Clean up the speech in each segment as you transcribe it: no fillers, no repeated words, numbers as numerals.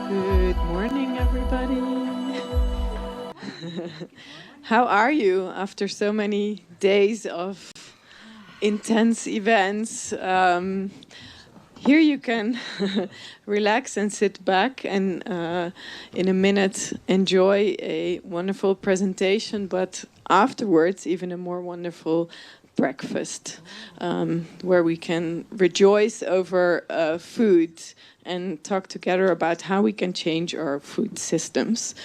Good morning, everybody. How are you after so many days of intense events? Here you can relax and sit back and in a minute enjoy a wonderful presentation, but afterwards even a more wonderful breakfast where we can rejoice over food and talk together about how we can change our food systems.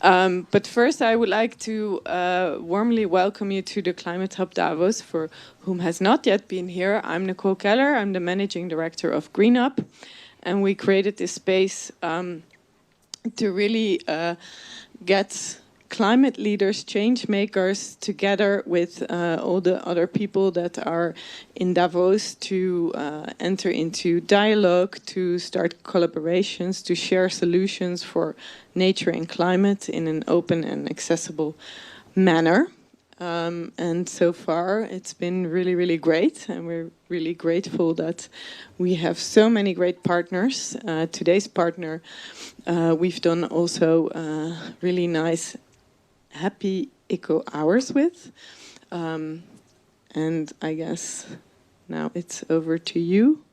But first, I would like to warmly welcome you to the Climate Hub Davos. For whom has not yet been here, I'm Nicole Keller. I'm the managing director of GreenUp, and we created this space to really get climate leaders, change makers, together with all the other people that are in Davos to enter into dialogue, to start collaborations, to share solutions for nature and climate in an open and accessible manner. And so far, it's been really, really great, and we're really grateful that we have so many great partners. Today's partner, we've done also really nice happy eco hours with, and I guess now it's over to you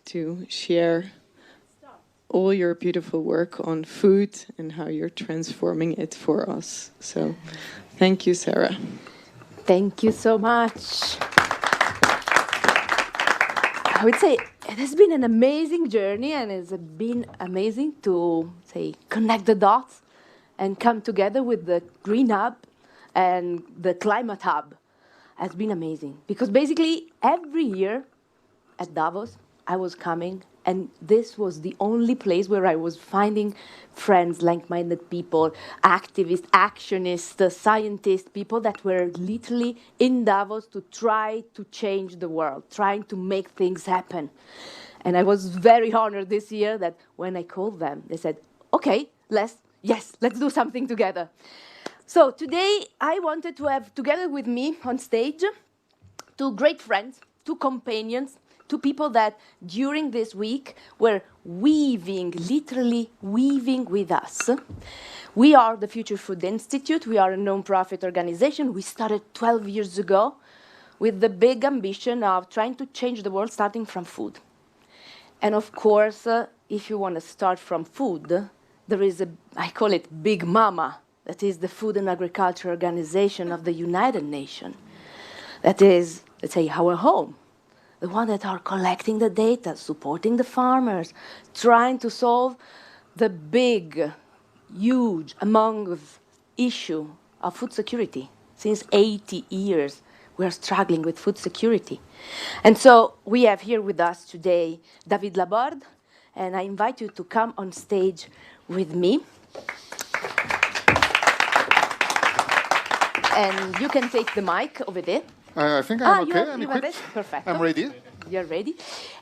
to share all your beautiful work on food and how you're transforming it for us. So thank you, Sarah. Thank you so much. I would say it has been an amazing journey, and it's been amazing to connect the dots and come together with the GreenUp and the Climate Hub. Has been amazing because basically every year at Davos I was coming, and this was the only place where I was finding friends, like-minded people, activists, actionists, scientists, people that were literally in Davos to try to change the world, trying to make things happen. And I was very honored this year that when I called them, they said, okay, let's do something together. So today I wanted to have together with me on stage two great friends, two companions, two people that during this week were literally weaving with us. We are the Future Food Institute. We are a non-profit organization. We started 12 years ago with the big ambition of trying to change the world starting from food. And of course, if you want to start from food, there is I call it Big Mama, that is the Food and Agriculture Organization of the United Nations. That is, let's say, our home, the one that are collecting the data, supporting the farmers, trying to solve the big, huge, among issue of food security. Since 80 years, we are struggling with food security. And so we have here with us today David Laborde, and I invite you to come on stage with me. And you can take the mic over there. I think I'm okay. I'm equipped. Perfect. I'm ready. You're ready.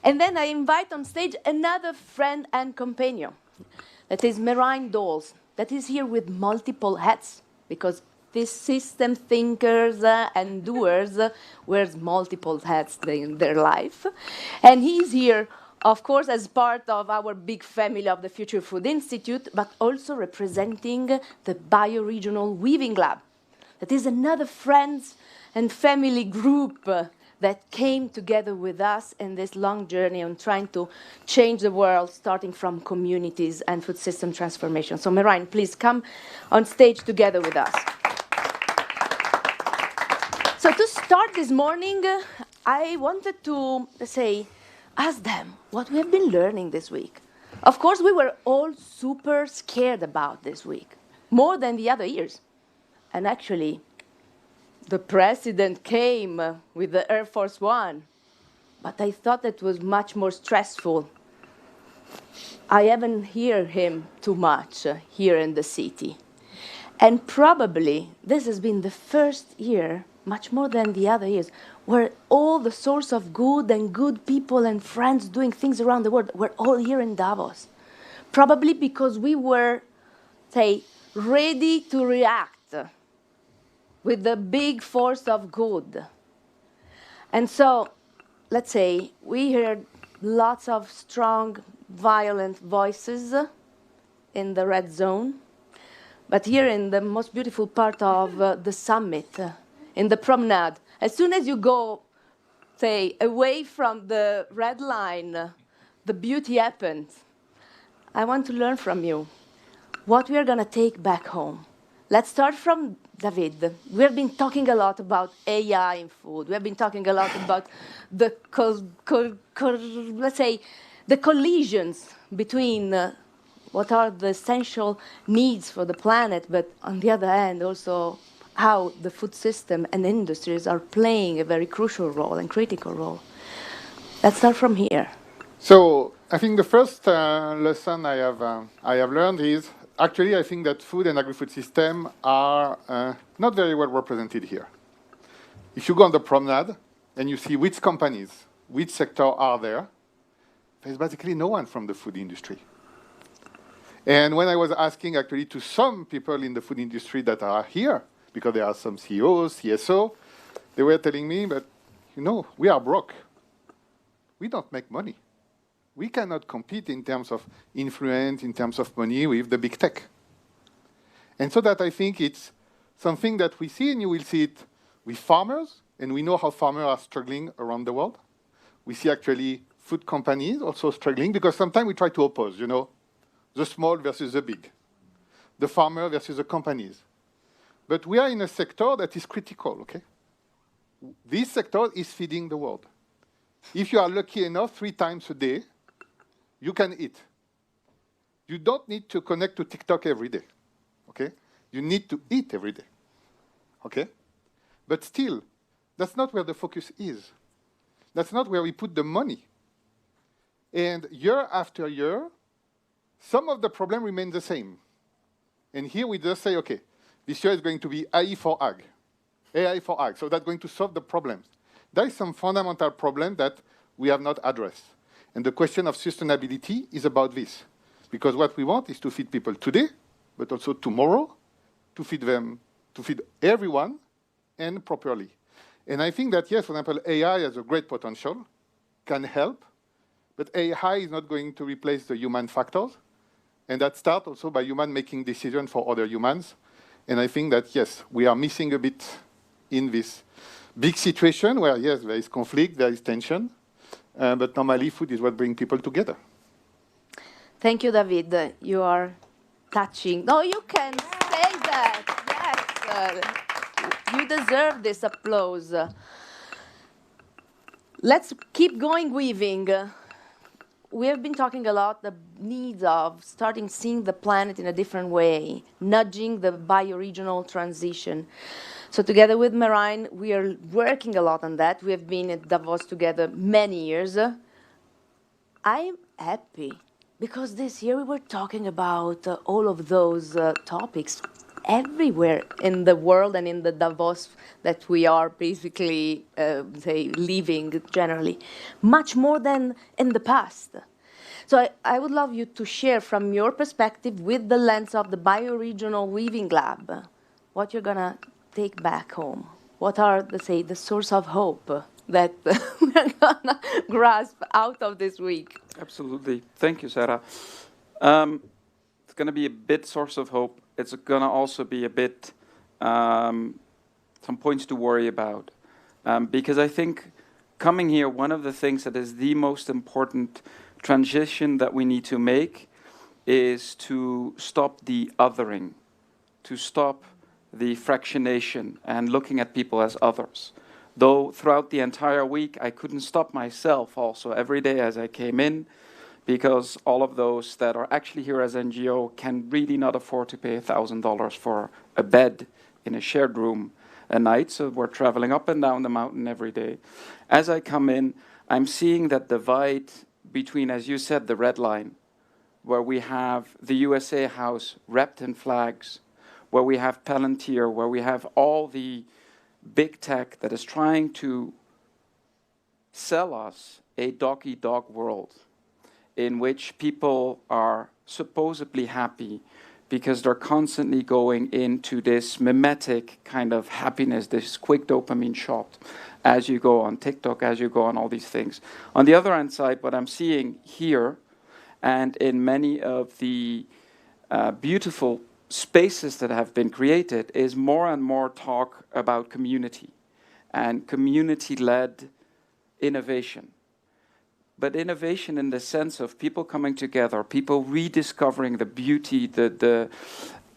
And then I invite on stage another friend and companion. That is Marine Dolls. That is here with multiple hats, because these system thinkers and doers wears multiple hats in their life. And he's here, of course, as part of our big family of the Future Food Institute, but also representing the Bioregional Weaving Lab. That is another friends and family group that came together with us in this long journey on trying to change the world, starting from communities and food system transformation. So Marine, please come on stage together with us. So to start this morning, I wanted to ask them what we have been learning this week. Of course, we were all super scared about this week, more than the other years. And actually, the president came with the Air Force One, but I thought it was much more stressful. I haven't heard him too much here in the city. And probably this has been the first year, much more than the other years, where all the source of good and good people and friends doing things around the world were all here in Davos. Probably because we were, ready to react with the big force of good. And so, let's say, we heard lots of strong, violent voices, in the red zone, but here in the most beautiful part of the summit, in the promenade. As soon as you go, say, away from the red line, the beauty happens. I want to learn from you what we are going to take back home. Let's start from David. We have been talking a lot about AI in food. We have been talking a lot about the, let's say, the collisions between what are the essential needs for the planet, but on the other hand, also how the food system and industries are playing a very crucial role and critical role. Let's start from here. So I think the first lesson I have learned is actually I think that food and agri-food system are not very well represented here. If you go on the promenade and you see which companies, which sector are there, there's basically no one from the food industry. And when I was asking actually to some people in the food industry that are here, because there are some CEOs, CSO, they were telling me, but you know, we are broke. We don't make money. We cannot compete in terms of influence, in terms of money with the big tech. And so that I think it's something that we see, and you will see it with farmers, and we know how farmers are struggling around the world. We see actually food companies also struggling, because sometimes we try to oppose, you know, the small versus the big, the farmer versus the companies. But we are in a sector that is critical, okay? This sector is feeding the world. If you are lucky enough, 3 times a day, you can eat. You don't need to connect to TikTok every day, okay? You need to eat every day, okay? But still, that's not where the focus is. That's not where we put the money. And year after year, some of the problem remain the same. And here we just say, okay, this year is going to be AI for ag. AI for ag. So that's going to solve the problems. There is some fundamental problem that we have not addressed. And the question of sustainability is about this. Because what we want is to feed people today, but also tomorrow, to feed them, to feed everyone, and properly. And I think that, yes, for example, AI has a great potential, can help, but AI is not going to replace the human factors. And that starts also by human making decisions for other humans. And I think that, yes, we are missing a bit in this big situation where, yes, there is conflict, there is tension, but normally food is what brings people together. Thank you, David. You are touching. No, you can say that. Yes, you deserve this applause. Let's keep going weaving. We have been talking a lot the needs of starting seeing the planet in a different way, nudging the bioregional transition. So together with Marine, we are working a lot on that. We have been at Davos together many years. I'm happy because this year we were talking about all of those topics everywhere in the world and in the Davos that we are basically, say, living generally, much more than in the past. So I would love you to share from your perspective with the lens of the Bioregional Weaving Lab, what you're going to take back home. What are, say, the source of hope that we're going to grasp out of this week? Absolutely. Thank you, Sarah. It's going to be a bit source of hope. It's going to also be a bit some points to worry about. Because I think coming here, one of the things that is the most important transition that we need to make is to stop the othering, to stop the fractionation and looking at people as others. Though throughout the entire week, I couldn't stop myself also every day as I came in, because all of those that are actually here as NGO can really not afford to pay $1,000 for a bed in a shared room a night, so we're traveling up and down the mountain every day. As I come in, I'm seeing that divide between, as you said, the red line, where we have the USA House wrapped in flags, where we have Palantir, where we have all the big tech that is trying to sell us a dog-eat-dog world in which people are supposedly happy because they're constantly going into this mimetic kind of happiness, this quick dopamine shot as you go on TikTok, as you go on all these things. On the other hand side, what I'm seeing here and in many of the beautiful spaces that have been created is more and more talk about community and community-led innovation. But innovation in the sense of people coming together, people rediscovering the beauty, the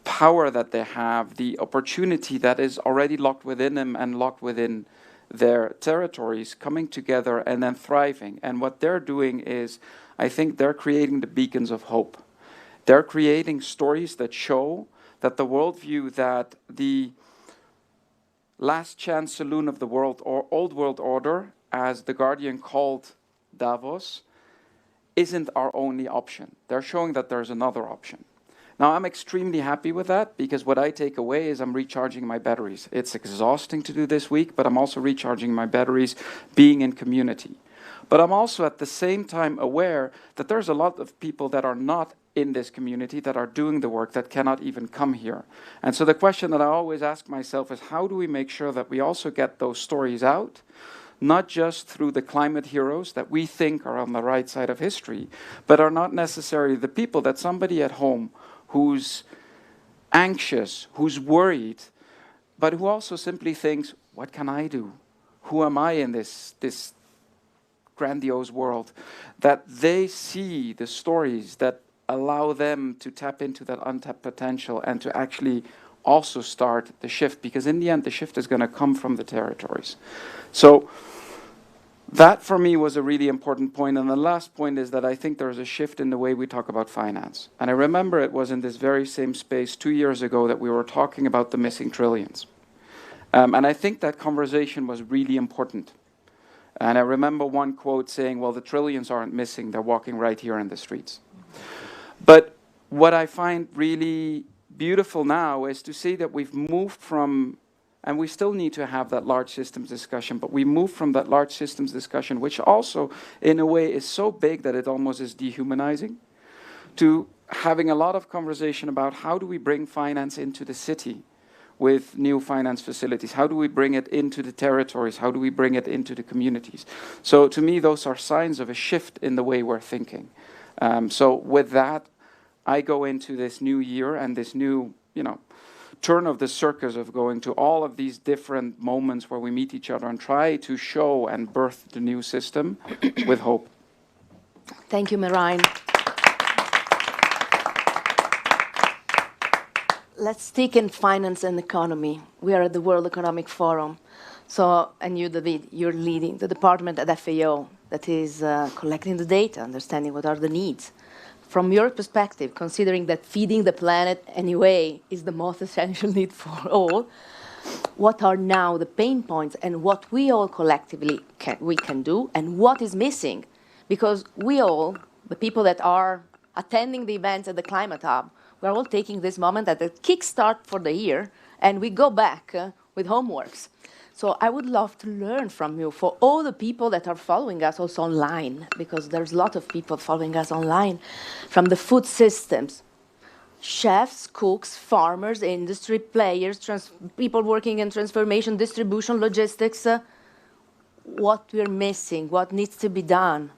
power that they have, the opportunity that is already locked within them and locked within their territories, coming together and then thriving. And what they're doing is, I think they're creating the beacons of hope. They're creating stories that show that the worldview that the last chance saloon of the world, or old world order, as The Guardian called Davos, isn't our only option. They're showing that there's another option. Now, I'm extremely happy with that, because what I take away is I'm recharging my batteries. It's exhausting to do this week, but I'm also recharging my batteries being in community. But I'm also at the same time aware that there's a lot of people that are not in this community, that are doing the work, that cannot even come here. And so the question that I always ask myself is, how do we make sure that we also get those stories out, not just through the climate heroes that we think are on the right side of history, but are not necessarily the people that somebody at home who's anxious, who's worried, but who also simply thinks, what can I do? Who am I in this grandiose world? That they see the stories that allow them to tap into that untapped potential and to actually also start the shift, because in the end, the shift is going to come from the territories. So that for me was a really important point. And the last point is that I think there's a shift in the way we talk about finance. And I remember it was in this very same space 2 years ago that we were talking about the missing trillions. And I think that conversation was really important. And I remember one quote saying, well, the trillions aren't missing, they're walking right here in the streets. But what I find really beautiful now is to see that we've moved from, and we still need to have that large systems discussion, but we moved from that large systems discussion, which also in a way is so big that it almost is dehumanizing, to having a lot of conversation about how do we bring finance into the city with new finance facilities? How do we bring it into the territories? How do we bring it into the communities? So to me, those are signs of a shift in the way we're thinking. So with that, I go into this new year and this new, turn of the circus of going to all of these different moments where we meet each other and try to show and birth the new system with hope. Thank you, Marijn. Let's stick in finance and economy. We are at the World Economic Forum. So, and you, David, you're leading the department at FAO that is collecting the data, understanding what are the needs. From your perspective, considering that feeding the planet anyway is the most essential need for all, what are now the pain points and what we all collectively can do, and what is missing? Because we all, the people that are attending the events at the Climate Hub, we're all taking this moment as a kickstart for the year, and we go back with homeworks. So I would love to learn from you, for all the people that are following us also online, because there's a lot of people following us online, from the food systems, chefs, cooks, farmers, industry players, people working in transformation, distribution, logistics, what we're missing, what needs to be done.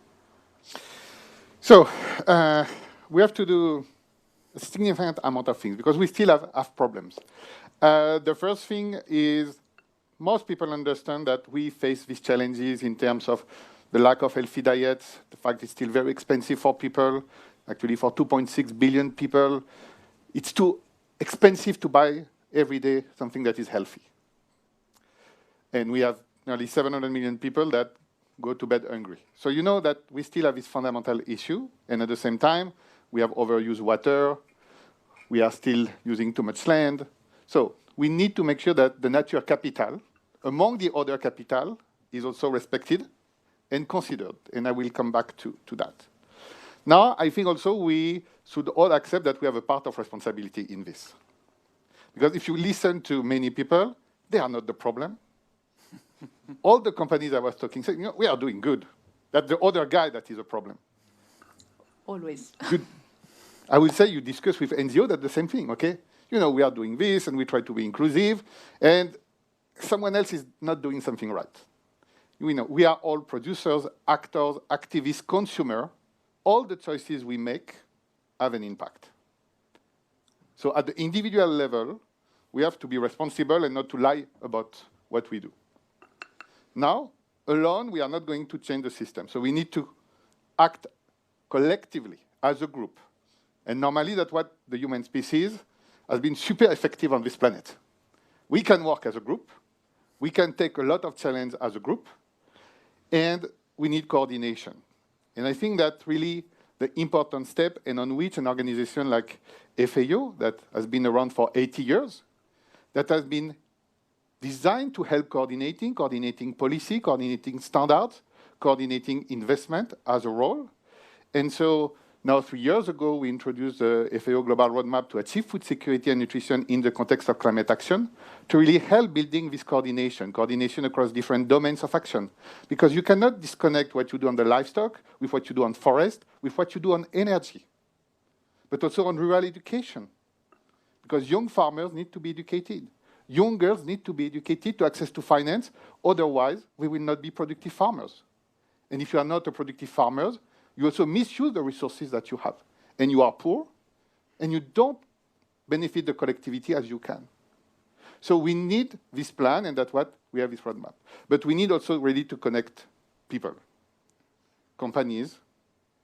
So we have to do a significant amount of things, because we still have problems. The first thing is, most people understand that we face these challenges in terms of the lack of healthy diets, the fact it's still very expensive for people. Actually, for 2.6 billion people, it's too expensive to buy every day something that is healthy. And we have nearly 700 million people that go to bed hungry. So you know that we still have this fundamental issue, and at the same time, we have overused water, we are still using too much land. So we need to make sure that the natural capital, among the other capital, is also respected and considered. And I will come back to that. Now, I think also we should all accept that we have a part of responsibility in this. Because if you listen to many people, they are not the problem. All the companies I was talking say, we are doing good. That's the other guy that is a problem. Always. I will say you discuss with NGO, that's the same thing, okay? We are doing this, and we try to be inclusive, and someone else is not doing something right. We are all producers, actors, activists, consumers. All the choices we make have an impact. So at the individual level, we have to be responsible and not to lie about what we do. Now, alone, we are not going to change the system. So we need to act collectively as a group. And normally that's what the human species has been super effective on this planet. We can work as a group. We can take a lot of challenge as a group. And we need coordination. And I think that really the important step, and on which an organization like FAO, that has been around for 80 years, that has been designed to help coordinating policy, coordinating standards, coordinating investment as a role. And so now 3 years ago, we introduced the FAO Global Roadmap to achieve food security and nutrition in the context of climate action to really help building this coordination across different domains of action. Because you cannot disconnect what you do on the livestock with what you do on forest, with what you do on energy, but also on rural education. Because young farmers need to be educated. Young girls need to be educated to access to finance, otherwise we will not be productive farmers. And if you are not a productive farmer, you also misuse the resources that you have. And you are poor, and you don't benefit the collectivity as you can. So we need this plan, and that's what we have this roadmap. But we need also really to connect people, companies,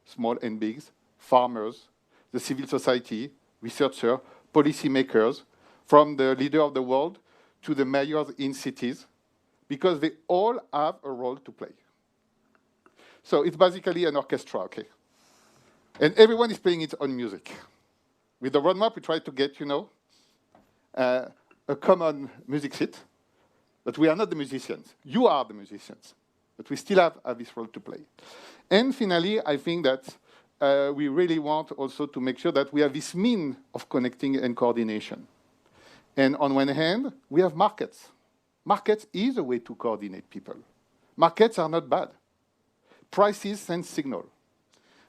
small and big, farmers, the civil society, researchers, policymakers, from the leader of the world to the mayors in cities, because they all have a role to play. So it's basically an orchestra, okay? And everyone is playing its own music. With the roadmap, we try to get, a common music sheet, but we are not the musicians. You are the musicians, but we still have this role to play. And finally, I think that we really want also to make sure that we have this mean of connecting and coordination. And on one hand, we have markets. Markets is a way to coordinate people. Markets are not bad. Prices send signal.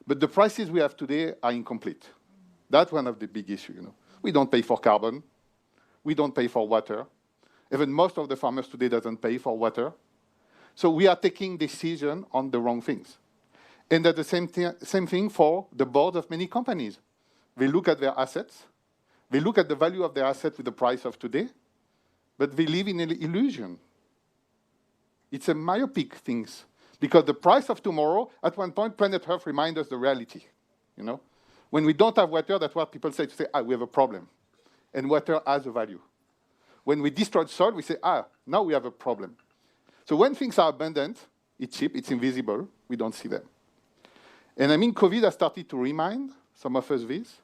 But the prices we have today are incomplete. That's one of the big issues. We don't pay for carbon. We don't pay for water. Even most of the farmers today doesn't pay for water. So we are taking decisions on the wrong things. And at the same thing for the boards of many companies. They look at their assets. They look at the value of their asset with the price of today, but they live in an illusion. It's a myopic thing, because the price of tomorrow, at one point, Planet Earth reminds us the reality. When we don't have water, that's what people say, we have a problem. And water has a value. When we destroy soil, we say, now we have a problem. So when things are abundant, it's cheap, it's invisible, we don't see them. And COVID has started to remind some of us this.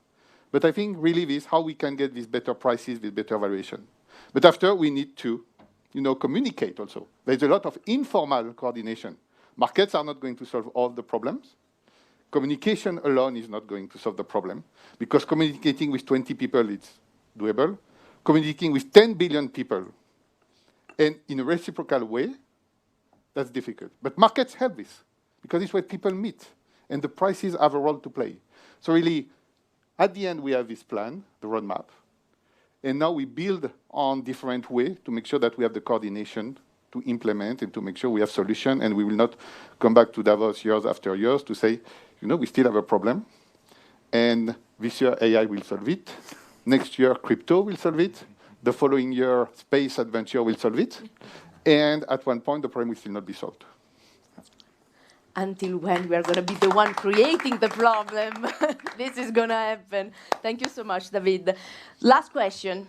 But I think really this, how we can get these better prices, this better valuation. But after, we need to, communicate also. There's a lot of informal coordination. Markets are not going to solve all the problems. Communication alone is not going to solve the problem, because communicating with 20 people, it's doable. Communicating with 10 billion people, and in a reciprocal way, that's difficult. But markets help this, because it's where people meet, and the prices have a role to play. So really, at the end, we have this plan, the roadmap, and now we build on different ways to make sure that we have the coordination to implement and to make sure we have solution, and we will not come back to Davos years after years to say, we still have a problem, and this year AI will solve it, next year crypto will solve it, the following year space adventure will solve it, and at one point the problem will still not be solved. Until when we are going to be the one creating the problem. This is going to happen. Thank you so much, David. Last question.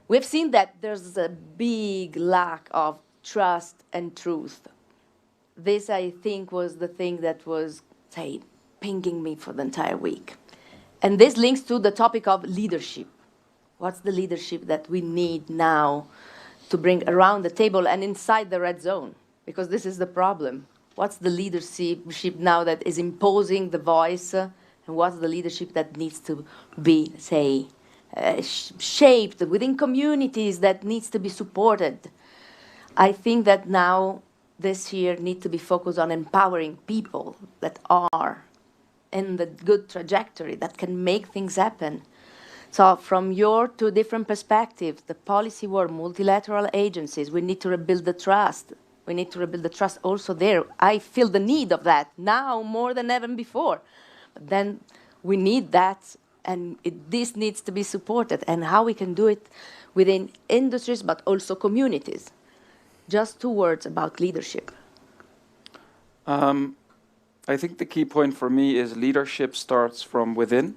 We've seen that there's a big lack of trust and truth. This, I think, was the thing that was, pinging me for the entire week. And this links to the topic of leadership. What's the leadership that we need now to bring around the table and inside the red zone? Because this is the problem. What's the leadership now that is imposing the voice, and what's the leadership that needs to be, shaped within communities, that needs to be supported? I think that now, this year, needs to be focused on empowering people that are in the good trajectory, that can make things happen. So from your two different perspectives, the policy world, multilateral agencies, we need to rebuild the trust. We need to rebuild the trust also there. I feel the need of that now more than ever before. But then we need that and this needs to be supported, and how we can do it within industries, but also communities. Just 2 words about leadership. I think the key point for me is leadership starts from within.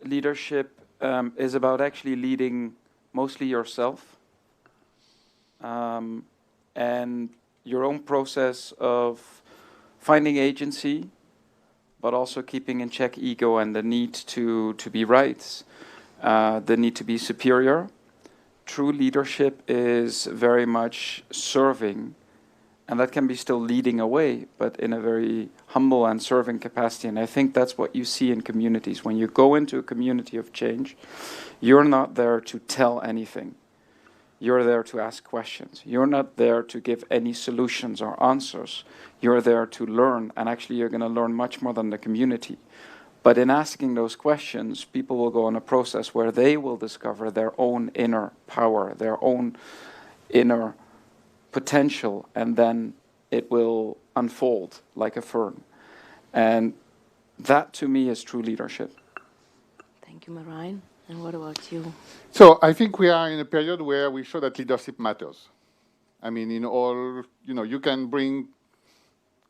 Leadership is about actually leading mostly yourself and your own process of finding agency, but also keeping in check ego and the need to be right, the need to be superior. True leadership is very much serving, and that can be still leading away, but in a very humble and serving capacity. And I think that's what you see in communities. When you go into a community of change, you're not there to tell anything. You're there to ask questions. You're not there to give any solutions or answers. You're there to learn, and actually you're going to learn much more than the community. But in asking those questions, people will go on a process where they will discover their own inner power, their own inner potential, and then it will unfold like a fern. And that, to me, is true leadership. Thank you, Marijn. And what about you? So I think we are in a period where we show that leadership matters. I mean, in all, you can bring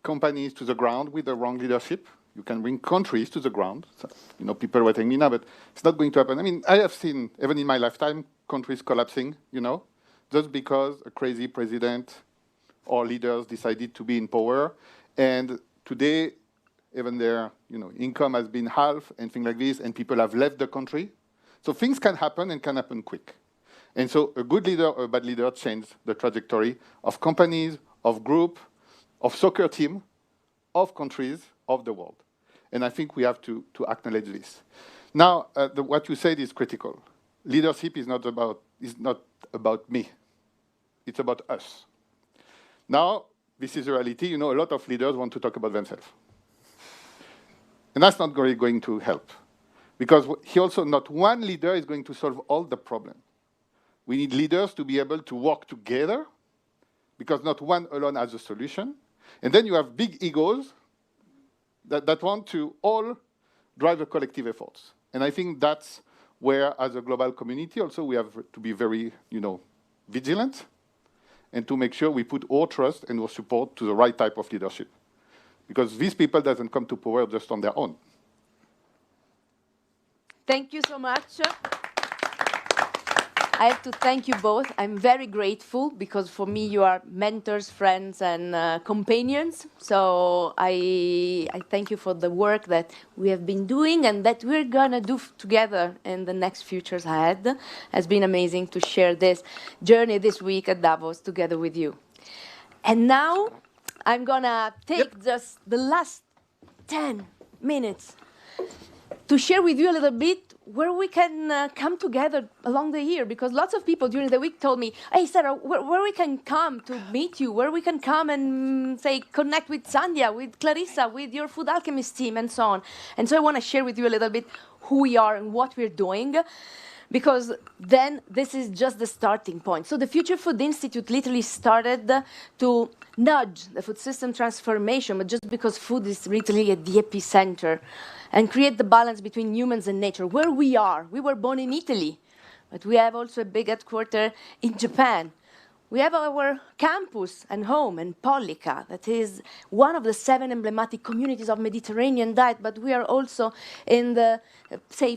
companies to the ground with the wrong leadership. You can bring countries to the ground. So, people were telling me now, but it's not going to happen. I mean, I have seen, even in my lifetime, countries collapsing, just because a crazy president or leaders decided to be in power. And today, even their income has been half and things like this, and people have left the country. So things can happen and can happen quick. And so a good leader or a bad leader changes the trajectory of companies, of group, of soccer team, of countries, of the world. And I think we have to acknowledge this. Now, what you said is critical. Leadership is not about me. It's about us. Now, this is a reality. A lot of leaders want to talk about themselves. And that's not really going to help. Because not one leader is going to solve all the problems. We need leaders to be able to work together, because not one alone has a solution. And then you have big egos that want to all drive the collective efforts. And I think that's where, as a global community, also we have to be very, vigilant, and to make sure we put our trust and our support to the right type of leadership. Because these people doesn't come to power just on their own. Thank you so much. I have to thank you both. I'm very grateful, because for me you are mentors, friends, and companions. So I thank you for the work that we have been doing and that we're gonna do together in the next futures ahead. It's been amazing to share this journey this week at Davos together with you. And now I'm gonna take just the last 10 minutes to share with you a little bit where we can come together along the year, because lots of people during the week told me, hey, Sarah, where we can come to meet you, where we can come and, connect with Sandhya, with Clarissa, with your Food Alchemist team, and so on. And so I want to share with you a little bit who we are and what we're doing, because then this is just the starting point. So the Future Food Institute literally started to nudge the food system transformation, but just because food is literally at the epicenter, and create the balance between humans and nature. Where we are, we were born in Italy, but we have also a big headquarters in Japan. We have our campus and home in Pollica, that is one of the 7 emblematic communities of Mediterranean diet, but we are also in the,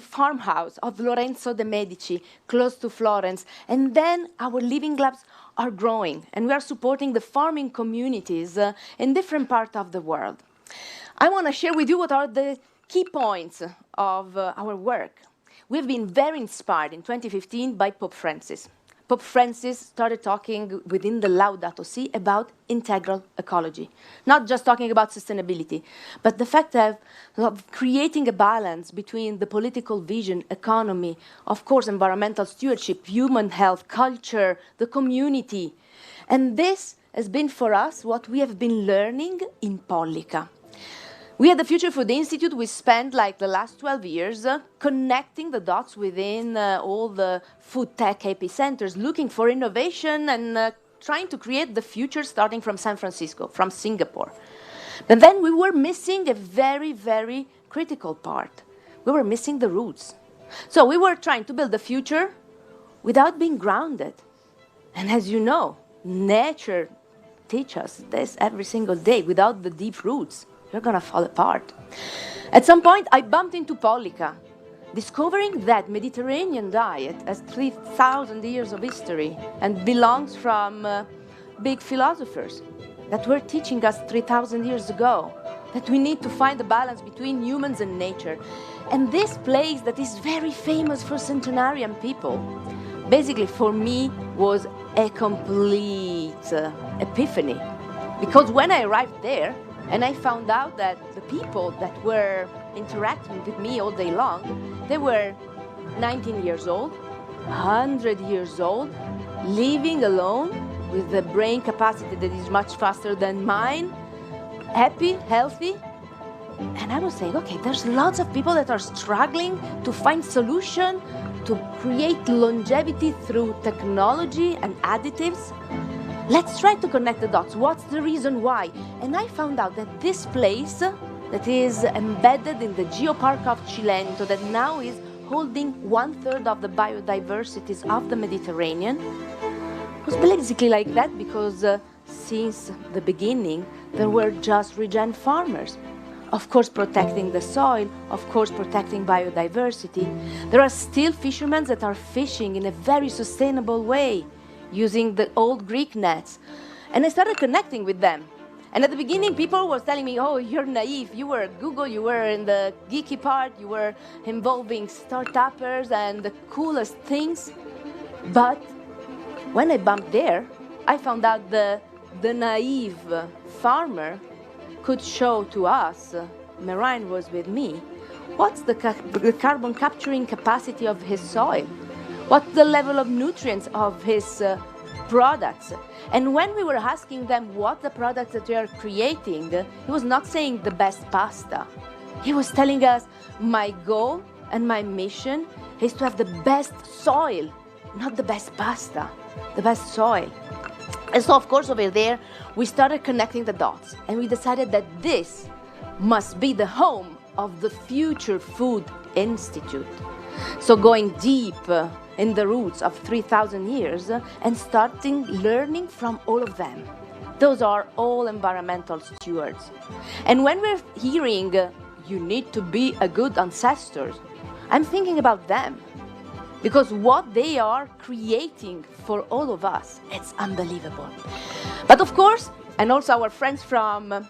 farmhouse of Lorenzo de' Medici, close to Florence. And then our living labs are growing, and we are supporting the farming communities in different parts of the world. I want to share with you what are the key points of our work. We've been very inspired in 2015 by Pope Francis. Pope Francis started talking within the Laudato Si about integral ecology, not just talking about sustainability, but the fact of creating a balance between the political vision, economy, of course, environmental stewardship, human health, culture, the community. And this has been for us what we have been learning in Pollica. We at the Future Food Institute, we spent the last 12 years connecting the dots within all the food tech epicenters, looking for innovation and trying to create the future starting from San Francisco, from Singapore. But then we were missing a very, very critical part. we were missing the roots. So we were trying to build a future without being grounded. And as you know, nature teaches us this every single day. Without the deep roots, you're going to fall apart. At some point, I bumped into Polica, discovering that Mediterranean diet has 3,000 years of history and belongs from big philosophers that were teaching us 3,000 years ago that we need to find a balance between humans and nature. And this place that is very famous for centenarian people, basically for me was a complete epiphany. Because when I arrived there, and I found out that the people that were interacting with me all day long, they were 19 years old, 100 years old, living alone with a brain capacity that is much faster than mine, happy, healthy. And I was saying, okay, there's lots of people that are struggling to find solution to create longevity through technology and additives. Let's try to connect the dots. What's the reason why? And I found out that this place that is embedded in the Geopark of Cilento, that now is holding 1/3 of the biodiversities of the Mediterranean, was basically like that because since the beginning, there were just regen farmers. Of course, protecting the soil, of course, protecting biodiversity. There are still fishermen that are fishing in a very sustainable way, using the old Greek nets. And I started connecting with them. And at the beginning, people were telling me, oh, you're naive. You were at Google, you were in the geeky part, you were involving startuppers and the coolest things. But when I bumped there, I found out the naive farmer could show to us, Marine was with me, what's the carbon capturing capacity of his soil? What's the level of nutrients of his products? And when we were asking them what the products that they are creating, he was not saying the best pasta. He was telling us, my goal and my mission is to have the best soil, not the best pasta, the best soil. And so, of course, over there, we started connecting the dots. And we decided that this must be the home of the Future Food Institute. So going deep in the roots of 3,000 years and starting learning from all of them. Those are all environmental stewards. And when we're hearing, you need to be a good ancestor, I'm thinking about them. Because what they are creating for all of us, it's unbelievable. But of course, and also our friends from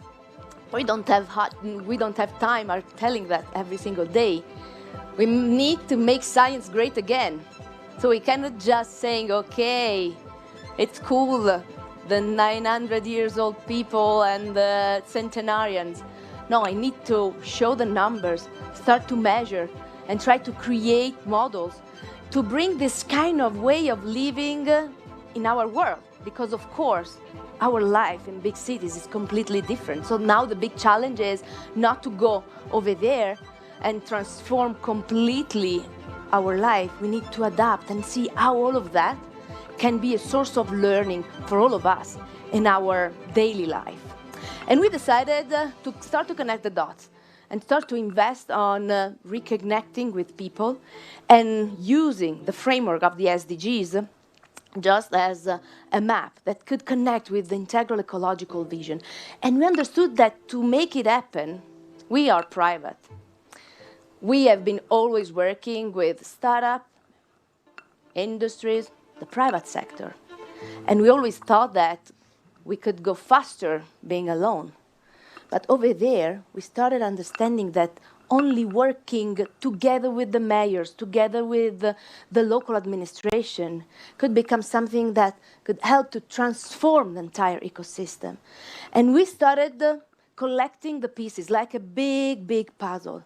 we don't have time are telling that every single day. We need to make science great again. So we cannot just saying, okay, it's cool, the 900 years old people and the centenarians. No, I need to show the numbers, start to measure, and try to create models to bring this kind of way of living in our world. Because, of course, our life in big cities is completely different. So now the big challenge is not to go over there and transform completely our life. We need to adapt and see how all of that can be a source of learning for all of us in our daily life. And we decided to start to connect the dots and start to invest on reconnecting with people and using the framework of the SDGs just as a map that could connect with the integral ecological vision. And we understood that to make it happen, we are private. We have been always working with startup, industries, the private sector. And we always thought that we could go faster being alone. But over there, we started understanding that only working together with the mayors, together with the local administration, could become something that could help to transform the entire ecosystem. And we started collecting the pieces like a big, big puzzle.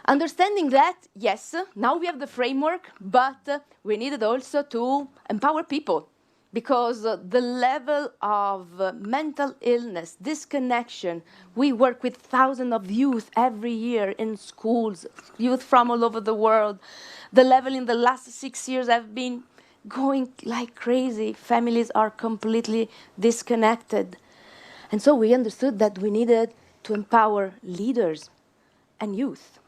Understanding that, yes, now we have the framework, but we needed also to empower people. Because the level of mental illness, disconnection, we work with thousands of youth every year in schools, youth from all over the world. The level in the last 6 years have been going like crazy. Families are completely disconnected. And so we understood that we needed to empower leaders and youth.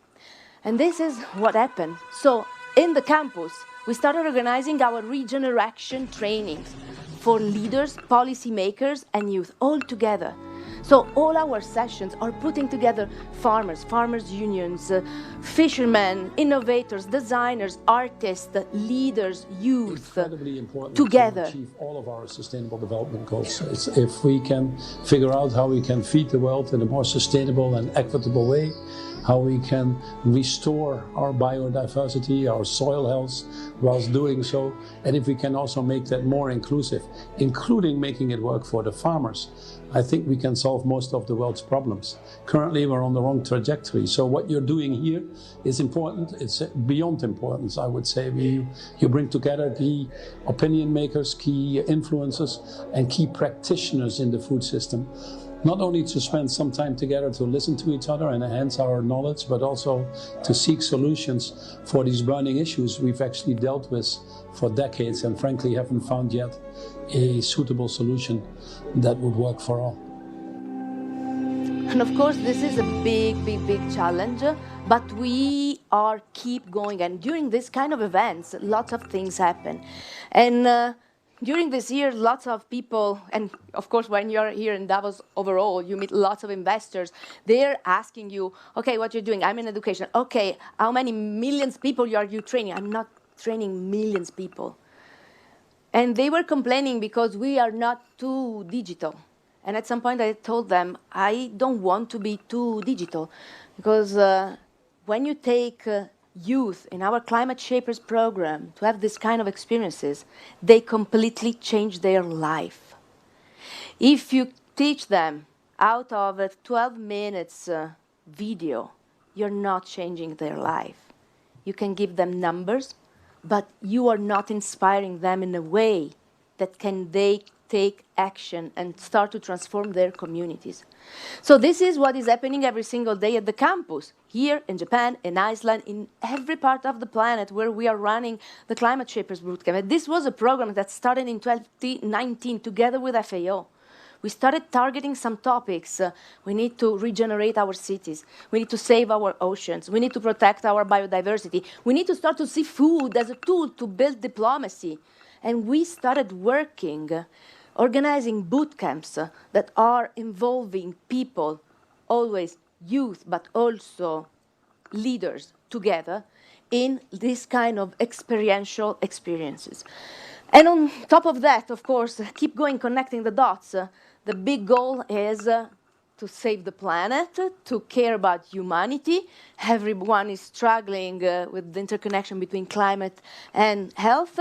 And this is what happened. So in the campus, we started organizing our regeneration trainings for leaders, policymakers, and youth all together. So all our sessions are putting together farmers unions, fishermen, innovators, designers, artists, leaders, youth, incredibly important together. To achieve all of our sustainable development goals. If we can figure out how we can feed the world in a more sustainable and equitable way, how we can restore our biodiversity, our soil health, whilst doing so, and if we can also make that more inclusive, including making it work for the farmers, I think we can solve most of the world's problems. Currently, we're on the wrong trajectory. So what you're doing here is important. It's beyond importance, I would say. You bring together key opinion makers, key influencers, and key practitioners in the food system. Not only to spend some time together to listen to each other and enhance our knowledge, but also to seek solutions for these burning issues we've actually dealt with for decades and frankly haven't found yet a suitable solution that would work for all. And of course, this is a big challenge, but we are keep going. And during this kind of events, lots of things happen. And during this year, lots of people, and of course, when you're here in Davos overall, you meet lots of investors. They're asking you, okay, what you're doing? I'm in education. Okay, how many millions people are you training? I'm not training millions of people. And they were complaining because we are not too digital. And at some point I told them, I don't want to be too digital. Because when you take youth in our Climate Shapers program to have this kind of experiences, they completely change their life. If you teach them out of a 12 minutes video, you're not changing their life. You can give them numbers, but you are not inspiring them in a way that they take action and start to transform their communities. So this is what is happening every single day at the campus, here in Japan, in Iceland, in every part of the planet where we are running the Climate Shapers Bootcamp. And this was a program that started in 2019 together with FAO. We started targeting some topics. We need to regenerate our cities. We need to save our oceans. We need to protect our biodiversity. We need to start to see food as a tool to build diplomacy. And we started working, organizing boot camps that are involving people, always youth, but also leaders together in this kind of experiential experiences. And on top of that, of course, keep going, connecting the dots. The big goal is to save the planet, to care about humanity. Everyone is struggling with the interconnection between climate and health.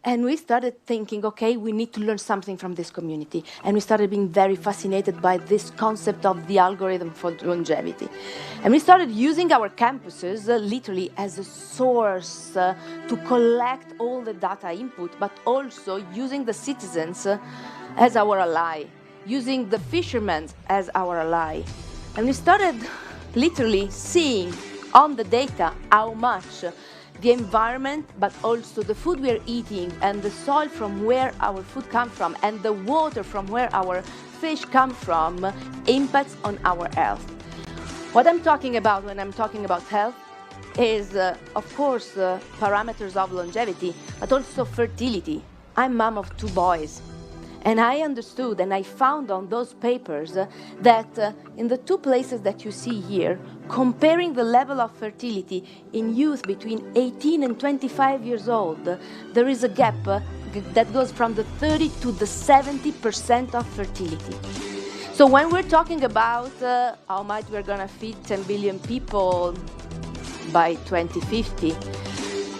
And we started thinking, okay, we need to learn something from this community. And we started being very fascinated by this concept of the algorithm for longevity. And we started using our campuses literally as a source to collect all the data input, but also using the citizens as our ally, using the fishermen as our ally. And we started literally seeing on the data how much the environment, but also the food we're eating and the soil from where our food comes from and the water from where our fish come from impacts on our health. What I'm talking about when I'm talking about health is, of course, parameters of longevity, but also fertility. I'm mom of 2 boys. And I understood and I found on those papers that in the 2 places that you see here, comparing the level of fertility in youth between 18 and 25 years old, there is a gap that goes from the 30 to the 70% of fertility. So when we're talking about how much we're going to feed 10 billion people by 2050,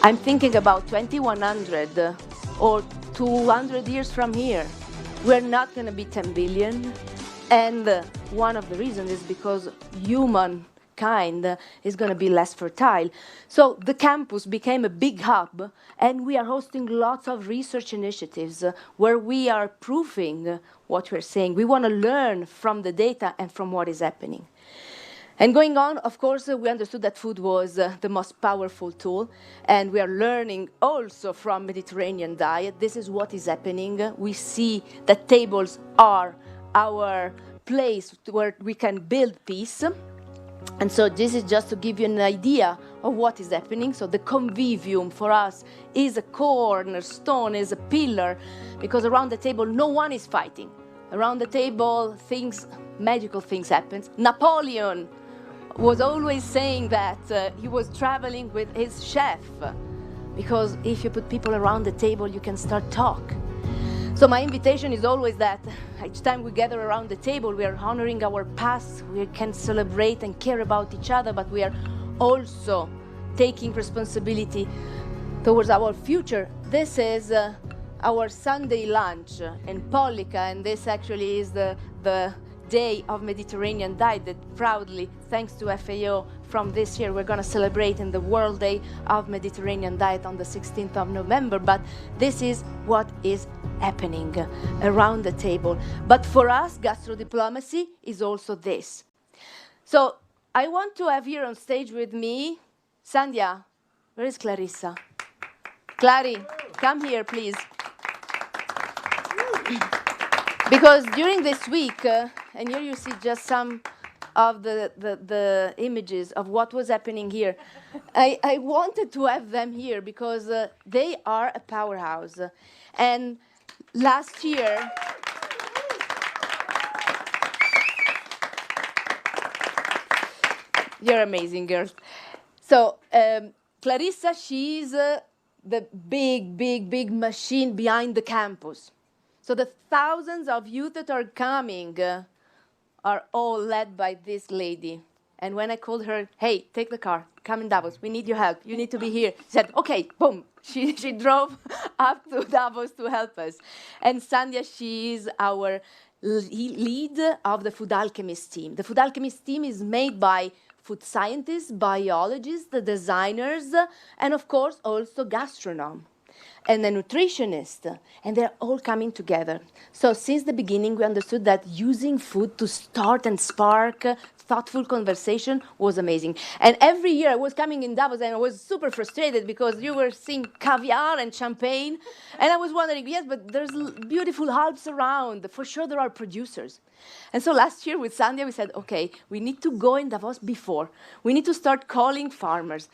I'm thinking about 2100 or 200 years from here. We're not going to be 10 billion. And one of the reasons is because humankind is going to be less fertile. So the campus became a big hub, and we are hosting lots of research initiatives where we are proving what we're saying. We want to learn from the data and from what is happening. And going on, of course, we understood that food was the most powerful tool, and we are learning also from Mediterranean diet. This is what is happening. We see that tables are our place where we can build peace. And so this is just to give you an idea of what is happening. So the convivium for us is a cornerstone, is a pillar, because around the table, no one is fighting. Around the table, magical things happen. Napoleon was always saying that he was traveling with his chef, because if you put people around the table, you can start talk. So my invitation is always that each time we gather around the table, we are honoring our past, we can celebrate and care about each other, but we are also taking responsibility towards our future. This is our Sunday lunch in Pollica, and this actually is the Day of Mediterranean Diet that proudly, thanks to FAO, from this year we're going to celebrate in the World Day of Mediterranean Diet on the 16th of November. But this is what is happening around the table. But for us, gastrodiplomacy is also this. So I want to have here on stage with me, Sandhya. Where is Clarissa? Clary, come here, please. Because during this week, and here you see just some of the images of what was happening here. I wanted to have them here because they are a powerhouse. And last year, you're amazing, girls. So Clarissa, she's the big machine behind the campus. So the thousands of youth that are coming are all led by this lady. And when I called her, hey, take the car, come in Davos, we need your help, you need to be here. She said, okay, boom. She drove up to Davos to help us. And Sandhya, she's our lead of the Food Alchemist team. The Food Alchemist team is made by food scientists, biologists, the designers, and of course also gastronomes and a nutritionist, and they're all coming together. So since the beginning, we understood that using food to start and spark thoughtful conversation was amazing. And every year I was coming in Davos and I was super frustrated because you were seeing caviar and champagne, and I was wondering, yes, but there's beautiful Alps around. For sure there are producers. And so last year with Sandhya, we said, okay, we need to go in Davos before. We need to start calling farmers.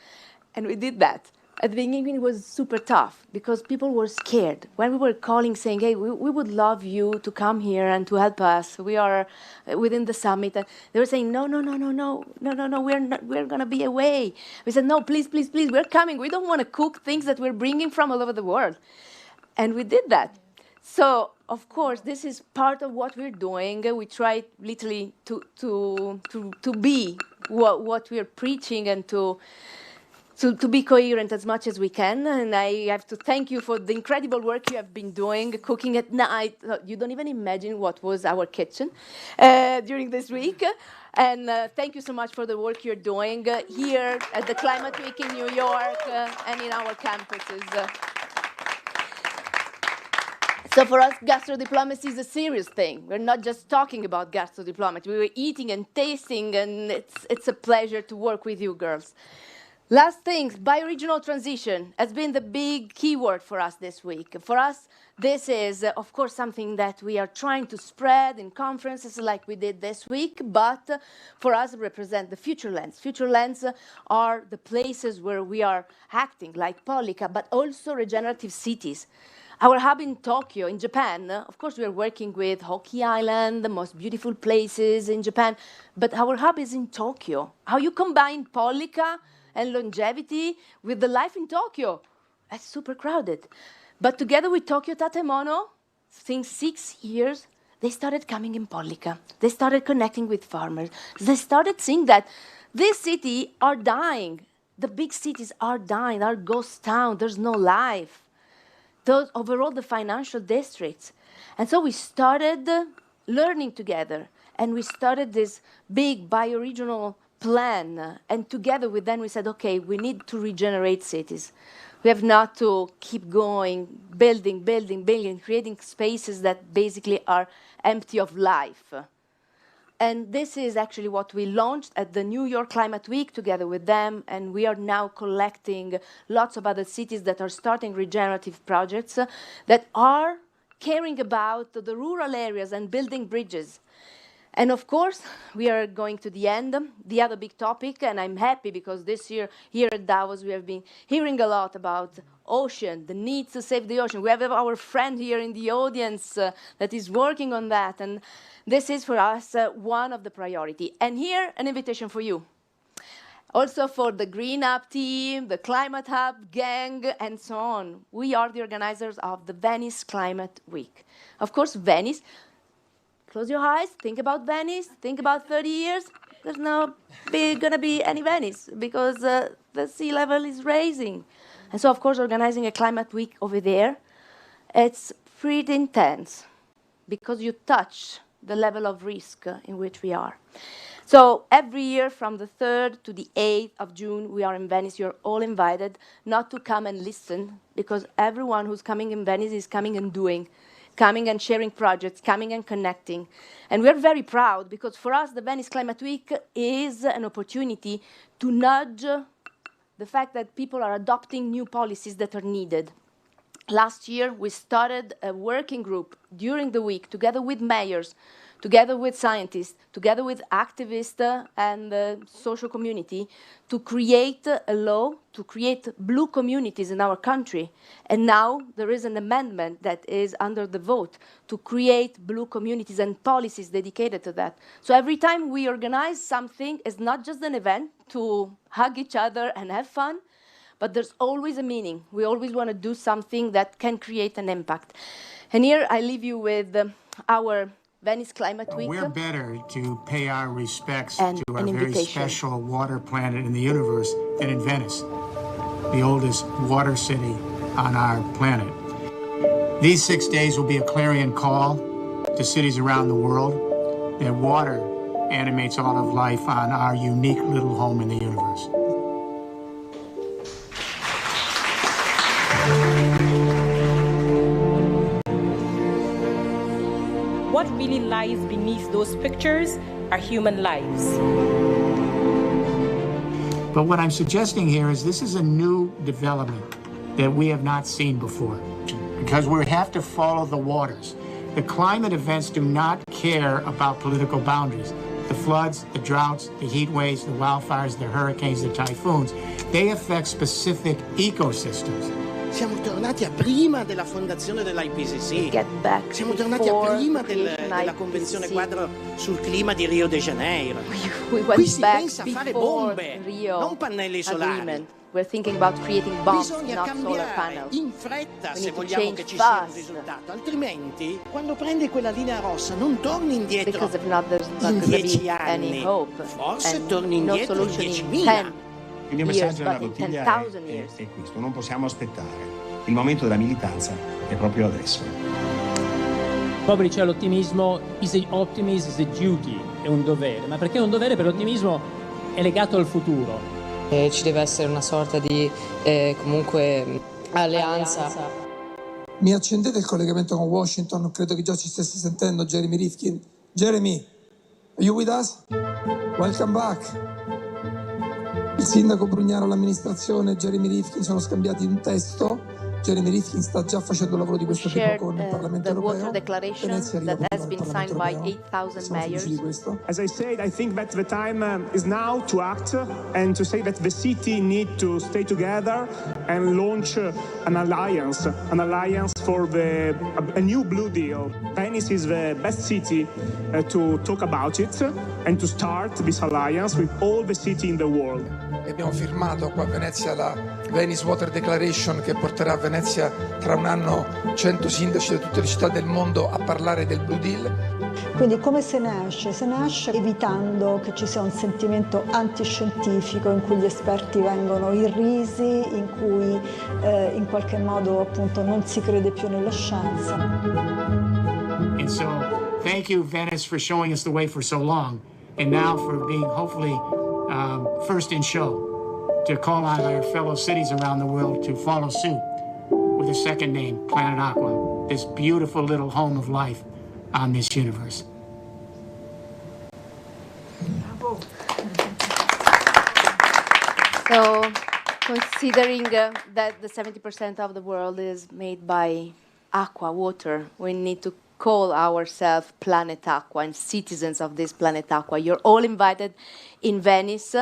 And we did that. At the beginning, it was super tough because people were scared. When we were calling saying, hey, we would love you to come here and to help us. We are within the summit. And they were saying, no, we're going to be away. We said, no, please, we're coming. We don't want to cook things that we're bringing from all over the world. And we did that. So, of course, this is part of what we're doing. We try literally to be what we're preaching and to be coherent as much as we can. And I have to thank you for the incredible work you have been doing, cooking at night. You don't even imagine what was our kitchen during this week. And thank you so much for the work you're doing here at the Climate Week in New York and in our campuses. So for us, gastrodiplomacy is a serious thing. We're not just talking about gastrodiplomacy. We were eating and tasting, and it's a pleasure to work with you girls. Last things, bioregional transition has been the big keyword for us this week. For us, this is, of course, something that we are trying to spread in conferences like we did this week, but for us, it represents the future lands. Future lands are the places where we are acting, like Pollica, but also regenerative cities. Our hub in Tokyo, in Japan, of course, we are working with Hoki Island, the most beautiful places in Japan, but our hub is in Tokyo. How you combine Pollica and longevity with the life in Tokyo? That's super crowded. But together with Tokyo Tatemono, since 6 years, they started coming in Pollica. They started connecting with farmers. They started seeing that this city are dying. The big cities are dying, are ghost town, there's no life. Those overall the financial districts. And so we started learning together, and we started this big bioregional plan, and together with them we said, okay, we need to regenerate cities. We have not to keep going, building, creating spaces that basically are empty of life. And this is actually what we launched at the New York Climate Week together with them, and we are now collecting lots of other cities that are starting regenerative projects that are caring about the rural areas and building bridges. And of course, we are going to the end, the other big topic, and I'm happy because this year here at Davos we have been hearing a lot about ocean, the need to save the ocean. We have our friend here in the audience that is working on that, and this is for us one of the priority. And here, an invitation for you. Also for the GreenUp team, the Climate Hub gang, and so on. We are the organizers of the Venice Climate Week. Of course, Venice. Close your eyes, think about Venice, think about 30 years. There's no gonna be any Venice because the sea level is rising. And so, of course, organizing a climate week over there, it's pretty intense because you touch the level of risk in which we are. So every year from the 3rd to the 8th of June, we are in Venice. You're all invited not to come and listen because everyone who's coming in Venice is coming and doing, coming and sharing projects, coming and connecting. And we're very proud because for us, the Venice Climate Week is an opportunity to nudge the fact that people are adopting new policies that are needed. Last year, we started a working group during the week together with mayors, together with scientists, together with activists and the social community to create a law, to create blue communities in our country. And now there is an amendment that is under the vote to create blue communities and policies dedicated to that. So every time we organize something, it's not just an event to hug each other and have fun, but there's always a meaning. We always want to do something that can create an impact. And here I leave you with our Venice Climate Week. We're better to pay our respects and to our very special water planet in the universe than in Venice, the oldest water city on our planet. These 6 days will be a clarion call to cities around the world that water animates all of life on our unique little home in the universe. What really lies beneath those pictures are human lives. But what I'm suggesting here is this is a new development that we have not seen before because we have to follow the waters. The climate events do not care about political boundaries. The floods, the droughts, the heat waves, the wildfires, the hurricanes, the typhoons, they affect specific ecosystems. Siamo tornati a prima della fondazione dell'IPCC. Siamo tornati a prima della Convenzione quadro sul clima di Rio de Janeiro. Qui si pensa a fare bombe, non pannelli solari. We're thinking about creating bombs, Bisogna not solar cambiare panels. in fretta se vogliamo che ci sia un risultato, altrimenti quando prendi quella linea rossa non torni indietro in 10 anni, forse torni indietro in 10.000. Quindi il messaggio della bottiglia è questo, non possiamo aspettare. Il momento della militanza è proprio adesso. Poveri c'è l'ottimismo, optimism is a duty, è un dovere, ma perché è un dovere? Per l'ottimismo è legato al futuro. Ci deve essere una sorta di comunque alleanza. Mi accendete il collegamento con Washington? Credo che già ci stessi sentendo Jeremy Rifkin. Jeremy, are you with us? Welcome back. Il sindaco Brugnaro e l'amministrazione Jeremy Rifkin sono scambiati un testo. Jeremy Rifkin sta già facendo il lavoro di questo tipo con il Parlamento europeo. Water declaration that has been signed by 8,000 mayors. As I said, I think that the time is now to act and to say that the city need to stay together and launch an alliance for a new Blue Deal. Venice is the best city to talk about it and to start this alliance with all the cities in the world. Abbiamo firmato qua a Venezia la Venice Water Declaration che porterà a Venezia tra un anno 100 sindaci da tutte le città del mondo a parlare del Blue Deal. Quindi come se ne esce? Se ne esce evitando che ci sia un sentimento antiscientifico in cui gli esperti vengono irrisi, in cui in qualche modo appunto non si crede più nella scienza. And so, thank you Venice for showing us the way for so long and now for being hopefully first in show to call on our fellow cities around the world to follow suit with a second name, Planet Acqua, this beautiful little home of life on this universe. So, considering that the 70% of the world is made by aqua, water, we need to call ourselves Planet Acqua and citizens of this Planet Acqua. You're all invited in Venice,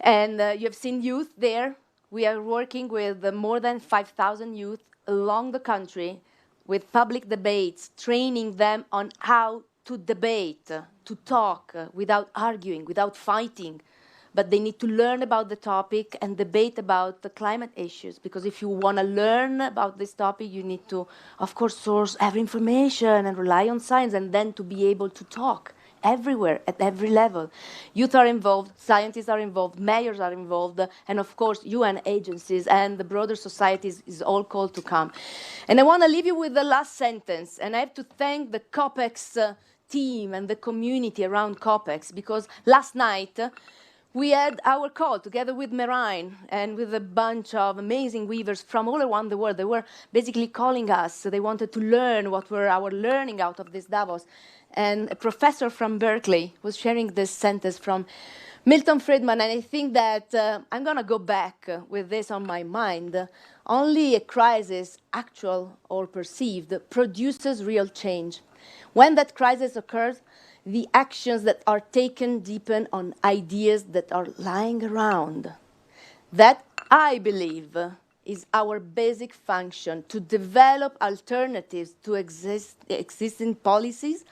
and you have seen youth there. We are working with more than 5,000 youth along the country with public debates, training them on how to debate, to talk without arguing, without fighting. But they need to learn about the topic and debate about the climate issues. Because if you want to learn about this topic, you need to, of course, source every information and rely on science, and then to be able to talk everywhere, at every level. Youth are involved, scientists are involved, mayors are involved, and of course, UN agencies and the broader society is all called to come. And I want to leave you with the last sentence, and I have to thank the COPEX team and the community around COPEX, because last night, we had our call together with Marine and with a bunch of amazing weavers from all around the world. They were basically calling us. So they wanted to learn what were our learning out of this Davos. And a professor from Berkeley was sharing this sentence from Milton Friedman. And I think that I'm going to go back with this on my mind. Only a crisis, actual or perceived, produces real change. When that crisis occurs, the actions that are taken depend on ideas that are lying around. That, I believe, is our basic function, to develop alternatives to existing policies,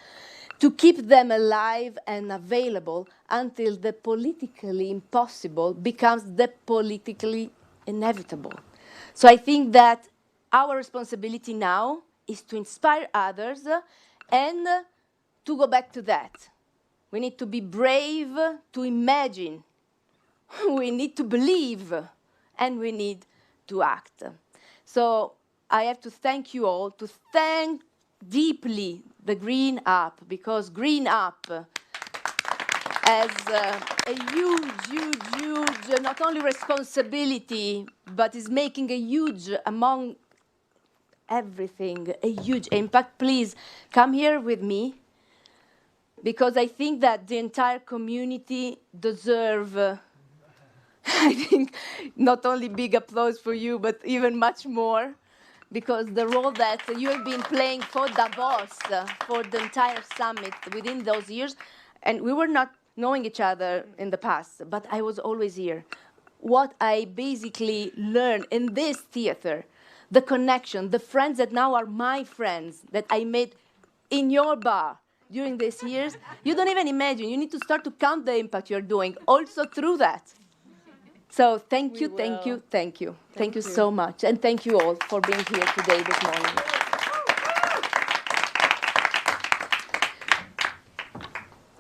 to keep them alive and available until the politically impossible becomes the politically inevitable. So I think that our responsibility now is to inspire others and to go back to that. We need to be brave to imagine. We need to believe, and we need to act. So I have to thank you all, to thank deeply the GreenUp, because GreenUp has a huge, not only responsibility, but is making a huge, among everything, a huge impact. Please come here with me, because I think that the entire community deserve, I think, not only big applause for you, but even much more, because the role that you have been playing for Davos, for the entire summit within those years, and we were not knowing each other in the past, but I was always here. What I basically learned in this theater, the connection, the friends that now are my friends, that I made in your bar, during these years, you don't even imagine. You need to start to count the impact you're doing also through that. So thank you. Thank you so much. And thank you all for being here today, this morning.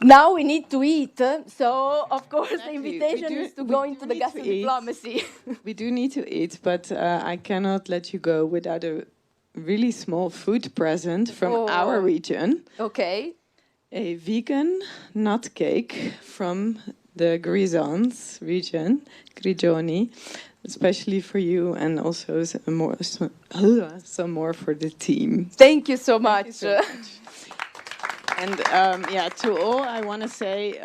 Now we need to eat. So, of course, exactly. The invitation is to go into the gastronomy. We do need to eat, but I cannot let you go without a really small food present from our region. Okay. A vegan nut cake from the Grisons region, Grigioni, especially for you, and also some more for the team. Thank you so much. And to all, I want to say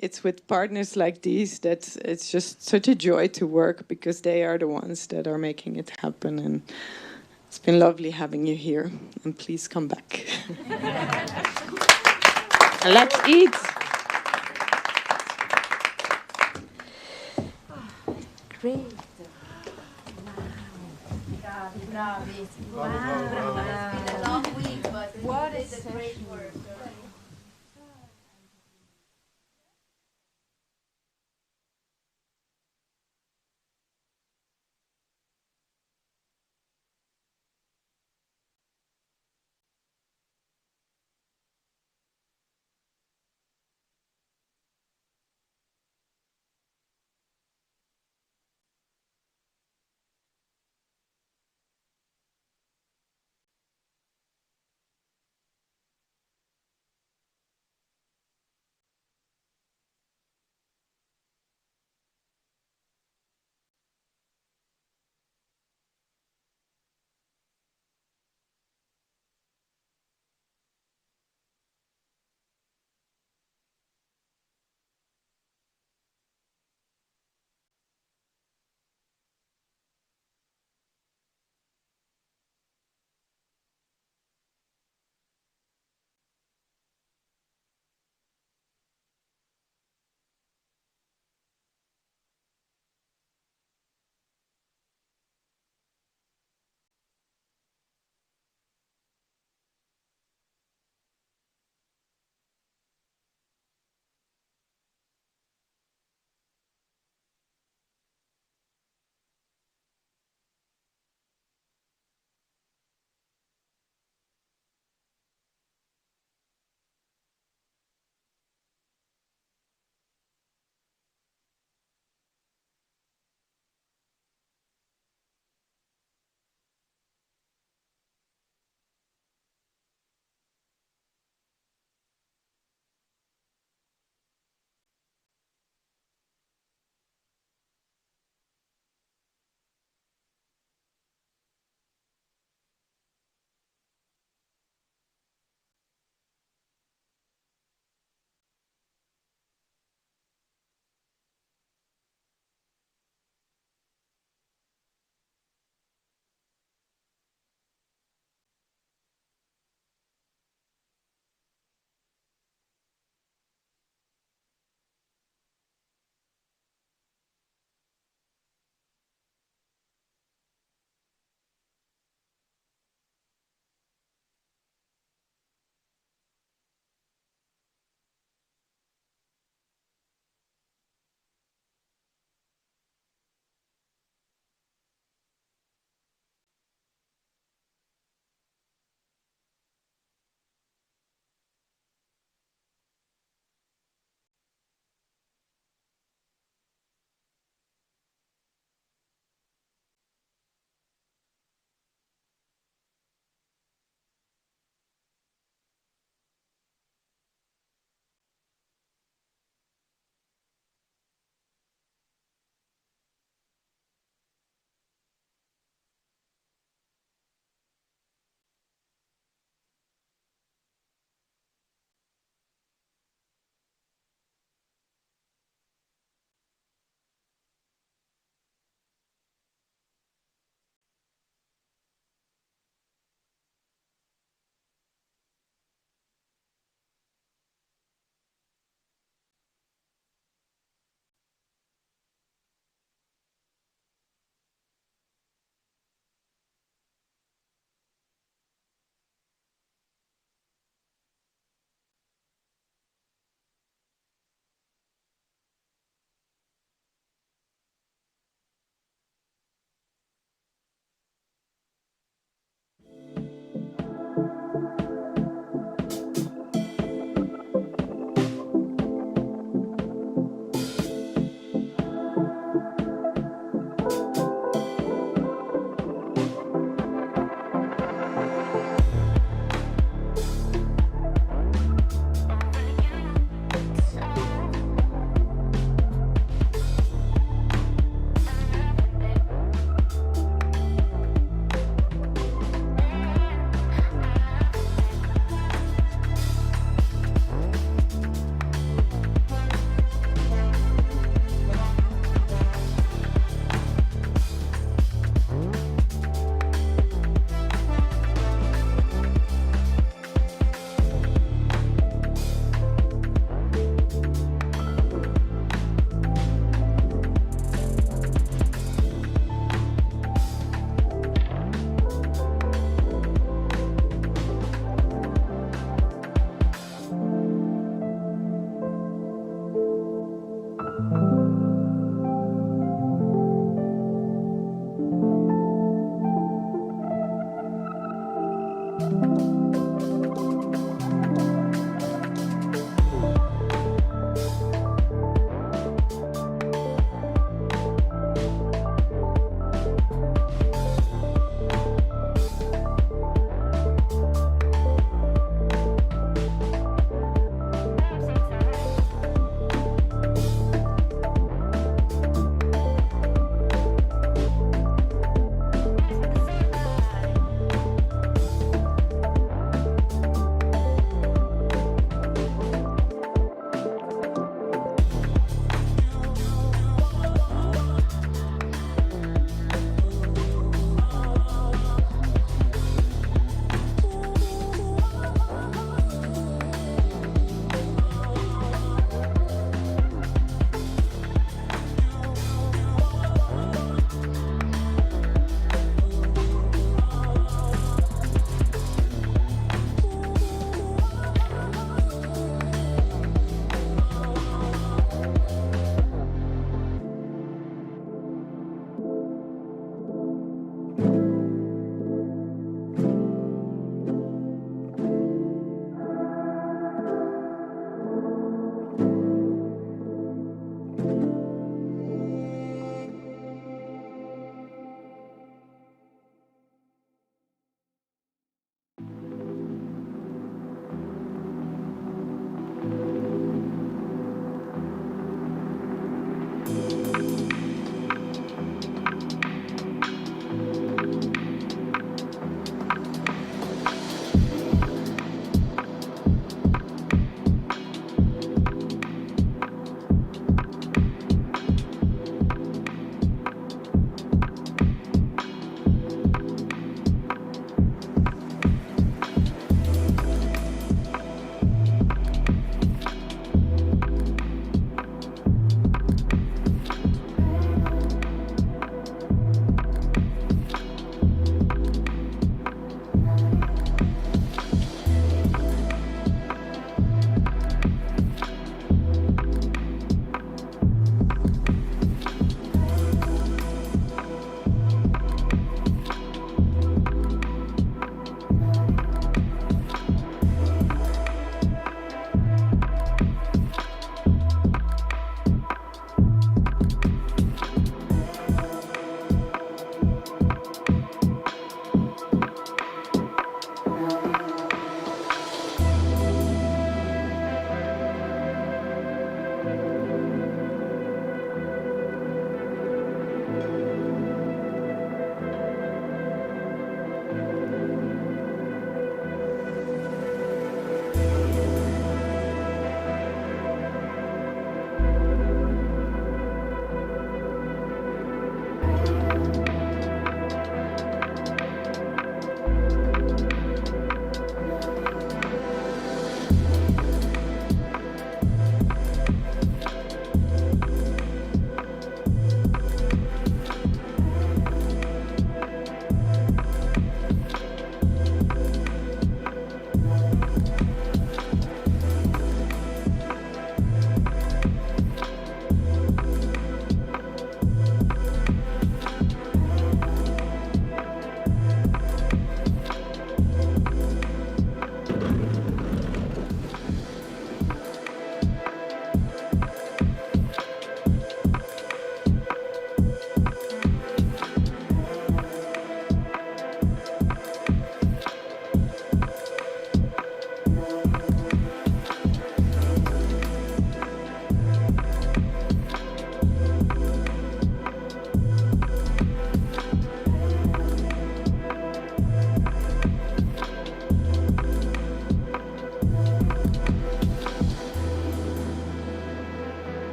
it's with partners like these that it's just such a joy to work, because they are the ones that are making it happen. And it's been lovely having you here. And please come back. Let's eat. Great. Wow. It's been a long week, but what is a great work.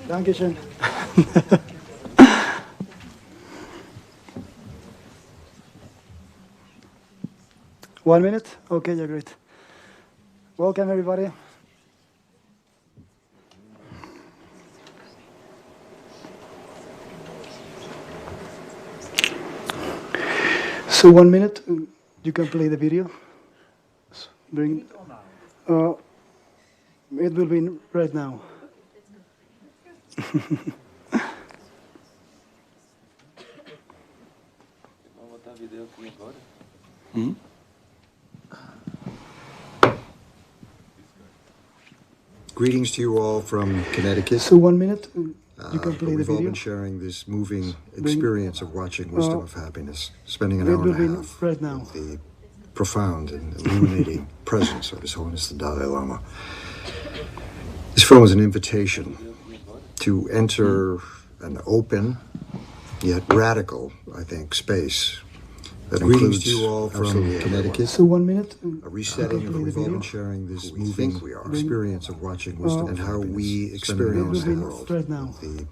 Dankeschön. One minute? Okay, yeah, great. Welcome, everybody. So 1 minute, you can play the video. Bring. It will be right now. Hmm? Greetings to you all from Connecticut. So 1 minute, you can play the We've all video. been sharing this moving experience of watching Wisdom of Happiness, spending an hour and a half right now. with the profound and illuminating presence of His Holiness the Dalai Lama. This film is an invitation to enter an open, yet radical, I think, space that includes to you all from Connecticut. So 1 minute, A resetting of we've all been sharing this moving experience of watching wisdom and how we experience the world, right now. and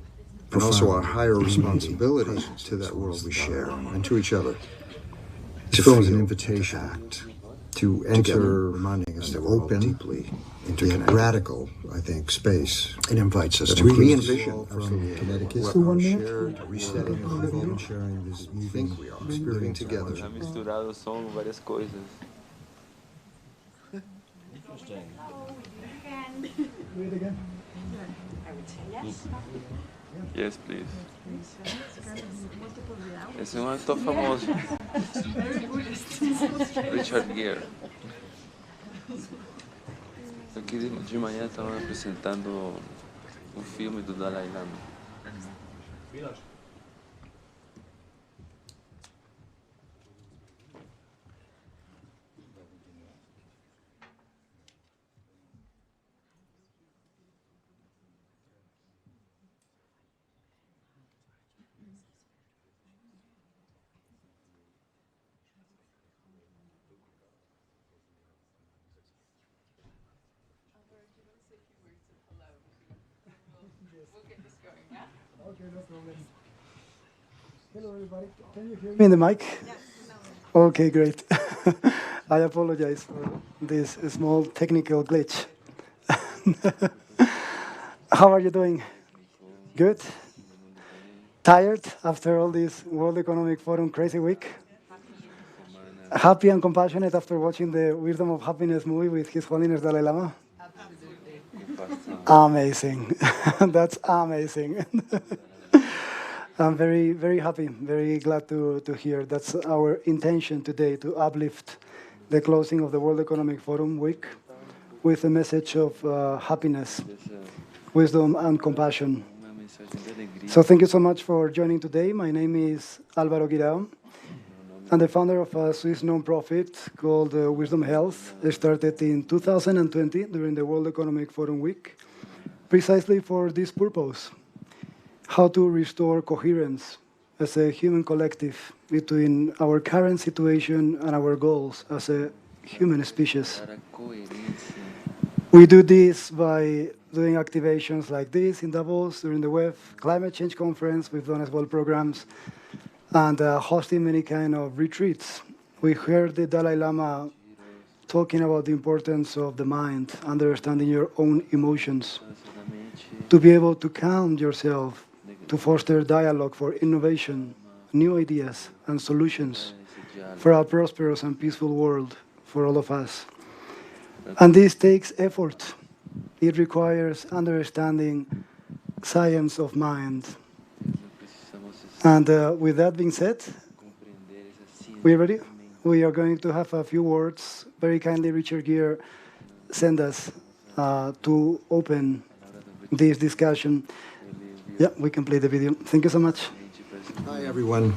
also our higher responsibility to that world we share and to each other. This film is an invitation to enter, reminding us that we're open, deeply interconnected, radical, I think, space. It invites us to re-envision from Connecticut. So 1 minute, Resetting of we've all been sharing this moving we are living together. Misturado som várias coisas. Do it again. Yes, please. Esse é um ator famoso. Richard Gere. Aqui de manhã estavam apresentando um filme do Dalai Lama. Hello, everybody. Can you hear me in the mic? Okay, great. I apologize for this small technical glitch. How are you doing? Good? Tired after all this World Economic Forum crazy week? Happy and compassionate after watching the Wisdom of Happiness movie with His Holiness Dalai Lama? Amazing. That's amazing. I'm very, very happy, very glad to hear. That's our intention today, to uplift the closing of the World Economic Forum week with a message of happiness, wisdom, and compassion. So thank you so much for joining today. My name is Álvaro Guirao. I'm the founder of a Swiss non-profit called Wisdom Health. It started in 2020 during the World Economic Forum Week, precisely for this purpose: how to restore coherence as a human collective between our current situation and our goals as a human species. We do this by doing activations like this in Davos during the WEF Climate Change Conference. We've done as well programs and hosting many kind of retreats. We heard the Dalai Lama talking about the importance of the mind, understanding your own emotions, to be able to calm yourself, to foster dialogue for innovation, new ideas and solutions for a prosperous and peaceful world for all of us. And this takes effort. It requires understanding science of mind. And with that being said, we ready? We are going to have a few words. Very kindly, Richard Gere sent us to open this discussion. Yeah, we can play the video. Thank you so much. Hi, everyone.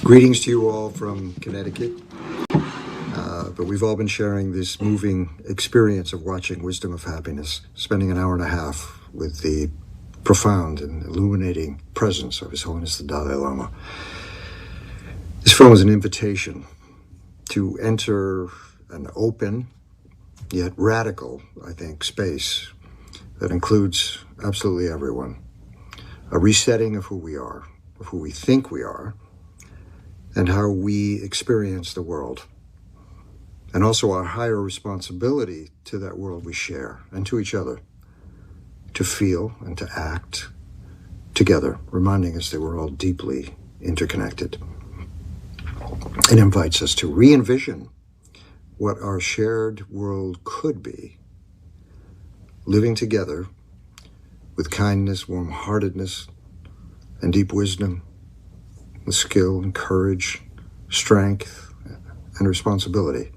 Greetings to you all from Connecticut. But we've all been sharing this moving experience of watching Wisdom of Happiness, spending an hour and a half with the profound and illuminating presence of His Holiness the Dalai Lama. This film is an invitation to enter an open, yet radical, I think, space that includes absolutely everyone. A resetting of who we are, of who we think we are, and how we experience the world. And also our higher responsibility to that world we share and to each other, to feel and to act together, reminding us that we're all deeply interconnected. It invites us to re-envision what our shared world could be, living together with kindness, warm-heartedness, and deep wisdom, with skill and courage, strength, and responsibility,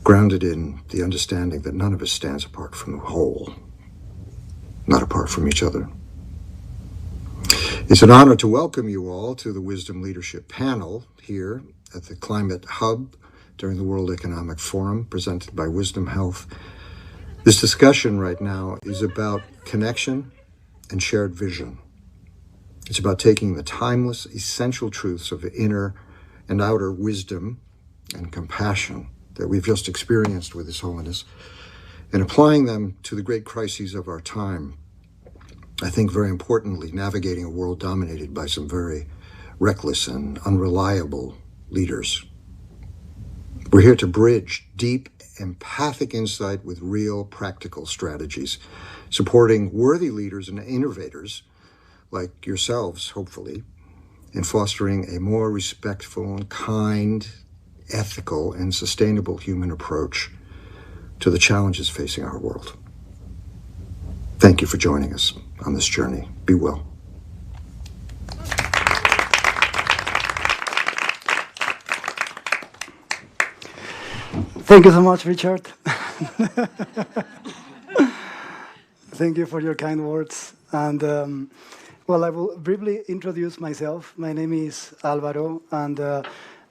grounded in the understanding that none of us stands apart from the whole, not apart from each other. It's an honor to welcome you all to the Wisdom Leadership Panel here at the Climate Hub during the World Economic Forum, presented by Wisdom Health. This discussion right now is about connection and shared vision. It's about taking the timeless, essential truths of inner and outer wisdom and compassion that we've just experienced with His Holiness and applying them to the great crises of our time. I think very importantly, navigating a world dominated by some very reckless and unreliable leaders. We're here to bridge deep, empathic insight with real, practical strategies, supporting worthy leaders and innovators like yourselves, hopefully, in fostering a more respectful and kind, ethical, and sustainable human approach to the challenges facing our world. Thank you for joining us on this journey. Be well. Thank you so much, Richard. Thank you for your kind words. And well, I will briefly introduce myself. My name is Alvaro, and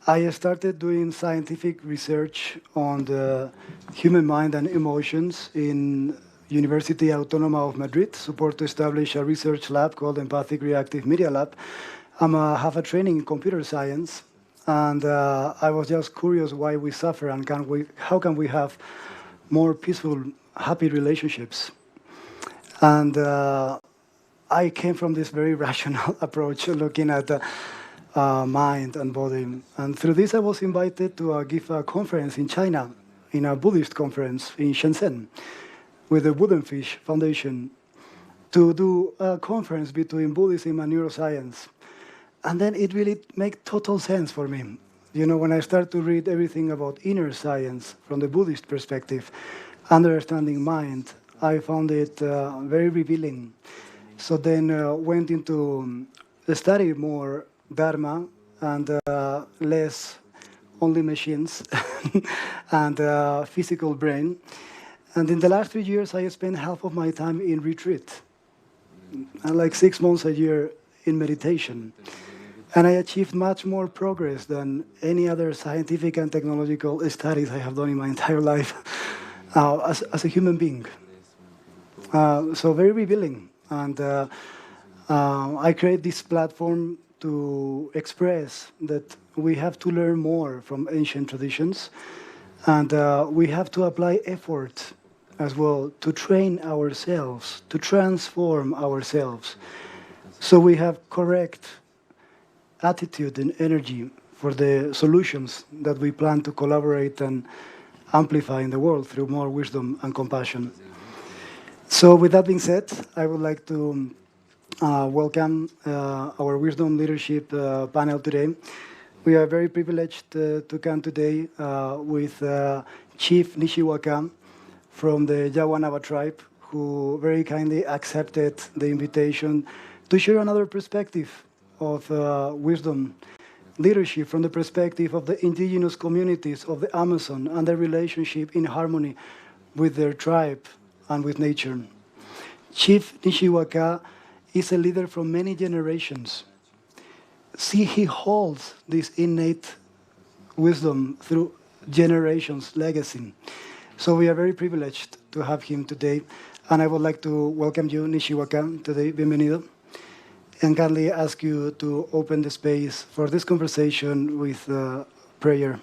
I started doing scientific research on the human mind and emotions in University Autónoma of Madrid, support to establish a research lab called Empathic Reactive Media Lab. I have a training in computer science, and I was just curious why we suffer and how can we have more peaceful, happy relationships. And I came from this very rational approach, looking at the mind and body. And through this, I was invited to give a conference in China, in a Buddhist conference in Shenzhen, with the Wooden Fish Foundation, to do a conference between Buddhism and neuroscience. And then it really made total sense for me. You know, when I started to read everything about inner science from the Buddhist perspective, understanding mind, I found it very revealing. So then went into study more Dharma and less only machines and physical brain. And in the last 3 years, I spent half of my time in retreat, like 6 months a year in meditation. And I achieved much more progress than any other scientific and technological studies I have done in my entire life as a human being. So very revealing. And I create this platform to express that we have to learn more from ancient traditions, and we have to apply effort as well to train ourselves, to transform ourselves, so we have correct attitude and energy for the solutions that we plan to collaborate and amplify in the world through more wisdom and compassion. So with that being said, I would like to welcome our Wisdom Leadership panel today. We are very privileged to come today with Chief Nishiwaka from the Yawanava tribe, who very kindly accepted the invitation to share another perspective of wisdom leadership from the perspective of the indigenous communities of the Amazon and their relationship in harmony with their tribe and with nature. Chief Nishiwaka is a leader from many generations. See, he holds this innate wisdom through generations' legacy. So we are very privileged to have him today. And I would like to welcome you, Nishiwaka, today. Bienvenido. And kindly ask you to open the space for this conversation with prayer.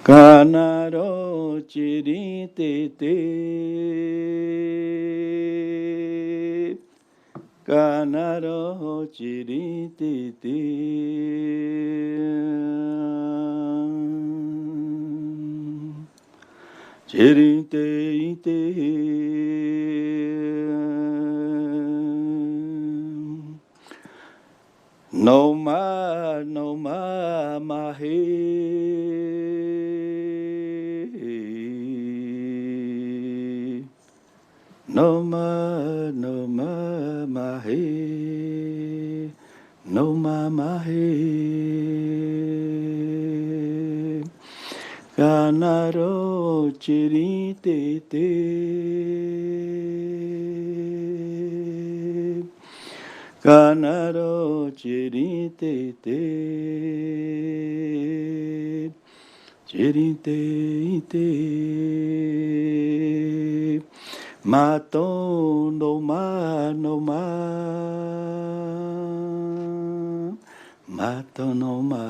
Kanaro chirite te, kanaro chirite te, chirite te, no ma mahe. No ma mahe, no ma mahe. Kanaro chirite te, kanaro chirite te, chirite te. Mato no ma, mato no ma,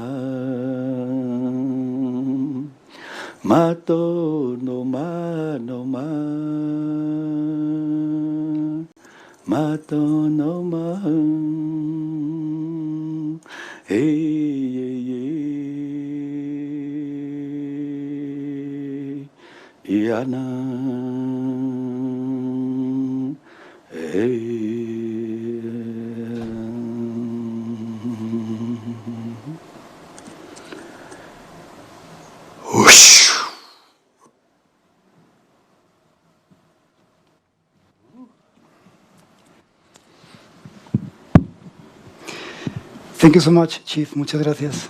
mato no ma, mato no ma, hey, Iana. Thank you so much, Chief. Muchas gracias.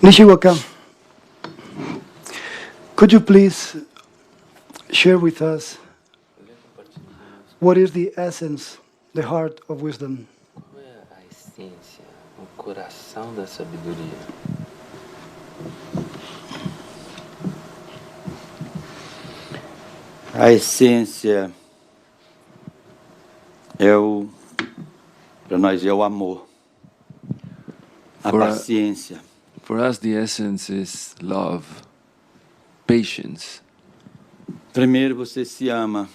Nishiwaka, could you please share with us what is the essence, the heart of wisdom? Qual é a essência, o coração da sabedoria? A essência para nós é o amor, a paciência. For us, the essence is love, patience. Primeiro você se ama.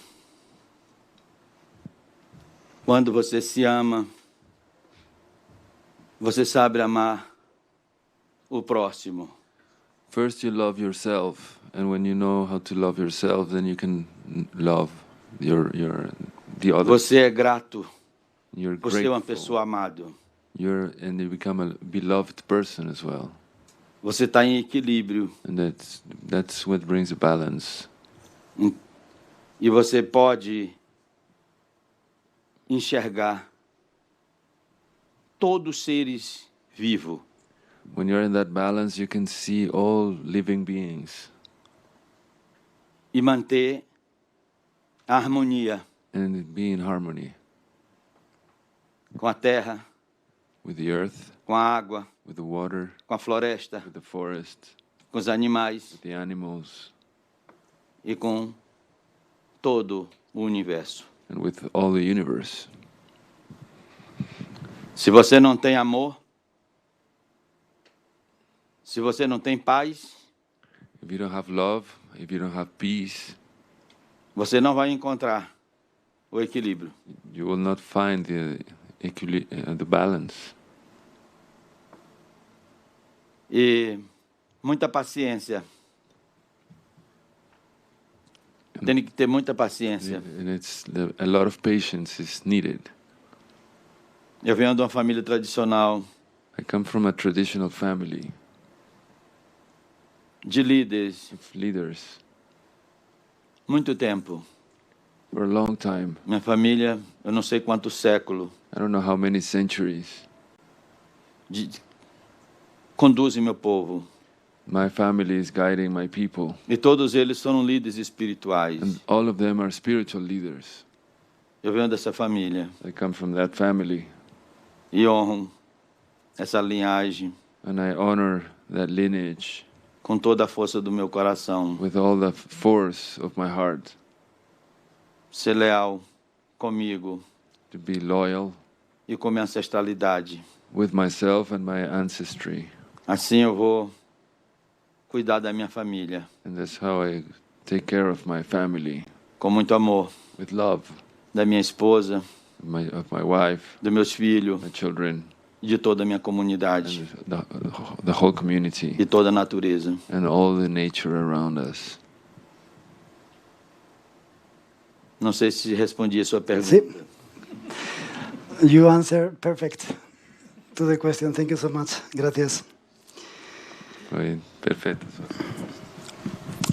Quando você se ama, você sabe amar o próximo. First you love yourself, and when you know how to love yourself, then you can love the others. Você é grato You're por ser uma grateful. pessoa amada. And you become a beloved person as well. Você está em equilíbrio. And that's what brings a balance. E você pode enxergar todos os seres vivos. When you're in that balance, you can see all living beings. E manter a harmonia. And be in harmony. Com a terra. With the earth. Com a água. With the water. Com a floresta. With the forest. Com os animais. With the animals. E com todo o universo. And with all the universe. Se você não tem amor, se você não tem paz, if you don't have love, if you don't have peace, você não vai encontrar o equilíbrio. You will not find the balance. E muita paciência. Tem que ter muita paciência. And a lot of patience is needed. Eu venho de uma família tradicional. I come from a traditional family. De líderes. Of leaders. Muito tempo. For a long time. Minha família, eu não sei quantos séculos. I don't know how many centuries. Conduzem meu povo. My family is guiding my people. E todos eles são líderes espirituais. And all of them are spiritual leaders. Eu venho dessa família. I come from that family. E honro essa linhagem. And I honor that lineage. Com toda a força do meu coração. With all the force of my heart. Ser leal comigo. To be loyal. E com minha ancestralidade. With myself and my ancestry. Assim eu vou cuidar da minha família. And that's how I take care of my family. Com muito amor. With love. Da minha esposa. Of my wife. Dos meus filhos. My children. De toda a minha comunidade. And the whole community. E toda a natureza. And all the nature around us. Não sei se respondi a sua pergunta. Sí. You answer perfect to the question. Thank you so much. Gracias. Perfecto.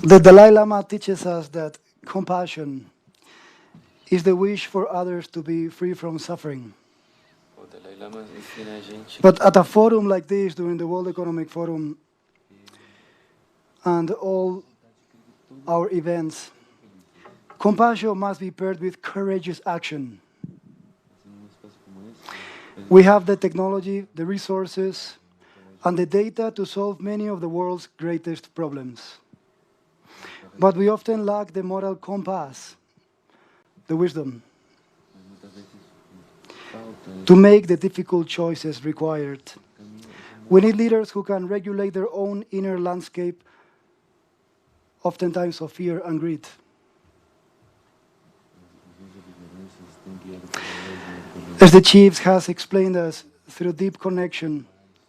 The Dalai Lama teaches us that compassion is the wish for others to be free from suffering. But at a forum like this, during the World Economic Forum and all our events, compassion must be paired with courageous action. We have the technology, the resources, and the data to solve many of the world's greatest problems. But we often lack the moral compass, the wisdom, to make the difficult choices required. We need leaders who can regulate their own inner landscape, oftentimes of fear and greed. As the Chiefs has explained us, through deep connection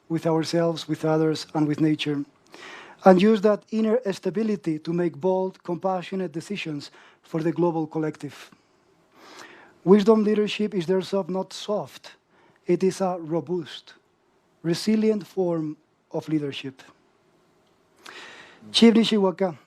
with ourselves, with others, and with nature, and use that inner stability to make bold, compassionate decisions for the global collective. Wisdom leadership is therefore not soft. It is a robust, resilient form of leadership. Chief Nishiwaka.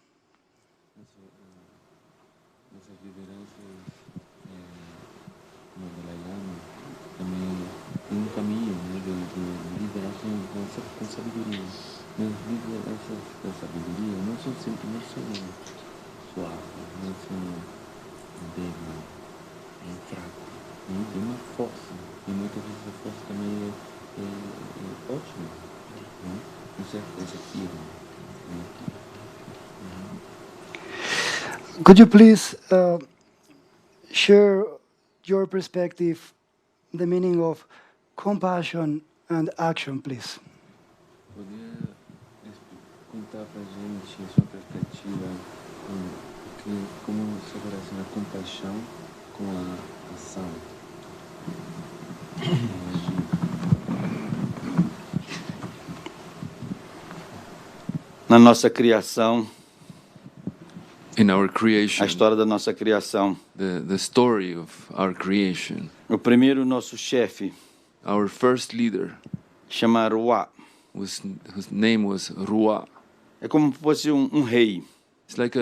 Could you please share your perspective, the meaning of compassion and action, please? Poderia contar para a gente a sua perspectiva, como se relaciona a compaixão com a ação? Na nossa criação, In our creation. A história da nossa criação. The story of our creation. O primeiro nosso chefe. Our first leader. Chama Roi. Whose name was Roi. É como se fosse rei. It's like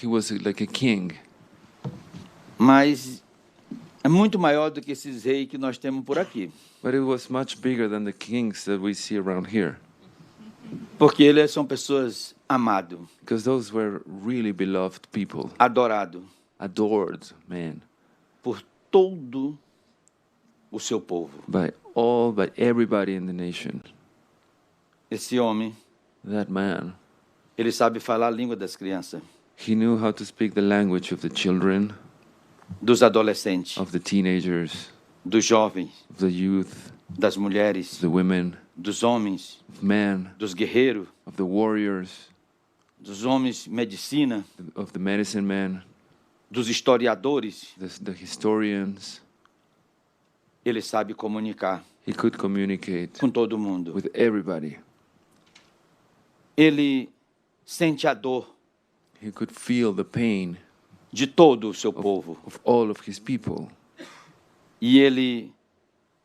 he was like a king. Mas é muito maior do que esses reis que nós temos por aqui. But it was much bigger than the kings that we see around here. Porque eles são pessoas amadas. Because those were really beloved people. Adorado. Adored men. Por todo o seu povo. By everybody in the nation. Esse homem. That man. Ele sabe falar a língua das crianças. He knew how to speak the language of the children. Dos adolescentes. Of the teenagers. Dos jovens. Of the youth. Das mulheres. The women. Dos homens. Of men. Dos guerreiros. Of the warriors. Dos homens medicina. Of the medicine men. Dos historiadores. The historians. Ele sabe comunicar. He could communicate. Com todo mundo. With everybody. Ele sente a dor. He could feel the pain. De todo o seu povo. Of all of his people. E ele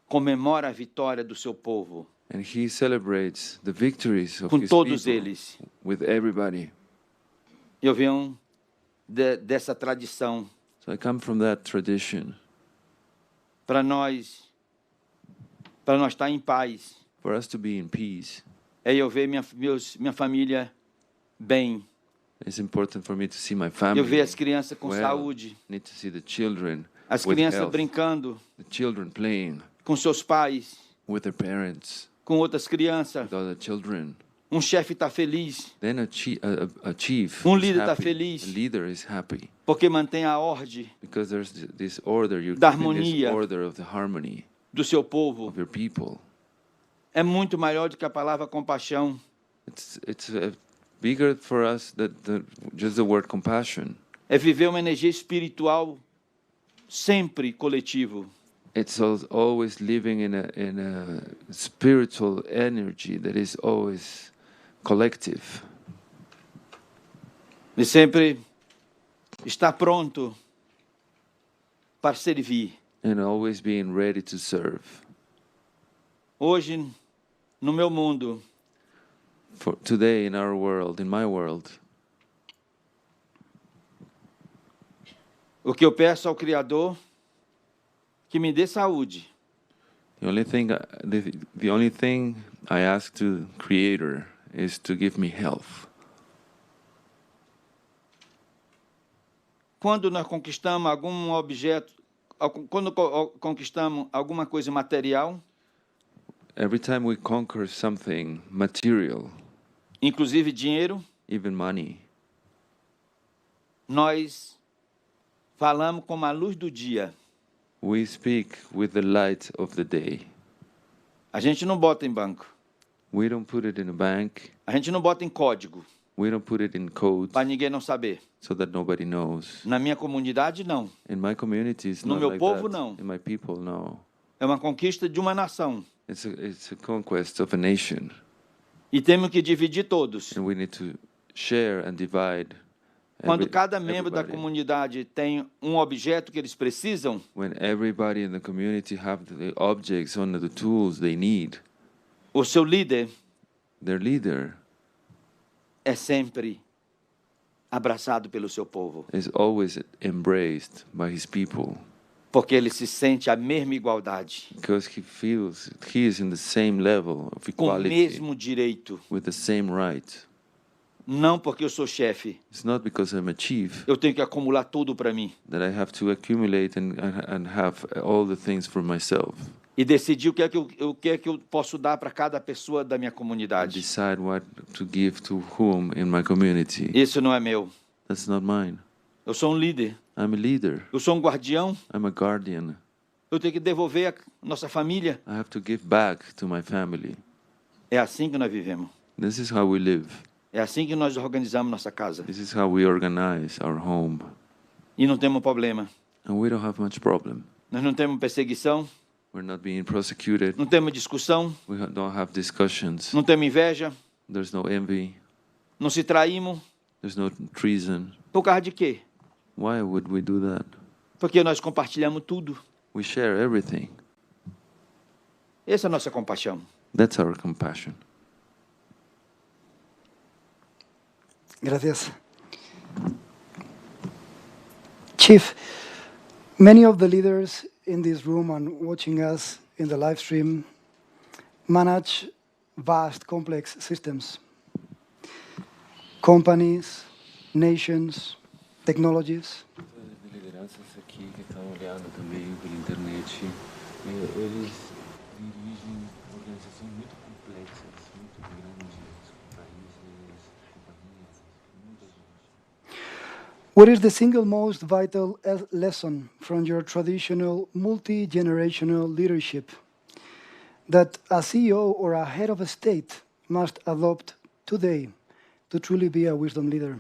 comemora a vitória do seu povo. And he celebrates the victories of com his todos people. Eles. With everybody. Eu venho dessa tradição. So I come from that tradition. Para nós estar em paz. For us to be in peace. É eu ver minha família bem. It's important for me to see my family. Eu ver as crianças com well. saúde. Need to see the children. As with crianças health. brincando. The children playing. Com seus pais. With their parents. Com outras crianças. With other children. Chefe está feliz. Then a chief. Líder está feliz. A leader is happy. Porque mantém a ordem. Because there's this order. You're da keeping harmonia. This order of the harmony. Do seu povo. Of your people. É muito maior do que a palavra compaixão. It's bigger for us than just the word compassion. É viver uma energia espiritual sempre coletivo. It's always living in a spiritual energy that is always collective. E sempre está pronto para servir. And always being ready to serve. Hoje, no meu mundo, for today in our world, in my world, o que eu peço ao Criador que me dê saúde. The only thing I ask to Creator is to give me health. Quando nós conquistamos algum objeto, quando conquistamos alguma coisa material, every time we conquer something material, inclusive dinheiro, even money, nós falamos como a luz do dia. We speak with the light of the day. A gente não bota em banco. We don't put it in a bank. A gente não bota em código. We don't put it in code. Para ninguém não saber. So that nobody knows. Na minha comunidade não. In my community, it's no not meu like povo that. não. In my people, no. É uma conquista de uma nação. It's a conquest of a nation. E temos que dividir todos. And we need to share and divide. Quando cada membro da comunidade tem objeto que eles precisam, when everybody in the community have the objects on the tools they need, o seu líder, their leader, é sempre abraçado pelo seu povo. Is always embraced by his people. Porque ele se sente a mesma igualdade. Because he feels he is in the same level of equality. Com o mesmo direito. With the same right. Não porque eu sou chefe. It's not because I'm a chief. Eu tenho que acumular tudo para mim. That I have to accumulate and have all the things for myself. E decidir o que é que eu posso dar para cada pessoa da minha comunidade. Decide what to give to whom in my community. Isso não é meu. That's not mine. Eu sou líder. I'm a leader. Eu sou guardião. I'm a guardian. Eu tenho que devolver a nossa família. I have to give back to my family. É assim que nós vivemos. This is how we live. É assim que nós organizamos nossa casa. This is how we organize our home. E não temos problema. And we don't have much problem. Nós não temos perseguição. We're not being prosecuted. Não temos discussão. We don't have discussions. Não temos inveja. There's no envy. Não se traímos. There's no treason. Por causa de quê? Why would we do that? Porque nós compartilhamos tudo. We share everything. Essa é a nossa compaixão. That's our compassion. Gracias. Chief, many of the leaders in this room and watching us in the live stream manage vast, complex systems. Companies, nations, technologies. Lideranças aqui que estão olhando também pela internet, eles dirigem organizações muito complexas, muito grandes, países, companhias, muita gente. What is the single most vital lesson from your traditional multi-generational leadership that a CEO or a head of a state must adopt today to truly be a wisdom leader?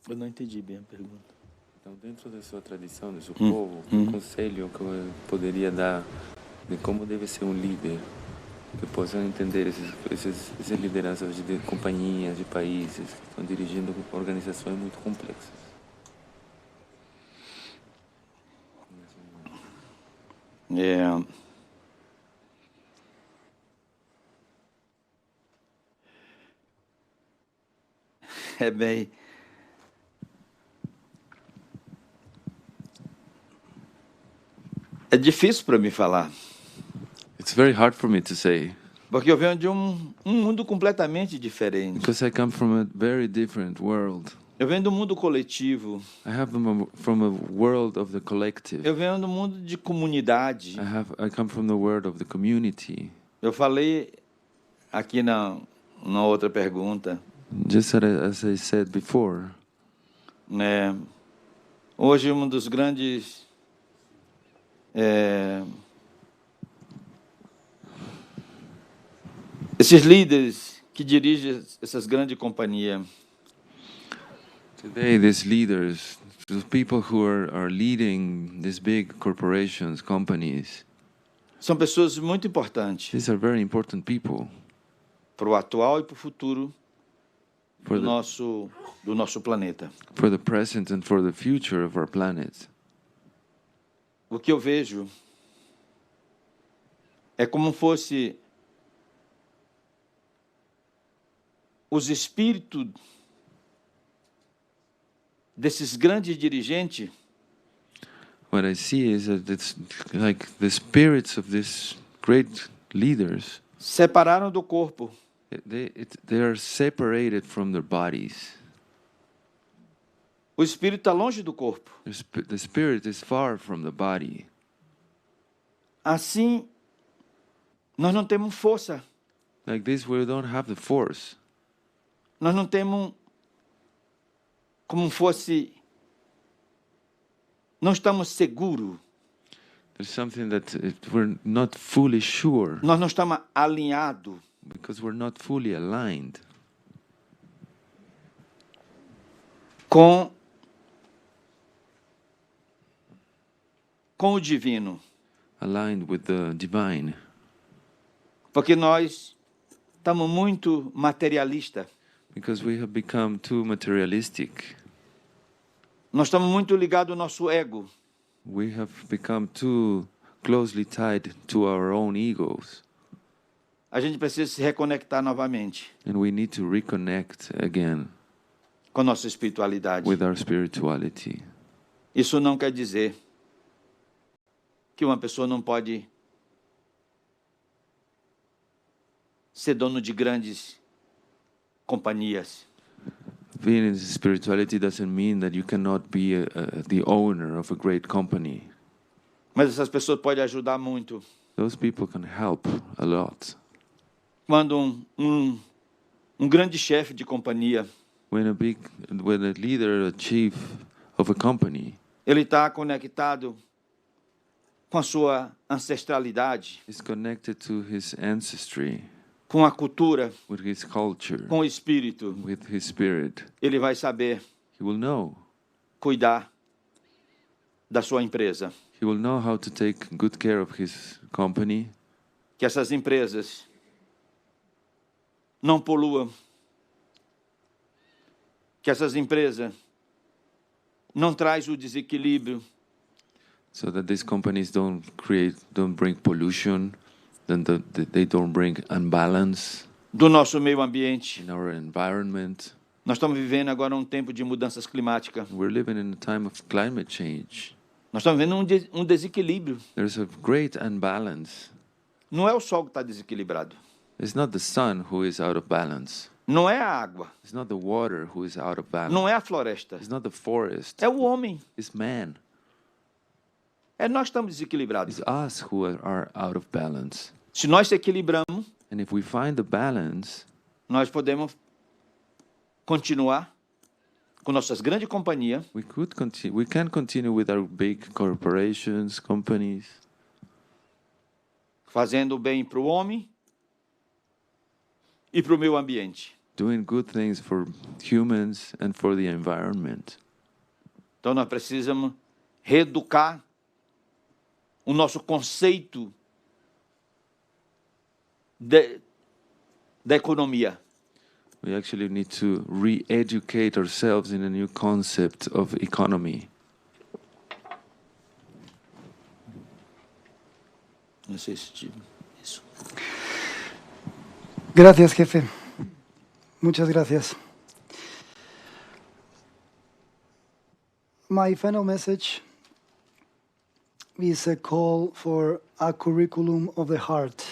Eu não entendi bem a pergunta. Então, dentro da sua tradição, do seu povo, um conselho que eu poderia dar de como deve ser um líder, que possam entender essas lideranças de companhias, de países, que estão dirigindo organizações muito complexas. É bem... É difícil para mim falar. It's very hard for me to say. Porque eu venho de mundo completamente diferente. Because I come from a very different world. Eu venho do mundo coletivo. I have from a world of the collective. Eu venho do mundo de comunidade. I come from the world of the community. Eu falei aqui na outra pergunta. Just as I said before. Hoje um dos grandes esses líderes que dirigem essas grandes companhias. Today, these leaders, the people who are leading these big corporations, companies, são pessoas muito importantes. These are very important people. Para o atual e para o futuro do nosso planeta. For the present and for the future of our planet. O que eu vejo é como fosse os espíritos desses grandes dirigentes. What I see is that it's like the spirits of these great leaders separaram do corpo. They are separated from their bodies. O espírito está longe do corpo. The spirit is far from the body. Assim, nós não temos força. Like this, we don't have the force. Nós não temos como fosse. Não estamos seguros. There's something that we're not fully sure. Nós não estamos alinhados. Because we're not fully aligned. Com o divino. Aligned with the divine. Porque nós estamos muito materialistas. Because we have become too materialistic. Nós estamos muito ligados ao nosso ego. We have become too closely tied to our own egos. A gente precisa se reconectar novamente. And we need to reconnect again. Com a nossa espiritualidade. With our spirituality. Isso não quer dizer que uma pessoa não pode ser dono de grandes companhias. Being in spirituality doesn't mean that you cannot be the owner of a great company. Mas essas pessoas podem ajudar muito. Those people can help a lot. Quando um grande chefe de companhia, when a leader, a chief of a company, Ele está conectado com a sua ancestralidade. He's connected to his ancestry. Com a cultura. With his culture. Com o espírito. With his spirit. Ele vai saber. He will know. Cuidar da sua empresa. He will know how to take good care of his company. Que essas empresas não poluam. Que essas empresas não traz o desequilíbrio. So that these companies don't bring pollution, they don't bring unbalance. Do nosso meio ambiente. In our environment. Nós estamos vivendo agora um tempo de mudanças climáticas. We're living in a time of climate change. Nós estamos vivendo um desequilíbrio. There's a great unbalance. Não é o sol que está desequilibrado. It's not the sun who is out of balance. Não é a água. It's not the water who is out of balance. Não é a floresta. It's not the forest. É o homem. It's man. É nós que estamos desequilibrados. It's us who are out of balance. Se nós se equilibramos, and if we find the balance, nós podemos continuar com nossas grandes companhias. We can continue with our big corporations, companies. Fazendo o bem para o homem e para o meio ambiente. Doing good things for humans and for the environment. Então nós precisamos reeducar o nosso conceito da economia. We actually need to re-educate ourselves in a new concept of economy. Não sei se tive isso. Gracias, jefe. Muchas gracias. My final message is a call for a curriculum of the heart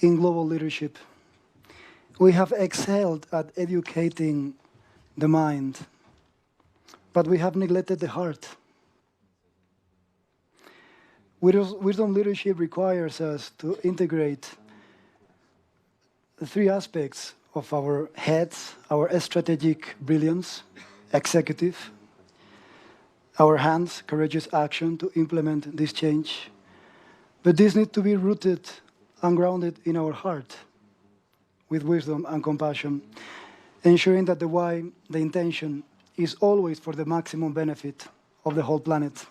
in global leadership. We have excelled at educating the mind, but we have neglected the heart. Wisdom leadership requires us to integrate the three aspects of our heads, our strategic brilliance, executive, our hands, courageous action to implement this change. But this needs to be rooted and grounded in our heart with wisdom and compassion, ensuring that the why, the intention, is always for the maximum benefit of the whole planet.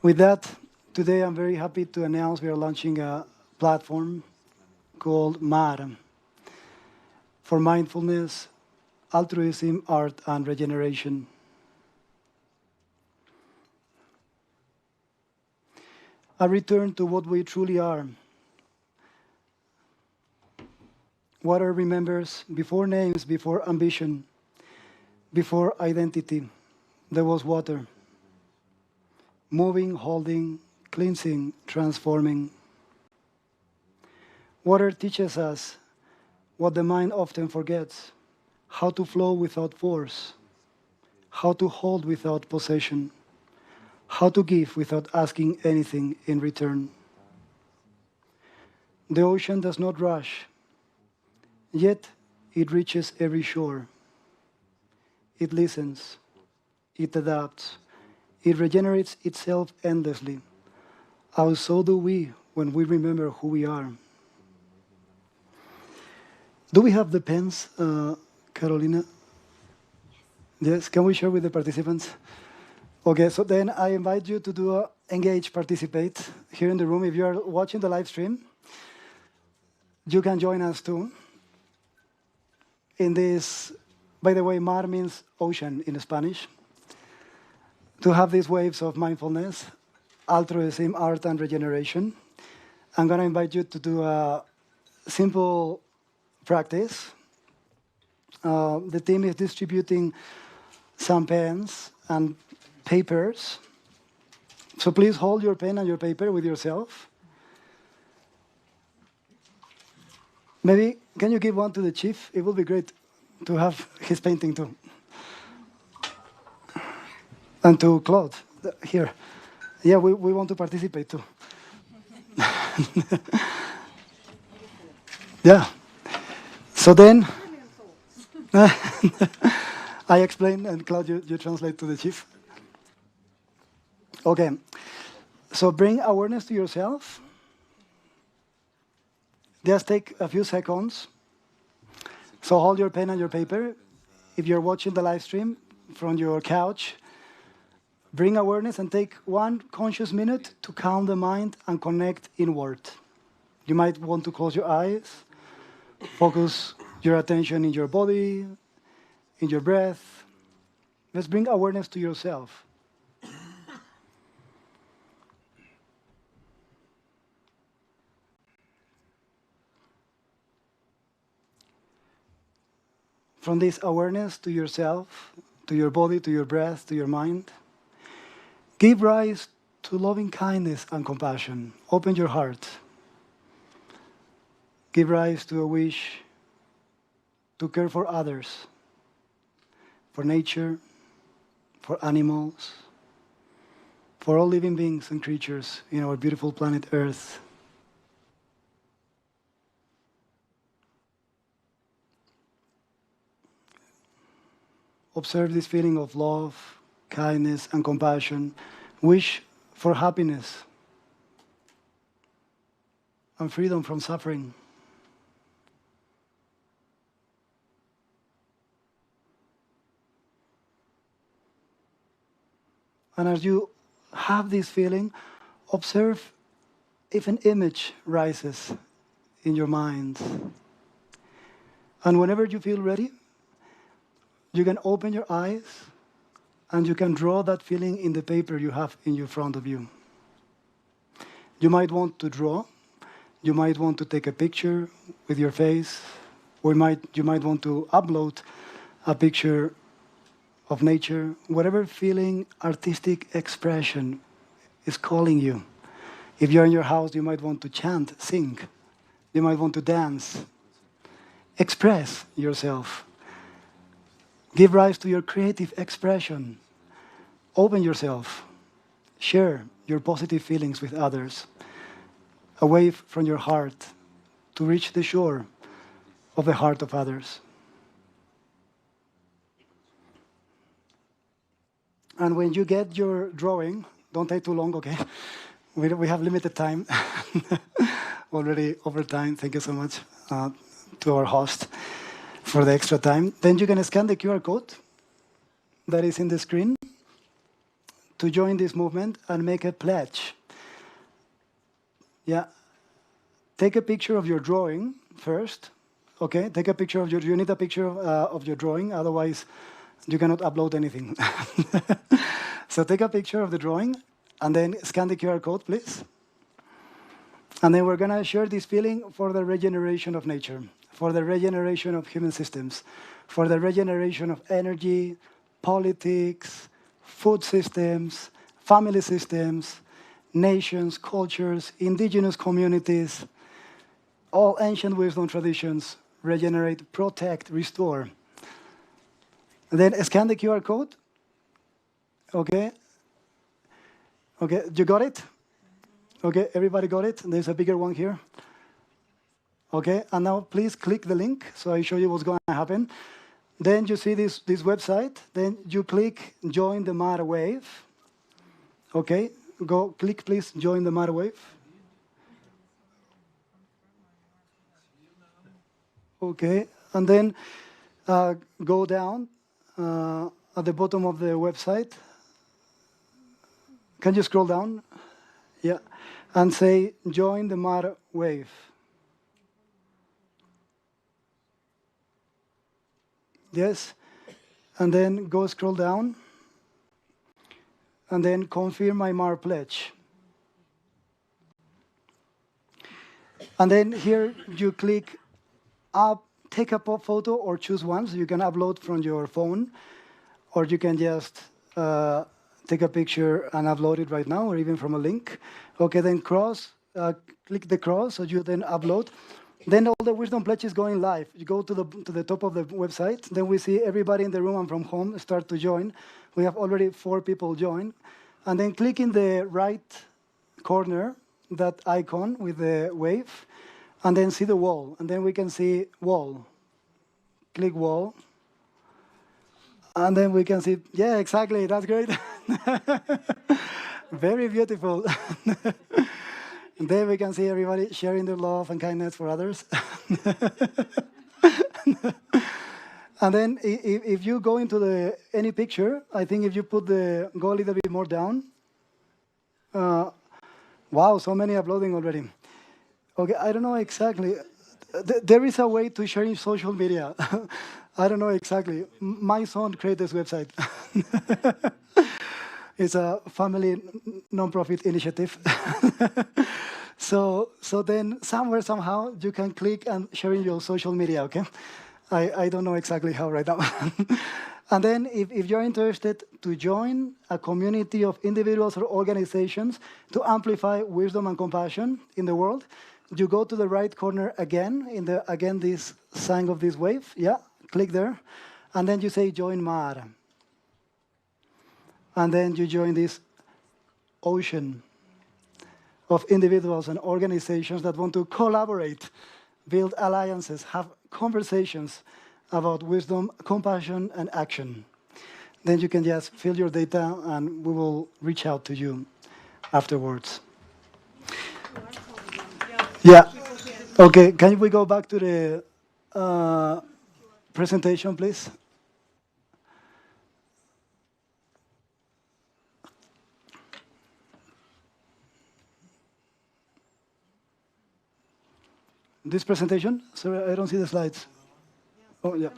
With that, today I'm very happy to announce we are launching a platform called MAR, for mindfulness, altruism, art, and regeneration. A return to what we truly are. Water remembers before names, before ambition, before identity, there was water. Moving, holding, cleansing, transforming. Water teaches us what the mind often forgets, how to flow without force, how to hold without possession, how to give without asking anything in return. The ocean does not rush, yet it reaches every shore. It listens, it adapts, it regenerates itself endlessly. How so do we when we remember who we are. Do we have the pens, Carolina? Yes, can we share with the participants? Okay, so then I invite you to do engage, participate here in the room. If you are watching the live stream, you can join us too. In this, by the way, mar means ocean in Spanish. To have these waves of mindfulness, altruism, art, and regeneration, I'm going to invite you to do a simple practice. The team is distributing some pens and papers. So please hold your pen and your paper with yourself. Maybe, can you give one to the chief? It would be great to have his painting too. And to Claude, here. Yeah, we want to participate too. Yeah. So then, I explain, and Claude, you translate to the chief. Okay, so bring awareness to yourself. Just take a few seconds. So hold your pen and your paper. If you're watching the live stream from your couch, bring awareness and take 1 conscious minute to calm the mind and connect inward. You might want to close your eyes, focus your attention in your body, in your breath. Let's bring awareness to yourself. From this awareness to yourself, to your body, to your breath, to your mind, give rise to loving kindness and compassion. Open your heart. Give rise to a wish to care for others, for nature, for animals, for all living beings and creatures in our beautiful planet Earth. Observe this feeling of love, kindness, and compassion. Wish for happiness and freedom from suffering. And as you have this feeling, observe if an image rises in your mind. And whenever you feel ready, you can open your eyes and you can draw that feeling in the paper you have in your front of you. You might want to draw, you might want to take a picture with your face, or you might want to upload a picture of nature, whatever feeling, artistic expression is calling you. If you're in your house, you might want to chant, sing, you might want to dance. Express yourself. Give rise to your creative expression. Open yourself. Share your positive feelings with others. A wave from your heart to reach the shore of the heart of others. And when you get your drawing, don't take too long, okay? We have limited time. Already over time. Thank you so much to our host for the extra time. Then you can scan the QR code that is in the screen to join this movement and make a pledge. Yeah. Take a picture of your drawing first. Okay, take a picture of you need a picture of your drawing, otherwise you cannot upload anything. So take a picture of the drawing and then scan the QR code, please. And then we're gonna share this feeling for the regeneration of nature, for the regeneration of human systems, for the regeneration of energy, politics, food systems, family systems, nations, cultures, indigenous communities, all ancient wisdom traditions, regenerate, protect, restore. And then scan the QR code. Okay. Okay, you got it? Okay, everybody got it? There's a bigger one here. Okay, and now please click the link so I show you what's going to happen. Then you see this website. Then you click join the matter wave. Okay, go click please join the matter wave. Okay, and then go down at the bottom of the website. Can you scroll down? Yeah, and say join the matter wave. Yes, and then go scroll down, and then confirm my MAR pledge. And then here you click up, take a photo or choose one, so you can upload from your phone, or you can just take a picture and upload it right now, or even from a link. Okay, then click the cross, so you then upload. Then all the wisdom pledge is going live. You go to the top of the website. Then we see everybody in the room and from home start to join. We have already 4 people join. And then click in the right corner, that icon with the wave, and then see the wall. And then we can see wall. Click wall. And then we can see, yeah, exactly, that's great. Very beautiful. And then we can see everybody sharing their love and kindness for others. And then if you go into any picture, I think if you go a little bit more down, wow, so many uploading already. Okay, I don't know exactly. There is a way to share in social media. I don't know exactly. My son created this website. It's a family non-profit initiative. So then somewhere, somehow, you can click and share in your social media, okay? I don't know exactly how right now. And then if you're interested to join a community of individuals or organizations to amplify wisdom and compassion in the world, you go to the right corner again, again this sign of this wave, yeah, click there, and then you say join MAR. And then you join this ocean of individuals and organizations that want to collaborate, build alliances, have conversations about wisdom, compassion, and action. Then you can just fill your data and we will reach out to you afterwards. Yeah. Okay, can we go back to the presentation, please? This presentation? Sorry, I don't see the slides. Oh, yeah.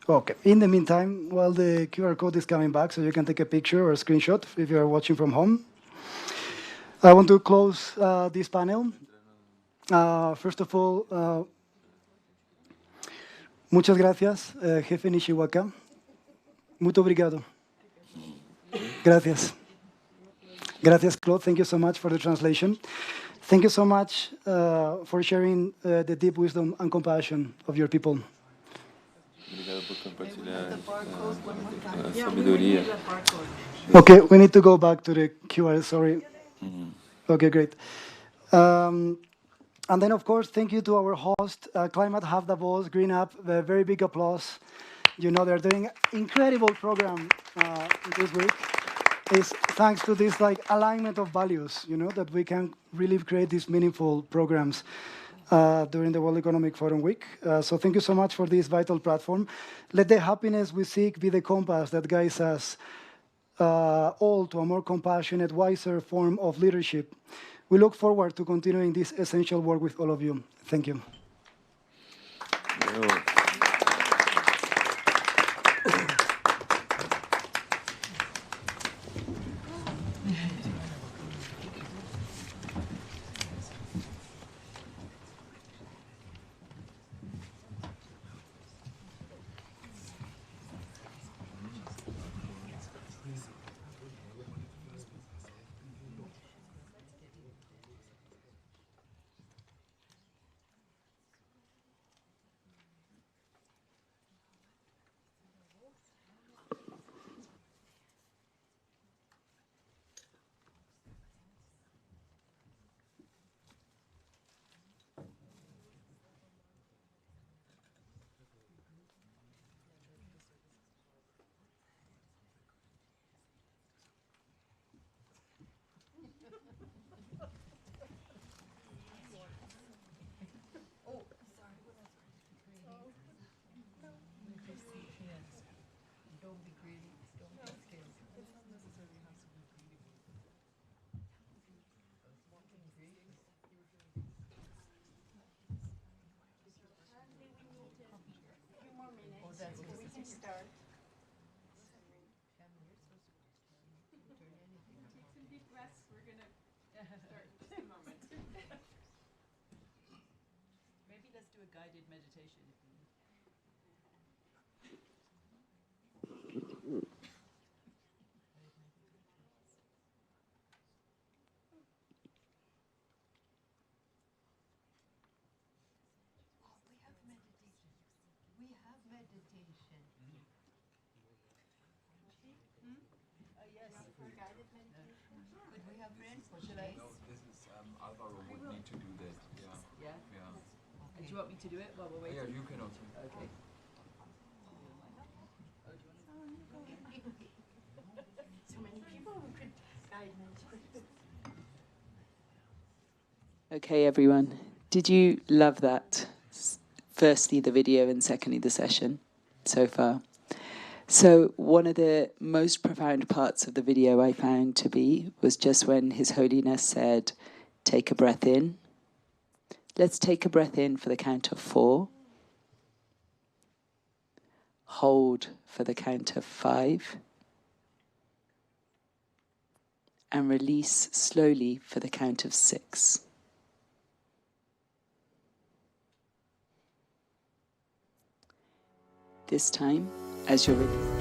Okay. In the meantime, while the QR code is coming back, so you can take a picture or a screenshot if you are watching from home, I want to close this panel. First of all, muchas gracias, Jefe Nishiwaka. Muito obrigado. Gracias. Gracias, Claude. Thank you so much for the translation. Thank you so much for sharing the deep wisdom and compassion of your people. Okay, we need to go back to the QR, sorry. Okay, great. And then, of course, thank you to our host, Climate Hub Davos, GreenUp. A very big applause. You know, they're doing an incredible program this week. It's thanks to this alignment of values, you know, that we can really create these meaningful programs during the World Economic Forum Week. So thank you so much for this vital platform. Let the happiness we seek be the compass that guides us all to a more compassionate, wiser form of leadership. We look forward to continuing this essential work with all of you. Thank you. Guided meditation. We have meditation. Yes, guided meditation. Could we have friends? Or should I? No, this is Alvaro would need to do that. Yeah. Yeah. Okay. Do you want me to do it while we're waiting? Yeah, you can also. Okay. Okay, everyone. Did you love that? Firstly, the video, and secondly, the session so far. So one of the most profound parts of the video I found to be was just when His Holiness said, take a breath in. Let's take a breath in for the count of 4. Hold for the count of 5. And release slowly for the count of 6. This time, as you're ready.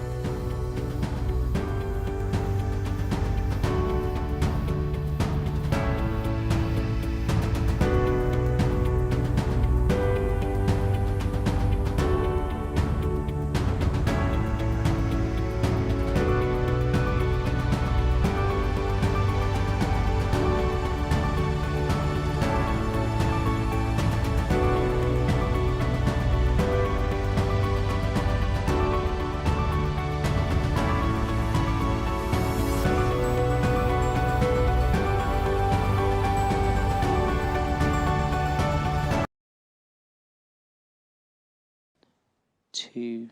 Two,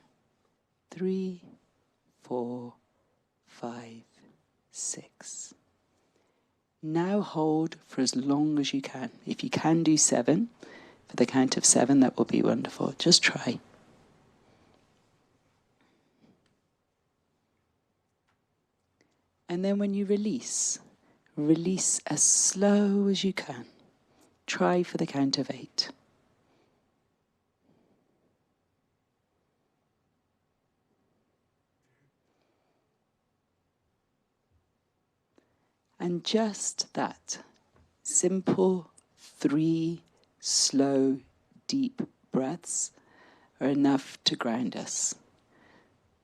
3, 4, 5, 6. Now hold for as long as you can. If you can do 7, for the count of 7, that will be wonderful. Just try. And then when you release, release as slow as you can. Try for the count of 8. And just that simple 3 slow, deep breaths are enough to ground us.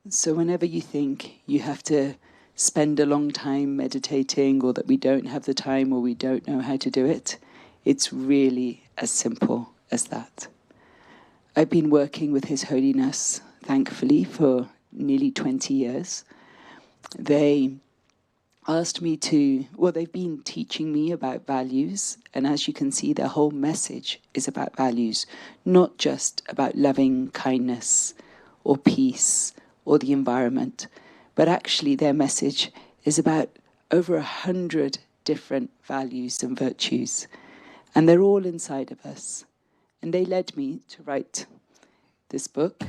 So whenever you think you have to spend a long time meditating, or that we don't have the time, or we don't know how to do it, it's really as simple as that. I've been working with His Holiness, thankfully, for nearly 20 years. They asked me they've been teaching me about values, and as you can see, their whole message is about values, not just about loving kindness or peace or the environment, but actually their message is about over 100 different values and virtues, and they're all inside of us. And they led me to write this book,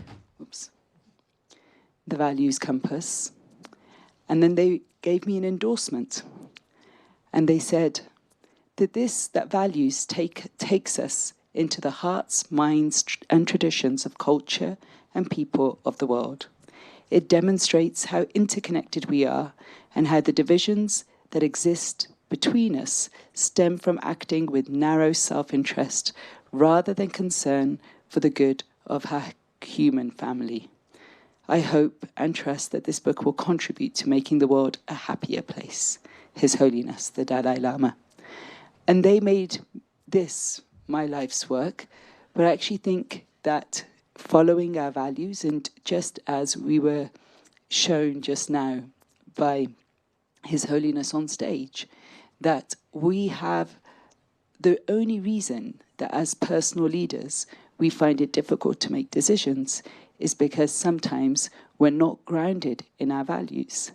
The Values Compass, and then they gave me an endorsement, and they said that values takes us into the hearts, minds, and traditions of culture and people of the world. It demonstrates how interconnected we are, and how the divisions that exist between us stem from acting with narrow self-interest rather than concern for the good of our human family. I hope and trust that this book will contribute to making the world a happier place. His Holiness, the Dalai Lama. And they made this my life's work, but I actually think that following our values, and just as we were shown just now by His Holiness on stage, that we have the only reason that as personal leaders we find it difficult to make decisions is because sometimes we're not grounded in our values.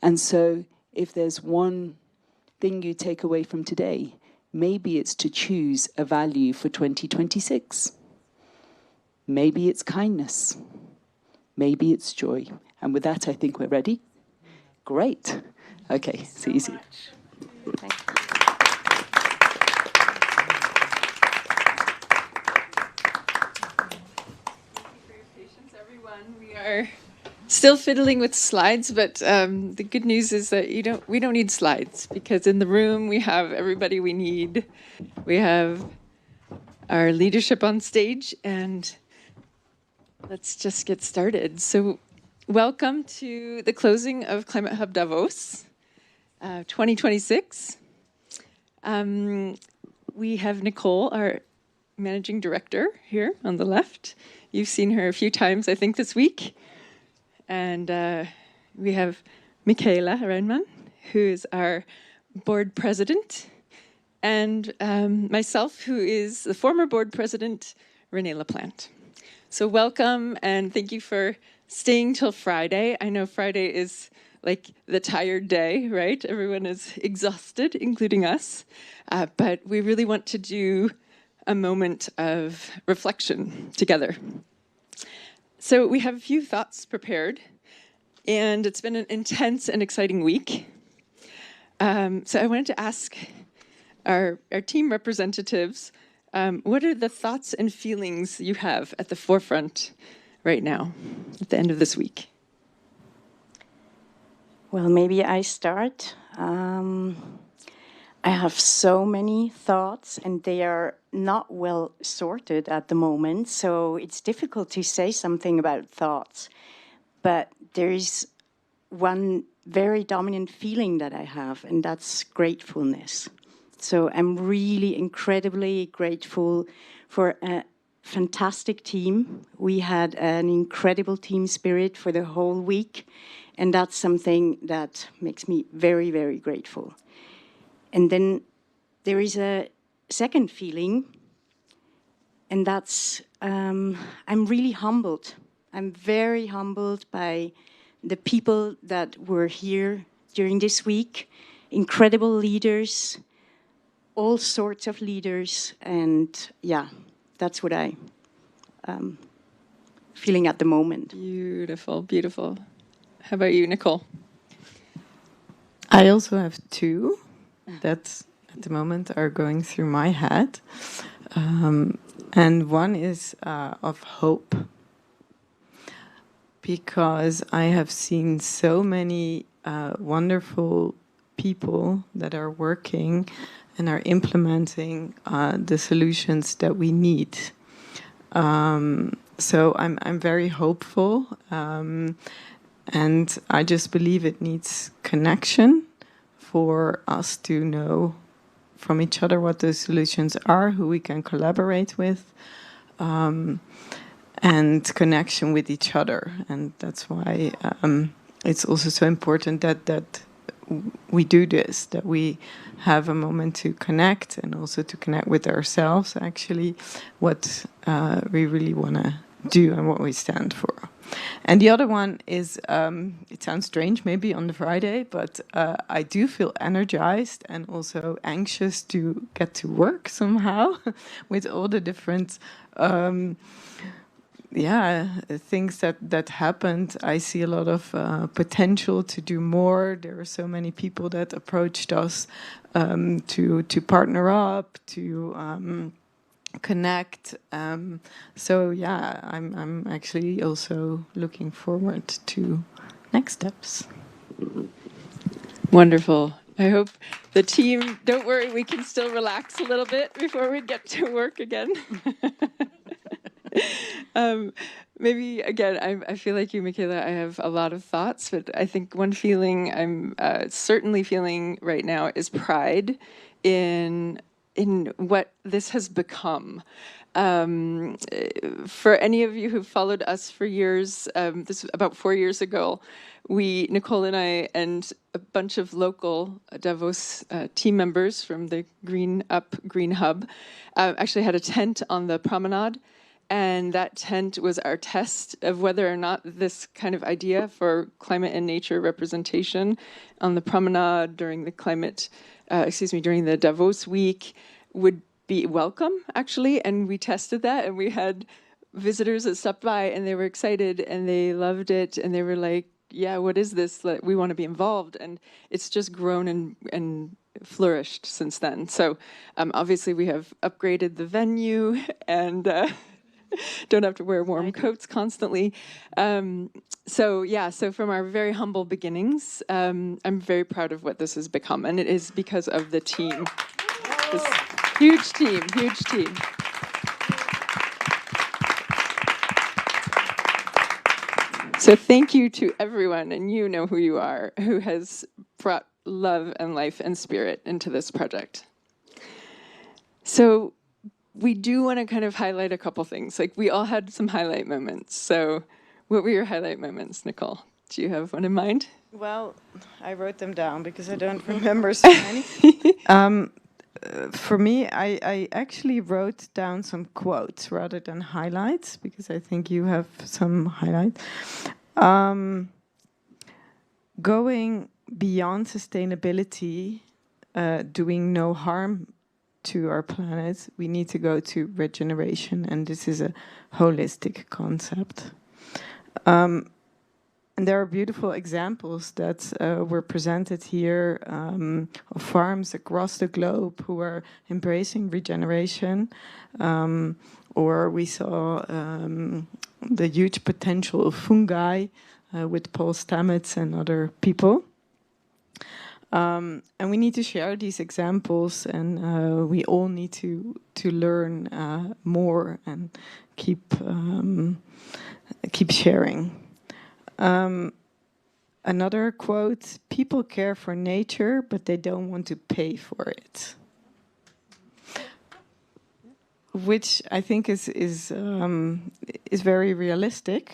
And so if there's one thing you take away from today, maybe it's to choose a value for 2026. Maybe it's kindness. Maybe it's joy. And with that, I think we're ready. Great. Okay, it's easy. Thank you. We are still fiddling with slides, but the good news is that we don't need slides, because in the room we have everybody we need. We have our leadership on stage, and let's just get started. So welcome to the closing of Climate Hub Davos 2026. We have Nicole, our managing director, here on the left. You've seen her a few times, I think, this week. And we have Michaela Reinman, who is our board president, and myself, who is the former board president, Renee LaPlante. So welcome, and thank you for staying till Friday. I know Friday is like the tired day, right? Everyone is exhausted, including us. But we really want to do a moment of reflection together. So we have a few thoughts prepared, and it's been an intense and exciting week. So I wanted to ask our team representatives, what are the thoughts and feelings you have at the forefront right now, at the end of this week? Well, maybe I start. I have so many thoughts, and they are not well sorted at the moment, so it's difficult to say something about thoughts. But there is one very dominant feeling that I have, and that's gratefulness. So I'm really incredibly grateful for a fantastic team. We had an incredible team spirit for the whole week, and that's something that makes me very, very grateful. And then there is a second feeling, and that's I'm really humbled. I'm very humbled by the people that were here during this week, incredible leaders, all sorts of leaders, and yeah, that's what I'm feeling at the moment. Beautiful, beautiful. How about you, Nicole? I also have two that at the moment are going through my head. And one is of hope, because I have seen so many wonderful people that are working and are implementing the solutions that we need. So I'm very hopeful, and I just believe it needs connection for us to know from each other what those solutions are, who we can collaborate with, and connection with each other. And that's why it's also so important that we do this, that we have a moment to connect, and also to connect with ourselves, actually, what we really want to do and what we stand for. And the other one is, it sounds strange maybe on the Friday, but I do feel energized and also anxious to get to work somehow with all the different things that happened. I see a lot of potential to do more. There are so many people that approached us to partner up, to connect. So yeah, I'm actually also looking forward to next steps. Wonderful. I hope the team, don't worry, we can still relax a little bit before we get to work again. Maybe, again, I feel like you, Michaela, I have a lot of thoughts, but I think one feeling I'm certainly feeling right now is pride in what this has become. For any of you who've followed us for years, this was about 4 years ago, Nicole and I, and a bunch of local Davos team members from the GreenUp Green Hub, actually had a tent on the promenade. And that tent was our test of whether or not this kind of idea for climate and nature representation on the promenade during the during the Davos week would be welcome, actually. And we tested that, and we had visitors that stopped by, and they were excited, and they loved it, and they were like, yeah, what is this? We want to be involved. And it's just grown and flourished since then. So obviously we have upgraded the venue, and don't have to wear warm coats constantly. So from our very humble beginnings, I'm very proud of what this has become. And it is because of the team. This huge team. So thank you to everyone, and you know who you are, who has brought love and life and spirit into this project. So we do want to kind of highlight a couple things. Like, we all had some highlight moments. So what were your highlight moments, Nicole? Do you have one in mind? Well, I wrote them down because I don't remember so many. For me, I actually wrote down some quotes rather than highlights, because I think you have some highlights. Going beyond sustainability, doing no harm to our planet, we need to go to regeneration, and this is a holistic concept. And there are beautiful examples that were presented here of farms across the globe who are embracing regeneration. Or we saw the huge potential of fungi with Paul Stamets and other people. And we need to share these examples, and we all need to learn more and keep sharing. Another quote: people care for nature, but they don't want to pay for it. Which I think is very realistic,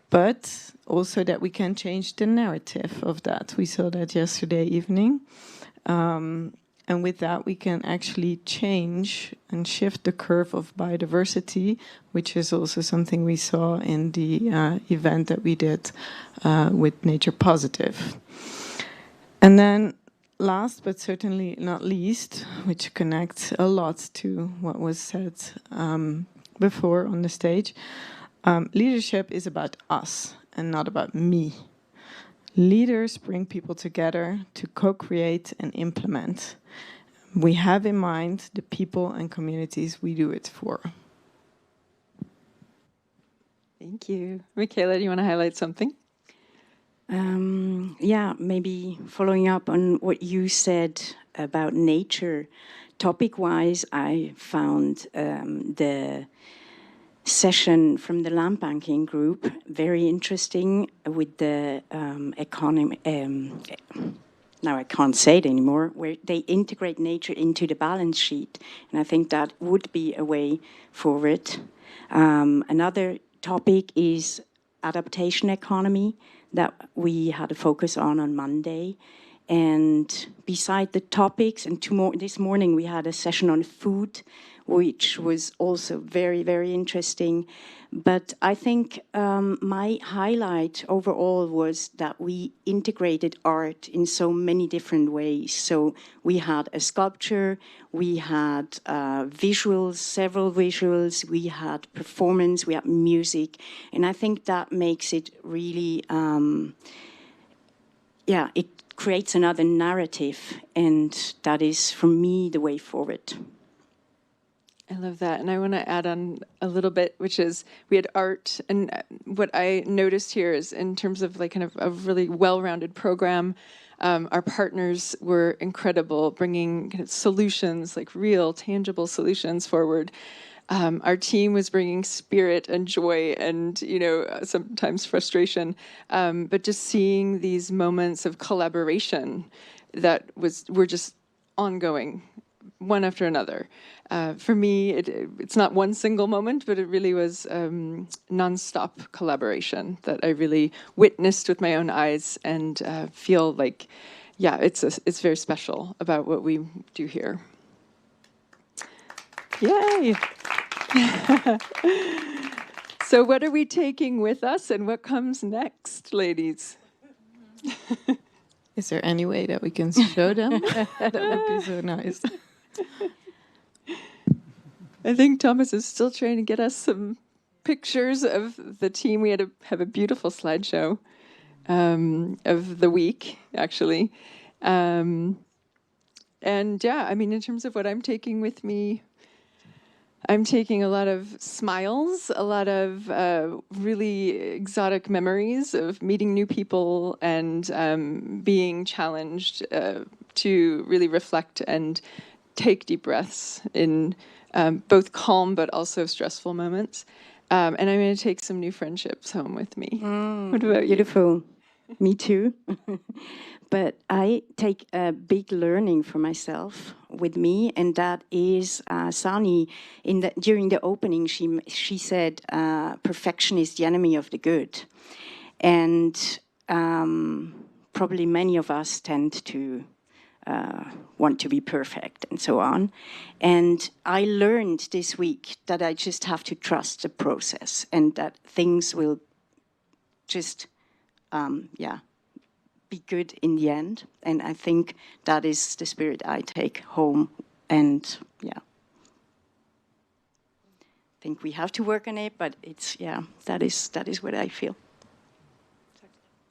but also that we can change the narrative of that. We saw that yesterday evening. And with that, we can actually change and shift the curve of biodiversity, which is also something we saw in the event that we did with Nature Positive. And then last, but certainly not least, which connects a lot to what was said before on the stage, leadership is about us and not about me. Leaders bring people together to co-create and implement. We have in mind the people and communities we do it for. Thank you. Michaela, do you want to highlight something? Yeah, maybe following up on what you said about nature. Topic-wise, I found the session from the land banking group very interesting with the economy. Now I can't say it anymore, where they integrate nature into the balance sheet. And I think that would be a way forward. Another topic is adaptation economy that we had a focus on Monday. And beside the topics, and this morning we had a session on food, which was also very, very interesting. But I think my highlight overall was that we integrated art in so many different ways. So we had a sculpture, we had visuals, several visuals, we had performance, we had music. And I think that makes it really, it creates another narrative. And that is, for me, the way forward. I love that. And I want to add on a little bit, which is we had art. And what I noticed here is in terms of like kind of a really well-rounded program, our partners were incredible, bringing kind of solutions, like real, tangible solutions forward. Our team was bringing spirit and joy and, sometimes frustration. But just seeing these moments of collaboration that were just ongoing, one after another. For me, it's not one single moment, but it really was nonstop collaboration that I really witnessed with my own eyes and feel like, it's very special about what we do here. Yay! So what are we taking with us and what comes next, ladies? Is there any way that we can show them? That would be so nice. I think Thomas is still trying to get us some pictures of the team. We have a beautiful slideshow of the week, actually. In terms of what I'm taking with me, I'm taking a lot of smiles, a lot of really exotic memories of meeting new people and being challenged to really reflect and take deep breaths in both calm but also stressful moments. And I'm going to take some new friendships home with me. What about you? Beautiful. Me too. But I take a big learning for myself with me, and that is Sani. During the opening, she said, "Perfection is the enemy of the good," and probably many of us tend to want to be perfect and so on. And I learned this week that I just have to trust the process, and that things will just, be good in the end. And I think that is the spirit I take home. And I think we have to work on it, but it's, that is what I feel.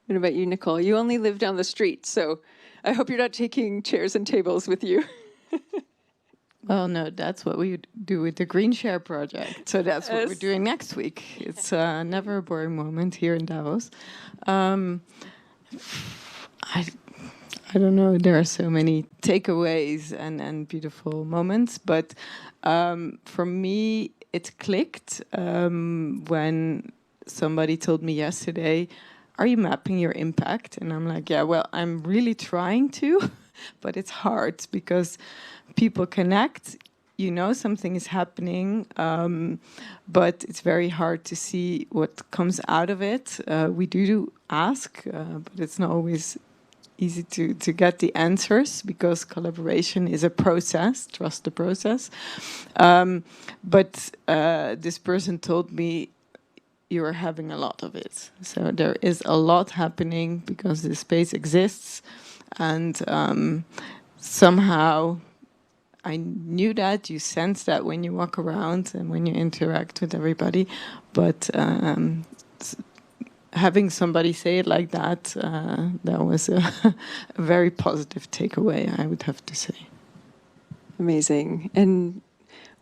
What about you, Nicole? You only live down the street, so I hope you're not taking chairs and tables with you. Well, no, that's what we do with the Green Share project. So that's what we're doing next week. It's never a boring moment here in Davos. I don't know, there are so many takeaways and beautiful moments, but for me, it clicked when somebody told me yesterday, "Are you mapping your impact?" And I'm like, yeah, well, I'm really trying to, but it's hard because people connect, you know something is happening, but it's very hard to see what comes out of it. We do ask, but it's not always easy to get the answers because collaboration is a process, trust the process. But this person told me, you are having a lot of it. So there is a lot happening because the space exists, and somehow I knew that, you sense that when you walk around and when you interact with everybody, but having somebody say it like that, that was a very positive takeaway, I would have to say. Amazing. And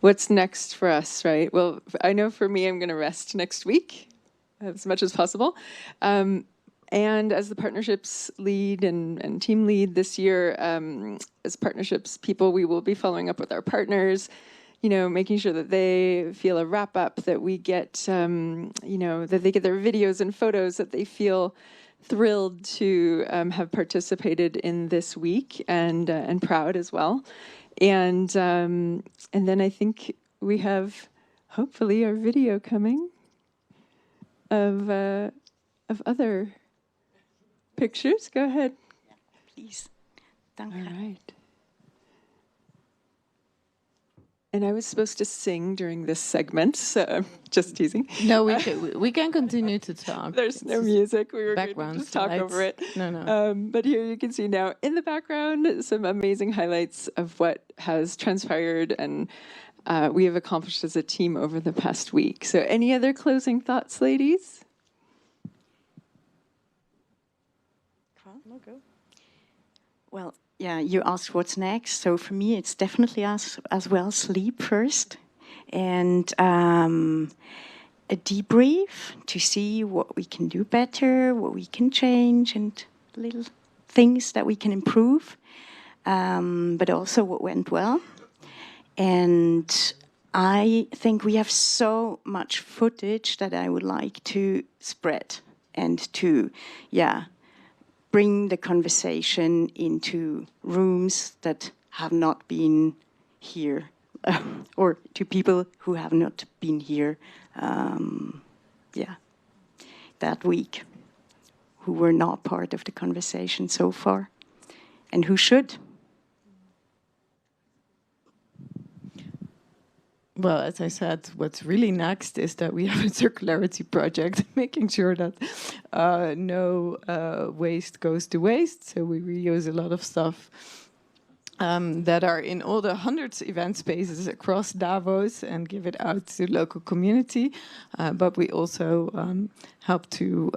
what's next for us, right? Well, I know for me, I'm going to rest next week as much as possible. And as the partnerships lead and team lead this year, as partnerships people, we will be following up with our partners, making sure that they feel a wrap up, that we get, that they get their videos and photos, that they feel thrilled to have participated in this week and proud as well. And then I think we have hopefully our video coming of other pictures. Go ahead. Please. All right. And I was supposed to sing during this segment, so I'm just teasing. No, we can continue to talk. There's no music. We were going to background just talk over it. No. But here you can see now in the background some amazing highlights of what has transpired and we have accomplished as a team over the past week. So any other closing thoughts, ladies? Well, yeah, you asked what's next. So for me, it's definitely as well sleep first, and a debrief to see what we can do better, what we can change, and little things that we can improve, but also what went well. And I think we have so much footage that I would like to spread and to, bring the conversation into rooms that have not been here, or to people who have not been here, that week, who were not part of the conversation so far, and who should. Well, as I said, what's really next is that we have a circularity project, making sure that no waste goes to waste. So we reuse a lot of stuff that are in all the hundreds of event spaces across Davos and give it out to the local community. But we also help to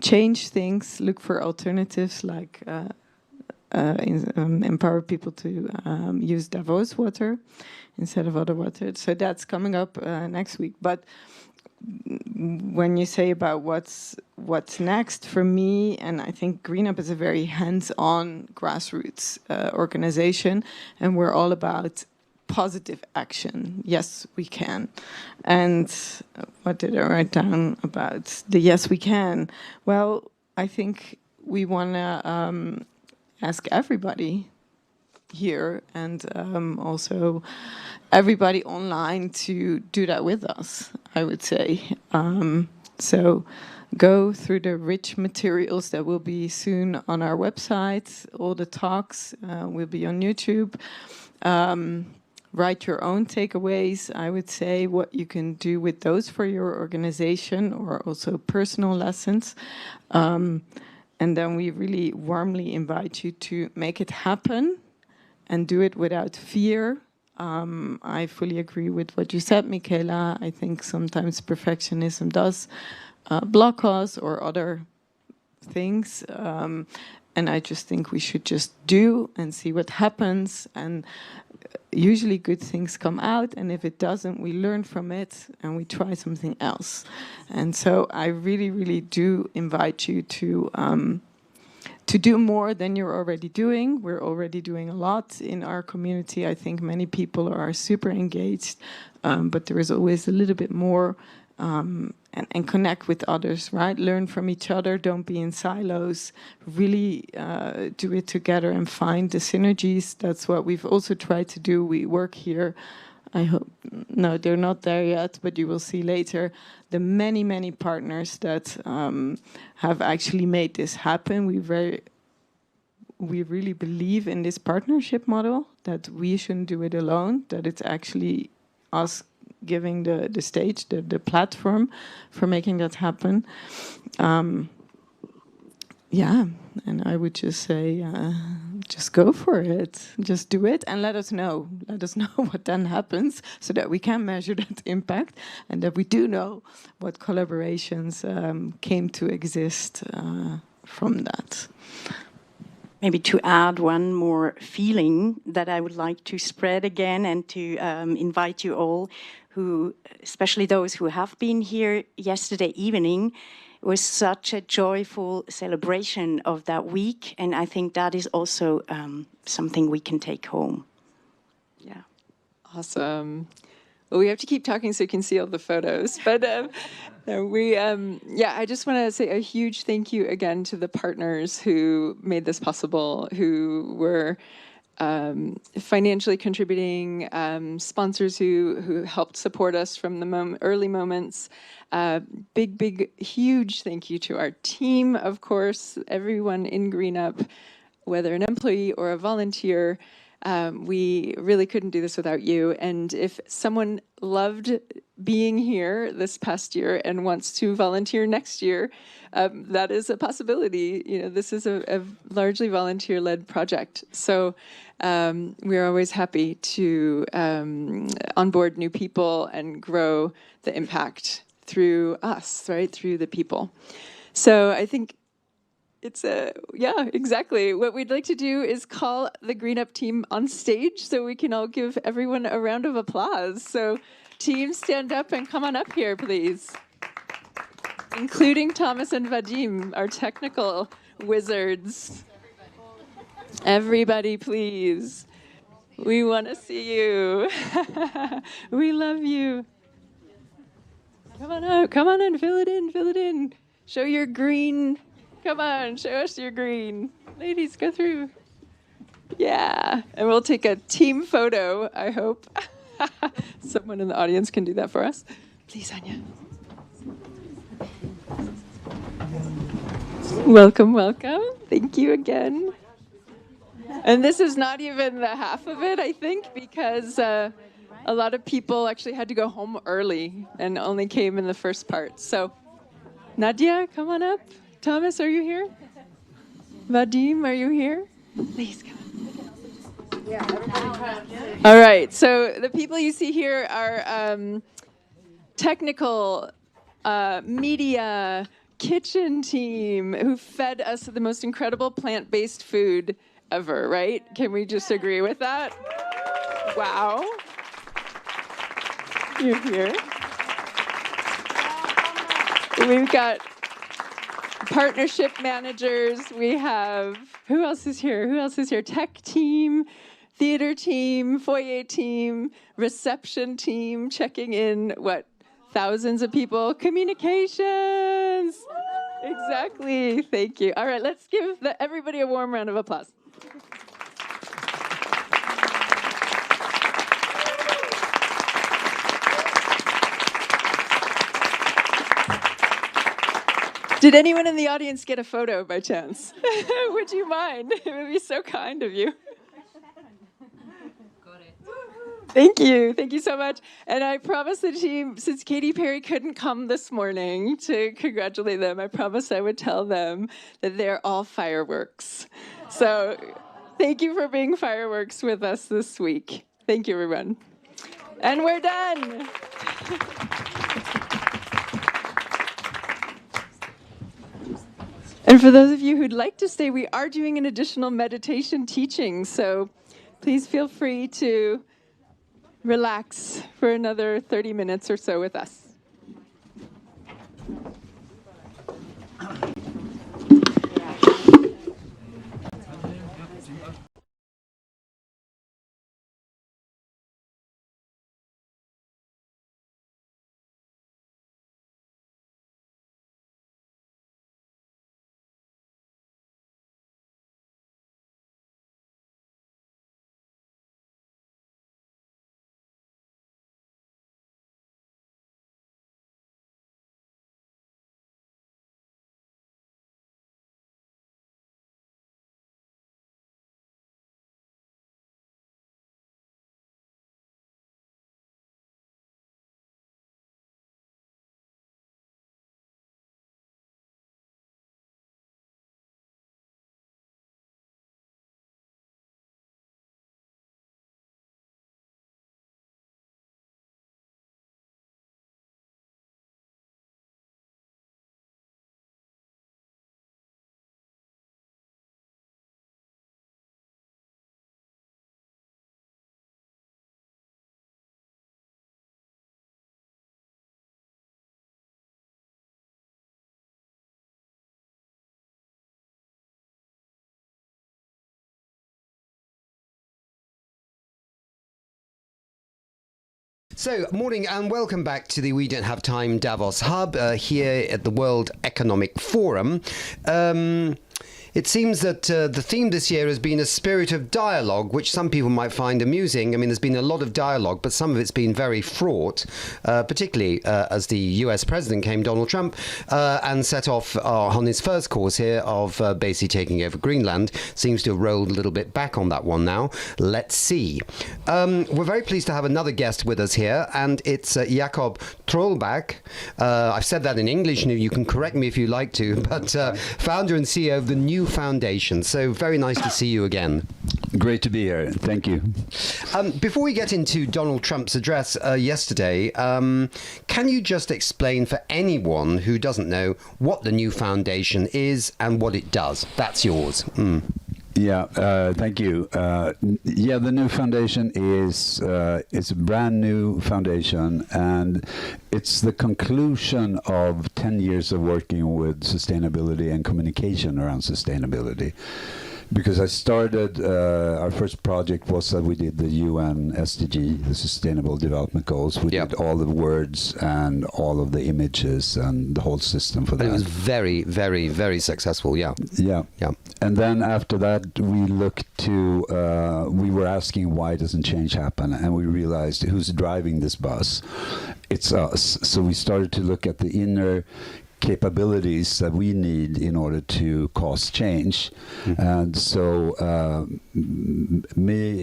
change things, look for alternatives like empower people to use Davos water instead of other water. So that's coming up next week. But when you say about what's next for me, and I think GreenUp is a very hands-on grassroots organization, and we're all about positive action. Yes, we can. And what did I write down about the yes, we can? Well, I think we want to ask everybody here and also everybody online to do that with us, I would say. So go through the rich materials that will be soon on our website. All the talks will be on YouTube. Write your own takeaways, I would say, what you can do with those for your organization or also personal lessons. And then we really warmly invite you to make it happen and do it without fear. I fully agree with what you said, Michaela. I think sometimes perfectionism does block us or other things. And I just think we should just do and see what happens. And usually good things come out. And if it doesn't, we learn from it and we try something else. And so I really, really do invite you to do more than you're already doing. We're already doing a lot in our community. I think many people are super engaged, but there is always a little bit more, and connect with others, right? Learn from each other, don't be in silos, really do it together and find the synergies. That's what we've also tried to do. We work here, I hope, no, they're not there yet, but you will see later, the many, many partners that have actually made this happen. We really believe in this partnership model, that we shouldn't do it alone, that it's actually us giving the stage, the platform for making that happen. Yeah, and I would just say, just go for it. Just do it and let us know. Let us know what then happens so that we can measure that impact and that we do know what collaborations came to exist from that. Maybe to add one more feeling that I would like to spread again and to invite you all, who, especially those who have been here yesterday evening. It was such a joyful celebration of that week, and I think that is also something we can take home. Yeah. Awesome. Well, we have to keep talking so you can see all the photos, but I just want to say a huge thank you again to the partners who made this possible, who were financially contributing, sponsors who helped support us from the early moments. Big, huge thank you to our team, of course, everyone in GreenUp, whether an employee or a volunteer. We really couldn't do this without you. And if someone loved being here this past year and wants to volunteer next year, that is a possibility. You know, this is a largely volunteer-led project. So we're always happy to onboard new people and grow the impact through us, right, through the people. So I think it's exactly. What we'd like to do is call the GreenUp team on stage so we can all give everyone a round of applause. So team, stand up and come on up here, please. Including Thomas and Vadim, our technical wizards. Everybody, please. We want to see you. We love you. Come on out, come on in, fill it in. Show your green. Come on, show us your green. Ladies, go through. Yeah, and we'll take a team photo, I hope. Someone in the audience can do that for us. Please, Anya. Welcome. Thank you again. And this is not even the half of it, I think, because a lot of people actually had to go home early and only came in the first part. So, Nadia, come on up. Thomas, are you here? Vadim, are you here? Please come. All right, so the people you see here are technical, media, kitchen team who fed us the most incredible plant-based food ever, right? Can we just agree with that? Wow. You're here. We've got partnership managers. We have, who else is here? Tech team, theater team, foyer team, reception team, checking in, thousands of people. Communications. Exactly. Thank you. All right, let's give everybody a warm round of applause. Did anyone in the audience get a photo by chance? Would you mind? It would be so kind of you. Thank you. Thank you so much. And I promised the team, since Katy Perry couldn't come this morning to congratulate them, I promised I would tell them that they're all fireworks. So thank you for being fireworks with us this week. Thank you, everyone. And we're done. And for those of you who'd like to stay, we are doing an additional meditation teaching. So please feel free to relax for another 30 minutes or so with us. So, morning and welcome back to the We Don't Have Time Davos Hub here at the World Economic Forum. It seems that the theme this year has been a spirit of dialogue, which some people might find amusing. I mean, there's been a lot of dialogue, but some of it's been very fraught, particularly as the US president came, Donald Trump, and set off on his first course here of basically taking over Greenland. Seems to have rolled a little bit back on that one now. Let's see. We're very pleased to have another guest with us here, and it's Jakob Trollback. I've said that in English, and you can correct me if you like to, but founder and CEO of the New Foundation. So very nice to see you again. Great to be here. Thank you. Before we get into Donald Trump's address yesterday, can you just explain for anyone who doesn't know what the New Foundation is and what it does? That's yours. Yeah, thank you. Yeah, the New Foundation is it's a brand new foundation, and it's the conclusion of 10 years of working with sustainability and communication around sustainability. Because I started, our first project was that we did the UN SDG, the Sustainable Development Goals. We did all the words and all of the images and the whole system for that. It was very, very, very successful, yeah. Yeah. And then after that, we looked to, we were asking why doesn't change happen? And we realized who's driving this bus? It's us. So we started to look at the inner capabilities that we need in order to cause change. And so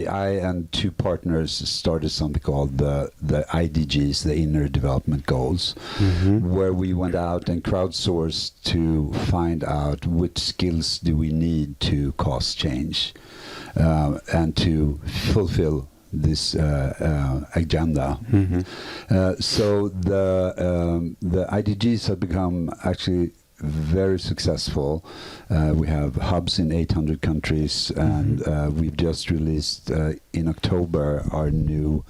I and two partners started something called the IDGs, the Inner Development Goals, where we went out and crowdsourced to find out which skills do we need to cause change and to fulfill this agenda. So the IDGs have become actually very successful. We have hubs in 800 countries, and we've just released in October our new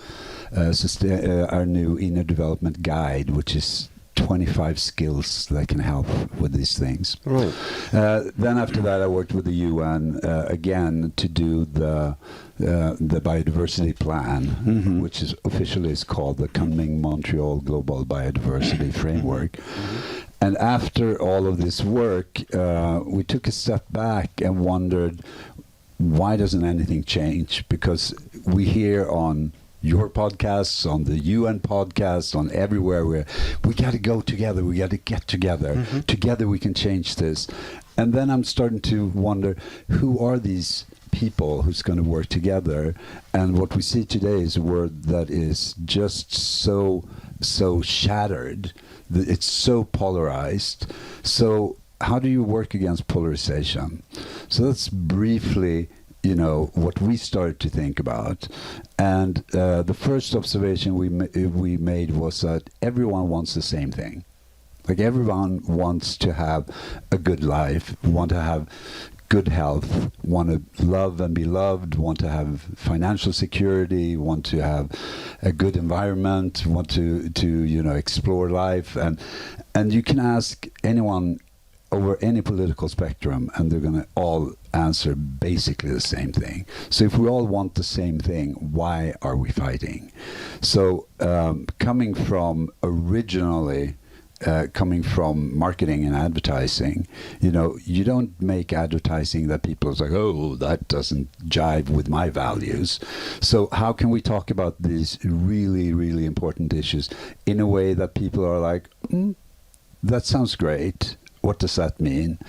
Inner Development Guide, which is 25 skills that can help with these things. Right. Then after that, I worked with the UN again to do the biodiversity plan, which is officially is called the Kunming Montreal Global Biodiversity Framework. And after all of this work, we took a step back and wondered, why doesn't anything change? Because we hear on your podcasts, on the UN podcasts, on everywhere, where we got to go together, we got to get together. Mm-hmm. Together we can change this. And then I'm starting to wonder, who are these people who's going to work together? And what we see today is a world that is just so shattered. It's so polarized. So how do you work against polarization? So that's briefly, what we started to think about. And the first observation we made was that everyone wants the same thing. Like, everyone wants to have a good life, want to have good health, want to love and be loved, want to have financial security, want to have a good environment, want to explore life. And you can ask anyone over any political spectrum, and they're going to all answer basically the same thing. So if we all want the same thing, why are we fighting? So coming from marketing and advertising, you don't make advertising that people are like, oh, that doesn't jive with my values. So how can we talk about these really, really important issues in a way that people are like, that sounds great. What does that mean?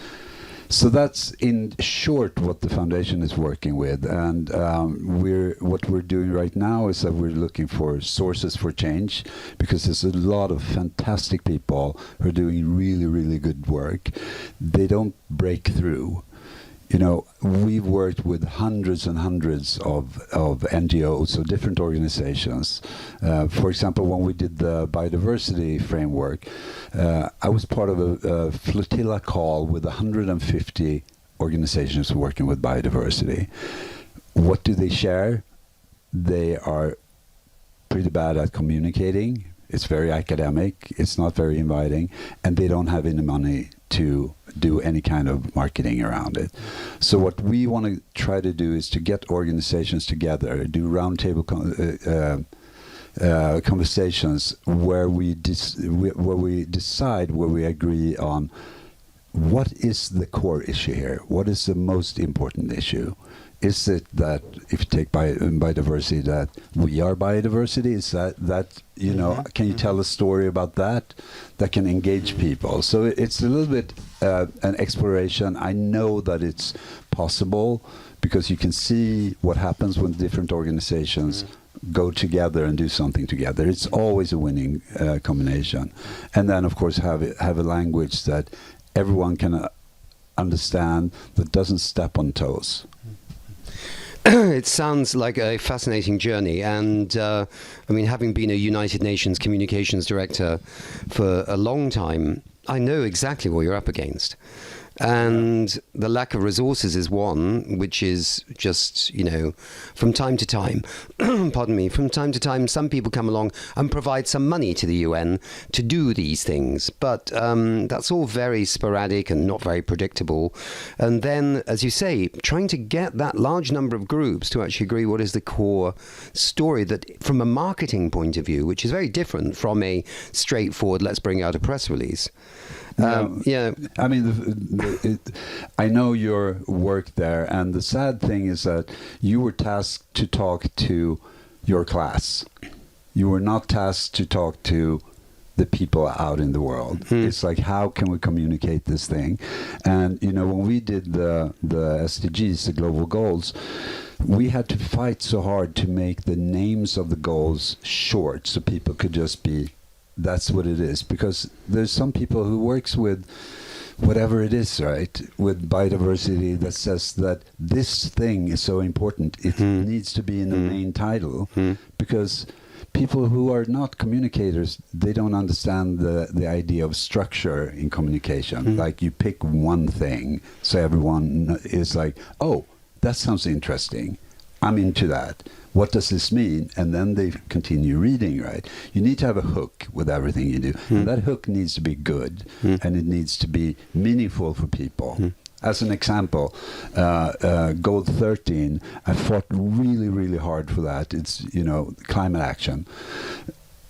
So that's in short what the foundation is working with, and what we're doing right now is that we're looking for sources for change, because there's a lot of fantastic people who are doing really, really good work. They don't break through. We've worked with hundreds and hundreds of NGOs, so different organizations. For example, when we did the biodiversity framework, I was part of a flotilla call with 150 organizations working with biodiversity. What do they share? They are pretty bad at communicating. It's very academic. It's not very inviting, and they don't have any money to do any kind of marketing around it. So what we want to try to do is to get organizations together, do roundtable conversations where we decide, where we agree on what is the core issue here, what is the most important issue. Is it that, if you take biodiversity, that we are biodiversity? Is that can you tell a story about that can engage people? So it's a little bit an exploration. I know that it's possible, because you can see what happens when different organizations go together and do something together. It's always a winning combination. And then, of course, have a language that everyone can understand, that doesn't step on toes. It sounds like a fascinating journey, and having been a United Nations communications director for a long time, I know exactly what you're up against. And the lack of resources is one, which is just, from time to time, from time to time, some people come along and provide some money to the UN to do these things. But that's all very sporadic and not very predictable. And then, as you say, trying to get that large number of groups to actually agree what is the core story, that from a marketing point of view, which is very different from a straightforward, let's bring out a press release. I know your work there, and the sad thing is that you were tasked to talk to your class. You were not tasked to talk to the people out in the world. It's like, how can we communicate this thing? And when we did the SDGs, the global goals, we had to fight so hard to make the names of the goals short, so people could just be, that's what it is. Because there's some people who works with whatever it is, right, with biodiversity, that says that this thing is so important, it needs to be in the main title, because people who are not communicators, they don't understand the idea of structure in communication. Like, you pick one thing, so everyone is like, oh, that sounds interesting, I'm into that. What does this mean? And then they continue reading, right? You need to have a hook with everything you do. And that hook needs to be good, and it needs to be meaningful for people. As an example, Goal 13, I fought really, really hard for that. It's, climate action.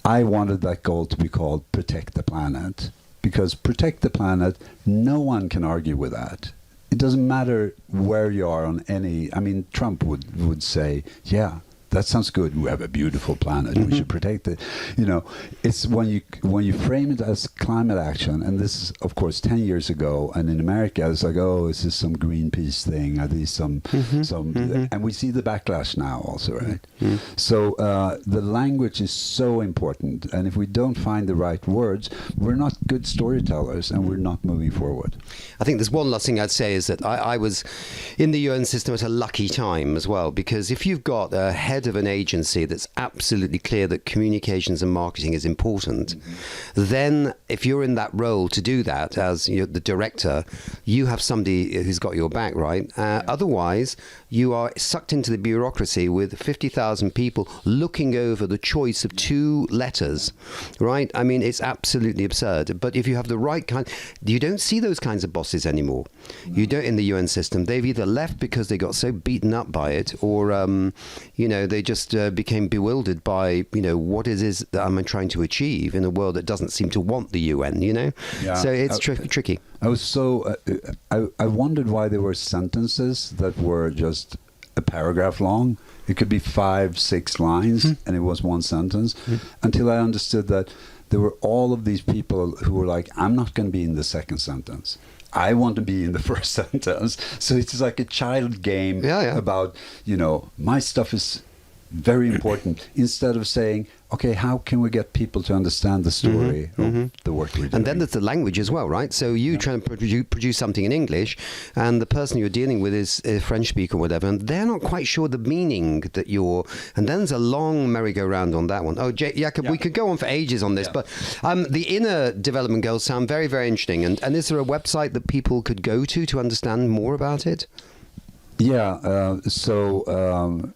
I wanted that goal to be called Protect the Planet, because protect the planet, no one can argue with that. It doesn't matter where you are on any, I mean, Trump would say, yeah, that sounds good. We have a beautiful planet. We should protect it. You know, it's when you frame it as climate action, and this is, of course, 10 years ago, and in America, it's like, oh, is this some Greenpeace thing? Are these some, and we see the backlash now also, right? So the language is so important, and if we don't find the right words, we're not good storytellers, and we're not moving forward. I think there's one last thing I'd say is that I was in the UN system at a lucky time as well, because if you've got a head of an agency that's absolutely clear that communications and marketing is important, then if you're in that role to do that as the director, you have somebody who's got your back, right? Otherwise, you are sucked into the bureaucracy with 50,000 people looking over the choice of 2 letters, right? I mean, it's absolutely absurd. But if you have the right kind, you don't see those kinds of bosses anymore. You don't in the UN system. They've either left because they got so beaten up by it, or they just became bewildered by what it is that I'm trying to achieve in a world that doesn't seem to want the UN. Yeah. So it's tricky. I was so I wondered why there were sentences that were just a paragraph long. It could be 5-6 lines, and it was one sentence, until I understood that there were all of these people who were like, I'm not going to be in the second sentence. I want to be in the first sentence. So it's like a child game about, my stuff is very important, instead of saying, okay, how can we get people to understand the story of the work we're doing? And then there's the language as well, right? So you try and produce something in English, and the person you're dealing with is a French speaker or whatever, and they're not quite sure the meaning that you're... And then there's a long merry-go-round on that one. Oh, Jakob, we could go on for ages on this, but the inner development goals sound very, very interesting. And is there a website that people could go to understand more about it? Yeah, so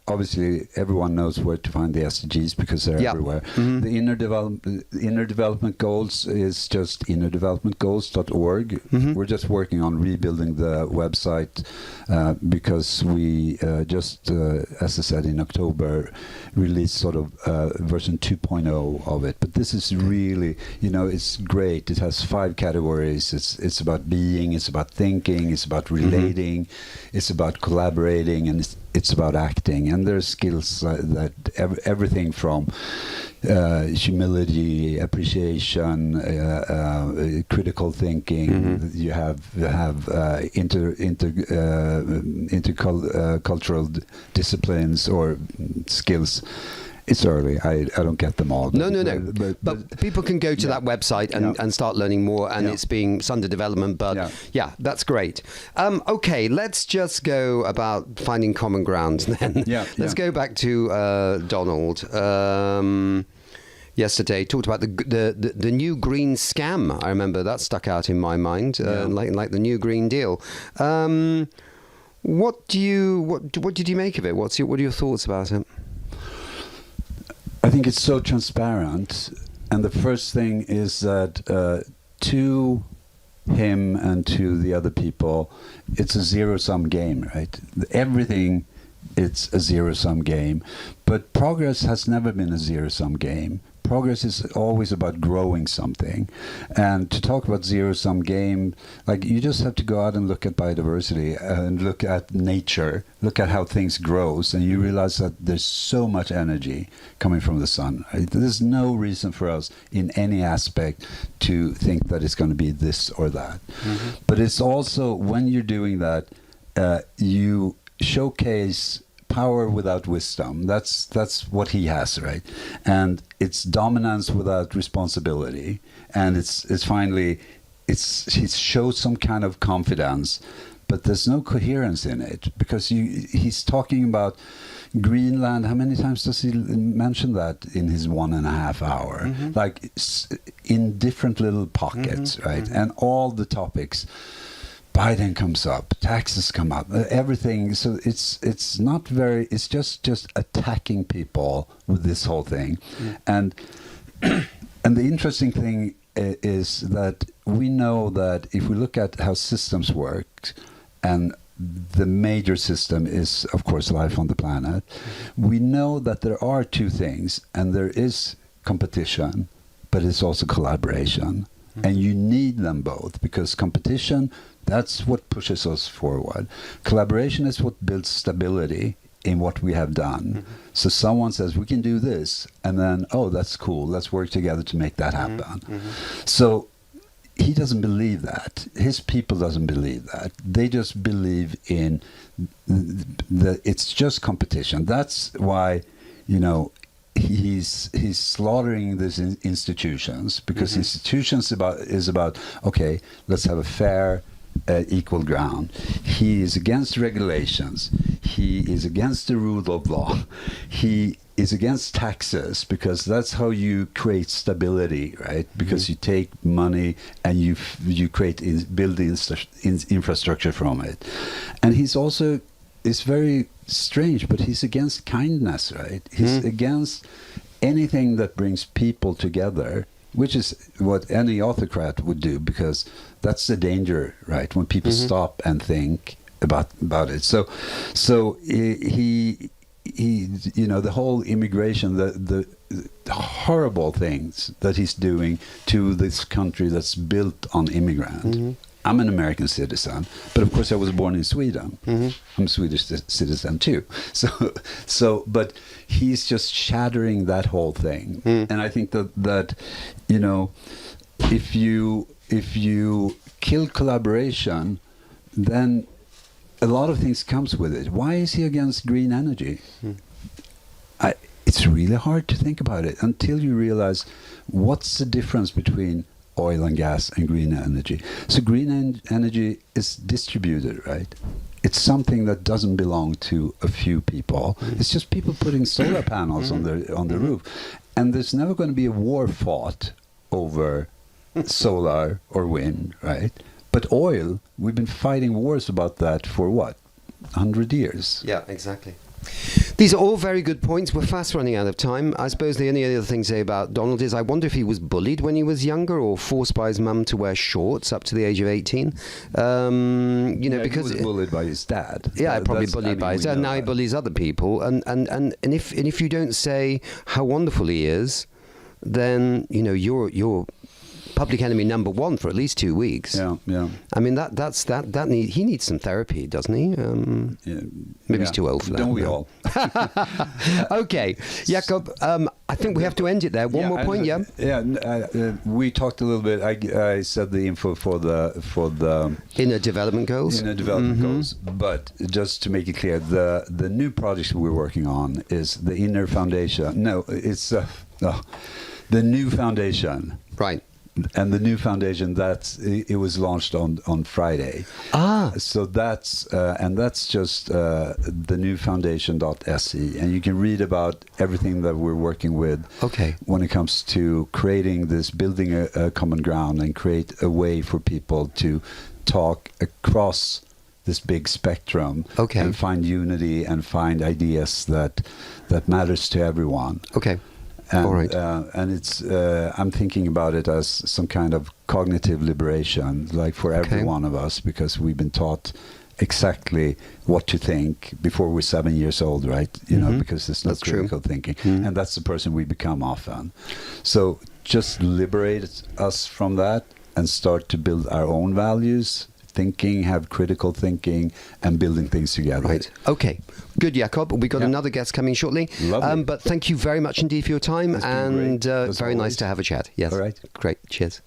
obviously everyone knows where to find the SDGs because they're everywhere. The inner development goals is just innerdevelopmentgoals.org. We're just working on rebuilding the website because we just, as I said, in October released sort of version 2.0 of it. But this is really, it's great. It has 5 categories. It's about being, it's about thinking, it's about relating, it's about collaborating, and it's about acting. And there's skills that everything from humility, appreciation, critical thinking. You have intercultural disciplines or skills. It's early. I don't get them all. No. But people can go to that website and start learning more, and it's under development. But that's great. Okay, let's just go about finding common ground then. Let's go back to Donald. Yesterday talked about the new green scam. I remember that stuck out in my mind, like the new Green Deal. What did you make of it? What are your thoughts about it? I think it's so transparent, and the first thing is that to him and to the other people, it's a zero-sum game, right? Everything, it's a zero-sum game, but progress has never been a zero-sum game. Progress is always about growing something. And to talk about zero-sum game, like, you just have to go out and look at biodiversity and look at nature, look at how things grows, and you realize that there's so much energy coming from the sun. Right? There's no reason for us in any aspect to think that it's going to be this or that. But it's also, when you're doing that, you showcase power without wisdom. That's what he has, right? And it's dominance without responsibility. And it's finally, he shows some kind of confidence, but there's no coherence in it, because he's talking about Greenland. How many times does he mention that in his 1.5 hour? Like, in different little pockets, right? And all the topics. Biden comes up, taxes come up, everything. So it's not very. It's just attacking people with this whole thing, and the interesting thing is that we know that if we look at how systems work, and the major system is, of course, life on the planet, we know that there are 2 things, and there is competition, but it's also collaboration. And you need them both, because competition, that's what pushes us forward. Collaboration is what builds stability in what we have done. So someone says, we can do this, and then, oh, that's cool, let's work together to make that happen. So he doesn't believe that. His people doesn't believe that. They just believe in it's just competition. That's why, you know, he's slaughtering these institutions, because institutions is about, okay, let's have a fair, equal ground. He is against regulations. He is against the rule of law. He is against taxes, because that's how you create stability, right? Because you take money and you build infrastructure from it. And he's also, it's very strange, but he's against kindness, right? He's against anything that brings people together, which is what any autocrat would do, because that's the danger, right? When people stop and think about it. So he you know, the whole immigration, the horrible things that he's doing to this country that's built on immigrant. I'm an American citizen, but of course I was born in Sweden. I'm a Swedish citizen too. So, but he's just shattering that whole thing. And I think that you know, if you kill collaboration, then a lot of things comes with it. Why is he against green energy? It's really hard to think about it until you realize what's the difference between oil and gas and green energy. So green energy is distributed, right? It's something that doesn't belong to a few people. It's just people putting solar panels on the roof. And there's never going to be a war fought over solar or wind, right? But oil, we've been fighting wars about that for what? 100 years. Yeah, exactly. These are all very good points. We're fast running out of time. I suppose the only other thing to say about Donald is I wonder if he was bullied when he was younger or forced by his mum to wear shorts up to the age of 18. You know, because he was bullied by his dad. Yeah, probably bullied by his dad. Now he bullies other people. And if you don't say how wonderful he is, then you know you're public enemy number one for at least 2 weeks. Yeah. I mean he needs some therapy, doesn't he? Maybe he's too old for that. Don't we all? Okay, Jakob. I think we have to end it there. One more point. We talked a little bit. I said the info for the inner development goals. Inner development goals. But just to make it clear, the new project we're working on is the inner foundation. No, it's the new foundation. Right. And the new foundation, it was launched on Friday. So that's just the new foundation.se, and you can read about everything that we're working with. Okay. When it comes to creating this, building a common ground, and create a way for people to talk across this big spectrum, and find unity and find ideas that matters to everyone. Okay. And, all right. And it's I'm thinking about it as some kind of cognitive liberation, like for every one of us, because we've been taught exactly what to think before we're 7 years old, right? You know, because it's not critical thinking, and that's the person we become often. So just liberate us from that and start to build our own values. Thinking, have critical thinking, and building things together. Right. Okay. Good, Jakob. We've got another guest coming shortly. Lovely. But thank you very much indeed for your time, and very nice to have a chat. Yes. All right. Great. Cheers.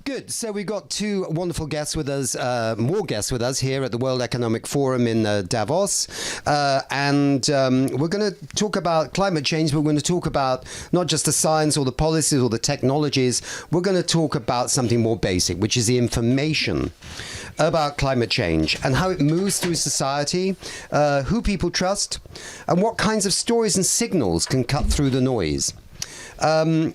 Good. So we've got two wonderful guests with us, more guests with us here at the World Economic Forum in Davos. And we're going to talk about climate change, but we're going to talk about not just the science or the policies or the technologies. We're going to talk about something more basic, which is the information about climate change and how it moves through society, who people trust, and what kinds of stories and signals can cut through the noise.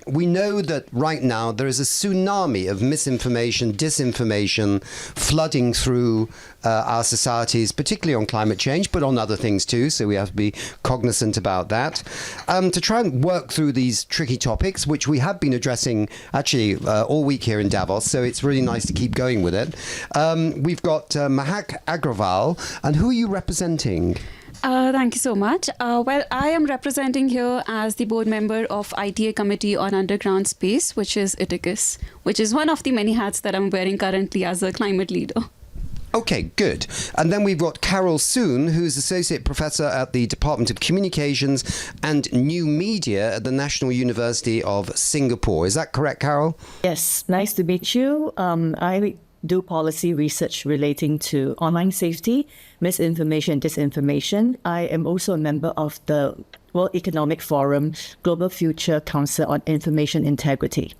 We know that right now there is a tsunami of misinformation, disinformation flooding through our societies, particularly on climate change, but on other things too. So we have to be cognizant about that. To try and work through these tricky topics, which we have been addressing actually all week here in Davos. So it's really nice to keep going with it. We've got Mahak Agrawal. And who are you representing? Thank you so much. Well, I am representing here as the board member of ITA Committee on Underground Space, which is ITICUS, which is one of the many hats that I'm wearing currently as a climate leader. Okay, good. And then we've got Carol Soon, who's Associate Professor at the Department of Communications and New Media at the National University of Singapore. Is that correct, Carol? Yes, nice to meet you. I do policy research relating to online safety, misinformation, disinformation. I am also a member of the World Economic Forum Global Future Council on Information Integrity.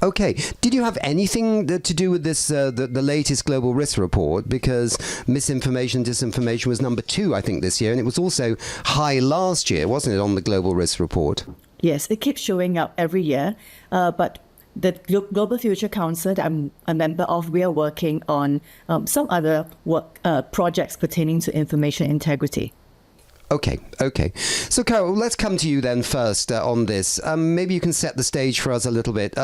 Okay. Did you have anything to do with this, the latest global risk report? Because misinformation, disinformation was number 2, I think, this year, and it was also high last year, wasn't it, on the global risk report? Yes, it keeps showing up every year, but the Global Future Council that I'm a member of, we are working on some other projects pertaining to information integrity. Okay. So, Carol, let's come to you then first on this. Maybe you can set the stage for us a little bit.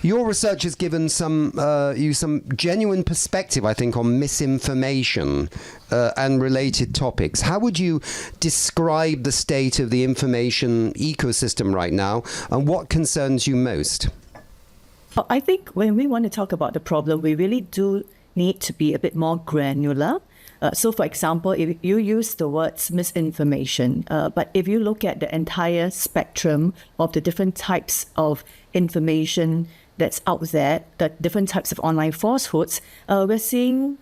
Your research has given you some genuine perspective, I think, on misinformation and related topics. How would you describe the state of the information ecosystem right now, and what concerns you most? I think when we want to talk about the problem, we really do need to be a bit more granular. So, for example, if you use the words misinformation, but if you look at the entire spectrum of the different types of information that's out there, the different types of online falsehoods, we're seeing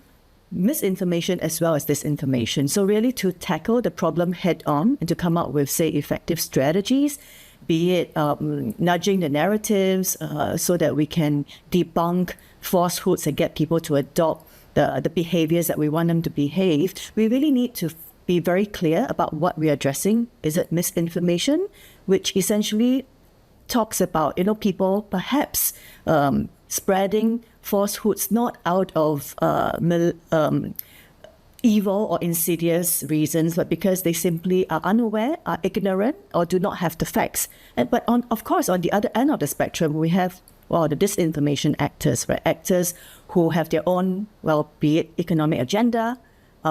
misinformation as well as disinformation. So really to tackle the problem head on and to come up with, say, effective strategies, be it nudging the narratives so that we can debunk falsehoods and get people to adopt the behaviors that we want them to behave. We really need to be very clear about what we're addressing. Is it misinformation, which essentially talks about, people perhaps spreading falsehoods not out of evil or insidious reasons, but because they simply are unaware, are ignorant, or do not have the facts. But of course, on the other end of the spectrum, we have the disinformation actors, right? Actors who have their own, be it economic agenda,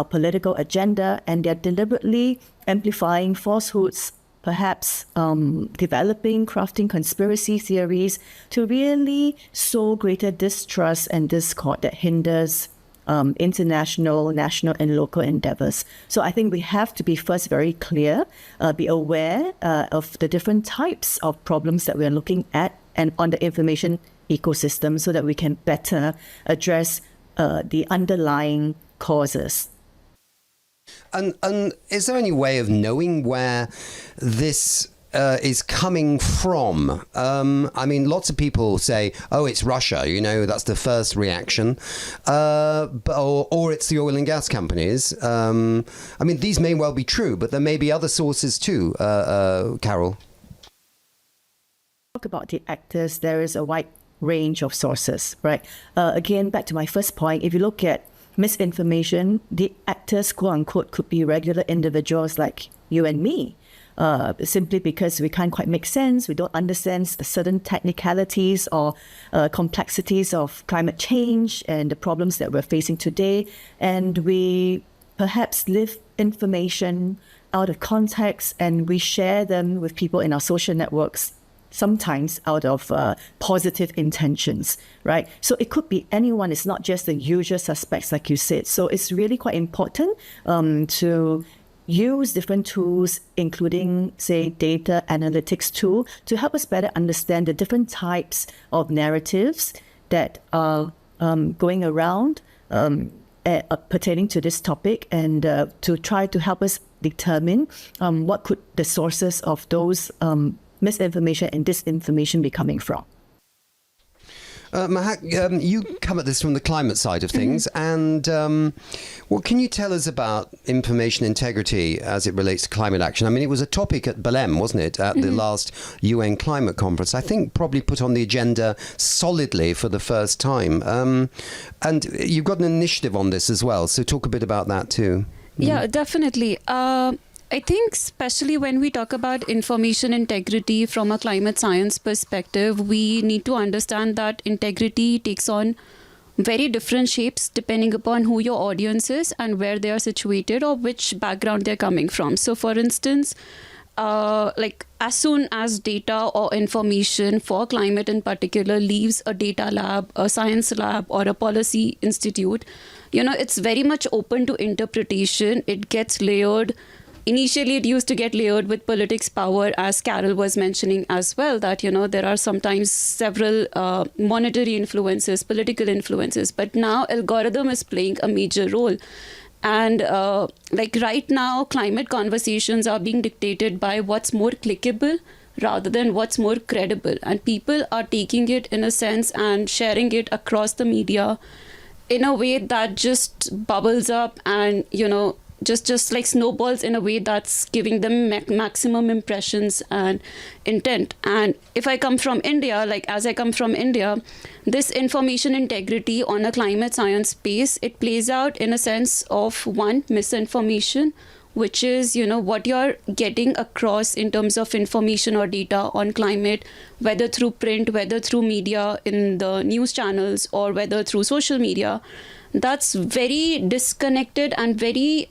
political agenda, and they're deliberately amplifying falsehoods, perhaps developing, crafting conspiracy theories to really sow greater distrust and discord that hinders international, national, and local endeavors. So I think we have to be first very clear, be aware of the different types of problems that we're looking at and on the information ecosystem so that we can better address the underlying causes. And is there any way of knowing where this is coming from? I mean, lots of people say, oh, it's Russia, that's the first reaction, or it's the oil and gas companies. I mean, these may well be true, but there may be other sources too, Carol. Talk about the actors, there is a wide range of sources, right? Again, back to my first point, if you look at misinformation, the actors, quote unquote, could be regular individuals like you and me. Simply because we can't quite make sense, we don't understand certain technicalities or complexities of climate change and the problems that we're facing today, and we perhaps leave information out of context and we share them with people in our social networks, sometimes out of positive intentions, right? So it could be anyone, it's not just the usual suspects like you said. So it's really quite important to use different tools, including, say, data analytics tool, to help us better understand the different types of narratives that are going around pertaining to this topic, and to try to help us determine what could the sources of those misinformation and disinformation be coming from. Mahak, you come at this from the climate side of things, and what can you tell us about information integrity as it relates to climate action? I mean, it was a topic at Belém, wasn't it, at the last UN climate conference? I think probably put on the agenda solidly for the first time. And you've got an initiative on this as well, so talk a bit about that too. Yeah, definitely. I think especially when we talk about information integrity from a climate science perspective, we need to understand that integrity takes on very different shapes depending upon who your audience is and where they are situated or which background they're coming from. So for instance, like as soon as data or information for climate in particular leaves a data lab, a science lab, or a policy institute, it's very much open to interpretation. It gets layered. Initially, it used to get layered with politics power, as Carol was mentioning as well, that, there are sometimes several monetary influences, political influences, but now algorithm is playing a major role. And like right now, climate conversations are being dictated by what's more clickable rather than what's more credible. And people are taking it in a sense and sharing it across the media in a way that just bubbles up and, just like snowballs in a way that's giving them maximum impressions and intent. And if I come from India, this information integrity on a climate science space, it plays out in a sense of one, misinformation, which is, what you're getting across in terms of information or data on climate, whether through print, whether through media in the news channels, or whether through social media. That's very disconnected and very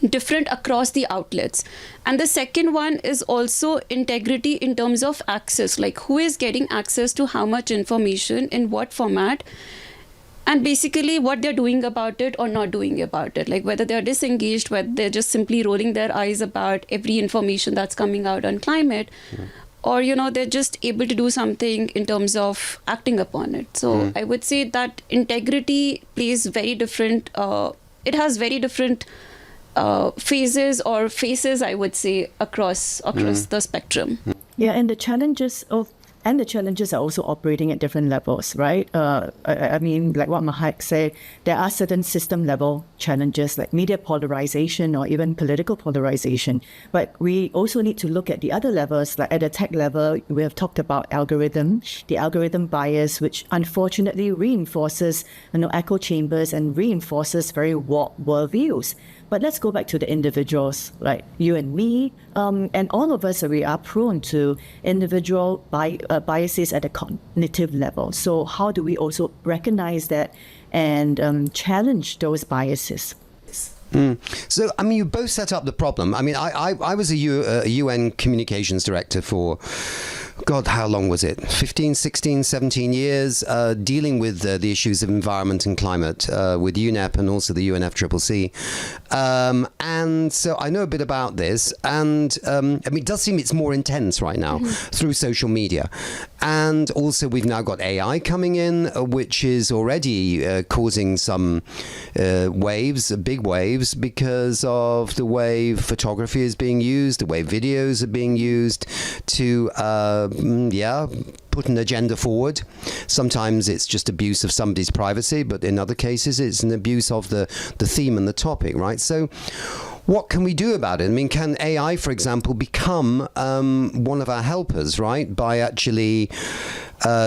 different across the outlets. And the second one is also integrity in terms of access, like who is getting access to how much information, in what format, and basically what they're doing about it or not doing about it, like whether they're disengaged, whether they're just simply rolling their eyes about every information that's coming out on climate. Or, they're just able to do something in terms of acting upon it. So I would say that integrity plays very different, it has very different phases or faces, I would say, across the spectrum. Yeah, and the challenges are also operating at different levels, right? I mean, like what Mahak said, there are certain system level challenges like media polarization or even political polarization. But we also need to look at the other levels, like at the tech level, we have talked about the algorithm bias, which unfortunately reinforces echo chambers and reinforces very warped worldviews. But let's go back to the individuals, like you and me, and all of us, we are prone to individual biases at a cognitive level. So how do we also recognize that and challenge those biases? So, I mean, you both set up the problem. I mean, I was a UN communications director for, God, how long was it? 15, 16, 17 years, dealing with the issues of environment and climate with UNEP and also the UNFCCC. And so I know a bit about this. And I mean, it does seem it's more intense right now through social media. And also we've now got AI coming in, which is already causing some waves, big waves, because of the way photography is being used, the way videos are being used to put an agenda forward. Sometimes it's just abuse of somebody's privacy, but in other cases it's an abuse of the theme and the topic, right? So what can we do about it? I mean, can AI, for example, become one of our helpers, right? By actually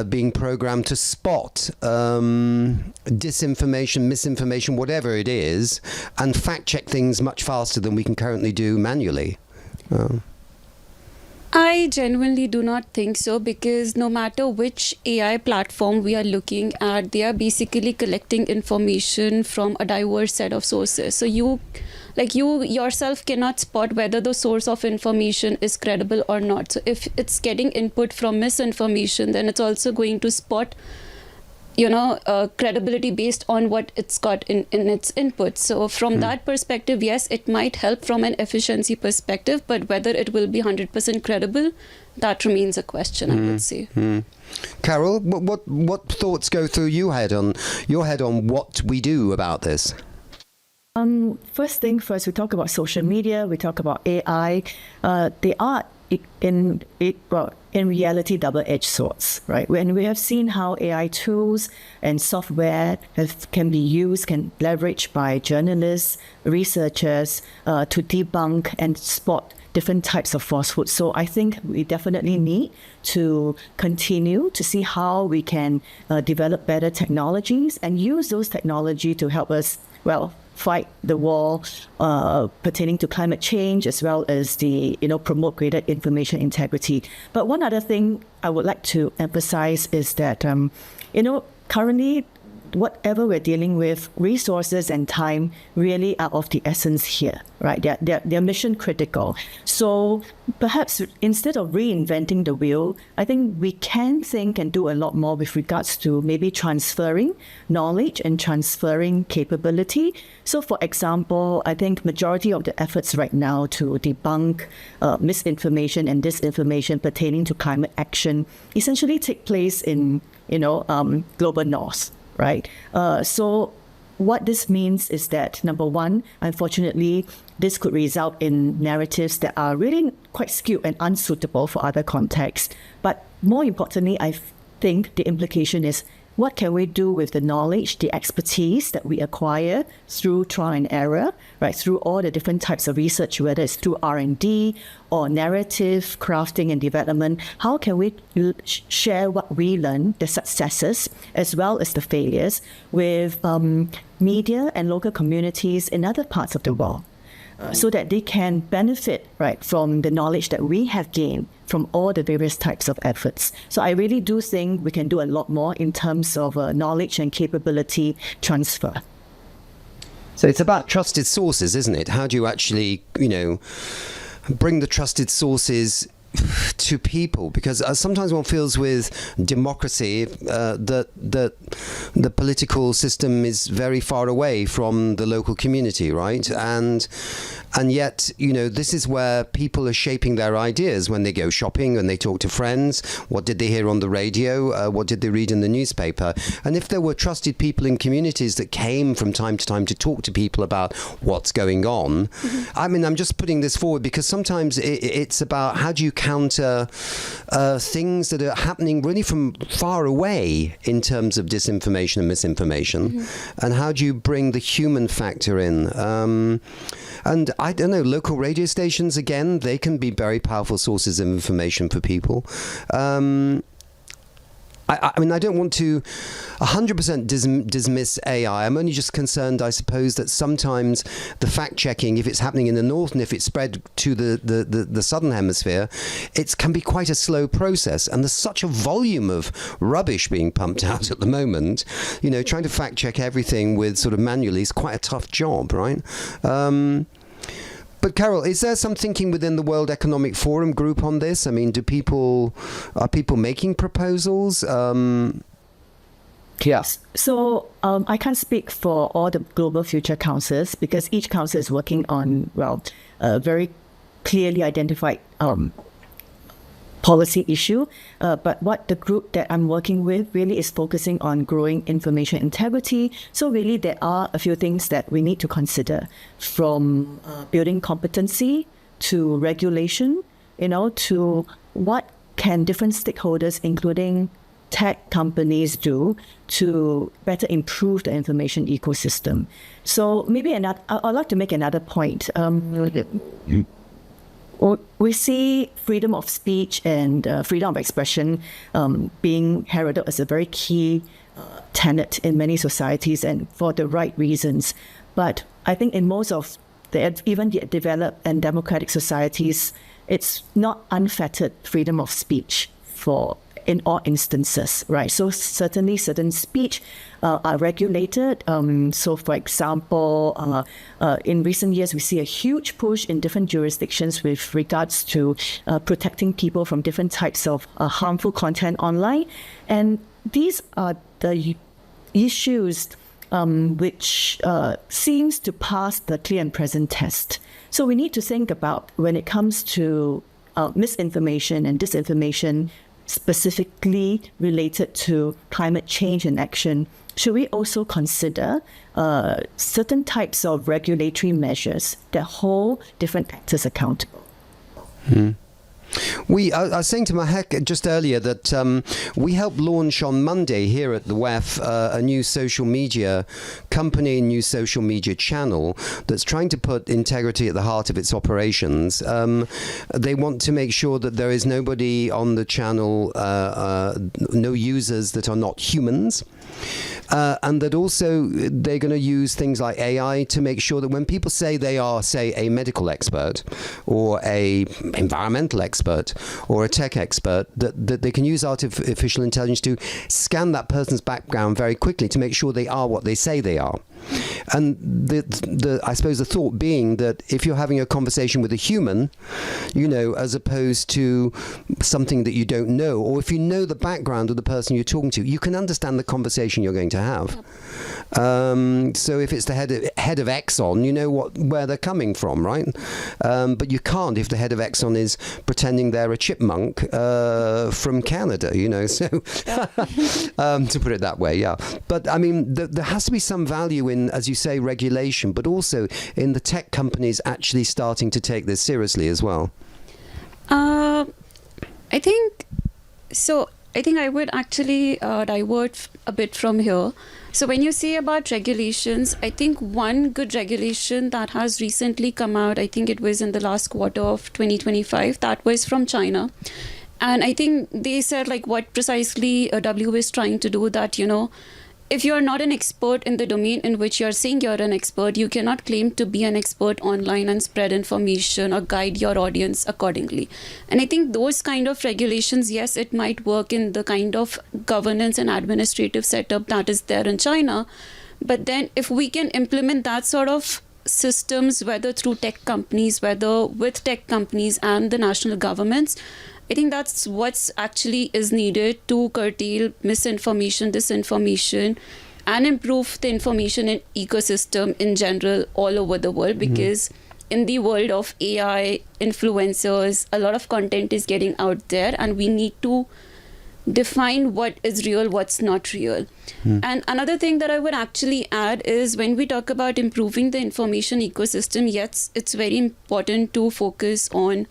being programmed to spot disinformation, misinformation, whatever it is, and fact check things much faster than we can currently do manually. I genuinely do not think so, because no matter which AI platform we are looking at, they are basically collecting information from a diverse set of sources. So you yourself cannot spot whether the source of information is credible or not. So if it's getting input from misinformation, then it's also going to spot credibility based on what it's got in its input. So from that perspective, yes, it might help from an efficiency perspective, but whether it will be 100% credible, that remains a question, I would say. Carol, what thoughts go through your head on what we do about this? First thing first, we talk about social media, we talk about AI. They are in reality double-edged swords, right? When we have seen how AI tools and software can be used, can leverage by journalists, researchers to debunk and spot different types of falsehoods. So I think we definitely need to continue to see how we can develop better technologies and use those technology to help us, fight the war pertaining to climate change, as well as the promote greater information integrity. But one other thing I would like to emphasize is that currently whatever we're dealing with, resources and time really are of the essence here, right? They're mission critical. So perhaps instead of reinventing the wheel, I think we can think and do a lot more with regards to maybe transferring knowledge and transferring capability. So for example, I think majority of the efforts right now to debunk misinformation and disinformation pertaining to climate action essentially take place in, global north, right? So what this means is that, number one, unfortunately, this could result in narratives that are really quite skewed and unsuitable for other contexts. But more importantly, I think the implication is, what can we do with the knowledge, the expertise that we acquire through trial and error, right? Through all the different types of research, whether it's through R&D or narrative crafting and development. How can we share what we learn, the successes as well as the failures, with media and local communities in other parts of the world? So that they can benefit, right, from the knowledge that we have gained from all the various types of efforts. So I really do think we can do a lot more in terms of knowledge and capability transfer. So it's about trusted sources, isn't it? How do you actually, bring the trusted sources to people? Because sometimes one feels with democracy that the political system is very far away from the local community, right? And yet, this is where people are shaping their ideas when they go shopping and they talk to friends. What did they hear on the radio? What did they read in the newspaper? And if there were trusted people in communities that came from time to time to talk to people about what's going on, I mean, I'm just putting this forward because sometimes it's about how do you counter things that are happening really from far away in terms of disinformation and misinformation, and how do you bring the human factor in? And I don't know, local radio stations, again, they can be very powerful sources of information for people. I mean, I don't want to 100% dismiss AI. I'm only just concerned, I suppose, that sometimes the fact-checking, if it's happening in the north and if it's spread to the southern hemisphere, it can be quite a slow process. And there's such a volume of rubbish being pumped out at the moment. Trying to fact-check everything with sort of manually is quite a tough job, right? But Carol, is there some thinking within the World Economic Forum group on this? I mean, are people making proposals? Yes. So I can't speak for all the global future councils because each council is working on, very clearly identified policy issue. But what the group that I'm working with really is focusing on growing information integrity. So really there are a few things that we need to consider, from building competency to regulation, to what can different stakeholders, including tech companies, do to better improve the information ecosystem. So maybe I'd like to make another point. We see freedom of speech and freedom of expression being heralded as a very key tenet in many societies, and for the right reasons. But I think in most of even the developed and democratic societies, it's not unfettered freedom of speech in all instances, right? So certainly certain speech are regulated. So for example, in recent years, we see a huge push in different jurisdictions with regards to protecting people from different types of harmful content online. And these are the issues which seems to pass the clear and present test. So we need to think about, when it comes to misinformation and disinformation, specifically related to climate change and action, should we also consider certain types of regulatory measures that hold different actors accountable? I was saying to Mahek just earlier that we helped launch on Monday here at the WEF a new social media company, new social media channel that's trying to put integrity at the heart of its operations. They want to make sure that there is nobody on the channel, no users that are not humans. And that also they're going to use things like AI to make sure that when people say they are, say, a medical expert or a environmental expert expert or a tech expert, that they can use artificial intelligence to scan that person's background very quickly to make sure they are what they say they are. And I suppose the thought being that if you're having a conversation with a human, you know, as opposed to something that you don't know, or if you know the background of the person you're talking to, you can understand the conversation you're going to have. So if it's the head of Exxon, you know where they're coming from, right? But you can't if the head of Exxon is pretending they're a chipmunk from Canada, you know. So to put it that way, yeah. But I mean, there has to be some value in, as you say, regulation, but also in the tech companies actually starting to take this seriously as well. I think I would actually divert a bit from here. So when you say about regulations, I think one good regulation that has recently come out, I think it was in the last quarter of 2025, that was from China. And I think they said like what precisely W is trying to do, that, you know, if you're not an expert in the domain in which you're saying you're an expert, you cannot claim to be an expert online and spread information or guide your audience accordingly. And I think those kind of regulations, yes, it might work in the kind of governance and administrative setup that is there in China. But then if we can implement that sort of systems, whether through tech companies, whether with tech companies and the national governments, I think that's what's actually is needed to curtail misinformation, disinformation, and improve the information ecosystem in general all over the world. Because in the world of AI, influencers, a lot of content is getting out there, and we need to define what is real, what's not real. And another thing that I would actually add is when we talk about improving the information ecosystem, yes, it's very important to focus on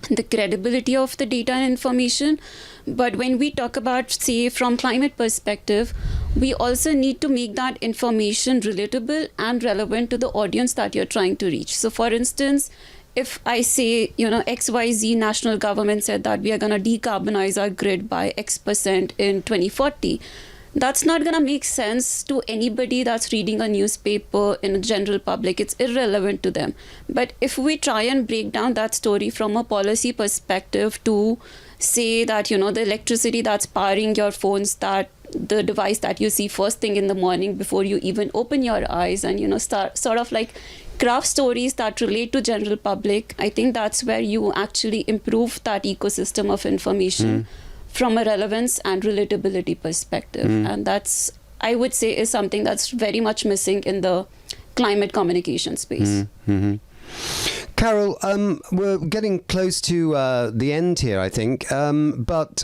the credibility of the data and information. But when we talk about, say, from climate perspective, we also need to make that information relatable and relevant to the audience that you're trying to reach. So for instance, if I say, you know, XYZ national government said that we are going to decarbonize our grid by X% in 2040, that's not going to make sense to anybody that's reading a newspaper in a general public. It's irrelevant to them. But if we try and break down that story from a policy perspective to say that, you know, the electricity that's powering your phones, that the device that you see first thing in the morning before you even open your eyes, and, you know, start sort of like craft stories that relate to general public, I think that's where you actually improve that ecosystem of information from a relevance and relatability perspective. And that's, I would say, is something that's very much missing in the climate communication space. Carol, we're getting close to the end here, I think. But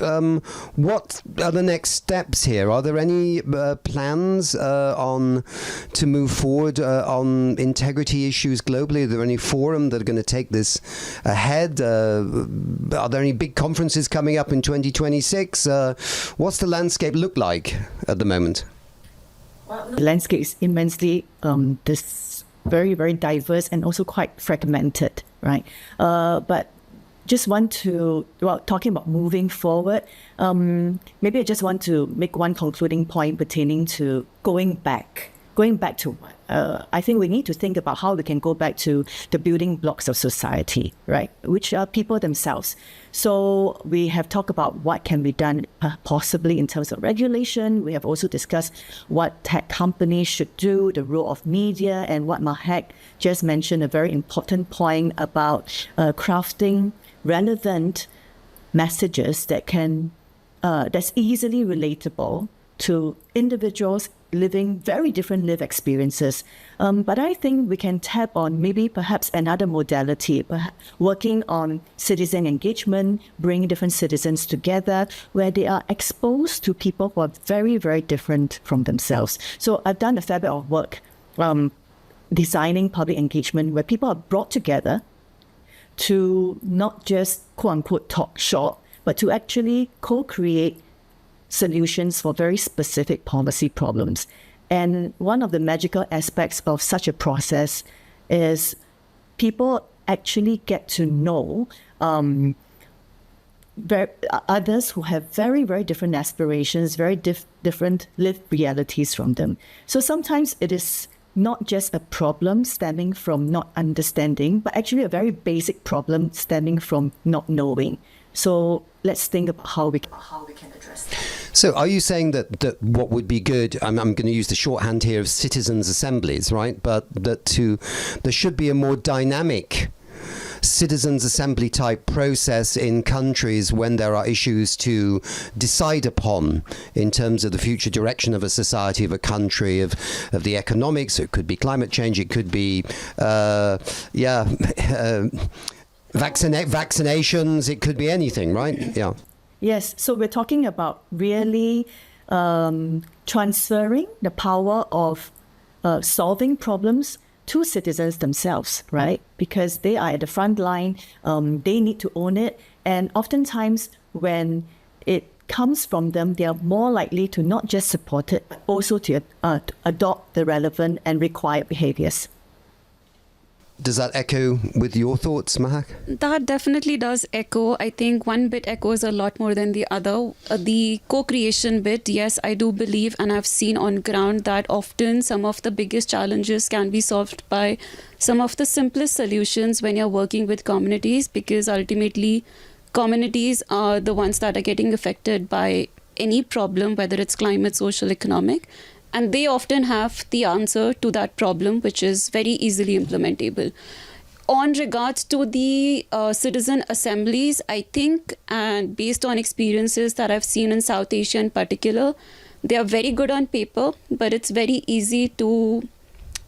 what are the next steps here? Are there any plans to move forward on integrity issues globally? Are there any forums that are going to take this ahead? Are there any big conferences coming up in 2026? What's the landscape look like at the moment? The landscape is immensely very, very diverse and also quite fragmented, right? But just want to, talking about moving forward, maybe I just want to make one concluding point pertaining to going back to what? I think we need to think about how we can go back to the building blocks of society, right? Which are people themselves. So we have talked about what can be done possibly in terms of regulation. We have also discussed what tech companies should do, the role of media, and what Mahek just mentioned, a very important point about crafting relevant messages that that's easily relatable to individuals living very different lived experiences. But I think we can tap on maybe perhaps another modality, working on citizen engagement, bringing different citizens together where they are exposed to people who are very, very different from themselves. So I've done a fair bit of work designing public engagement where people are brought together to not just quote unquote talk shop, but to actually co-create solutions for very specific policy problems. And one of the magical aspects of such a process is people actually get to know others who have very, very different aspirations, very different lived realities from them. So sometimes it is not just a problem stemming from not understanding, but actually a very basic problem stemming from not knowing. So let's think about how we can address that. So are you saying that what would be good, I'm going to use the shorthand here of citizens' assemblies, right? But there should be a more dynamic citizens' assembly type process in countries when there are issues to decide upon in terms of the future direction of a society, of a country, of the economics. It could be climate change, it could be vaccinations, it could be anything, right? Yeah. Yes, so we're talking about really transferring the power of solving problems to citizens themselves, right? Because they are at the front line, they need to own it. And oftentimes when it comes from them, they are more likely to not just support it, but also to adopt the relevant and required behaviors. Does that echo with your thoughts, Mahak? That definitely does echo. I think one bit echoes a lot more than the other. The co-creation bit, yes, I do believe, and I've seen on ground that often some of the biggest challenges can be solved by some of the simplest solutions when you're working with communities, because ultimately communities are the ones that are getting affected by any problem, whether it's climate, social, economic. And they often have the answer to that problem, which is very easily implementable. On regards to the citizen assemblies, I think, and based on experiences that I've seen in South Asia in particular, they are very good on paper, but it's very easy to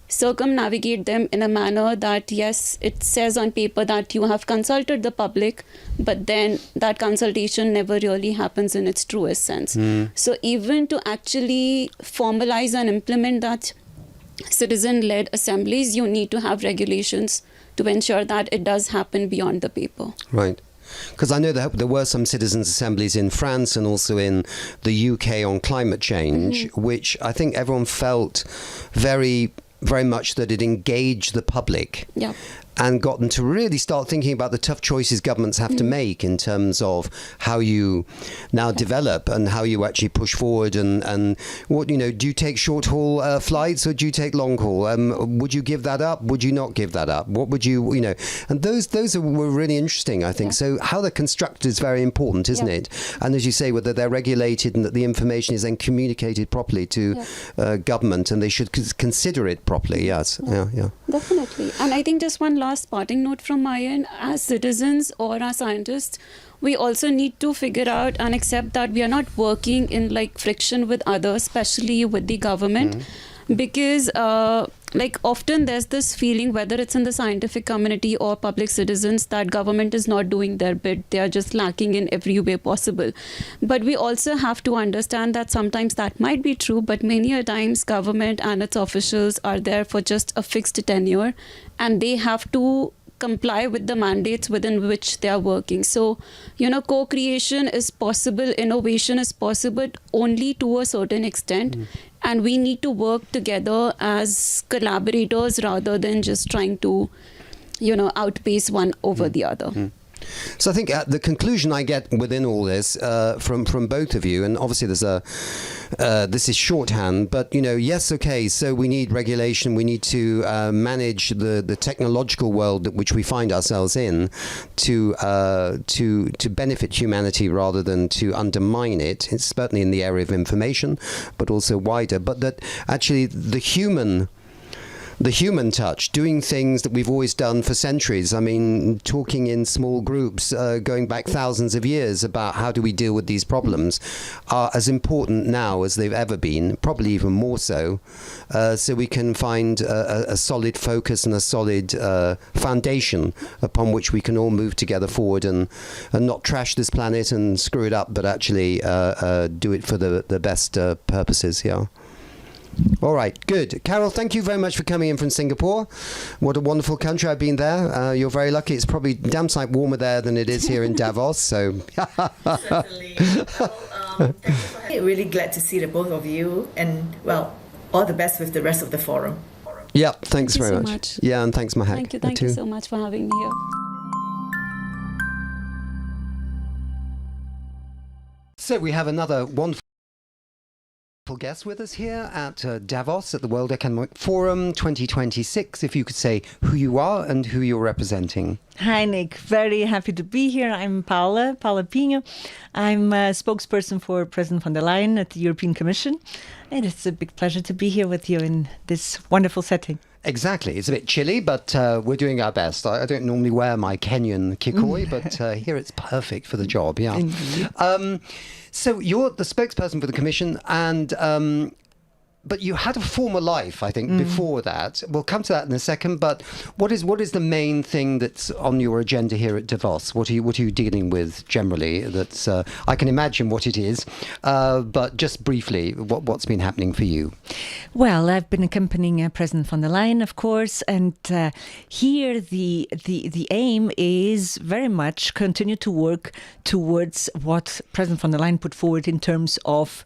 circumnavigate them in a manner that, yes, it says on paper that you have consulted the public, but then that consultation never really happens in its truest sense. So even to actually formalize and implement that citizen-led assemblies, you need to have regulations to ensure that it does happen beyond the paper. Right. Because I know that there were some citizens' assemblies in France and also in the UK on climate change, which I think everyone felt very much that it engaged the public. Yeah. And got them to really start thinking about the tough choices governments have to make in terms of how you now develop and how you actually push forward and what, do you take short haul flights or do you take long haul? Would you give that up? Would you not give that up? What would you, and those were really interesting, I think. Yeah. So how they're constructed is very important, isn't it? And as you say, whether they're regulated and that the information is then communicated properly to government and they should consider it properly. Yes. Yeah. Definitely. And I think just one last parting note from my end, as citizens or as scientists, we also need to figure out and accept that we are not working in friction with others, especially with the government, because often there's this feeling, whether it's in the scientific community or public citizens, that government is not doing their bit. They are just lacking in every way possible. But we also have to understand that sometimes that might be true, but many a times government and its officials are there for just a fixed tenure, and they have to comply with the mandates within which they are working. So, co-creation is possible, innovation is possible only to a certain extent. And we need to work together as collaborators rather than just trying to, outpace one over the other. So I think the conclusion I get within all this from both of you, and obviously this is shorthand, but yes, okay, so we need regulation, we need to manage the technological world which we find ourselves in to benefit humanity rather than to undermine it. It's certainly in the area of information, but also wider. But that actually the human touch, doing things that we've always done for centuries. I mean, talking in small groups, going back thousands of years about how do we deal with these problems are as important now as they've ever been, probably even more so. So we can find a solid focus and a solid foundation upon which we can all move together forward and not trash this planet and screw it up, but actually do it for the best purposes. Yeah. All right, good. Carol, thank you very much for coming in from Singapore. What a wonderful country. I've been there. You're very lucky. It's probably damn sight warmer there than it is here in Davos. So, certainly. Really glad to see the both of you, and all the best with the rest of the forum. Yeah, thanks very much. Yeah, and thanks, Mahak. Thank you so much for having me here. So we have another wonderful Guests with us here at Davos at the World Economic Forum 2026. If you could say who you are and who you're representing. Hi, Nick. Very happy to be here. I'm Paola Pinho. I'm a spokesperson for President von der Leyen at the European Commission. And it's a big pleasure to be here with you in this wonderful setting. Exactly. It's a bit chilly, but we're doing our best. I don't normally wear my Kenyan kikoi, but here it's perfect for the job. Yeah. So you're the spokesperson for the Commission, and but you had a former life, I think, before that. We'll come to that in a second. But what is the main thing that's on your agenda here at Davos? What are you dealing with generally? That's I can imagine what it is, but just briefly, what's been happening for you? Well, I've been accompanying President von der Leyen, of course, and here the aim is very much continue to work towards what President von der Leyen put forward in terms of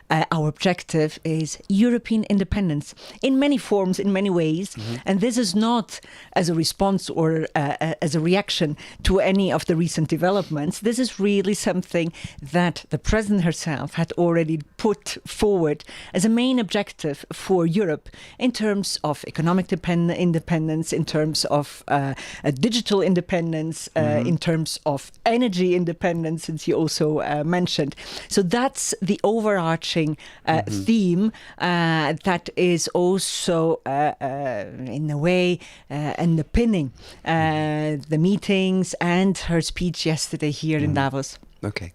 our objective is European independence in many forms, in many ways. And this is not as a response or as a reaction to any of the recent developments. This is really something that the President herself had already put forward as a main objective for Europe in terms of economic independence, in terms of digital independence, in terms of energy independence, since you also mentioned. So that's the overarching theme that is also in a way underpinning the meetings and her speech yesterday here in Davos. Okay.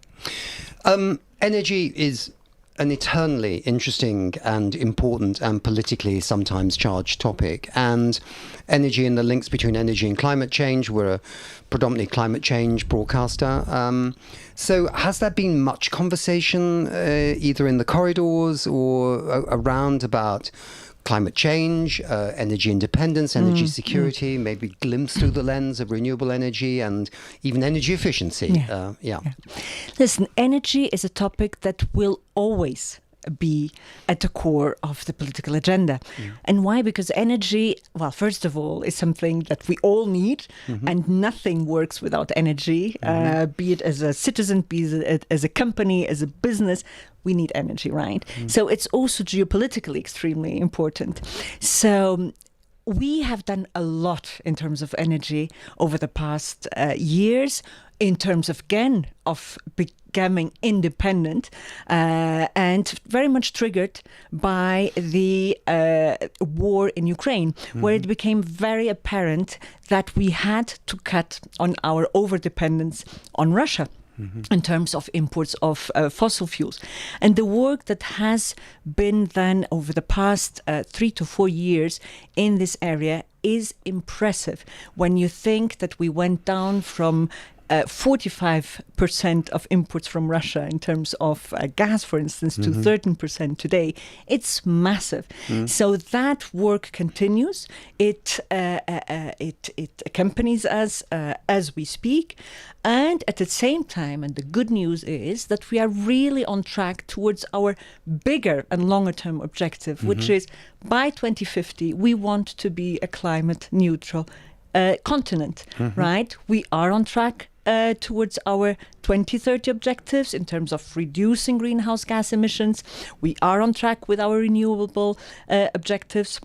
Energy is an eternally interesting and important and politically sometimes charged topic, and energy and the links between energy and climate change. We're a predominantly climate change broadcaster. So has there been much conversation either in the corridors or around about climate change, energy independence, energy security, maybe glimpsed through the lens of renewable energy and even energy efficiency? Listen, energy is a topic that will always be at the core of the political agenda. And why? Because energy, well, first of all, is something that we all need, and nothing works without energy, be it as a citizen, be it as a company, as a business. We need energy, right? So it's also geopolitically extremely important. So we have done a lot in terms of energy over the past years, in terms of, again, of becoming independent, and very much triggered by the war in Ukraine, where it became very apparent that we had to cut on our overdependence on Russia. In terms of imports of fossil fuels. And the work that has been done over the past 3 to 4 years in this area is impressive. When you think that we went down from 45% of imports from Russia in terms of gas, for instance, to 13% today. It's massive. So that work continues. It accompanies us as we speak. And at the same time, and the good news is that we are really on track towards our bigger and longer term objective, which is by 2050, we want to be a climate neutral continent, right? We are on track towards our 2030 objectives in terms of reducing greenhouse gas emissions. We are on track with our renewable objectives.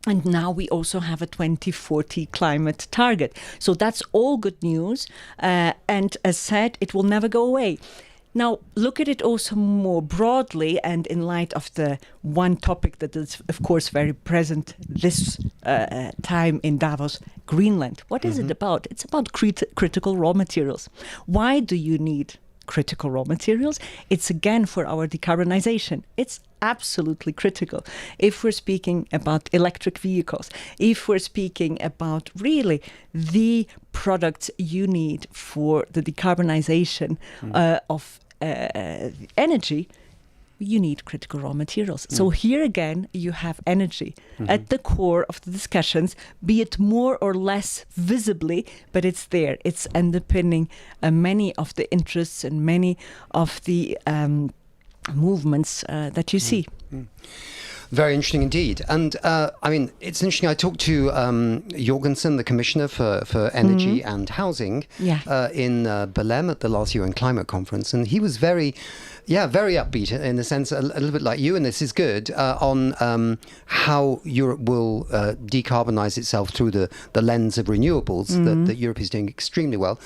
And now we also have a 2040 climate target. So that's all good news. And as said, it will never go away. Now, look at it also more broadly and in light of the one topic that is, of course, very present this time in Davos, Greenland. What is it about? It's about critical raw materials. Why do you need critical raw materials? It's again for our decarbonization. It's absolutely critical. If we're speaking about electric vehicles, if we're speaking about really the products you need for the decarbonization of energy, you need critical raw materials. So here again, you have energy at the core of the discussions, be it more or less visibly, but it's there. It's underpinning many of the interests and many of the movements that you see. Very interesting indeed. And I mean, it's interesting. I talked to Jorgensen, the Commissioner for Energy and Housing, in Belém at the last UN Climate Conference, and he was very upbeat in the sense, a little bit like you, and this is good, on how Europe will decarbonize itself through the lens of renewables, that Europe is doing extremely well.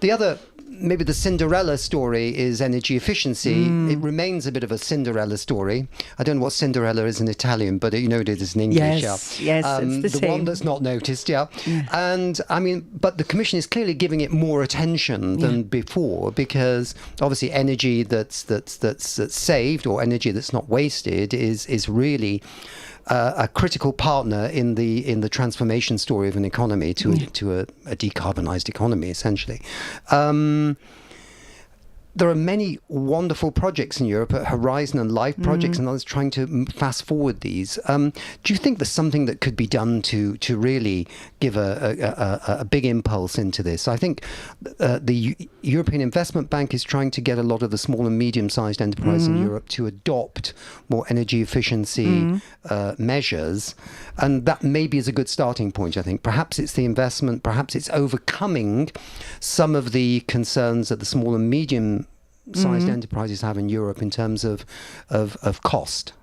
The other, maybe the Cinderella story, is energy efficiency. It remains a bit of a Cinderella story. I don't know what Cinderella is in Italian, but you know it is in English. Yes, it's the same. One that's not noticed, And I mean, but the Commission is clearly giving it more attention than before, because obviously energy that's saved, or energy that's not wasted, is really a critical partner in the transformation story of an economy to a decarbonised economy, essentially. There are many wonderful projects in Europe, Horizon and Life projects, and others trying to fast forward these. Do you think there's something that could be done to really give a big impulse into this? I think the European Investment Bank is trying to get a lot of the small and medium-sized enterprises in Europe to adopt more energy efficiency measures, and that maybe is a good starting point, I think. Perhaps it's the investment, perhaps it's overcoming some of the concerns that the small and medium-sized enterprises have in Europe in terms of cost.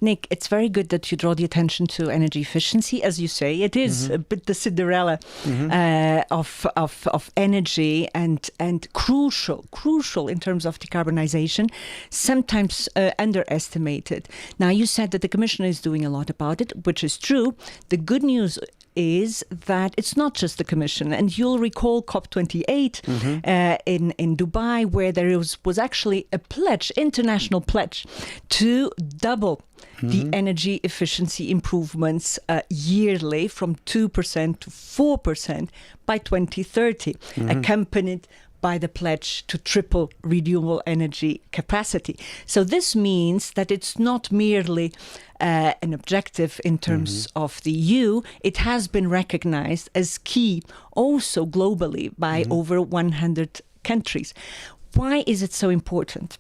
Nick, it's very good that you draw the attention to energy efficiency. As you say, it is a bit the Cinderella of energy, and crucial in terms of decarbonization, sometimes underestimated. Now, you said that the Commission is doing a lot about it, which is true. The good news is that it's not just the Commission, and you'll recall COP28 in Dubai, where there was actually a international pledge to double the energy efficiency improvements yearly from 2% to 4% by 2030, accompanied by the pledge to triple renewable energy capacity. So this means that it's not merely an objective in terms of the EU. It has been recognized as key also globally by over 100 countries. Why is it so important?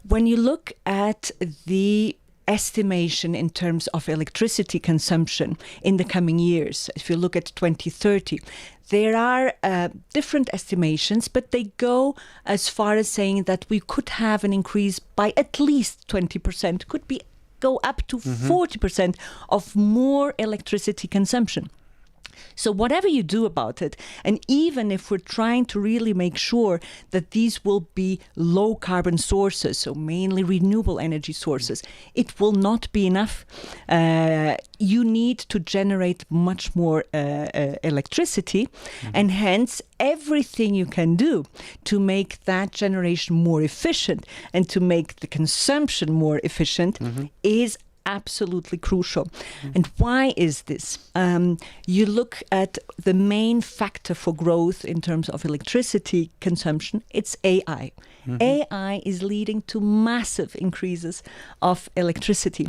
When you look at the estimation in terms of electricity consumption in the coming years, if you look at 2030, there are different estimations, but they go as far as saying that we could have an increase by at least 20%, go up to 40% of more electricity consumption. So whatever you do about it, and even if we're trying to really make sure that these will be low carbon sources, so mainly renewable energy sources, it will not be enough. You need to generate much more electricity, and hence everything you can do to make that generation more efficient and to make the consumption more efficient is absolutely crucial. And why is this? You look at the main factor for growth in terms of electricity consumption, it's AI. AI is leading to massive increases of electricity.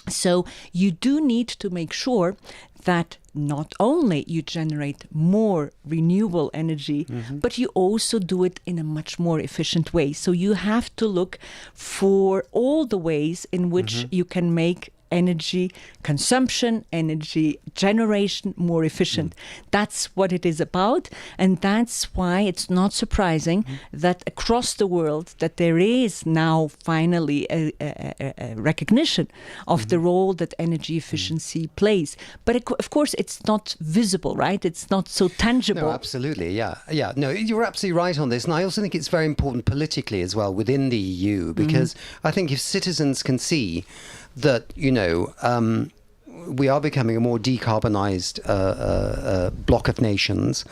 So you do need to make sure that not only you generate more renewable energy, but you also do it in a much more efficient way. So you have to look for all the ways in which you can make energy consumption, energy generation more efficient. That's what it is about, and that's why it's not surprising that across the world that there is now finally a recognition of the role that energy efficiency plays. But of course it's not visible, right? It's not so tangible. No, absolutely, yeah. No, you're absolutely right on this, and I also think it's very important politically as well within the EU, because I think if citizens can see that, we are becoming a more decarbonised bloc of nations,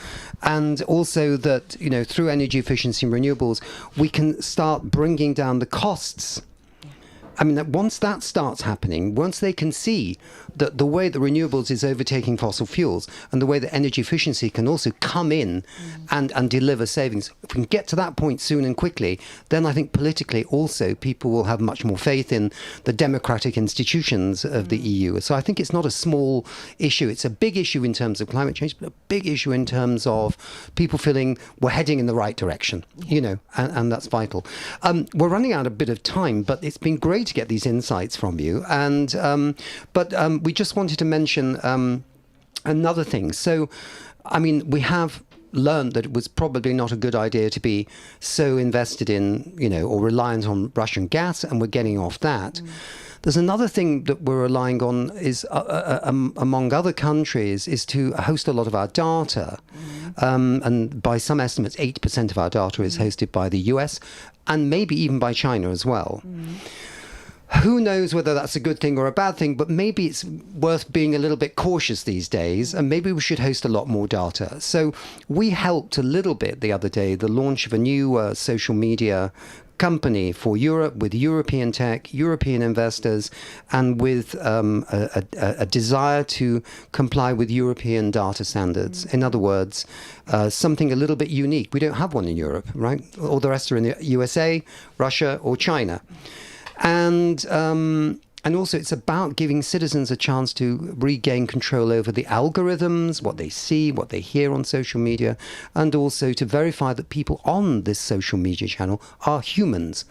and also that, through energy efficiency and renewables, we can start bringing down the costs. I mean, that once that starts happening, once they can see that the way that renewables is overtaking fossil fuels and the way that energy efficiency can also come in and deliver savings, if we can get to that point soon and quickly, then I think politically also people will have much more faith in the democratic institutions of the EU. So I think it's not a small issue. It's a big issue in terms of climate change, but a big issue in terms of people feeling we're heading in the right direction, and that's vital. We're running out a bit of time, but it's been great to get these insights from you. And but we just wanted to mention another thing. So, I mean, we have learned that it was probably not a good idea to be so invested in, or reliant on Russian gas, and we're getting off that. There's another thing that we're relying on is, among other countries, is to host a lot of our data. And by some estimates, 80% of our data is hosted by the US and maybe even by China as well. Who knows whether that's a good thing or a bad thing, but maybe it's worth being a little bit cautious these days, and maybe we should host a lot more data. So we helped a little bit the other day, the launch of a new social media company for Europe, with European tech, European investors, and with a desire to comply with European data standards. In other words, something a little bit unique. We don't have one in Europe, right? All the rest are in the USA, Russia, or China. And also it's about giving citizens a chance to regain control over the algorithms, what they see, what they hear on social media, and also to verify that people on this social media channel are humans.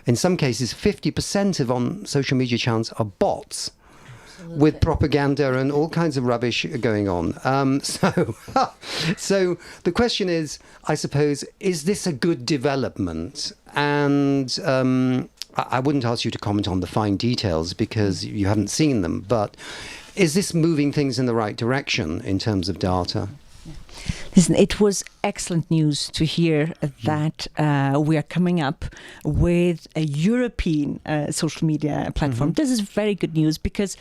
In some cases, 50% of on social media channels are bots. Absolutely. With propaganda and all kinds of rubbish going on. So the question is, I suppose, is this a good development? And I wouldn't ask you to comment on the fine details because you haven't seen them, but is this moving things in the right direction in terms of data? Listen, it was excellent news to hear that we are coming up with a European social media platform. This is very good news because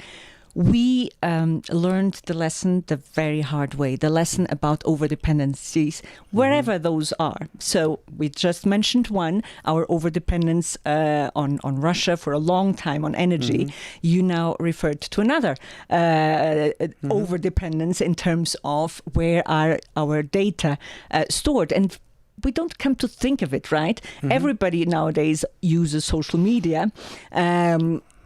we learned the lesson the very hard way, the lesson about over-dependencies, wherever those are. So we just mentioned one, our over-dependence on Russia for a long time on energy. You now referred to another over-dependence in terms of where are our data stored. And we don't come to think of it, right? Everybody nowadays uses social media.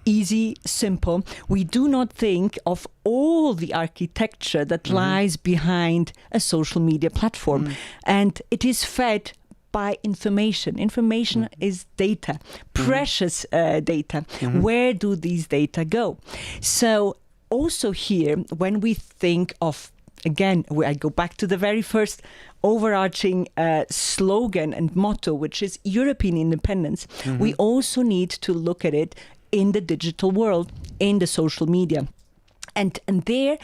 Easy, simple. We do not think of all the architecture that lies behind a social media platform. And it is fed by information. Information is data, precious data. Where do these data go? So also here, when we think of, again, I go back to the very first overarching slogan and motto, which is European independence, we also need to look at it in the digital world, in the social media. And there,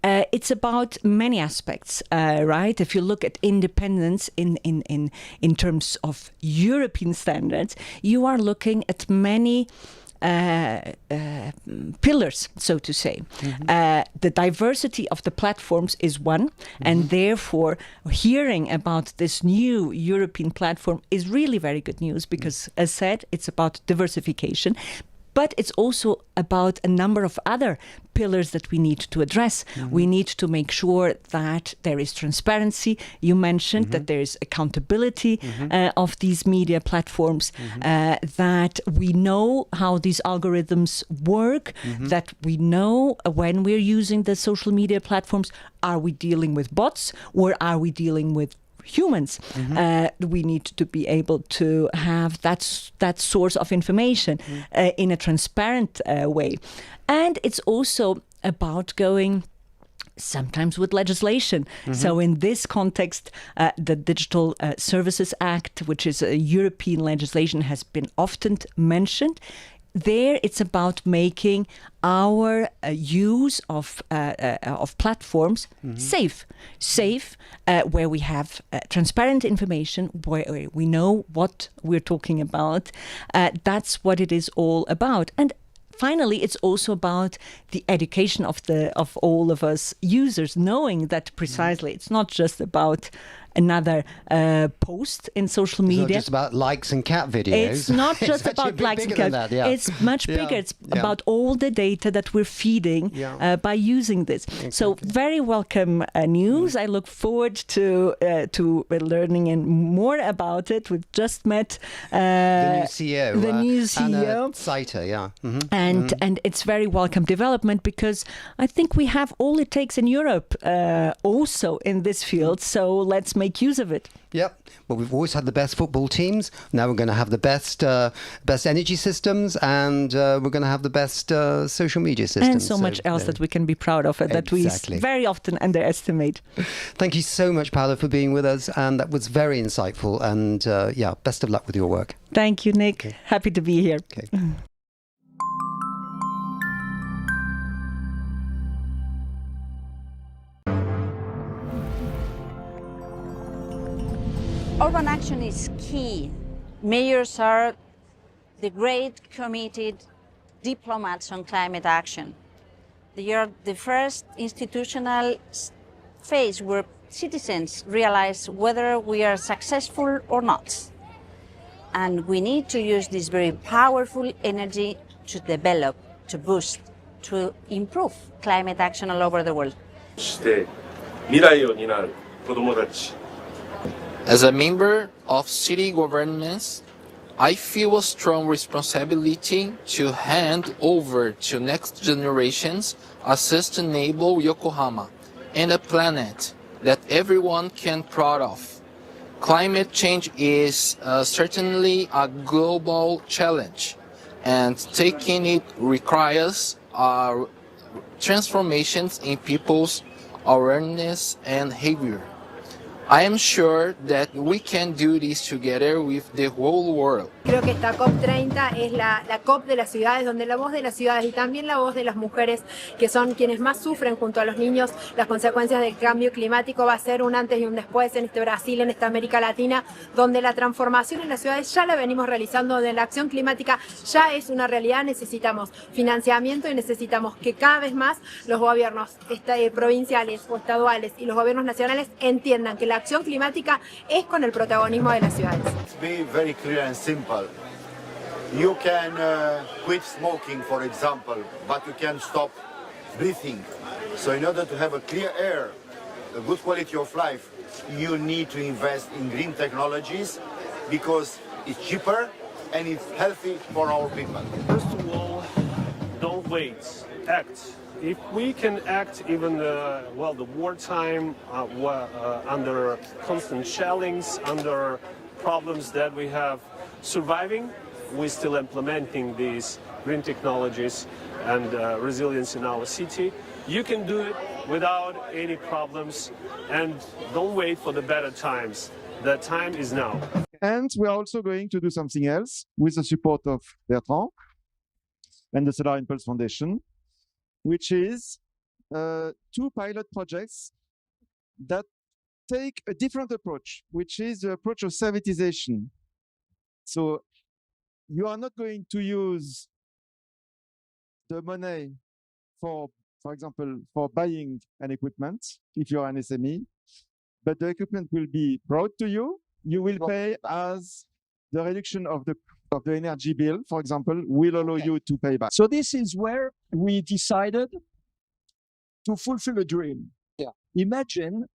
it's about many aspects, right? If you look at independence in terms of European standards, you are looking at many pillars, so to say. The diversity of the platforms is one, and therefore hearing about this new European platform is really very good news because, as said, it's about diversification. But it's also about a number of other pillars that we need to address. We need to make sure that there is transparency. You mentioned that there is accountability of these media platforms, that we know how these algorithms work, that we know when we're using the social media platforms, are we dealing with bots or are we dealing with humans? We need to be able to have that source of information in a transparent way. And it's also about going sometimes with legislation. So in this context, the Digital Services Act, which is a European legislation, has been often mentioned. There, it's about making our use of platforms safe, where we have transparent information, where we know what we're talking about. That's what it is all about. And finally, it's also about the education of all of us users, knowing that precisely it's not just about another post in social media. It's not just about likes and cat videos. It's not just about likes and cat. It's much bigger. It's about all the data that we're feeding by using this. Exactly. So very welcome news. I look forward to learning more about it. We've just met the new CEO. The new CEO. Saiter, And it's very welcome development because I think we have all it takes in Europe also in this field. So let's make use of it. Yep. Well, we've always had the best football teams. Now we're going to have the best energy systems, and we're going to have the best social media systems. And so much else that we can be proud of and that we very often underestimate. Thank you so much, Paola, for being with us. And that was very insightful. And yeah, best of luck with your work. Thank you, Nick. Okay. Happy to be here. Okay. Urban action is key. Mayors are the great committed diplomats on climate action. They are the first institutional phase where citizens realize whether we are successful or not. And we need to use this very powerful energy to develop, to boost, to improve climate action all over the world. As a member of city governance, I feel a strong responsibility to hand over to next generations a sustainable Yokohama and a planet that everyone can be proud of. Climate change is certainly a global challenge, and taking it requires transformations in people's awareness and behavior. I am sure that we can do this together with the whole world. Creo que esta COP30 es la COP de las ciudades, donde la voz de las ciudades y también la voz de las mujeres, que son quienes más sufren junto a los niños las consecuencias del cambio climático, va a ser un antes y un después en este Brasil, en esta América Latina, donde la transformación en las ciudades ya la venimos realizando, donde la acción climática ya es una realidad. Necesitamos financiamiento y necesitamos que cada vez más los gobiernos provinciales o estaduales y los gobiernos nacionales entiendan que la acción climática es con el protagonismo de las ciudades. Be very clear and simple. You can quit smoking, for example, but you can stop breathing. So in order to have a clear air, a good quality of life, you need to invest in green technologies because it's cheaper and it's healthy for our people. First of all, don't wait, act. If we can act even the wartime, under constant shellings, under problems that we have surviving, we're still implementing these green technologies and resilience in our city. You can do it without any problems, and don't wait for the better times. The time is now. And we are also going to do something else with the support of Bertrand and the Solar Impulse Foundation, which is 2 pilot projects that take a different approach, which is the approach of servitization. So you are not going to use the money for example, for buying an equipment, if you're an SME, but the equipment will be brought to you. You will pay as the reduction of the energy bill, for example, will allow you to pay back. So this is where we decided to fulfill a dream. Yeah. Imagine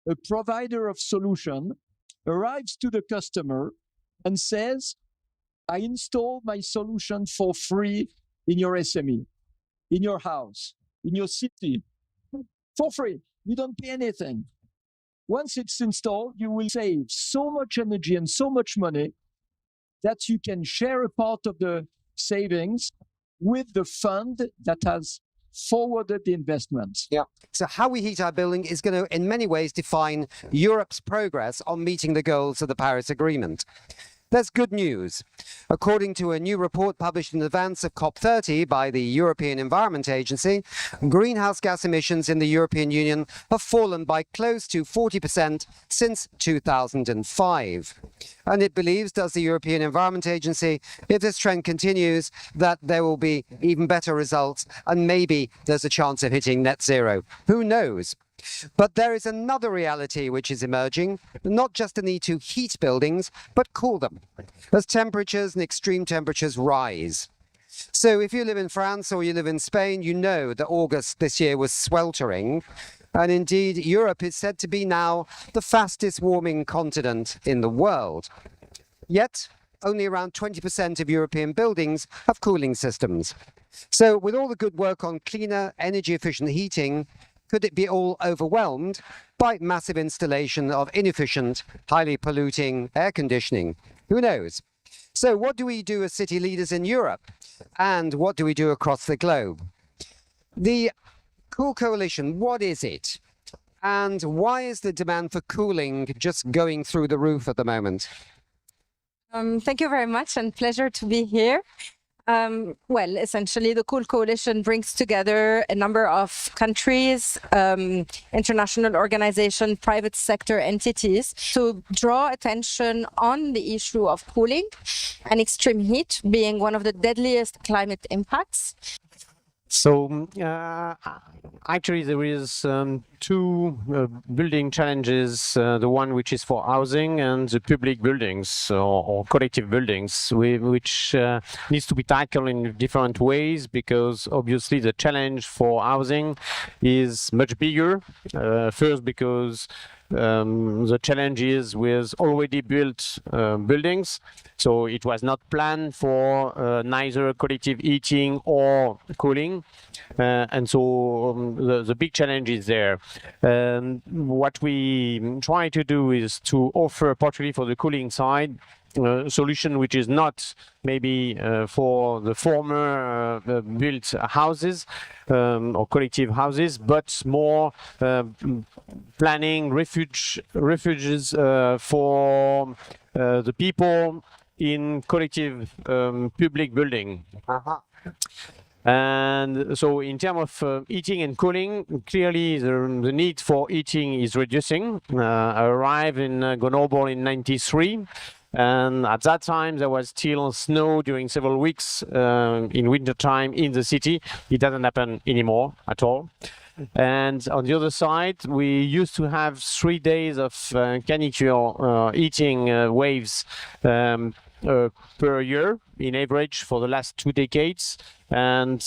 a provider of solution arrives to the customer and says, I install my solution for free in your SME, in your house, in your city, for free. You don't pay anything. Once it's installed, you will save so much energy and so much money that you can share a part of the savings with the fund that has forwarded the investments. Yeah. So how we heat our building is going to, in many ways, define Europe's progress on meeting the goals of the Paris Agreement. There's good news. According to a new report published in advance of COP30 by the European Environment Agency, greenhouse gas emissions in the European Union have fallen by close to 40% since 2005. And it believes, does the European Environment Agency, if this trend continues, that there will be even better results and maybe there's a chance of hitting net zero. Who knows? But there is another reality which is emerging, not just the need to heat buildings, but cool them, as temperatures and extreme temperatures rise. So if you live in France or you live in Spain, you know that August this year was sweltering. And indeed, Europe is said to be now the fastest warming continent in the world. Yet, only around 20% of European buildings have cooling systems. So with all the good work on cleaner, energy-efficient heating, could it be all overwhelmed by massive installation of inefficient, highly polluting air conditioning? Who knows? So what do we do as city leaders in Europe? And what do we do across the globe? The Cool Coalition, what is it? And why is the demand for cooling just going through the roof at the moment? Thank you very much, and pleasure to be here. Well, essentially, the Cool Coalition brings together a number of countries, international organizations, private sector entities to draw attention on the issue of cooling and extreme heat being one of the deadliest climate impacts. So actually there is two building challenges, the one which is for housing and the public buildings or collective buildings, which needs to be tackled in different ways, because obviously the challenge for housing is much bigger. First because the challenge is with already built buildings, so it was not planned for neither collective heating or cooling, and so the big challenge is there. What we try to do is to offer, particularly for the cooling side, solution which is not maybe for the former built houses or collective houses, but more planning refuges for the people in collective public building. And so in terms of heating and cooling, clearly the need for heating is reducing. I arrived in Grenoble in '93. And at that time, there was still snow during several weeks in winter time in the city. It doesn't happen anymore at all. And on the other side, we used to have 3 days of canicule heating waves per year in average for the last 2 decades. And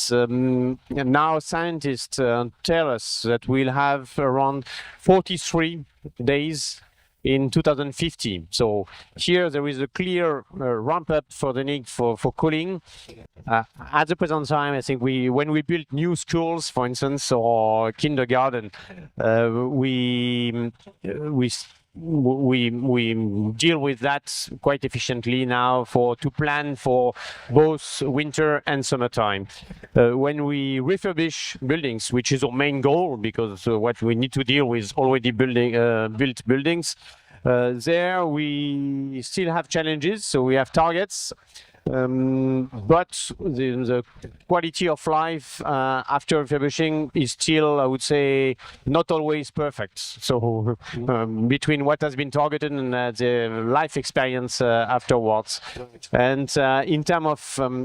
now scientists tell us that we'll have around 43 days in 2050. So here there is a clear ramp up for the need for cooling. At the present time, I think when we build new schools, for instance, or kindergarten, we deal with that quite efficiently now to plan for both winter and summertime. When we refurbish buildings, which is our main goal, because what we need to deal with already built buildings, there we still have challenges, so we have targets. But the quality of life after refurbishing is still, I would say, not always perfect. So between what has been targeted and the life experience afterwards. And in terms of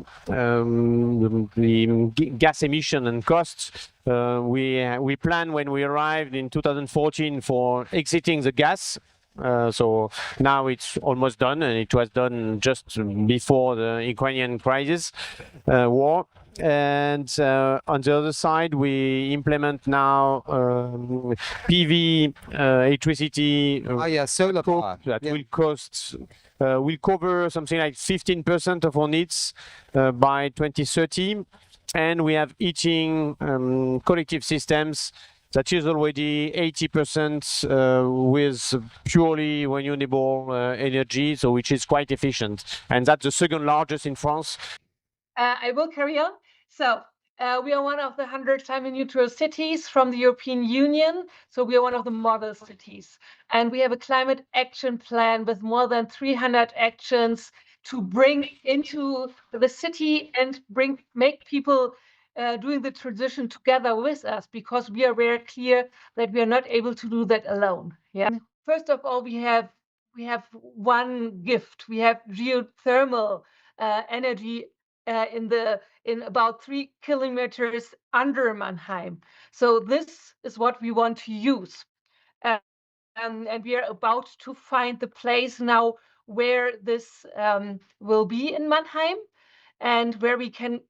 the gas emission and costs, we planned when we arrived in 2014 for exiting the gas. So now it's almost done, and it was done just before the Ukrainian crisis war. And on the other side, we implement now PV electricity solar power that will cover something like 15% of our needs by 2030. And we have heating collective systems that is already 80% with purely renewable energy, so which is quite efficient. And that's the second largest in France. I will carry on. So we are one of the 100 climate neutral cities from the European Union. So we are one of the model cities. And we have a climate action plan with more than 300 actions to bring into the city and make people doing the transition together with us, because we are very clear that we are not able to do that alone. Yeah. First of all, we have one gift. We have geothermal energy in about 3 kilometers under Mannheim. So this is what we want to use, and we are about to find the place now where this will be in Mannheim, and where we can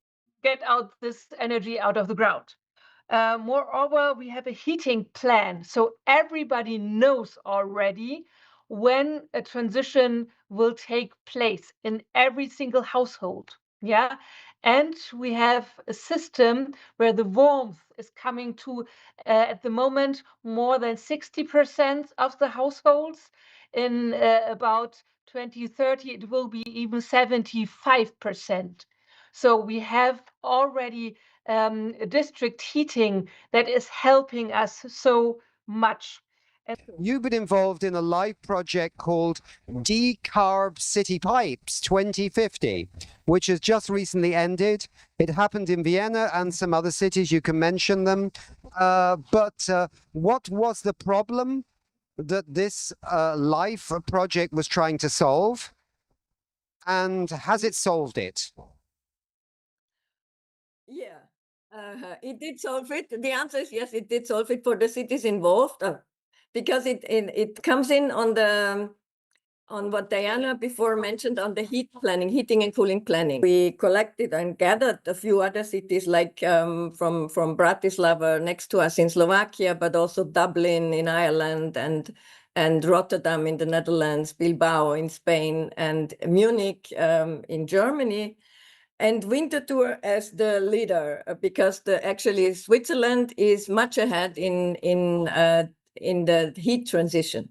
get out this energy out of the ground. Moreover, we have a heating plan, so everybody knows already when a transition will take place in every single household. Yeah, And we have a system where the warmth is coming to, at the moment, more than 60% of the households. In about 2030, it will be even 75%. So we have already district heating that is helping us so much. You've been involved in a live project called Decarb City Pipes 2050, which has just recently ended. It happened in Vienna and some other cities, you can mention them. But what was the problem that this live project was trying to solve? And has it solved it? Yeah, it did solve it. The answer is yes, it did solve it for the cities involved, because it comes in on what Diana before mentioned on the heat planning, heating and cooling planning. We collected and gathered a few other cities like from Bratislava next to us in Slovakia, but also Dublin in Ireland and Rotterdam in the Netherlands, Bilbao in Spain, and Munich in Germany. And Winterthur as the leader, because actually Switzerland is much ahead in the heat transition.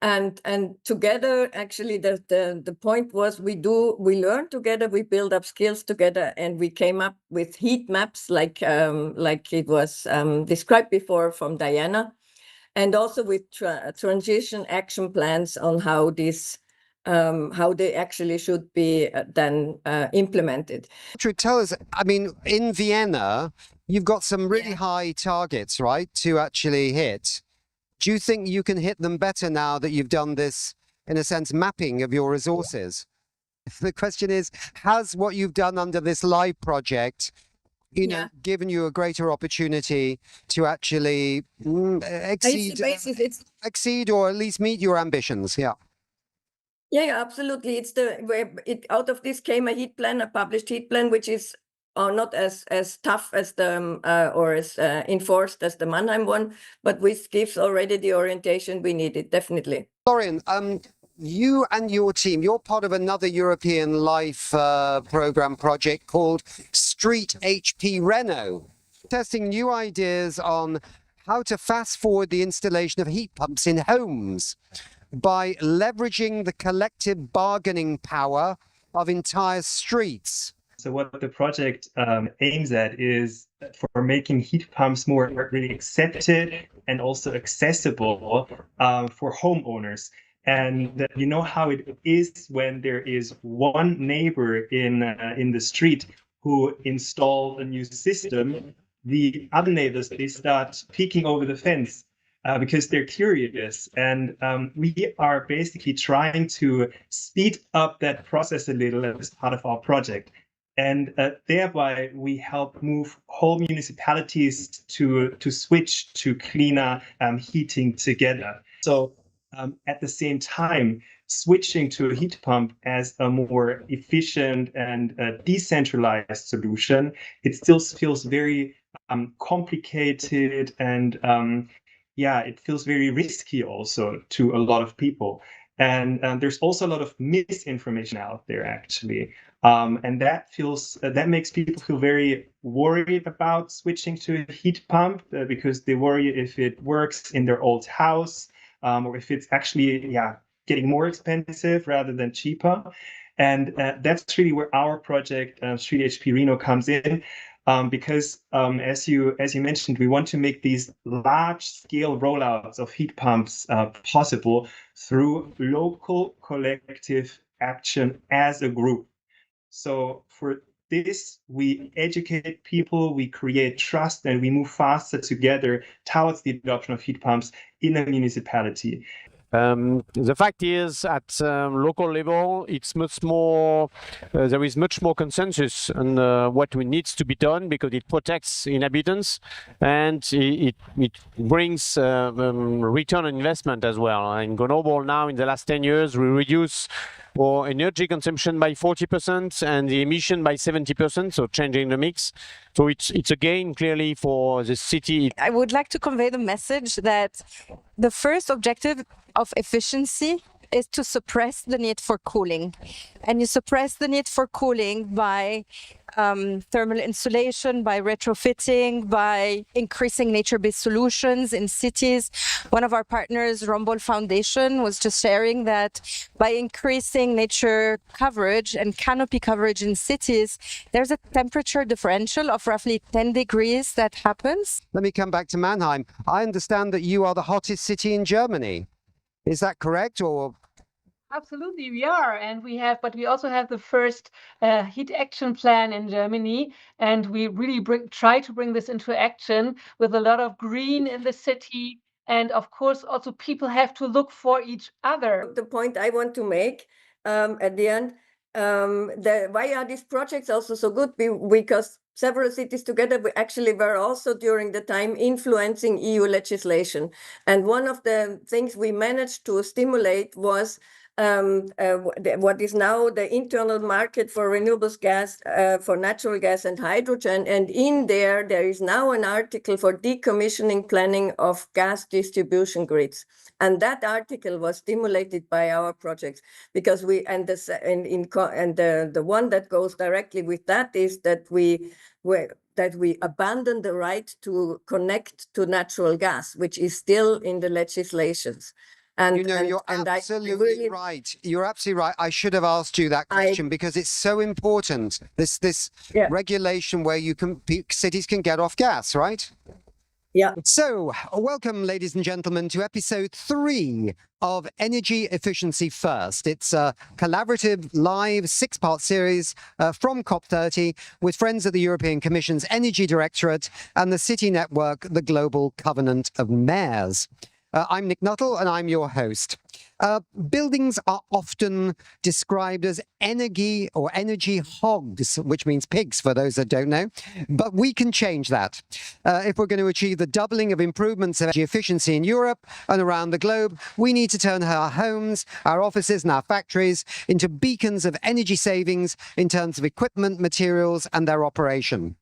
And together, actually, the point was we learn together, we build up skills together, and we came up with heat maps like it was described before from Diana, and also with transition action plans on how this. How they actually should be then implemented. Tell us, I mean, in Vienna, you've got some really high targets, right, to actually hit. Do you think you can hit them better now that you've done this, in a sense, mapping of your resources? The question is, has what you've done under this live project, you know, given you a greater opportunity to actually exceed or at least meet your ambitions? Yeah. Yeah, absolutely. It's out of this came a heat plan, a published heat plan, which is not as tough as the or as enforced as the Mannheim one, but which gives already the orientation we needed, definitely. Florian, you and your team, you're part of another European Life program project called Street HP Reno, testing new ideas on how to fast forward the installation of heat pumps in homes by leveraging the collective bargaining power of entire streets. So what the project aims at is for making heat pumps more really accepted and also accessible for homeowners. And you know how it is when there is one neighbor in the street who installed a new system, the other neighbors, they start peeking over the fence. Because they're curious, and we are basically trying to speed up that process a little as part of our project, and thereby we help move whole municipalities to switch to cleaner heating together. So at the same time, switching to a heat pump as a more efficient and decentralized solution, it still feels very complicated and it feels very risky also to a lot of people. And there's also a lot of misinformation out there, actually. And that makes people feel very worried about switching to a heat pump because they worry if it works in their old house or if it's actually getting more expensive rather than cheaper. And that's really where our project, Street HP Reno, comes in. Because as you mentioned, we want to make these large-scale rollouts of heat pumps possible through local collective action as a group. So for this, we educate people, we create trust, and we move faster together towards the adoption of heat pumps in a municipality. The fact is, at local level, it's much more. There is much more consensus on what needs to be done because it protects inhabitants and it brings return on investment as well. In Grenoble now, in the last 10 years, we reduce our energy consumption by 40% and the emission by 70%, so changing the mix. So it's a gain clearly for the city. I would like to convey the message that the first objective of efficiency is to suppress the need for cooling. And you suppress the need for cooling by thermal insulation, by retrofitting, by increasing nature-based solutions in cities. One of our partners, Rumble Foundation, was just sharing that by increasing nature coverage and canopy coverage in cities, there's a temperature differential of roughly 10 degrees that happens. Let me come back to Mannheim. I understand that you are the hottest city in Germany. Is that correct, or? Absolutely, we are, and but we also have the first heat action plan in Germany, and we really try to bring this into action with a lot of green in the city, and of course, also people have to look for each other. The point I want to make at the end, why are these projects also so good? Because several cities together, we actually were also during the time influencing EU legislation, and one of the things we managed to stimulate was what is now the internal market for renewables gas, for natural gas and hydrogen. And in there is now an article for decommissioning planning of gas distribution grids. And that article was stimulated by our projects because the one that goes directly with that is that we abandon the right to connect to natural gas, which is still in the legislations. And you're absolutely right. You're absolutely right. I should have asked you that question because it's so important. This regulation where cities can get off gas, right? Yeah. So, welcome, ladies and gentlemen, to episode 3 of Energy Efficiency First. It's a collaborative, live, 6-part series from COP30 with friends at the European Commission's Energy Directorate and the City Network, the Global Covenant of Mayors. I'm Nick Nuttall, and I'm your host. Buildings are often described as energy hogs, which means pigs for those that don't know. But we can change that. If we're going to achieve the doubling of improvements of energy efficiency in Europe and around the globe, we need to turn our homes, our offices and our factories into beacons of energy savings in terms of equipment, materials and their operation.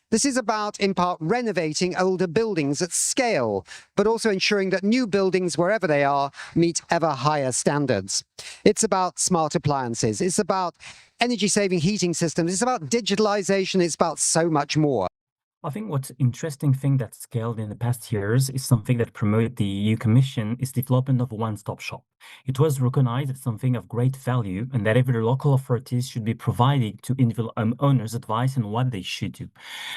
This is about, in part, renovating older buildings at scale, but also ensuring that new buildings, wherever they are, meet ever higher standards. It's about smart appliances. It's about energy-saving heating systems. It's about digitalization. It's about so much more. I think what's interesting thing that's scaled in the past years is something that promoted the EU Commission is development of a one-stop shop. It was recognized as something of great value and that every local authorities should be providing to individual owners advice on what they should do.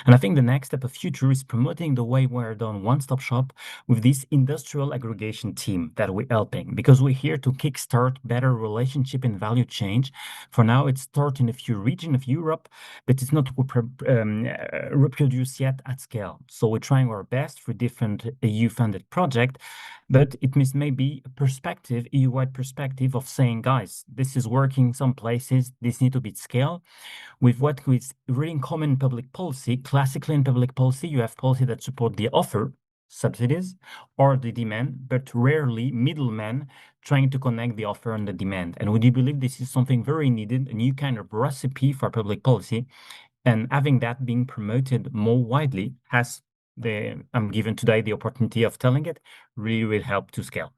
And I think the next step of future is promoting the way we're done one-stop shop with this industrial aggregation team that we're helping, because we're here to kickstart better relationship and value change. For now, it's started in a few regions of Europe, but it's not reproduced yet at scale. So we're trying our best for different EU-funded projects, but it means maybe a perspective, EU-wide perspective of saying, guys, this is working some places, this needs to be scaled with what is really in common in public policy. Classically in public policy, you have policy that support the offer, subsidies, or the demand, but rarely middlemen trying to connect the offer and the demand. And we do believe this is something very needed, a new kind of recipe for public policy. And having that being promoted more widely, as I'm given today the opportunity of telling it, really will help to scale.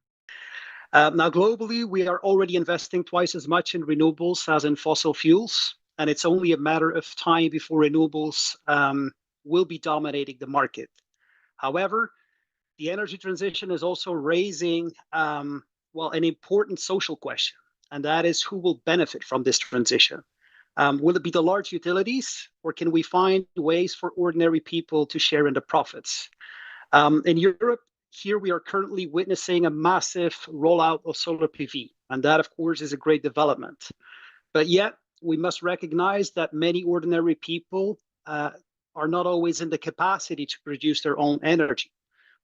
Now, globally, we are already investing twice as much in renewables as in fossil fuels, and it's only a matter of time before renewables will be dominating the market. However, the energy transition is also raising, an important social question, and that is who will benefit from this transition. Will it be the large utilities, or can we find ways for ordinary people to share in the profits? In Europe, here we are currently witnessing a massive rollout of solar PV, and that, of course, is a great development. But yet, we must recognize that many ordinary people are not always in the capacity to produce their own energy,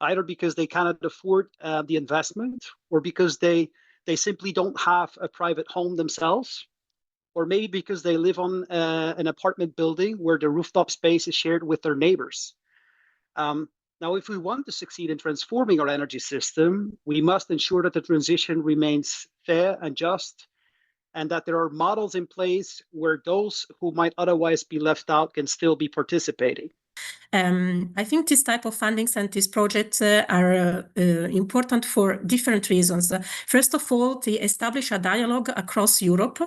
either because they cannot afford the investment, or because they simply don't have a private home themselves, or maybe because they live on an apartment building where the rooftop space is shared with their neighbors. Now, if we want to succeed in transforming our energy system, we must ensure that the transition remains fair and just, and that there are models in place where those who might otherwise be left out can still be participating. I think this type of fundings and these projects are important for different reasons. First of all, they establish a dialogue across Europe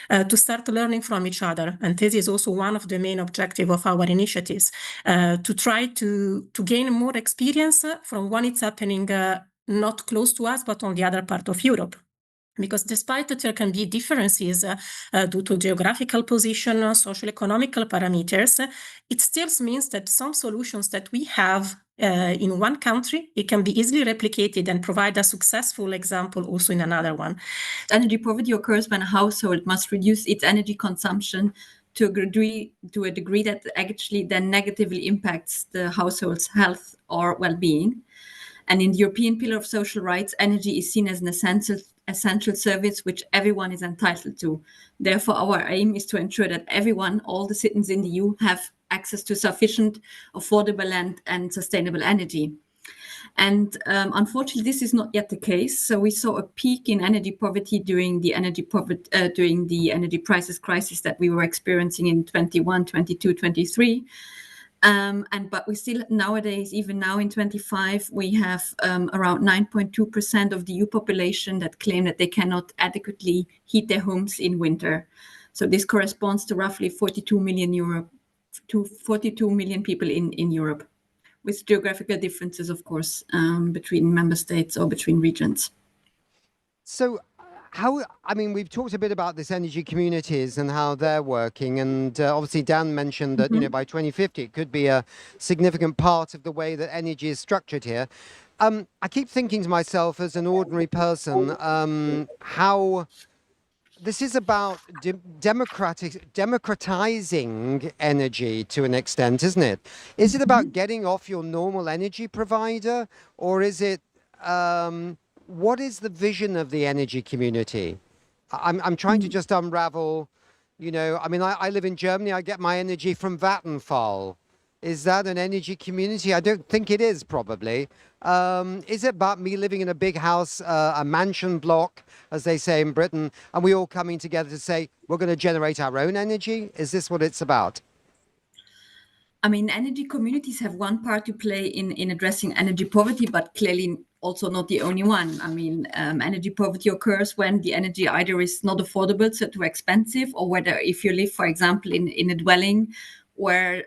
to start learning from each other. And this is also one of the main objectives of our initiatives, to try to gain more experience from when it's happening not close to us, but on the other part of Europe. Because despite that there can be differences due to geographical position, social economical parameters, it still means that some solutions that we have in one country, it can be easily replicated and provide a successful example also in another one. Energy poverty occurs when a household must reduce its energy consumption to a degree that actually then negatively impacts the household's health or well-being. And in the European Pillar of Social Rights, energy is seen as an essential service which everyone is entitled to. Therefore, our aim is to ensure that everyone, all the citizens in the EU, have access to sufficient, affordable and sustainable energy. And unfortunately, this is not yet the case. So we saw a peak in energy poverty during the energy prices crisis that we were experiencing in 21, 22, 23. But we still nowadays, even now in 25, we have around 9.2% of the EU population that claim that they cannot adequately heat their homes in winter. So this corresponds to roughly 42 million people in Europe, with geographical differences, of course, between member states or between regions. So we've talked a bit about this energy communities and how they're working. And obviously, Dan mentioned that, by 2050, it could be a significant part of the way that energy is structured here. I keep thinking to myself as an ordinary person, how this is about democratizing energy to an extent, isn't it? Is it about getting off your normal energy provider, or is it... what is the vision of the energy community? I'm trying to just unravel, I live in Germany, I get my energy from Vattenfall. Is that an energy community? I don't think it is, probably. Is it about me living in a big house, a mansion block, as they say in Britain, and we all coming together to say, we're going to generate our own energy? Is this what it's about? Energy communities have one part to play in addressing energy poverty, but clearly also not the only one. Energy poverty occurs when the energy either is not affordable, so too expensive, or whether if you live, for example, in a dwelling where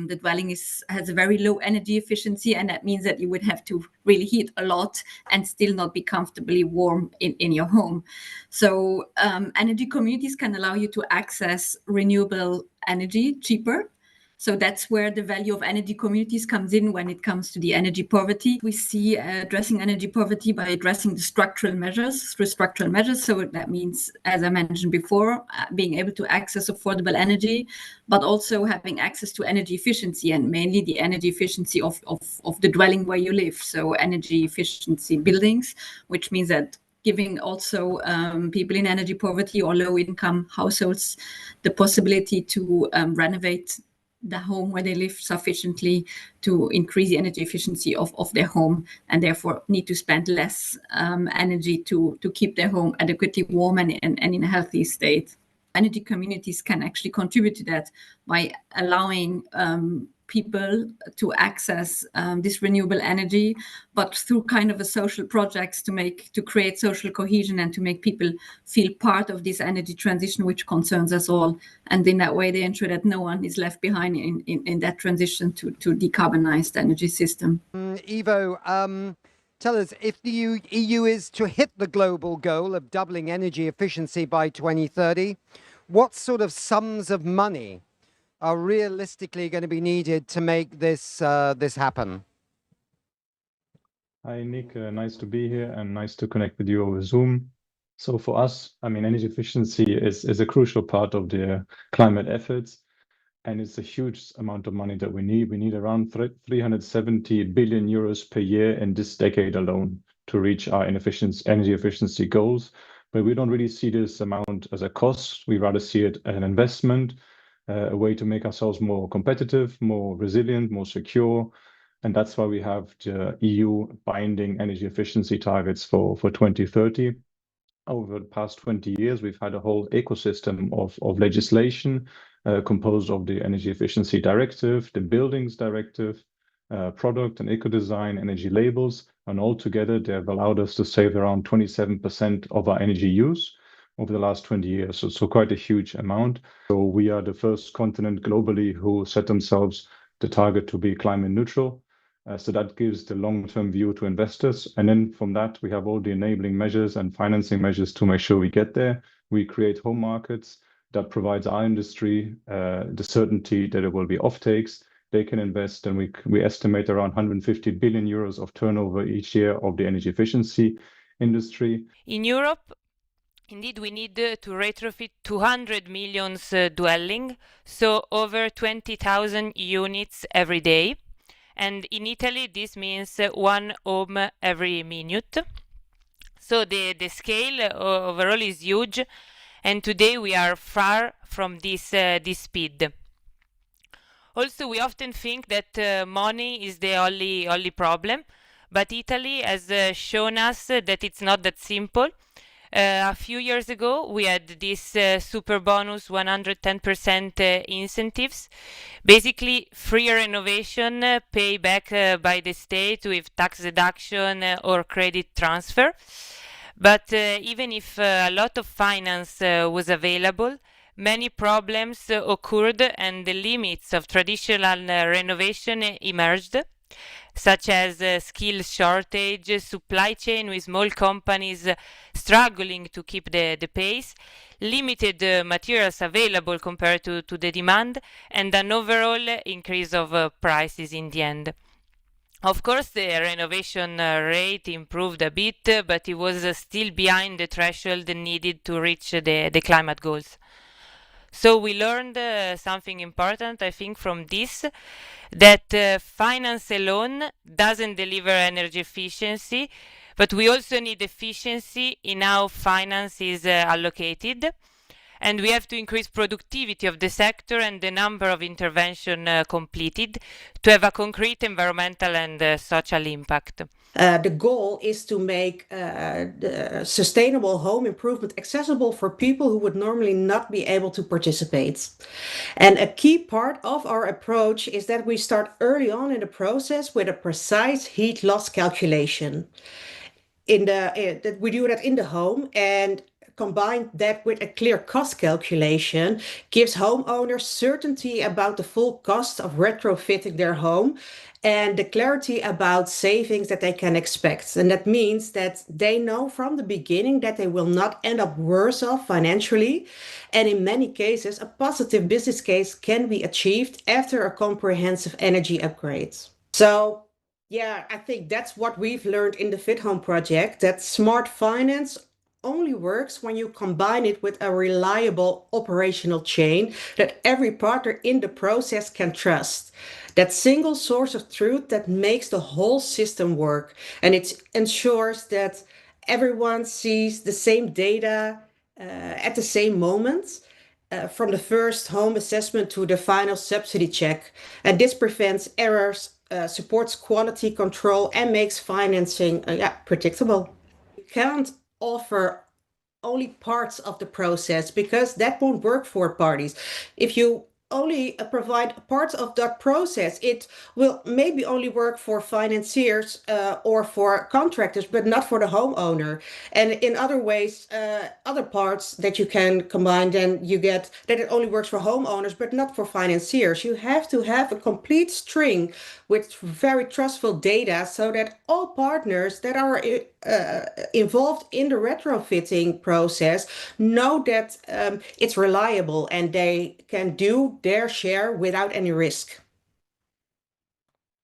the dwelling has a very low energy efficiency, and that means that you would have to really heat a lot and still not be comfortably warm in your home. So energy communities can allow you to access renewable energy cheaper. So that's where the value of energy communities comes in when it comes to the energy poverty. We see addressing energy poverty by addressing the structural measures, through structural measures. So that means, as I mentioned before, being able to access affordable energy, but also having access to energy efficiency, and mainly the energy efficiency of the dwelling where you live. So energy efficiency buildings, which means that giving also people in energy poverty or low income households the possibility to renovate the home where they live sufficiently to increase the energy efficiency of their home, and therefore need to spend less energy to keep their home adequately warm and in a healthy state. Energy communities can actually contribute to that by allowing people to access this renewable energy, but through kind of a social projects to create social cohesion and to make people feel part of this energy transition, which concerns us all. And in that way, they ensure that no one is left behind in that transition to decarbonize the energy system. Ivo, tell us, if the EU is to hit the global goal of doubling energy efficiency by 2030, what sort of sums of money are realistically going to be needed to make this happen? Hi, Nick. Nice to be here and nice to connect with you over Zoom. So for us, energy efficiency is a crucial part of the climate efforts, and it's a huge amount of money that we need. We need around 370 billion euros per year in this decade alone to reach our energy efficiency goals. But we don't really see this amount as a cost. We rather see it as an investment, a way to make ourselves more competitive, more resilient, more secure. And that's why we have the EU binding energy efficiency targets for 2030. Over the past 20 years, we've had a whole ecosystem of legislation composed of the Energy Efficiency Directive, the Buildings Directive, product and eco-design energy labels, and altogether they have allowed us to save around 27% of our energy use over the last 20 years. So quite a huge amount. So we are the first continent globally who set themselves the target to be climate neutral. So that gives the long-term view to investors. And then from that, we have all the enabling measures and financing measures to make sure we get there. We create home markets that provides our industry the certainty that it will be offtakes. They can invest, and we estimate around 150 billion euros of turnover each year of the energy efficiency industry. In Europe, indeed, we need to retrofit 200 million dwelling, so over 20,000 units every day. And in Italy, this means one home every minute. So the scale overall is huge, and today we are far from this speed. Also, we often think that money is the only problem, but Italy has shown us that it's not that simple. A few years ago, we had this super bonus 110% incentives, basically free renovation paid back by the state with tax deduction or credit transfer. But even if a lot of finance was available, many problems occurred and the limits of traditional renovation emerged, such as skill shortage, supply chain with small companies struggling to keep the pace, limited materials available compared to the demand, and an overall increase of prices in the end. Of course, the renovation rate improved a bit, but it was still behind the threshold needed to reach the climate goals. So we learned something important, I think, from this, that finance alone doesn't deliver energy efficiency, but we also need efficiency in how finance is allocated. And we have to increase productivity of the sector and the number of interventions completed to have a concrete environmental and social impact. The goal is to make the sustainable home improvement accessible for people who would normally not be able to participate. And a key part of our approach is that we start early on in the process with a precise heat loss calculation. We do that in the home, and combine that with a clear cost calculation gives homeowners certainty about the full cost of retrofitting their home and the clarity about savings that they can expect. And that means that they know from the beginning that they will not end up worse off financially. And in many cases, a positive business case can be achieved after a comprehensive energy upgrade. So yeah, I think that's what we've learned in the Fit Home project, that smart finance only works when you combine it with a reliable operational chain that every partner in the process can trust. That single source of truth that makes the whole system work. And it ensures that everyone sees the same data at the same moment, from the first home assessment to the final subsidy check. And this prevents errors, supports quality control, and makes financing predictable. You can't offer only parts of the process because that won't work for parties. If you only provide parts of that process, it will maybe only work for financiers or for contractors, but not for the homeowner. And in other ways, other parts that you can combine, then you get that it only works for homeowners, but not for financiers. You have to have a complete string with very trustful data so that all partners that are involved in the retrofitting process know that it's reliable and they can do their share without any risk.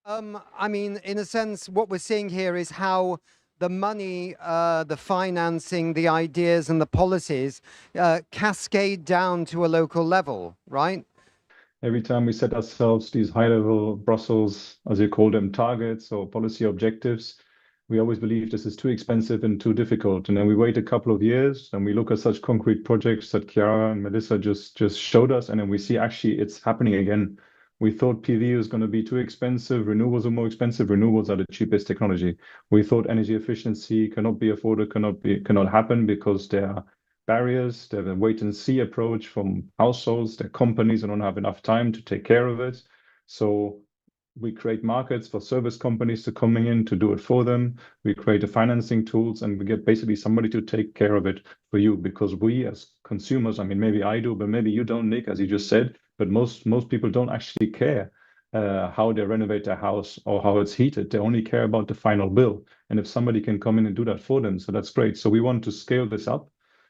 I mean, in a sense, what we're seeing here is how the money, the financing, the ideas and the policies cascade down to a local level, right? Every time we set ourselves these high-level Brussels, as you call them, targets or policy objectives, we always believe this is too expensive and too difficult. And then we wait a couple of years and we look at such concrete projects that Chiara and Melissa just showed us, and then we see actually it's happening again. We thought PV was going to be too expensive, renewables are more expensive, renewables are the cheapest technology. We thought energy efficiency cannot be afforded, cannot happen because they are barriers. They have a wait-and-see approach from households. Their companies don't have enough time to take care of it. So we create markets for service companies to coming in to do it for them. We create the financing tools, and we get basically somebody to take care of it for you, because we as consumers, I mean, maybe I do, but maybe you don't, Nick, as you just said, but most people don't actually care how they renovate their house or how it's heated. They only care about the final bill. And if somebody can come in and do that for them, so that's great. So we want to scale this up.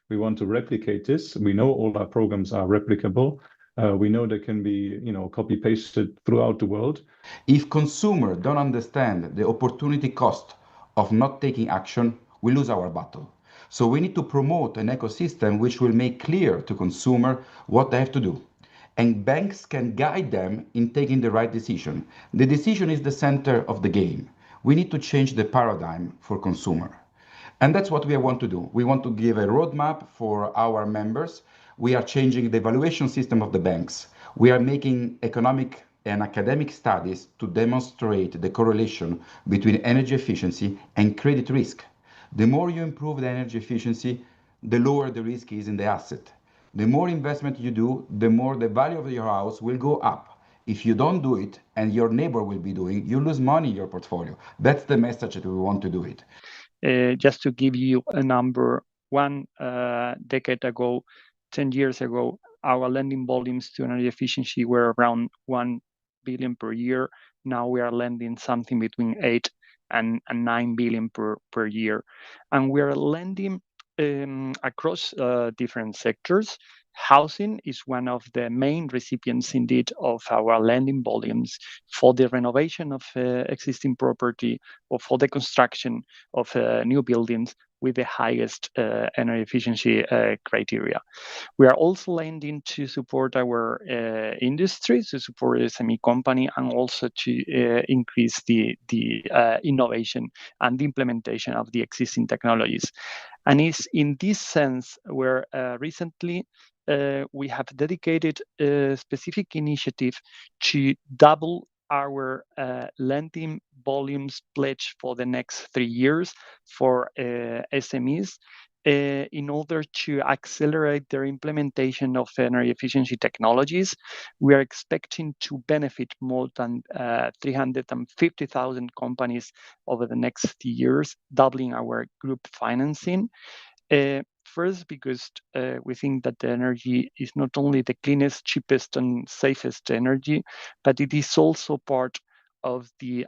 We want to replicate this. We know all our programs are replicable. We know they can be, copy pasted throughout the world. If consumers don't understand the opportunity cost of not taking action, we lose our battle. So we need to promote an ecosystem which will make clear to consumers what they have to do. And banks can guide them in taking the right decision. The decision is the center of the game. We need to change the paradigm for consumer. And that's what we want to do. We want to give a roadmap for our members. We are changing the evaluation system of the banks. We are making economic and academic studies to demonstrate the correlation between energy efficiency and credit risk. The more you improve the energy efficiency, the lower the risk is in the asset. The more investment you do, the more the value of your house will go up. If you don't do it, and your neighbor will be doing, you lose money in your portfolio. That's the message that we want to do it. Just to give you a number, one decade ago, 10 years ago, our lending volumes to energy efficiency were around 1 billion per year. Now we are lending something between 8 and 9 billion per year. And we are lending across different sectors. Housing is one of the main recipients indeed of our lending volumes for the renovation of existing property or for the construction of new buildings with the highest energy efficiency criteria. We are also lending to support our industry, to support the SME company, and also to increase the innovation and the implementation of the existing technologies. And it's in this sense where recently we have dedicated a specific initiative to double our lending volumes pledge for the next 3 years for SMEs in order to accelerate their implementation of energy efficiency technologies. We are expecting to benefit more than 350,000 companies over the next years, doubling our group financing. First, because we think that the energy is not only the cleanest, cheapest, and safest energy, but it is also part of the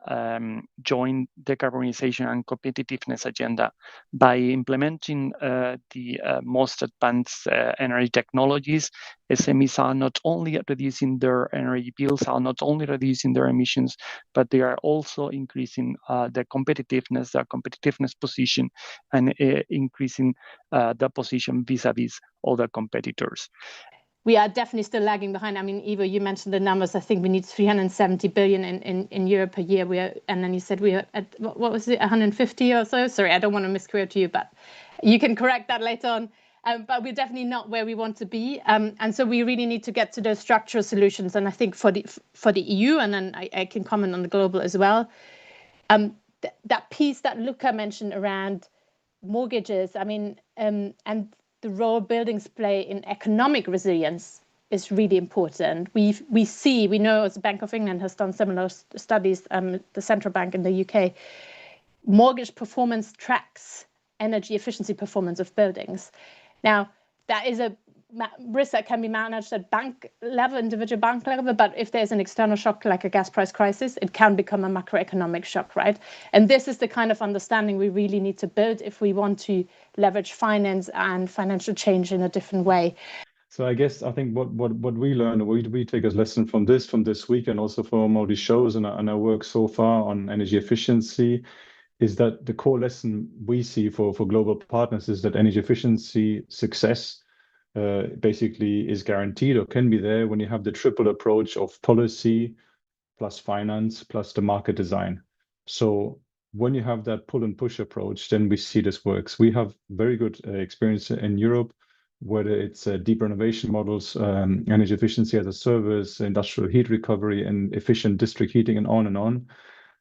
joint decarbonization and competitiveness agenda. By implementing the most advanced energy technologies, SMEs are not only reducing their energy bills, are not only reducing their emissions, but they are also increasing their competitiveness position, and increasing the position vis-a-vis other competitors. We are definitely still lagging behind. I mean, Ivo, you mentioned the numbers. I think we need 370 billion in Europe per year. And then you said we are at, what was it, 150 or so? Sorry, I don't want to misquote you, but you can correct that later on. But we're definitely not where we want to be. And so we really need to get to those structural solutions. And I think for the EU, and then I can comment on the global as well, that piece that Luca mentioned around mortgages, I mean, and the role buildings play in economic resilience is really important. We know, as the Bank of England has done similar studies, the central bank in the UK, mortgage performance tracks energy efficiency performance of buildings. Now, that is a risk that can be managed at bank level, individual bank level, but if there's an external shock like a gas price crisis, it can become a macroeconomic shock, right? And this is the kind of understanding we really need to build if we want to leverage finance and financial change in a different way. So I think what we learn, we take as lesson from this week, and also from all these shows and our work so far on energy efficiency, is that the core lesson we see for global partners is that energy efficiency success basically is guaranteed or can be there when you have the triple approach of policy plus finance plus the market design. So when you have that pull and push approach, then we see this works. We have very good experience in Europe, whether it's deep renovation models, energy efficiency as a service, industrial heat recovery, and efficient district heating, and on and on.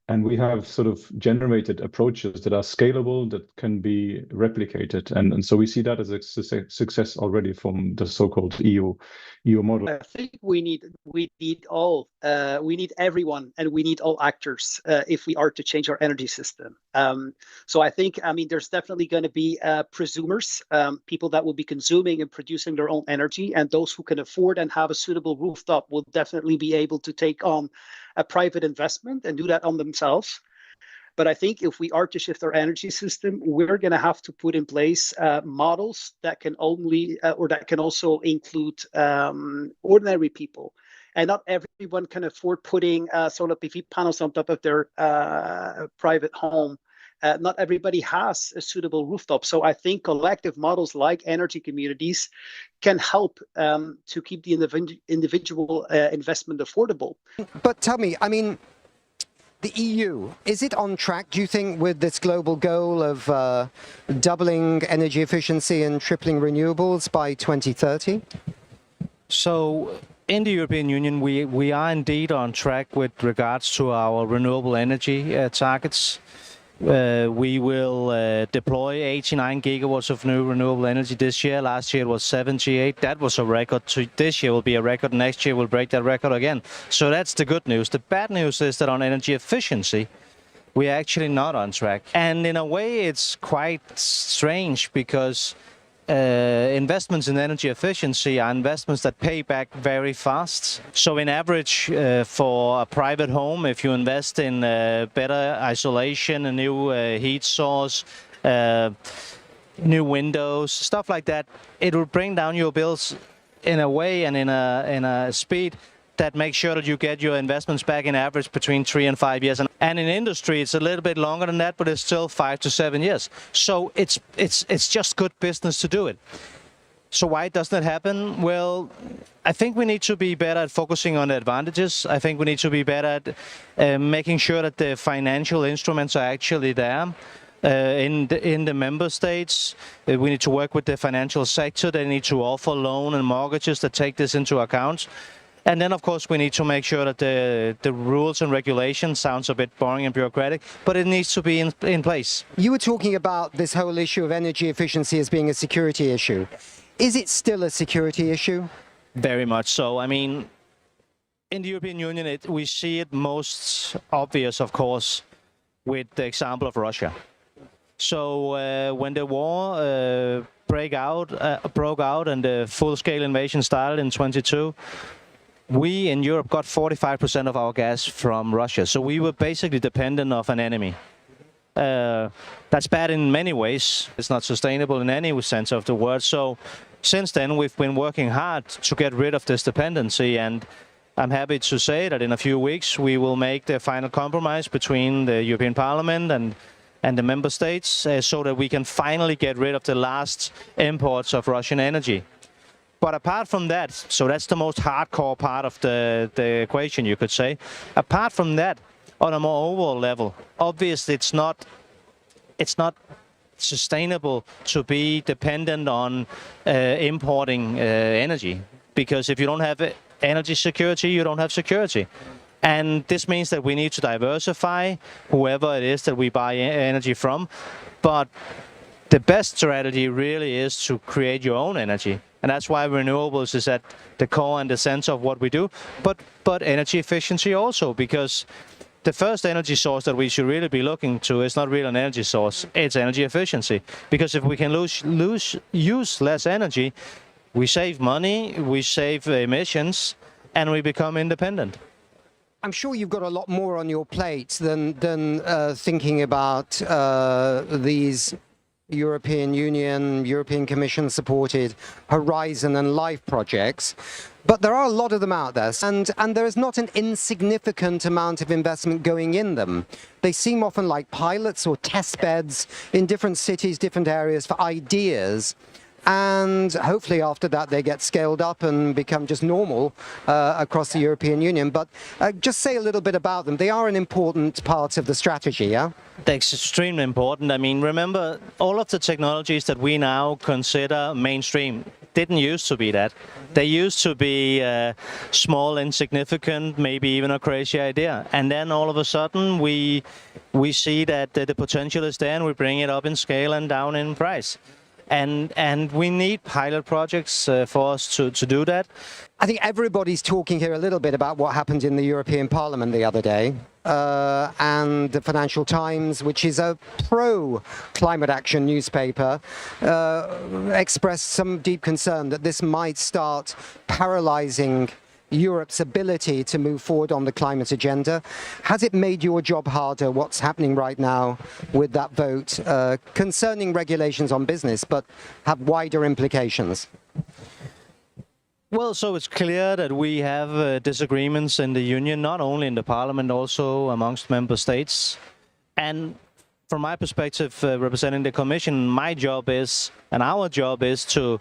And we have sort of generated approaches that are scalable, that can be replicated. And so we see that as a success already from the so-called EU model. I think we need everyone, and we need all actors if we are to change our energy system. So I think, there's definitely going to be prosumers, people that will be consuming and producing their own energy, and those who can afford and have a suitable rooftop will definitely be able to take on a private investment and do that on themselves. But I think if we are to shift our energy system, we're going to have to put in place models that can only or that can also include ordinary people. And not everyone can afford putting solar PV panels on top of their private home. Not everybody has a suitable rooftop. So I think collective models like energy communities can help to keep the individual investment affordable. But tell me, the EU, is it on track, do you think, with this global goal of doubling energy efficiency and tripling renewables by 2030? So in the European Union, we are indeed on track with regards to our renewable energy targets. We will deploy 89 gigawatts of new renewable energy this year. Last year it was 78. That was a record. This year will be a record. Next year we'll break that record again. So that's the good news. The bad news is that on energy efficiency, we are actually not on track. And in a way, it's quite strange because investments in energy efficiency are investments that pay back very fast. So in average, for a private home, if you invest in better isolation, a new heat source, new windows, stuff like that, it will bring down your bills in a way and in a speed that makes sure that you get your investments back in average between 3 and 5 years. And in industry, it's a little bit longer than that, but it's still 5 to 7 years. So it's just good business to do it. So why doesn't it happen? Well, I think we need to be better at focusing on the advantages. I think we need to be better at making sure that the financial instruments are actually there. In the member states, we need to work with the financial sector. They need to offer loan and mortgages that take this into account. And then, of course, we need to make sure that the rules and regulations sounds a bit boring and bureaucratic, but it needs to be in place. You were talking about this whole issue of energy efficiency as being a security issue. Is it still a security issue? Very much so. In the European Union, we see it most obvious, of course, with the example of Russia. So when the war broke out and the full-scale invasion started in 22, we in Europe got 45% of our gas from Russia. So we were basically dependent of an enemy. That's bad in many ways. It's not sustainable in any sense of the word. So since then, we've been working hard to get rid of this dependency. And I'm happy to say that in a few weeks, we will make the final compromise between the European Parliament and the member states so that we can finally get rid of the last imports of Russian energy. But apart from that, so that's the most hardcore part of the equation, you could say. Apart from that, on a more overall level, obviously it's not sustainable to be dependent on importing energy. Because if you don't have energy security, you don't have security. And this means that we need to diversify whoever it is that we buy energy from. But the best strategy really is to create your own energy. And that's why renewables is at the core and the center of what we do. But energy efficiency also, because the first energy source that we should really be looking to is not really an energy source, it's energy efficiency. Because if we can use less energy, we save money, we save emissions, and we become independent. I'm sure you've got a lot more on your plate than thinking about these European Union, European Commission supported Horizon and LIFE projects. But there are a lot of them out there, and there is not an insignificant amount of investment going in them. They seem often like pilots or test beds in different cities, different areas for ideas. And hopefully after that they get scaled up and become just normal across the European Union. But just say a little bit about them. They are an important part of the strategy, yeah? They're extremely important. Remember, all of the technologies that we now consider mainstream, didn't used to be that. They used to be small, insignificant, maybe even a crazy idea. And then all of a sudden we see that the potential is there and we bring it up in scale and down in price. And we need pilot projects for us to do that. I think everybody's talking here a little bit about what happened in the European Parliament the other day. And the Financial Times, which is a pro-climate action newspaper, expressed some deep concern that this might start paralyzing Europe's ability to move forward on the climate agenda. Has it made your job harder, what's happening right now with that vote concerning regulations on business, but have wider implications? Well, so it's clear that we have disagreements in the Union, not only in the Parliament, also amongst member states. And from my perspective, representing the Commission, my job is, and our job is, to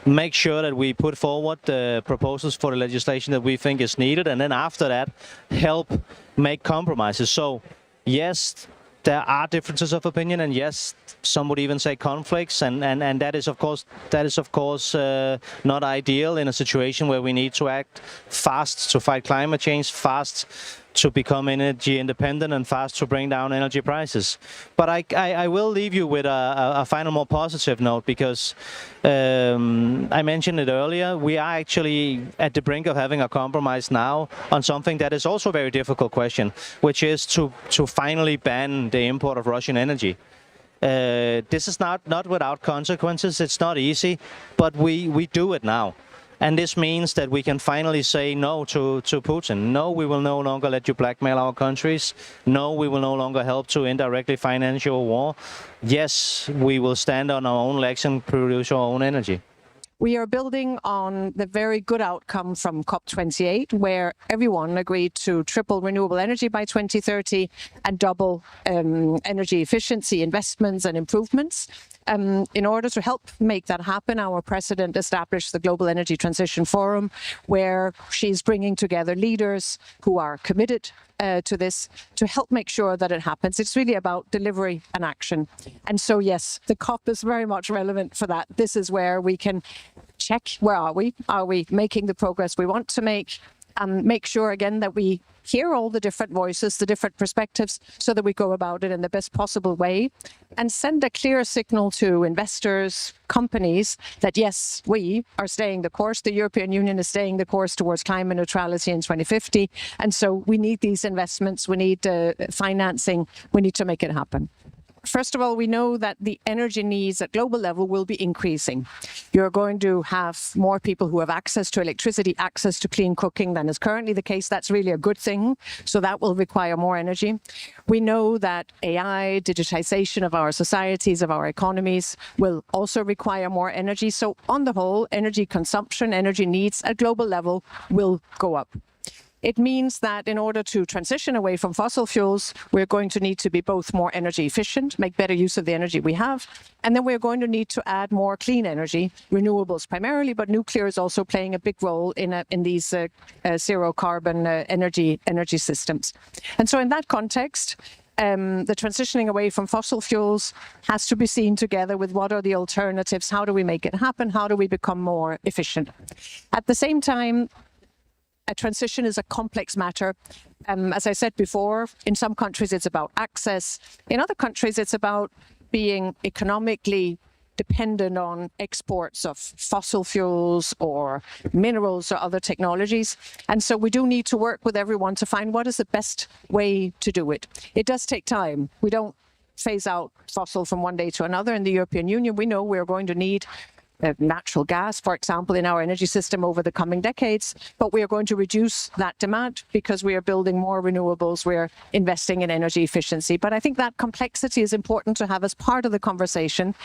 make sure that we put forward the proposals for the legislation that we think is needed, and then after that, help make compromises. So, yes, there are differences of opinion, and yes, some would even say conflicts, and that is of course not ideal in a situation where we need to act fast to fight climate change, fast to become energy independent, and fast to bring down energy prices. But I will leave you with a final, more positive note, because I mentioned it earlier, we are actually at the brink of having a compromise now on something that is also a very difficult question, which is to finally ban the import of Russian energy. This is not without consequences, it's not easy, but we do it now. And this means that we can finally say no to Putin. No, we will no longer let you blackmail our countries. No, we will no longer help to indirectly finance your war. Yes, we will stand on our own legs and produce our own energy. We are building on the very good outcome from COP28, where everyone agreed to triple renewable energy by 2030 and double energy efficiency investments and improvements. In order to help make that happen, our president established the Global Energy Transition Forum, where she's bringing together leaders who are committed to this to help make sure that it happens. It's really about delivery and action. And so, yes, the COP is very much relevant for that. This is where we can check, where are we? Are we making the progress we want to make? And make sure, again, that we hear all the different voices, the different perspectives, so that we go about it in the best possible way and send a clear signal to investors, companies, that yes, we are staying the course. The European Union is staying the course towards climate neutrality in 2050. And so we need these investments, we need financing, we need to make it happen. First of all, we know that the energy needs at global level will be increasing. You're going to have more people who have access to electricity, access to clean cooking than is currently the case. That's really a good thing. So that will require more energy. We know that AI, digitization of our societies, of our economies, will also require more energy. So on the whole, energy consumption, energy needs at global level will go up. It means that in order to transition away from fossil fuels, we're going to need to be both more energy efficient, make better use of the energy we have, and then we're going to need to add more clean energy, renewables primarily, but nuclear is also playing a big role in these zero carbon energy systems. And so in that context, the transitioning away from fossil fuels has to be seen together with what are the alternatives, how do we make it happen, how do we become more efficient. At the same time, a transition is a complex matter. As I said before, in some countries it's about access. In other countries it's about being economically dependent on exports of fossil fuels or minerals or other technologies. And so we do need to work with everyone to find what is the best way to do it. It does take time. We don't phase out fossil from one day to another. In the European Union, we know we're going to need natural gas, for example, in our energy system over the coming decades, but we are going to reduce that demand because we are building more renewables, we're investing in energy efficiency. But I think that complexity is important to have as part of the conversation.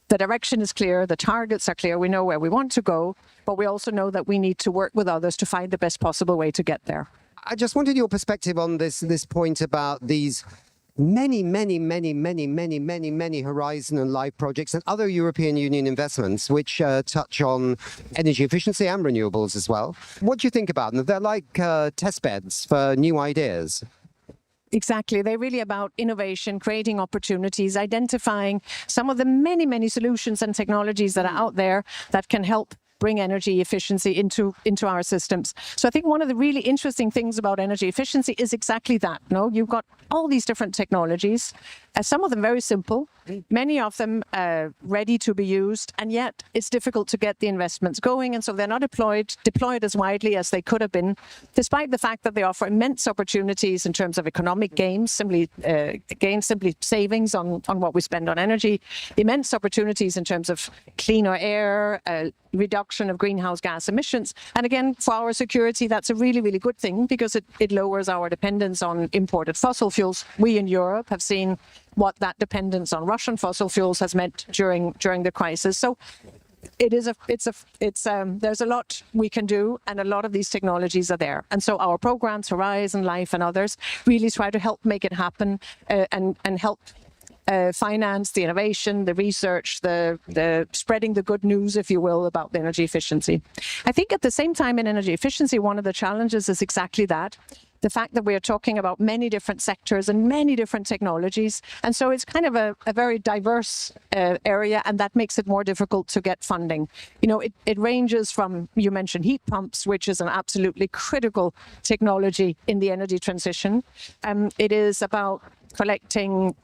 The direction is clear, the targets are clear, we know where we want to go, but we also know that we need to work with others to find the best possible way to get there. I just wanted your perspective on this point about these many Horizon and Life projects and other European Union investments which touch on energy efficiency and renewables as well. What do you think about them? They're like test beds for new ideas. Exactly. They're really about innovation, creating opportunities, identifying some of the many, many solutions and technologies that are out there that can help bring energy efficiency into our systems. So I think one of the really interesting things about energy efficiency is exactly that. No, you've got all these different technologies, some of them very simple, many of them ready to be used, and yet it's difficult to get the investments going, and so they're not deployed as widely as they could have been, despite the fact that they offer immense opportunities in terms of economic gains, simply savings on what we spend on energy, immense opportunities in terms of cleaner air, reduction of greenhouse gas emissions. And again, for our security, that's a really, really good thing because it lowers our dependence on imported fossil fuels. We in Europe have seen what that dependence on Russian fossil fuels has meant during the crisis. So there's a lot we can do, and a lot of these technologies are there. And so our programs, Horizon, Life, and others, really try to help make it happen and help finance the innovation, the research, the spreading the good news, if you will, about the energy efficiency. I think at the same time in energy efficiency, one of the challenges is exactly that. The fact that we are talking about many different sectors and many different technologies. And so it's kind of a very diverse area, and that makes it more difficult to get funding. You know, it ranges from, you mentioned heat pumps, which is an absolutely critical technology in the energy transition. It is about collecting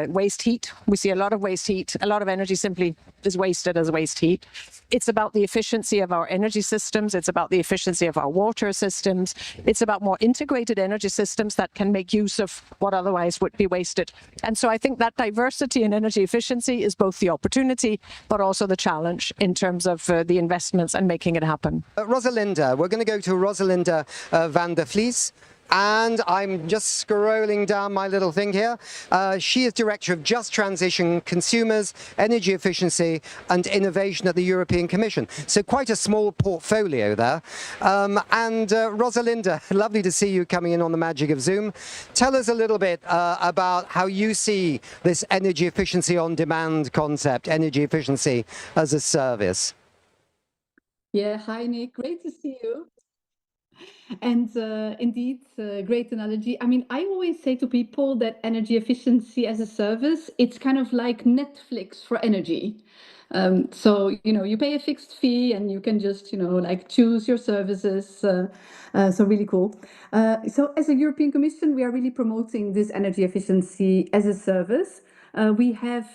waste heat. We see a lot of waste heat. A lot of energy simply is wasted as waste heat. It's about the efficiency of our energy systems. It's about the efficiency of our water systems. It's about more integrated energy systems that can make use of what otherwise would be wasted. And so I think that diversity in energy efficiency is both the opportunity, but also the challenge in terms of the investments and making it happen. Rosalinda, we're going to go to Rosalinda van der Vlies. And I'm just scrolling down my little thing here. She is Director of Just Transition, Consumers, Energy Efficiency and Innovation at the European Commission. So quite a small portfolio there. Rosalinda, lovely to see you coming in on the magic of Zoom. Tell us a little bit about how you see this energy efficiency on demand concept, energy efficiency as a service. Yeah, hi Nick, great to see you. And indeed, great analogy. I mean, I always say to people that energy efficiency as a service, it's kind of like Netflix for energy. So, you know, you pay a fixed fee and you can just, you know, like choose your services. So really cool. So as a European Commission, we are really promoting this energy efficiency as a service. We have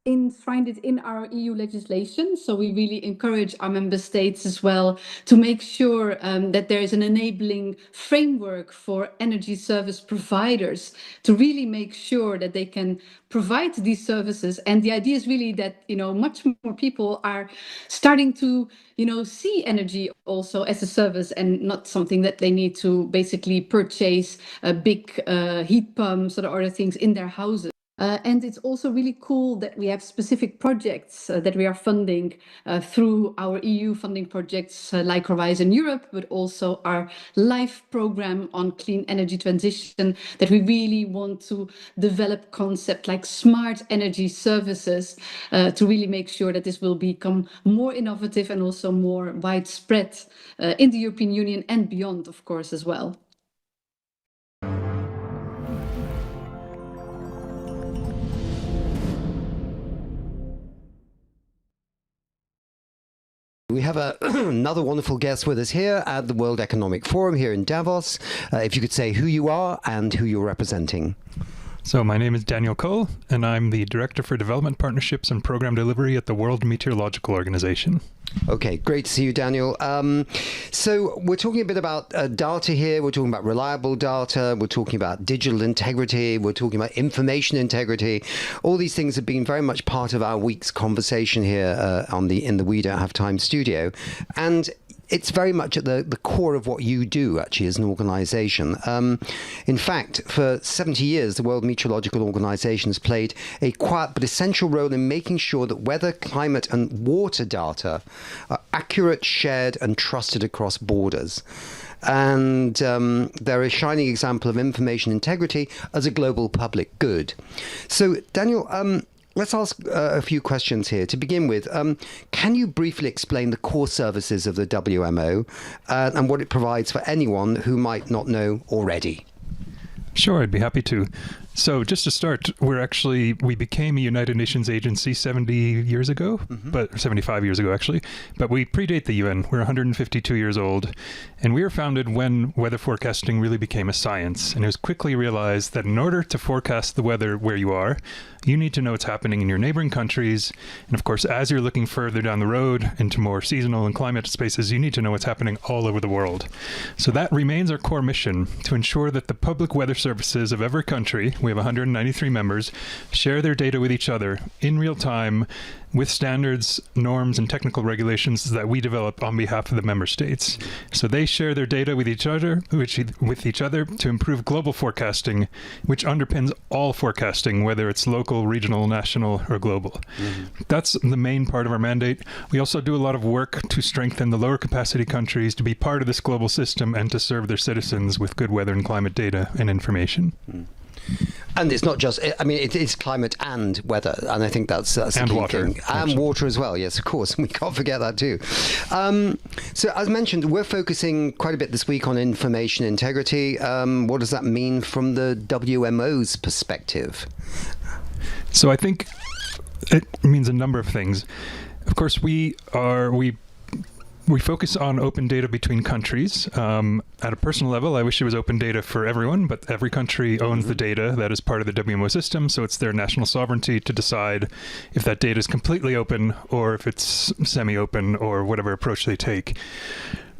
enshrined it in our EU legislation. So we really encourage our member states as well to make sure that there is an enabling framework for energy service providers to really make sure that they can provide these services. And the idea is really that, you know, much more people are starting to, you know, see energy also as a service and not something that they need to basically purchase big heat pumps or other things in their houses. And it's also really cool that we have specific projects that we are funding through our EU funding projects like Horizon Europe, but also our LIFE program on clean energy transition, that we really want to develop concepts like smart energy services to really make sure that this will become more innovative and also more widespread in the European Union and beyond, of course, as well. We have another wonderful guest with us here at the World Economic Forum here in Davos. If you could say who you are and who you're representing. So my name is Daniel Cole, and I'm the Director for Development Partnerships and Program Delivery at the World Meteorological Organization. Okay, great to see you, Daniel. So we're talking a bit about data here. We're talking about reliable data. We're talking about digital integrity. We're talking about information integrity. All these things have been very much part of our week's conversation here in the We Don't Have Time studio. And it's very much at the core of what you do, actually, as an organization. In fact, for 70 years, the World Meteorological Organization has played a quiet but essential role in making sure that weather, climate, and water data are accurate, shared, and trusted across borders. And they're a shining example of information integrity as a global public good. So, Daniel, let's ask a few questions here. To begin with, can you briefly explain the core services of the WMO and what it provides for anyone who might not know already? Sure, I'd be happy to. So just to start, we became a United Nations agency 70 years ago, but 75 years ago, actually. But we predate the UN. We're 152 years old. And we were founded when weather forecasting really became a science. And it was quickly realized that in order to forecast the weather where you are, you need to know what's happening in your neighboring countries. And of course, as you're looking further down the road into more seasonal and climate spaces, you need to know what's happening all over the world. So that remains our core mission, to ensure that the public weather services of every country, we have 193 members, share their data with each other in real time with standards, norms, and technical regulations that we develop on behalf of the member states. So they share their data with each other, to improve global forecasting, which underpins all forecasting, whether it's local, regional, national, or global. That's the main part of our mandate. We also do a lot of work to strengthen the lower capacity countries to be part of this global system and to serve their citizens with good weather and climate data and information. And it's not just, I mean, it is climate and weather, and I think that's the key water, thing. And water as well, yes, of course. We can't forget that too. So as mentioned, we're focusing quite a bit this week on information integrity. What does that mean from the WMO's perspective? So I think it means a number of things. Of course, we focus on open data between countries. At a personal level, I wish it was open data for everyone, but every country owns the data that is part of the WMO system, so it's their national sovereignty to decide if that data is completely open or if it's semi-open or whatever approach they take.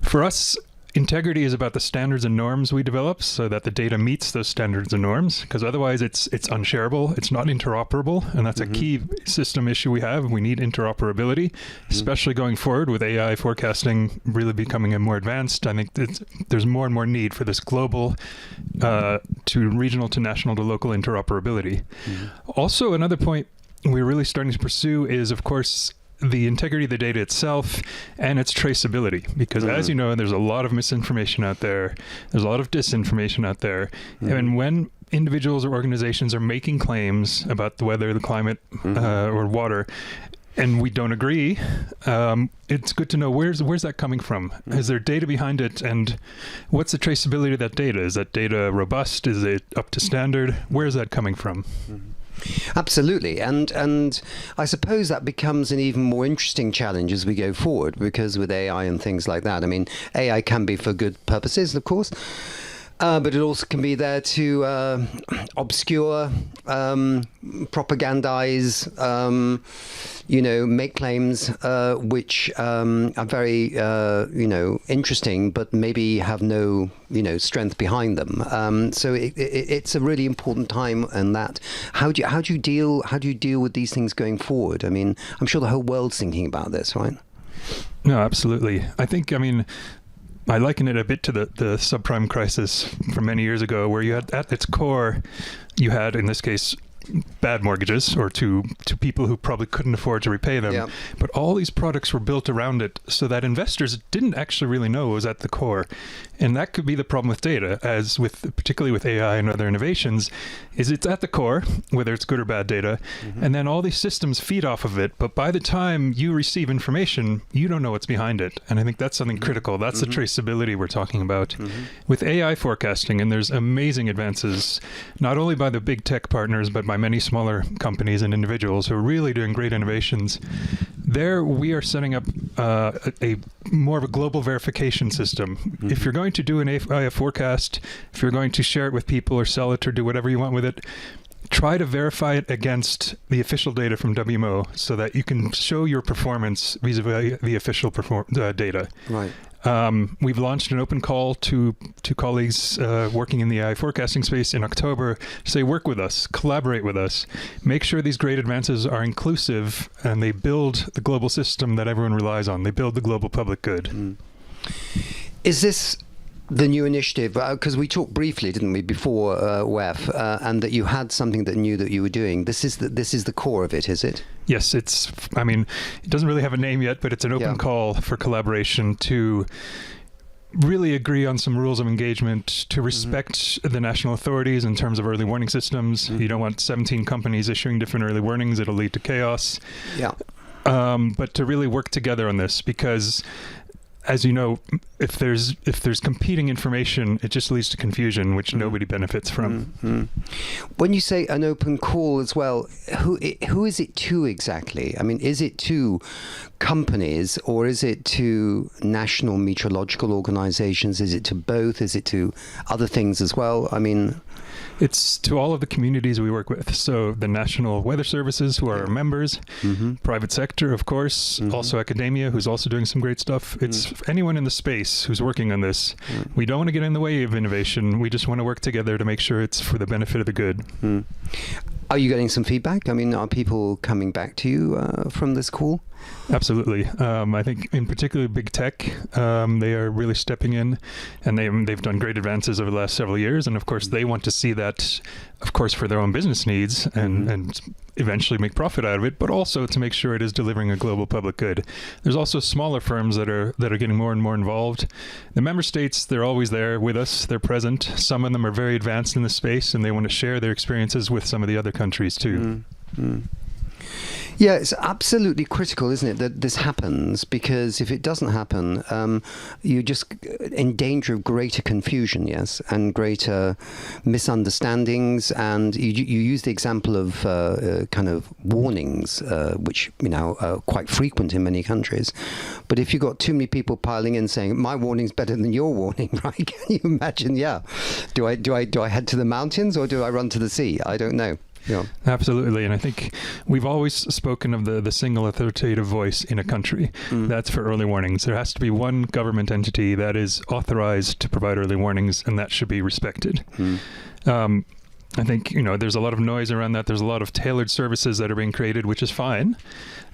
For us, integrity is about the standards and norms we develop so that the data meets those standards and norms, because otherwise it's unshareable, it's not interoperable, and that's a key system issue we have. We need interoperability, especially going forward with AI forecasting really becoming more advanced. I think there's more and more need for this global to regional to national to local interoperability. Also, another point we're really starting to pursue is, of course, the integrity of the data itself and its traceability, because as you know, there's a lot of misinformation out there, there's a lot of disinformation out there, and when individuals or organizations are making claims about the weather, the climate, or water, and we don't agree, it's good to know where's that coming from? Is there data behind it? And what's the traceability of that data? Is that data robust? Is it up to standard? Where's that coming from? Absolutely, and I suppose that becomes an even more interesting challenge as we go forward, because with AI and things like that, I mean, AI can be for good purposes, of course, but it also can be there to obscure, propagandize, make claims which are very, interesting, but maybe have no, strength behind them. So it's a really important time, and that how do you deal with these things going forward? I mean, I'm sure the whole world's thinking about this, right? No, absolutely. I liken it a bit to the subprime crisis from many years ago, where you had, at its core, you had, in this case, bad mortgages, or to people who probably couldn't afford to repay them. Yeah. But all these products were built around it so that investors didn't actually really know it was at the core. And that could be the problem with data, particularly with AI and other innovations, is it's at the core, whether it's good or bad data, and then all these systems feed off of it. But by the time you receive information, you don't know what's behind it. And I think that's something critical. That's the traceability we're talking about. With AI forecasting, and there's amazing advances, not only by the big tech partners, but by many smaller companies and individuals who are really doing great innovations. There, we are setting up a more of a global verification system. If you're going to do an AI forecast, if you're going to share it with people or sell it or do whatever you want with it, try to verify it against the official data from WMO so that you can show your performance vis-a-vis the official data. Right. We've launched an open call to colleagues working in the AI forecasting space in October to say, work with us, collaborate with us, make sure these great advances are inclusive, and they build the global system that everyone relies on. They build the global public good. Is this the new initiative? Because we talked briefly, didn't we, before WEF, and that you had something that new that you were doing. This is the core of it, is it? Yes, it doesn't really have a name yet, but it's an open call for collaboration to really agree on some rules of engagement, to respect the national authorities in terms of early warning systems. You don't want 17 companies issuing different early warnings. It'll lead to chaos. Yeah. But to really work together on this, because as you know, if there's competing information, it just leads to confusion, which nobody benefits from. When you say an open call as well, who is it to exactly? I mean, is it to companies or is it to national meteorological organizations? Is it to both? Is it to other things as well? I mean, it's to all of the communities we work with. So the National Weather Services, who are our members, private sector, of course, also academia, who's also doing some great stuff. It's anyone in the space who's working on this. We don't want to get in the way of innovation. We just want to work together to make sure it's for the benefit of the good. Are you getting some feedback? I mean, are people coming back to you from this call? Absolutely. I think in particular big tech, they are really stepping in, and they've done great advances over the last several years. And of course, they want to see that, of course, for their own business needs and eventually make profit out of it, but also to make sure it is delivering a global public good. There's also smaller firms that are getting more and more involved. The member states, they're always there with us. They're present. Some of them are very advanced in the space, and they want to share their experiences with some of the other countries too. Yeah, it's absolutely critical, isn't it, that this happens, because if it doesn't happen, you're just in danger of greater confusion, yes, and greater misunderstandings. And you use the example of kind of warnings, which, you know, are quite frequent in many countries. But if you've got too many people piling in saying, my warning's better than your warning, right? Can you imagine? Yeah. Do I head to the mountains or do I run to the sea? I don't know. Yeah, absolutely. And I think we've always spoken of the single authoritative voice in a country. That's for early warnings. There has to be one government entity that is authorized to provide early warnings, and that should be respected. I think, you know, there's a lot of noise around that. There's a lot of tailored services that are being created, which is fine.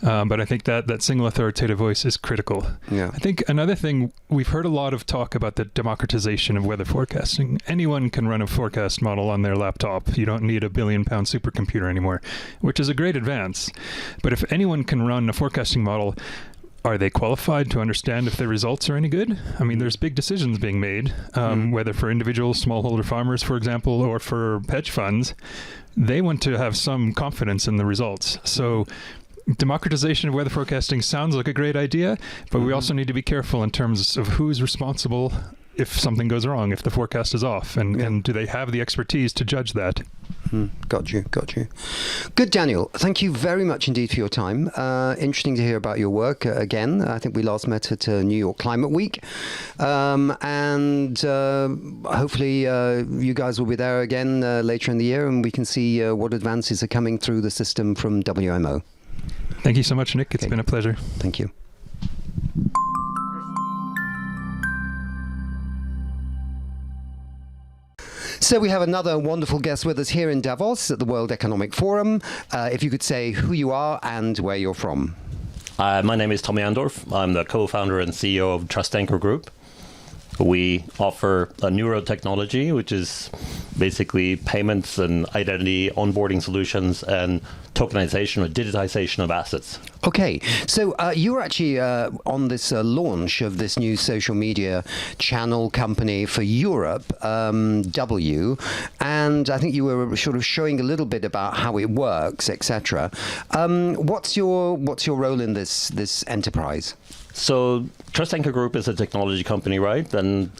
But I think that single authoritative voice is critical. Yeah. I think another thing, we've heard a lot of talk about the democratization of weather forecasting. Anyone can run a forecast model on their laptop. You don't need a £1 billion supercomputer anymore, which is a great advance. But if anyone can run a forecasting model, are they qualified to understand if their results are any good? I mean, there's big decisions being made, whether for individual smallholder farmers, for example, or for hedge funds. They want to have some confidence in the results. So democratization of weather forecasting sounds like a great idea, but we also need to be careful in terms of who's responsible if something goes wrong, if the forecast is off, and do they have the expertise to judge that? Got you. Good, Daniel. Thank you very much indeed for your time. Interesting to hear about your work again. I think we last met at New York Climate Week. And hopefully you guys will be there again later in the year, and we can see what advances are coming through the system from WMO. Thank you so much, Nick. It's been a pleasure. Thank you. So we have another wonderful guest with us here in Davos at the World Economic Forum. If you could say who you are and where you're from. My name is Tommy Andorff. I'm the co-founder and CEO of Trust Group. We offer a neurotechnology, which is basically payments and identity onboarding solutions and tokenization or digitization of assets. Okay, so you were actually on this launch of this new social media channel company for Europe, W, and I think you were sort of showing a little bit about how it works, etc. What's your role in this enterprise? So Trust Anchor Group is a technology company, right? And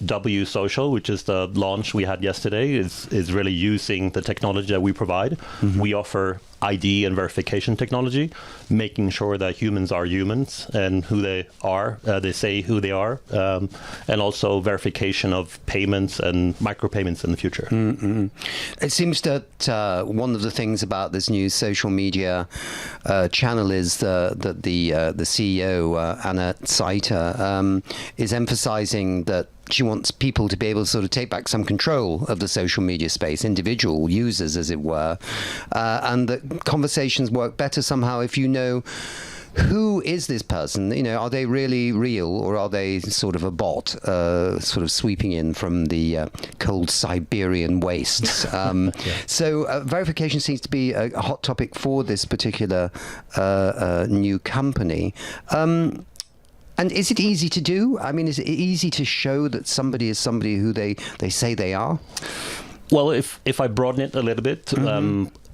W Social, which is the launch we had yesterday, is really using the technology that we provide. We offer ID and verification technology, making sure that humans are humans and who they are, they say who they are, and also verification of payments and micropayments in the future. It seems that one of the things about this new social media channel is that the CEO, Anna Saiter, is emphasizing that she wants people to be able to sort of take back some control of the social media space, individual users, as it were, and that conversations work better somehow if you know who is this person. You know, are they really real, or are they sort of a bot, sort of sweeping in from the cold Siberian wastes? So verification seems to be a hot topic for this particular new company. And is it easy to do? I mean, is it easy to show that somebody is somebody who they say they are? Well, if I broaden it a little bit,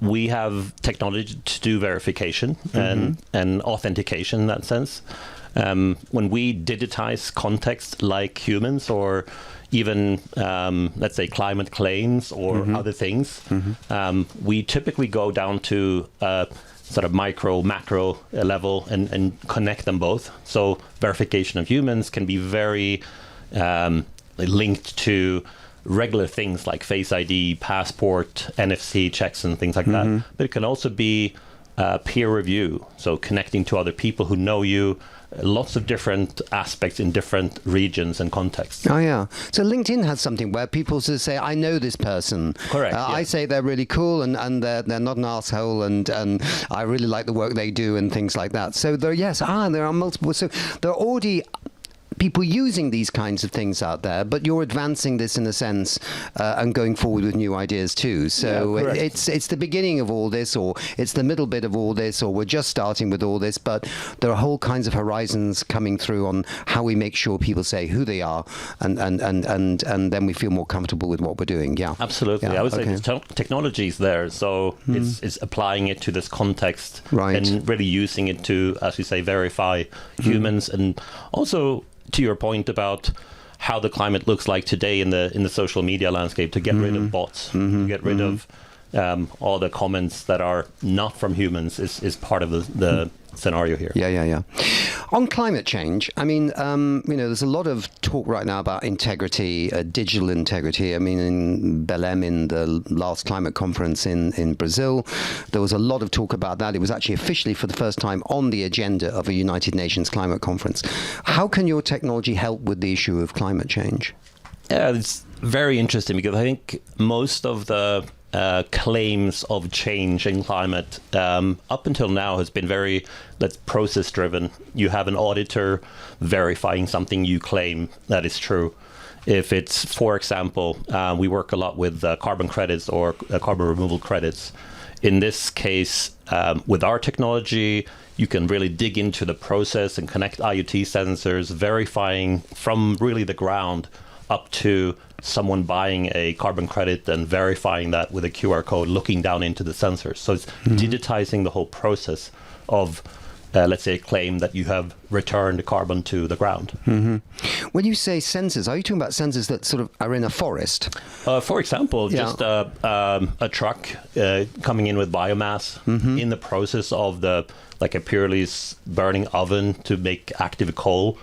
we have technology to do verification and authentication in that sense. When we digitize context like humans, or even, let's say, climate claims or other things, we typically go down to sort of micro, macro level and connect them both. So verification of humans can be very linked to regular things like Face ID, passport, NFC checks and things like that. But it can also be peer review, so connecting to other people who know you, lots of different aspects in different regions and contexts. Oh, yeah. So LinkedIn has something where people sort of say, I know this person. Correct. I say they're really cool and they're not an asshole and I really like the work they do and things like that. So there are multiple. So there are already people using these kinds of things out there, but you're advancing this in a sense and going forward with new ideas too. So it's the beginning of all this, or it's the middle bit of all this, or we're just starting with all this, but there are whole kinds of horizons coming through on how we make sure people say who they are and then we feel more comfortable with what we're doing. Yeah, absolutely. I would say the technology is there, so it's applying it to this context and really using it to, as we say, verify humans, and also to your point about how the climate looks like today in the social media landscape, to get rid of bots, to get rid of all the comments that are not from humans is part of the scenario here. Yeah. On climate change, I mean, there's a lot of talk right now about integrity, digital integrity. I mean, in Belém, in the last climate conference in Brazil, there was a lot of talk about that. It was actually officially for the first time on the agenda of a United Nations climate conference. How can your technology help with the issue of climate change? Yeah, it's very interesting because I think most of the claims of change in climate up until now has been very process driven. You have an auditor verifying something you claim that is true. If it's, for example, we work a lot with carbon credits or carbon removal credits. In this case, with our technology, you can really dig into the process and connect IoT sensors, verifying from really the ground up to someone buying a carbon credit and verifying that with a QR code, looking down into the sensors. So it's digitizing the whole process of, let's say, a claim that you have returned carbon to the ground. When you say sensors, are you talking about sensors that sort of are in a forest? For example, just a truck coming in with biomass in the process of a Purely's burning oven to make active coal.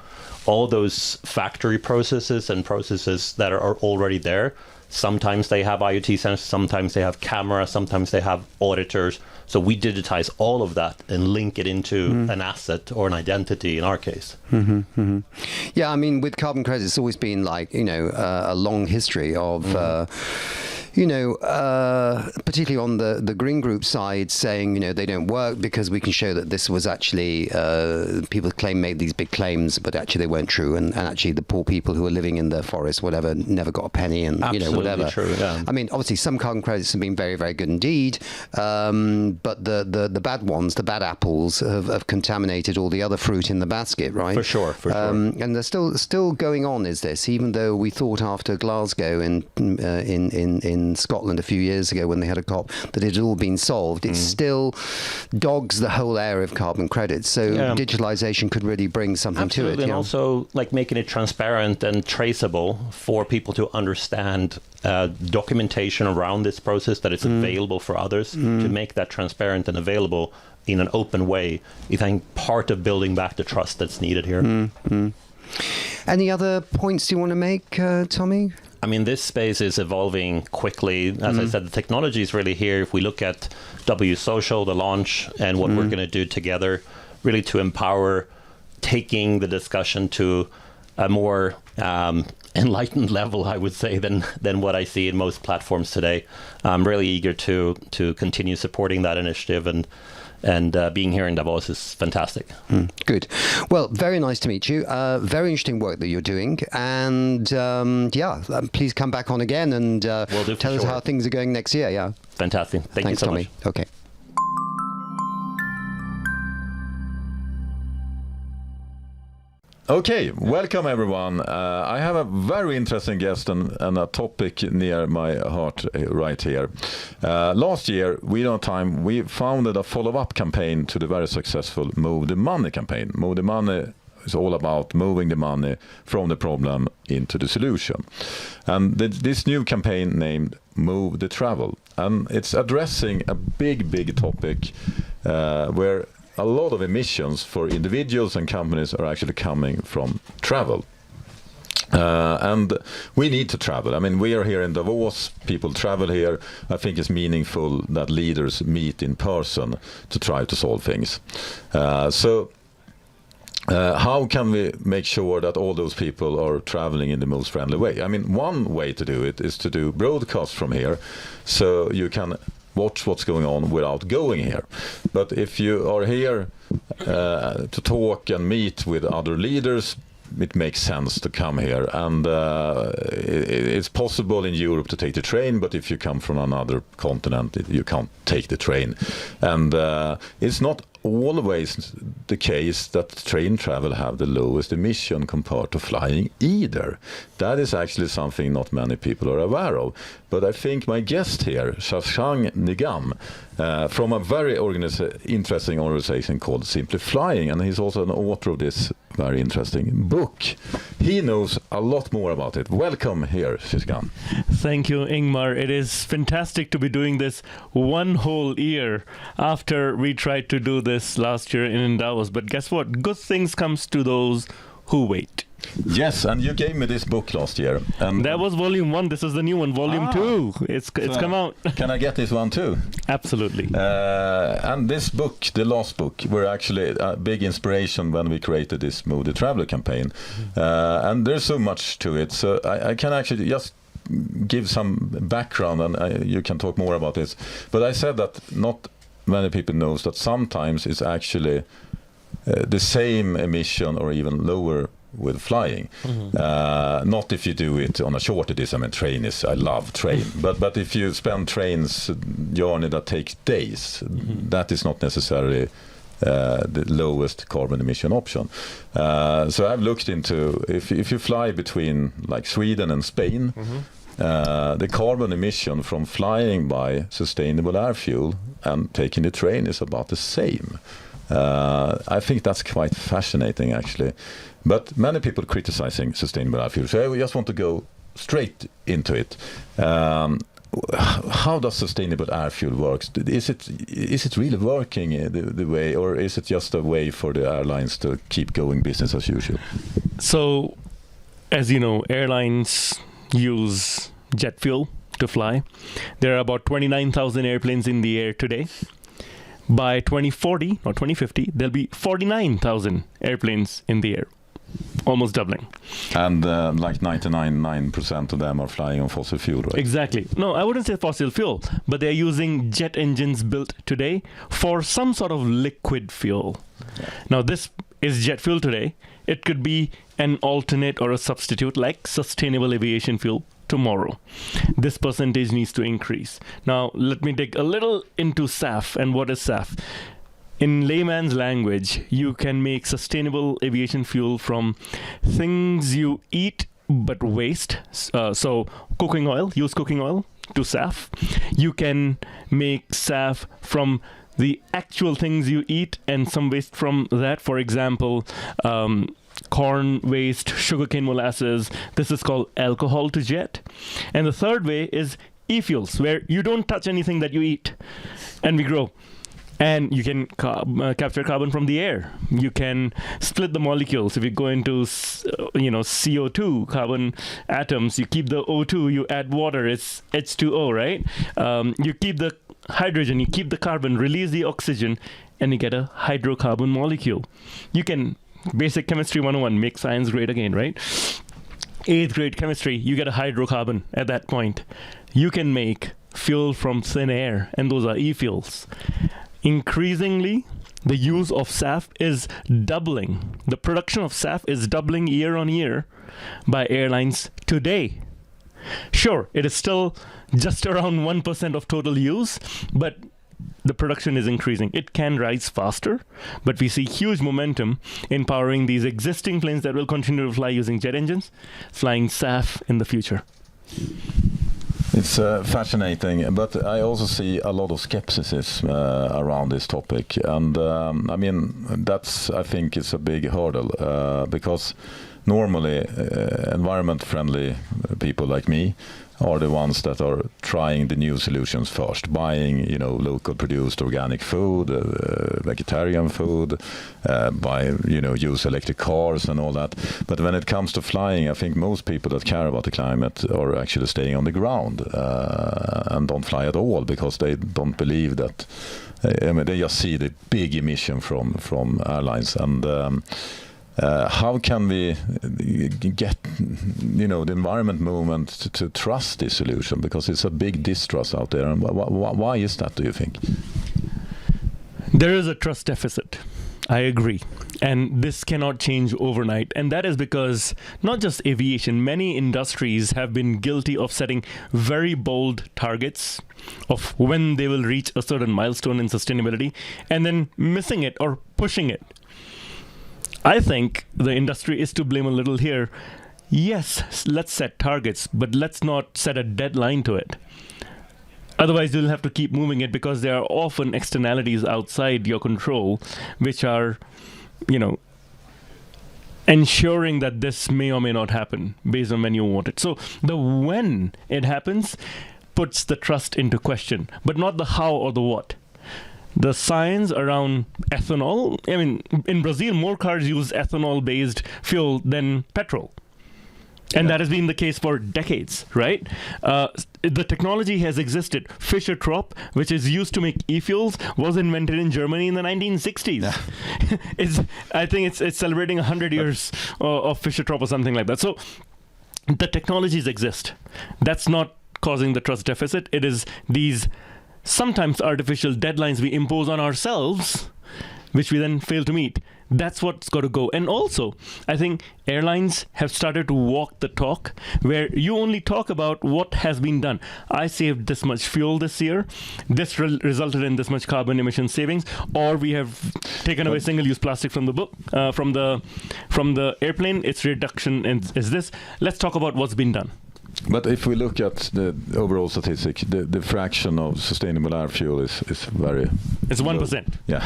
All those factory processes and processes that are already there, sometimes they have IoT sensors, sometimes they have cameras, sometimes they have auditors. So we digitize all of that and link it into an asset or an identity in our case. Yeah, I mean, with carbon credits, it's always been a long history of particularly on the Green Group side, saying, they don't work because we can show that this was actually, people made these big claims, but actually they weren't true. And actually the poor people who were living in the forest, whatever, never got a penny and, whatever. True, yeah. I mean, obviously some carbon credits have been very, very good indeed. But the bad ones, the bad apples have contaminated all the other fruit in the basket, right? For sure. And they're still going on, is this, even though we thought after Glasgow in Scotland a few years ago when they had a COP that it had all been solved, it still dogs the whole area of carbon credits. So digitalization could really bring something to it. And also making it transparent and traceable for people to understand documentation around this process, that it's available for others, to make that transparent and available in an open way. I think part of building back the trust that's needed here. Any other points you want to make, Tommy? I mean, this space is evolving quickly. As I said, the technology is really here. If we look at W Social, the launch, and what we're going to do together, really to empower taking the discussion to a more enlightened level, I would say, than what I see in most platforms today. I'm really eager to continue supporting that initiative, and being here in Davos is fantastic. Good. Well, very nice to meet you. Very interesting work that you're doing. And please come back on again and tell us how things are going next year. Yeah. Fantastic. Thanks you so Tommy. much. Okay. Okay, welcome everyone. I have a very interesting guest and a topic near my heart right here. Last year, We Don't Time, we founded a follow-up campaign to the very successful Move the Money campaign. Move the Money is all about moving the money from the problem into the solution. And this new campaign named Move the Travel, and it's addressing a big topic where a lot of emissions for individuals and companies are actually coming from travel. And we need to travel. I mean, we are here in Davos, people travel here. I think it's meaningful that leaders meet in person to try to solve things. How can we make sure that all those people are traveling in the most friendly way? I mean, one way to do it is to do broadcasts from here, so you can watch what's going on without going here. But if you are here to talk and meet with other leaders, it makes sense to come here. And it's possible in Europe to take the train, but if you come from another continent, you can't take the train. And it's not always the case that train travel have the lowest emission compared to flying either. That is actually something not many people are aware of. But I think my guest here, Shashank Nigam, from a very interesting organization called SimpliFlying, and he's also an author of this very interesting book. He knows a lot more about it. Welcome here, Shashank. Thank you, Ingmar. It is fantastic to be doing this one whole year after we tried to do this last year in Davos. But guess what? Good things comes to those who wait. Yes, and you gave me this book last year. And that was volume 1. This is the new one, volume 2. It's come out. Can I get this one too? Absolutely. And this book, the last book, were actually a big inspiration when we created this Move the Traveler campaign. And there's so much to it. So I can actually just give some background, and you can talk more about this. But I said that not many people knows that sometimes it's actually the same emission or even lower with flying. Not if you do it on a shorter distance. I mean, I love train, but if you spend trains journey that takes days, that is not necessarily the lowest carbon emission option. So I've looked into if you fly between like Sweden and Spain, the carbon emission from flying by sustainable air fuel and taking the train is about the same. I think that's quite fascinating, actually. But many people criticizing sustainable air fuel. So I just want to go straight into it. How does sustainable air fuel work? Is it really working the way, or is it just a way for the airlines to keep going business as usual? So, as you know, airlines use jet fuel to fly. There are about 29,000 airplanes in the air today. By 2040 or 2050, there'll be 49,000 airplanes in the air, almost doubling. And like 99% of them are flying on fossil fuel, right? Exactly. No, I wouldn't say fossil fuel, but they're using jet engines built today for some sort of liquid fuel. Yeah. Now, this is jet fuel today. It could be an alternate or a substitute like sustainable aviation fuel tomorrow. This percentage needs to increase. Now, let me dig a little into SAF. And what is SAF? In layman's language, you can make sustainable aviation fuel from things you eat but waste. So cooking oil, use cooking oil to SAF. You can make SAF from the actual things you eat and some waste from that. For example, corn waste, sugarcane molasses. This is called alcohol to jet. And the third way is e-fuels, where you don't touch anything that you eat and we grow. And you can capture carbon from the air. You can split the molecules. If you go into CO2, carbon atoms, you keep the O2, you add water, it's H2O, right? You keep the hydrogen, you keep the carbon, release the oxygen, and you get a hydrocarbon molecule. You can, basic chemistry 101, make science great again, right? 8th grade chemistry, you get a hydrocarbon at that point. You can make fuel from thin air, and those are e-fuels. Increasingly, the use of SAF is doubling. The production of SAF is doubling year on year by airlines today. Sure, it is still just around 1% of total use, but the production is increasing. It can rise faster, but we see huge momentum in powering these existing planes that will continue to fly using jet engines, flying SAF in the future. It's fascinating, but I also see a lot of skepticism around this topic, and I mean I think it's a big hurdle because normally environment-friendly people like me are the ones that are trying the new solutions first, buying local produced organic food, vegetarian food, use electric cars and all that. But when it comes to flying, I think most people that care about the climate are actually staying on the ground and don't fly at all because they don't believe that. They just see the big emission from airlines and. How can we get the environment movement to trust this solution? Because it's a big distrust out there. And why is that, do you think? There is a trust deficit. I agree. And this cannot change overnight. And that is because not just aviation, many industries have been guilty of setting very bold targets of when they will reach a certain milestone in sustainability and then missing it or pushing it. I think the industry is to blame a little here. Yes, let's set targets, but let's not set a deadline to it. Otherwise, you'll have to keep moving it because there are often externalities outside your control, which are, ensuring that this may or may not happen based on when you want it. So the when it happens puts the trust into question, but not the how or the what. The science around ethanol, in Brazil, more cars use ethanol-based fuel than petrol. And that has been the case for decades, right? The technology has existed. Fischer-Tropsch, which is used to make e-fuels, was invented in Germany in the 1960s. Yeah. I think it's celebrating 100 years of Fischer-Tropsch or something like that. So the technologies exist. That's not causing the trust deficit. It is these sometimes artificial deadlines we impose on ourselves, which we then fail to meet. That's what's got to go. And also, I think airlines have started to walk the talk, where you only talk about what has been done. I saved this much fuel this year. This resulted in this much carbon emission savings. Or we have taken away single-use plastic from the book, from the airplane. Its reduction is this. Let's talk about what's been done. But if we look at the overall statistic, the fraction of sustainable air fuel is very... It's 1%. Yeah,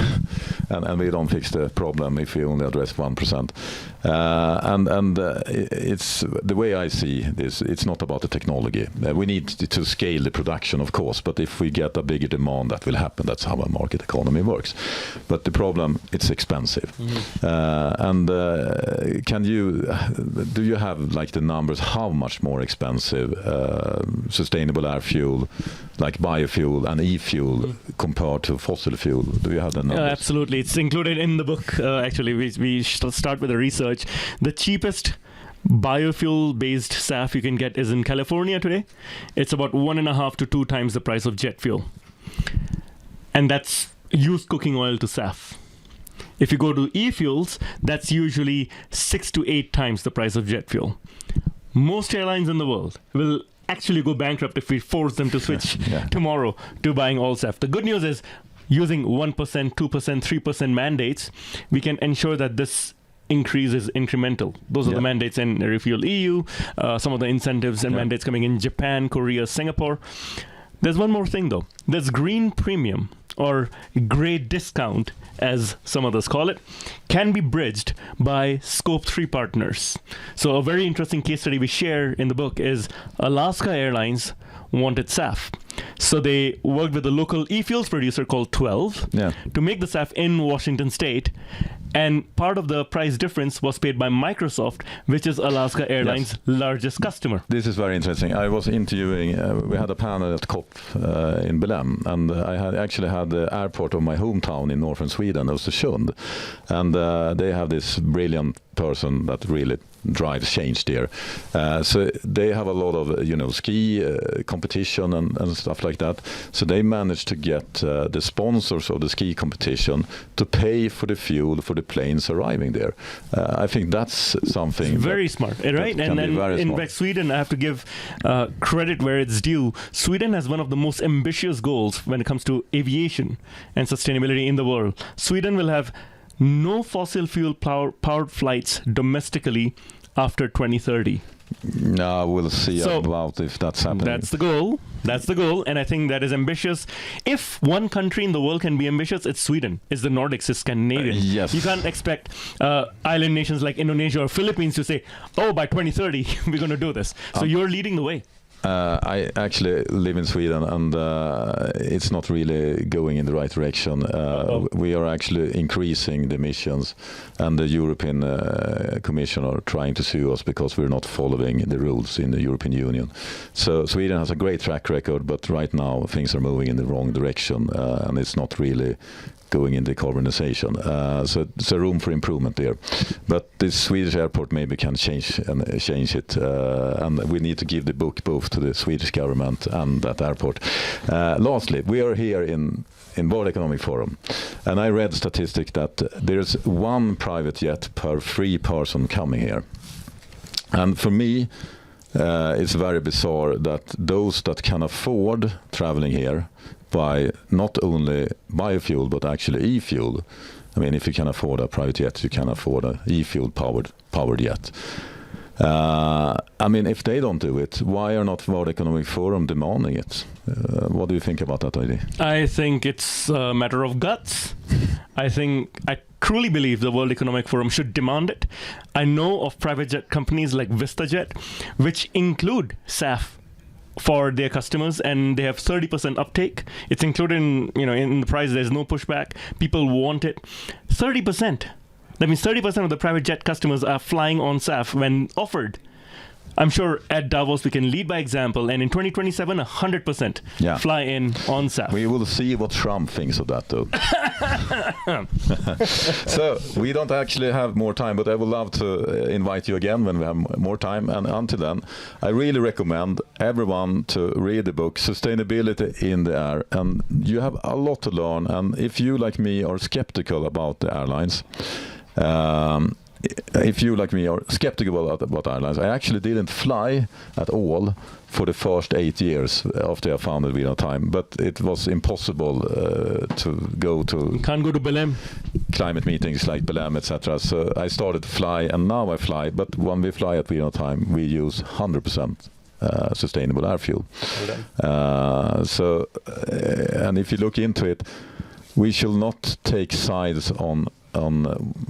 and we don't fix the problem if we only address 1%. It's the way I see this, it's not about the technology. We need to scale the production, of course, but if we get a bigger demand, that will happen. That's how a market economy works. But the problem, it's expensive. Mm-hmm. Do you have like the numbers, how much more expensive sustainable air fuel, like biofuel and e-fuel, compared to fossil fuel? Do you have the numbers? Absolutely. It's included in the book. Actually, we start with the research. The cheapest biofuel-based SAF you can get is in California today. It's about 1.5 to 2 times the price of jet fuel. And that's used cooking oil to SAF. If you go to e-fuels, that's usually 6 to 8 times the price of jet fuel. Most airlines in the world will actually go bankrupt if we force them to switch tomorrow to buying all SAF. The good news is, using 1%, 2%, 3% mandates, we can ensure that this increase is incremental. Those are the mandates in Refuel EU, some of the incentives and mandates coming in Japan, Korea, Singapore. There's one more thing, though. There's green premium, or grey discount, as some others call it, can be bridged by Scope 3 partners. So a very interesting case study we share in the book is Alaska Airlines wanted SAF. So they worked with a local e-fuels producer called 12 to make the SAF in Washington State. And part of the price difference was paid by Microsoft, which is Alaska Airlines' largest customer. This is very interesting. I was interviewing, we had a panel at COP in Belém, and I actually had the airport of my hometown in northern Sweden, Östersund. And they have this brilliant person that really drives change there. So they have a lot of, ski competition and stuff like that. So they managed to get the sponsors of the ski competition to pay for the fuel for the planes arriving there. I think that's something very smart, right? And then in fact, Sweden, I have to give credit where it's due. Sweden has one of the most ambitious goals when it comes to aviation and sustainability in the world. Sweden will have no fossil fuel powered flights domestically after 2030. No, we'll see about if that's happening. That's the goal. That's the goal, and I think that is ambitious. If one country in the world can be ambitious, it's Sweden. It's the Nordics. It's Scandinavian. Yes. You can't expect island nations like Indonesia or Philippines to say, "Oh, by 2030 we're going to do this." So you're leading the way. I actually live in Sweden, and it's not really going in the right direction. We are actually increasing the emissions, and the European Commission are trying to sue us because we're not following the rules in the European Union. So Sweden has a great track record, but right now things are moving in the wrong direction, and it's not really going in decarbonization. So there's a room for improvement there. But this Swedish airport maybe can change it. And we need to give the book both to the Swedish government and that airport. Lastly, we are here in World Economic Forum. And I read statistic that there's one private jet per 3 person coming here. And for me, it's very bizarre that those that can afford traveling here by not only biofuel but actually e-fuel. I mean, if you can afford a private jet, you can afford an e-fuel powered jet. I mean, if they don't do it, why are not World Economic Forum demanding it? What do you think about that idea? I think it's a matter of guts. I truly believe the World Economic Forum should demand it. I know of private jet companies like VistaJet, which include SAF for their customers, and they have 30% uptake. It's included in the price. There's no pushback. People want it. 30%. That means 30% of the private jet customers are flying on SAF when offered. I'm sure at Davos we can lead by example, and in 2027, 100% fly in on SAF. We will see what Trump thinks of that, though. So we don't actually have more time, but I would love to invite you again when we have more time. And until then, I really recommend everyone to read the book Sustainability in the Air. And you have a lot to learn. And if you, like me, are skeptical about the airlines, if you, like me, are skeptical about airlines, I actually didn't fly at all for the first 8 years after I founded Wheel Time, but it was impossible to go to... You can't go to Belém. Climate meetings like Belém, etc. So I started to fly, and now I fly, but when we fly at Wheel Time, we use 100% sustainable air fuel. And if you look into it, we shall not take sides on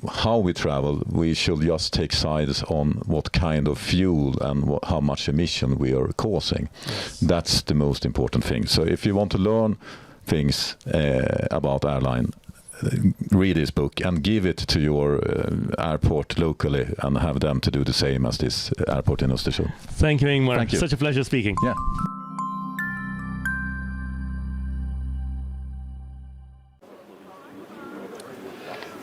how we travel. We should just take sides on what kind of fuel and how much emission we are causing. Yes. That's the most important thing. So if you want to learn things about airline, read this book and give it to your airport locally and have them to do the same as this airport in Östersund. Thank you, Ingmar. Thank you. Such a pleasure speaking. Yeah.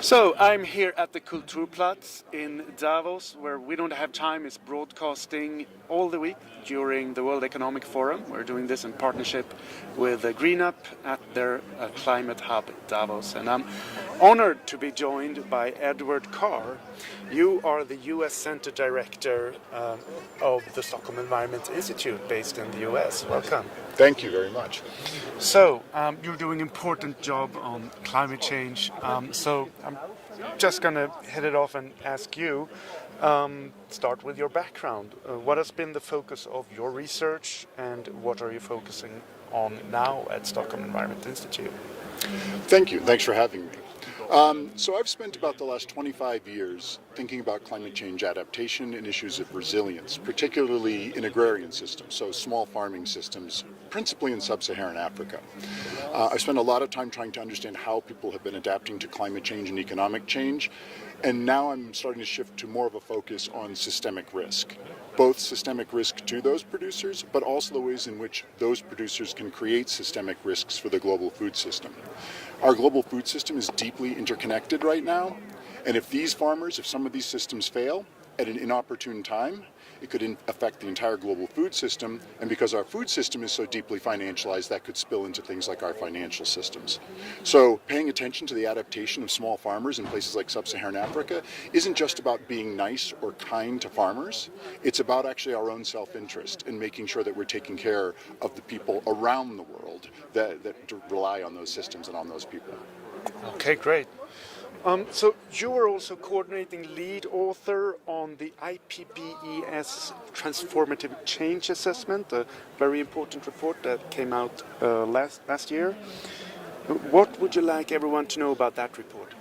So I'm here at the Kulturplatz in Davos, where We Don't Have Time is broadcasting all the week during the World Economic Forum. We're doing this in partnership with GreenUp at their Climate Hub Davos. And I'm honored to be joined by Edward Carr. You are the US Center Director of the Stockholm Environment Institute based in the US. Welcome. Thank you very much. So, you're doing an important job on climate change. So I'm just going to hit it off and ask you, start with your background. What has been the focus of your research, and what are you focusing on now at Stockholm Environment Institute? Thank you. Thanks for having me. So I've spent about the last 25 years thinking about climate change adaptation and issues of resilience, particularly in agrarian systems, so small farming systems, principally in sub-Saharan Africa. I've spent a lot of time trying to understand how people have been adapting to climate change and economic change, and now I'm starting to shift to more of a focus on systemic risk, both systemic risk to those producers, but also the ways in which those producers can create systemic risks for the global food system. Our global food system is deeply interconnected right now, and if these farmers, if some of these systems fail at an inopportune time, it could affect the entire global food system, and because our food system is so deeply financialized, that could spill into things like our financial systems. So paying attention to the adaptation of small farmers in places like sub-Saharan Africa isn't just about being nice or kind to farmers, it's about actually our own self-interest in making sure that we're taking care of the people around the world that rely on those systems and on those people. Okay, great. So you were also coordinating lead author on the IPBES Transformative Change Assessment, a very important report that came out last year. What would you like everyone to know about that report?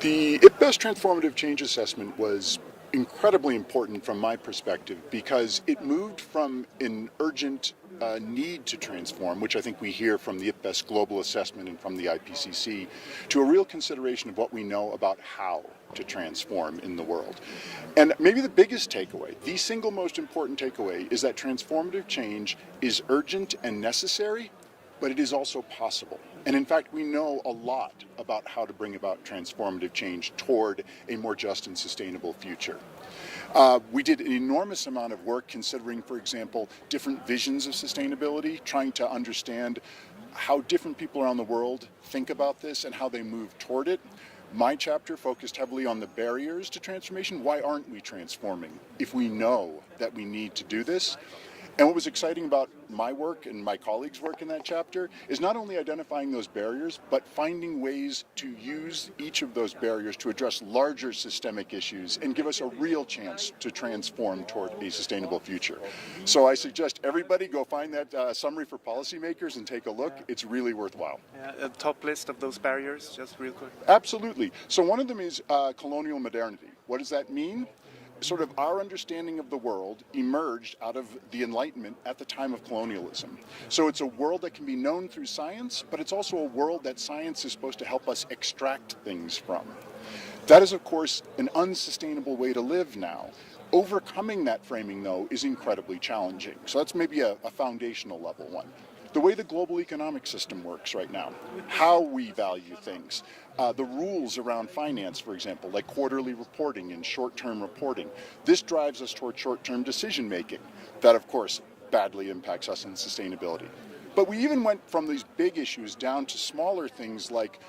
The IPBES Transformative Change Assessment was incredibly important from my perspective because it moved from an urgent need to transform, which I think we hear from the IPBES Global Assessment and from the IPCC, to a real consideration of what we know about how to transform in the world. And maybe the biggest takeaway, the single most important takeaway, is that transformative change is urgent and necessary, but it is also possible. And in fact, we know a lot about how to bring about transformative change toward a more just and sustainable future. We did an enormous amount of work considering, for example, different visions of sustainability, trying to understand how different people around the world think about this and how they move toward it. My chapter focused heavily on the barriers to transformation. Why aren't we transforming if we know that we need to do this? And what was exciting about my work and my colleagues' work in that chapter is not only identifying those barriers, but finding ways to use each of those barriers to address larger systemic issues and give us a real chance to transform toward a sustainable future. So I suggest everybody go find that summary for policymakers and take a look. It's really worthwhile. A top list of those barriers, just real quick. Absolutely. So one of them is colonial modernity. What does that mean? Sort of our understanding of the world emerged out of the Enlightenment at the time of colonialism. So it's a world that can be known through science, but it's also a world that science is supposed to help us extract things from. That is, of course, an unsustainable way to live now. Overcoming that framing, though, is incredibly challenging. So that's maybe a foundational level one. The way the global economic system works right now, how we value things, the rules around finance, for example, like quarterly reporting and short-term reporting. This drives us toward short-term decision-making. That, of course, badly impacts us in sustainability. But we even went from these big issues down to smaller things like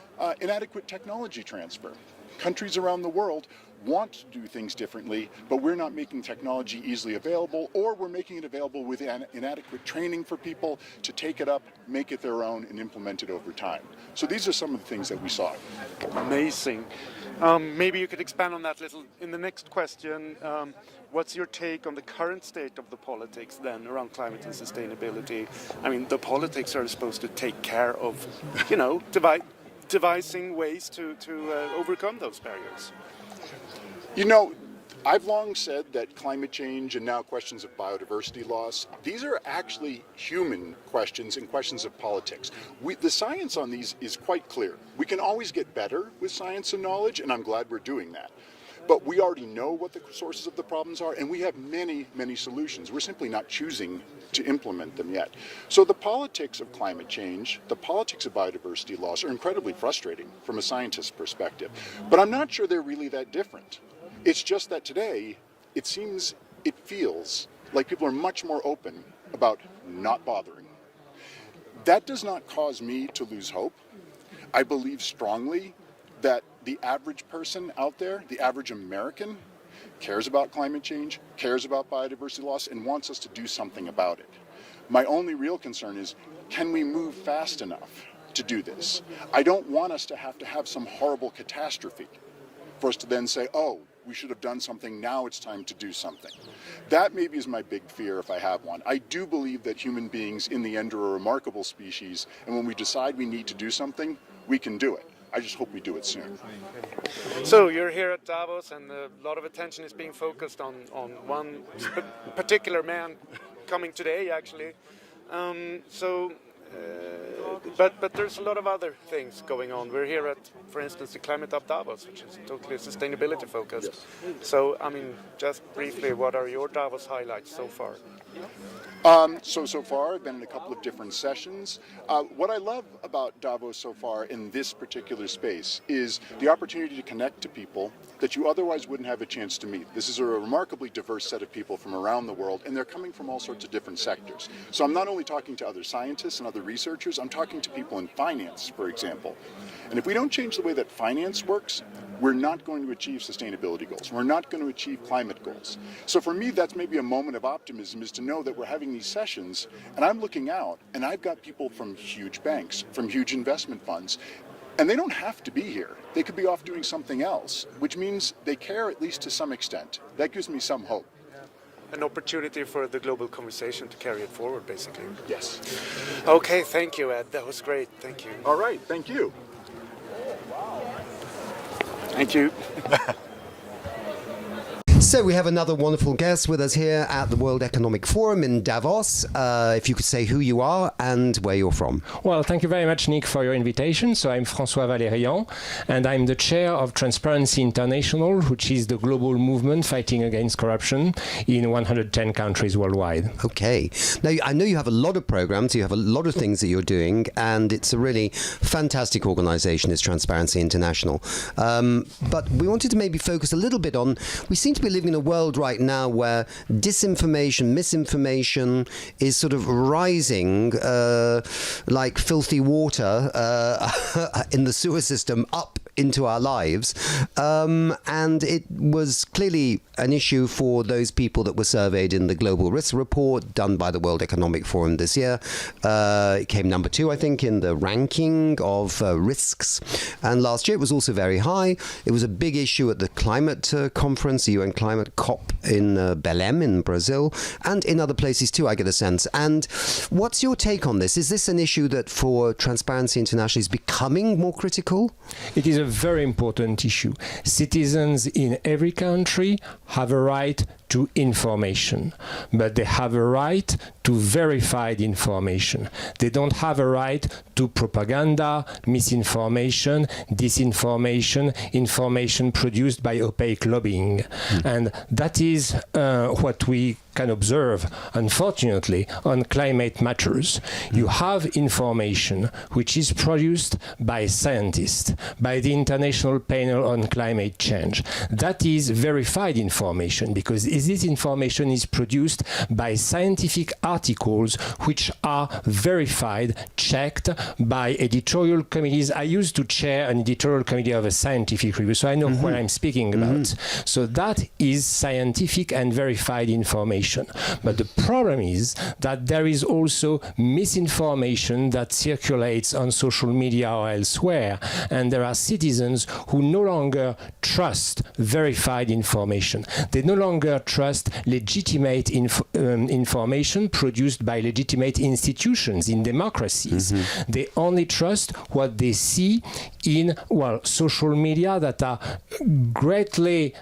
inadequate technology transfer. Countries around the world want to do things differently, but we're not making technology easily available, or we're making it available with inadequate training for people to take it up, make it their own, and implement it over time. So these are some of the things that we saw. Amazing. Maybe you could expand on that a little in the next question. What's your take on the current state of the politics then around climate and sustainability? I mean, the politics are supposed to take care of, devising ways to overcome those barriers. You know, I've long said that climate change and now questions of biodiversity loss, these are actually human questions and questions of politics. The science on these is quite clear. We can always get better with science and knowledge, and I'm glad we're doing that. But we already know what the sources of the problems are, and we have many, many solutions. We're simply not choosing to implement them yet. So the politics of climate change, the politics of biodiversity loss are incredibly frustrating from a scientist's perspective. But I'm not sure they're really that different. It's just that today, it feels like people are much more open about not bothering. That does not cause me to lose hope. I believe strongly that the average person out there, the average American, cares about climate change, cares about biodiversity loss, and wants us to do something about it. My only real concern is, can we move fast enough to do this? I don't want us to have some horrible catastrophe for us to then say, oh, we should have done something, now it's time to do something. That maybe is my big fear if I have one. I do believe that human beings in the end are a remarkable species, and when we decide we need to do something, we can do it. I just hope we do it soon. So you're here at Davos, and a lot of attention is being focused on one particular man coming today, actually. But there's a lot of other things going on. We're here at, for instance, the Climate Hub Davos, which is totally sustainability focused. Yes. So, I mean, just briefly, what are your Davos highlights so far? So far, I've been in a couple of different sessions. What I love about Davos so far in this particular space is the opportunity to connect to people that you otherwise wouldn't have a chance to meet. This is a remarkably diverse set of people from around the world, and they're coming from all sorts of different sectors. So I'm not only talking to other scientists and other researchers, I'm talking to people in finance, for example. And if we don't change the way that finance works, we're not going to achieve sustainability goals. We're not going to achieve climate goals. So for me, that's maybe a moment of optimism, is to know that we're having these sessions, and I'm looking out, and I've got people from huge banks, from huge investment funds, And they don't have to be here. They could be off doing something else, which means they care at least to some extent. That gives me some hope. An opportunity for the global conversation to carry it forward, basically. Yes. Okay, thank you, Ed. That was great. Thank you. All right, thank you. Thank you. So we have another wonderful guest with us here at the World Economic Forum in Davos. If you could say who you are and where you're from. Well, thank you very much, Nick, for your invitation. So I'm François Valérian, and I'm the chair of Transparency International, which is the global movement fighting against corruption in 110 countries worldwide. Okay. Now, I know you have a lot of programs, you have a lot of things that you're doing, and it's a really fantastic organization, is Transparency International. But we wanted to maybe focus a little bit on, we seem to be living in a world right now where disinformation, misinformation is sort of rising like filthy water in the sewer system up into our lives. And it was clearly an issue for those people that were surveyed in the Global Risk Report done by the World Economic Forum this year. It came number 2, I think, in the ranking of risks. And last year it was also very high. It was a big issue at the climate conference, the UN Climate COP in Belém in Brazil, and in other places too, I get a sense. And what's your take on this? Is this an issue that for Transparency International is becoming more critical? It is a very important issue. Citizens in every country have a right to information, but they have a right to verified information. They don't have a right to propaganda, misinformation, disinformation, information produced by opaque lobbying. And that is what we can observe, unfortunately, on climate matters. You have information which is produced by scientists, by the International Panel on Climate Change. That is verified information, because this information is produced by scientific articles which are verified, checked by editorial committees. I used to chair an editorial committee of a scientific review, so I know what I'm speaking about. So that is scientific and verified information. But the problem is that there is also misinformation that circulates on social media or elsewhere, and there are citizens who no longer trust verified information. They no longer trust legitimate information produced by legitimate institutions in democracies. They only trust what they see in, well, social media that are greatly,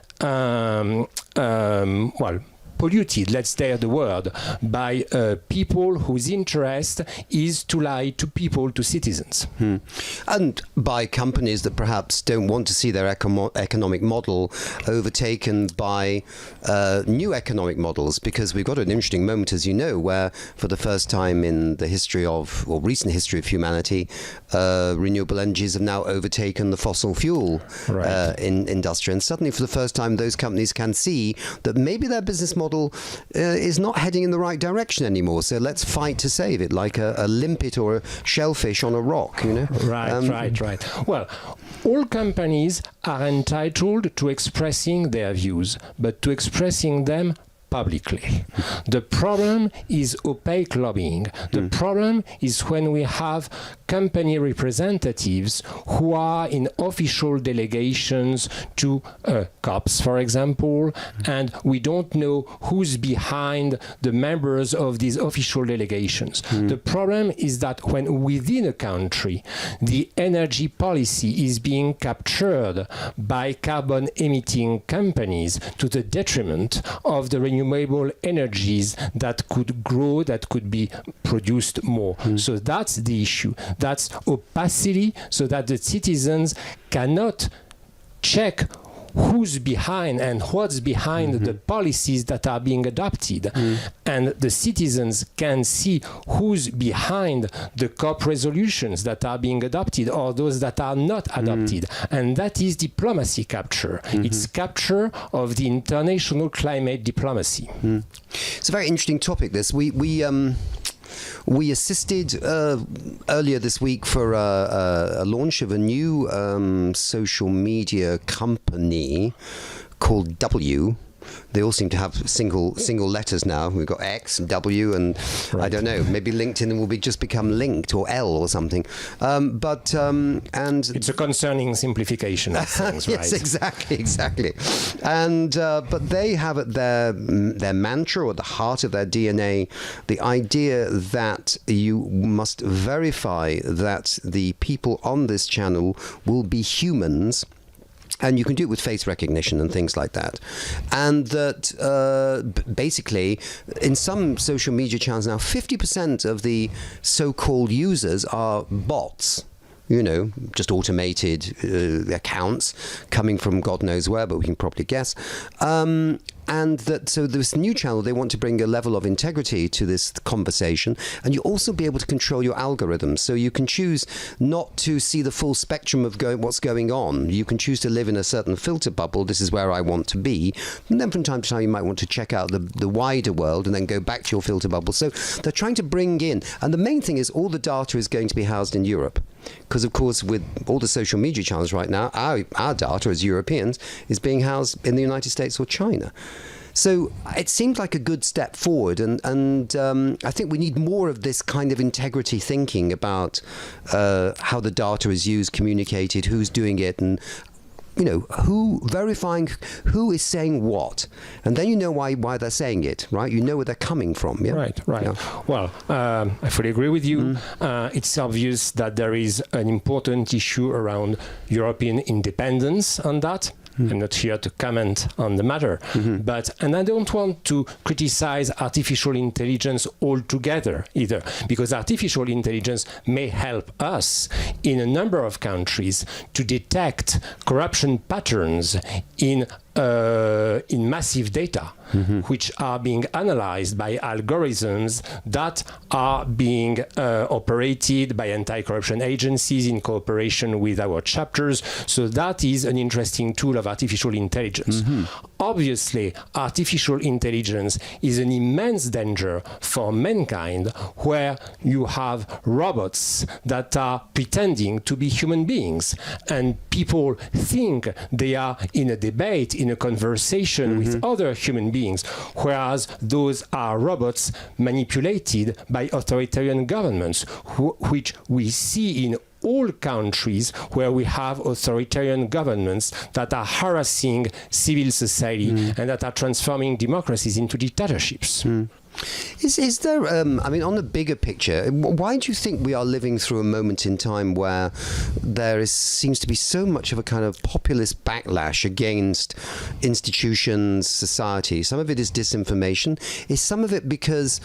polluted, let's say the word, by people whose interest is to lie to people, to citizens. And by companies that perhaps don't want to see their economic model overtaken by new economic models, because we've got an interesting moment, as you know, where for the first time in the history of, or recent history of humanity, renewable energies have now overtaken the fossil fuel in industry. And suddenly, for the first time, those companies can see that maybe their business model is not heading in the right direction anymore. So let's fight to save it, like a limpet or a shellfish on a rock, you know? Right. Well, all companies are entitled to expressing their views, but to expressing them publicly. The problem is opaque lobbying. The problem is when we have company representatives who are in official delegations to COPs, for example, and we don't know who's behind the members of these official delegations. The problem is that when within a country the energy policy is being captured by carbon emitting companies to the detriment of the renewable energies that could grow, that could be produced more. So that's the issue. That's opacity, so that the citizens cannot check who's behind and what's behind the policies that are being adopted. And the citizens can see who's behind the COP resolutions that are being adopted or those that are not adopted. And that is diplomacy capture. It's capture of the international climate diplomacy. It's a very interesting topic, this. We assisted earlier this week for a launch of a new social media company called W. They all seem to have single letters now. We've got X and W, and I don't know. Maybe LinkedIn will just become linked or L or something. And it's a concerning simplification of things, right? Yes, exactly. And but they have at their mantra, or the heart of their DNA, the idea that you must verify that the people on this channel will be humans. And you can do it with face recognition and things like that. And that basically, in some social media channels now, 50% of the so-called users are bots. You know, just automated accounts coming from God knows where, but we can probably guess. And that, so this new channel, they want to bring a level of integrity to this conversation, and you also be able to control your algorithms. So you can choose not to see the full spectrum of what's going on. You can choose to live in a certain filter bubble. This is where I want to be. And then from time to time, you might want to check out the wider world and then go back to your filter bubble. So they're trying to bring in, and the main thing is all the data is going to be housed in Europe. Because, of course, with all the social media channels right now, our data as Europeans is being housed in the United States or China. So it seems like a good step forward, and I think we need more of this kind of integrity thinking about how the data is used, communicated, who's doing it, and verifying who is saying what, and then you know why they're saying it, right? You know where they're coming from. Yeah. Right. Yeah. Well, I fully agree with you. It's obvious that there is an important issue around European independence on that. I'm not here to comment on the matter, and I don't want to criticize artificial intelligence altogether either, because artificial intelligence may help us in a number of countries to detect corruption patterns in massive data, which are being analyzed by algorithms that are being operated by anti-corruption agencies in cooperation with our chapters. So that is an interesting tool of artificial intelligence. Obviously, artificial intelligence is an immense danger for mankind, where you have robots that are pretending to be human beings, and people think they are in a debate, in a conversation with other human beings, whereas those are robots manipulated by authoritarian governments, which we see in all countries where we have authoritarian governments that are harassing civil society and that are transforming democracies into dictatorships. Is there, on the bigger picture, why do you think we are living through a moment in time where there seems to be so much of a kind of populist backlash against institutions, society? Some of it is disinformation. Is some of it because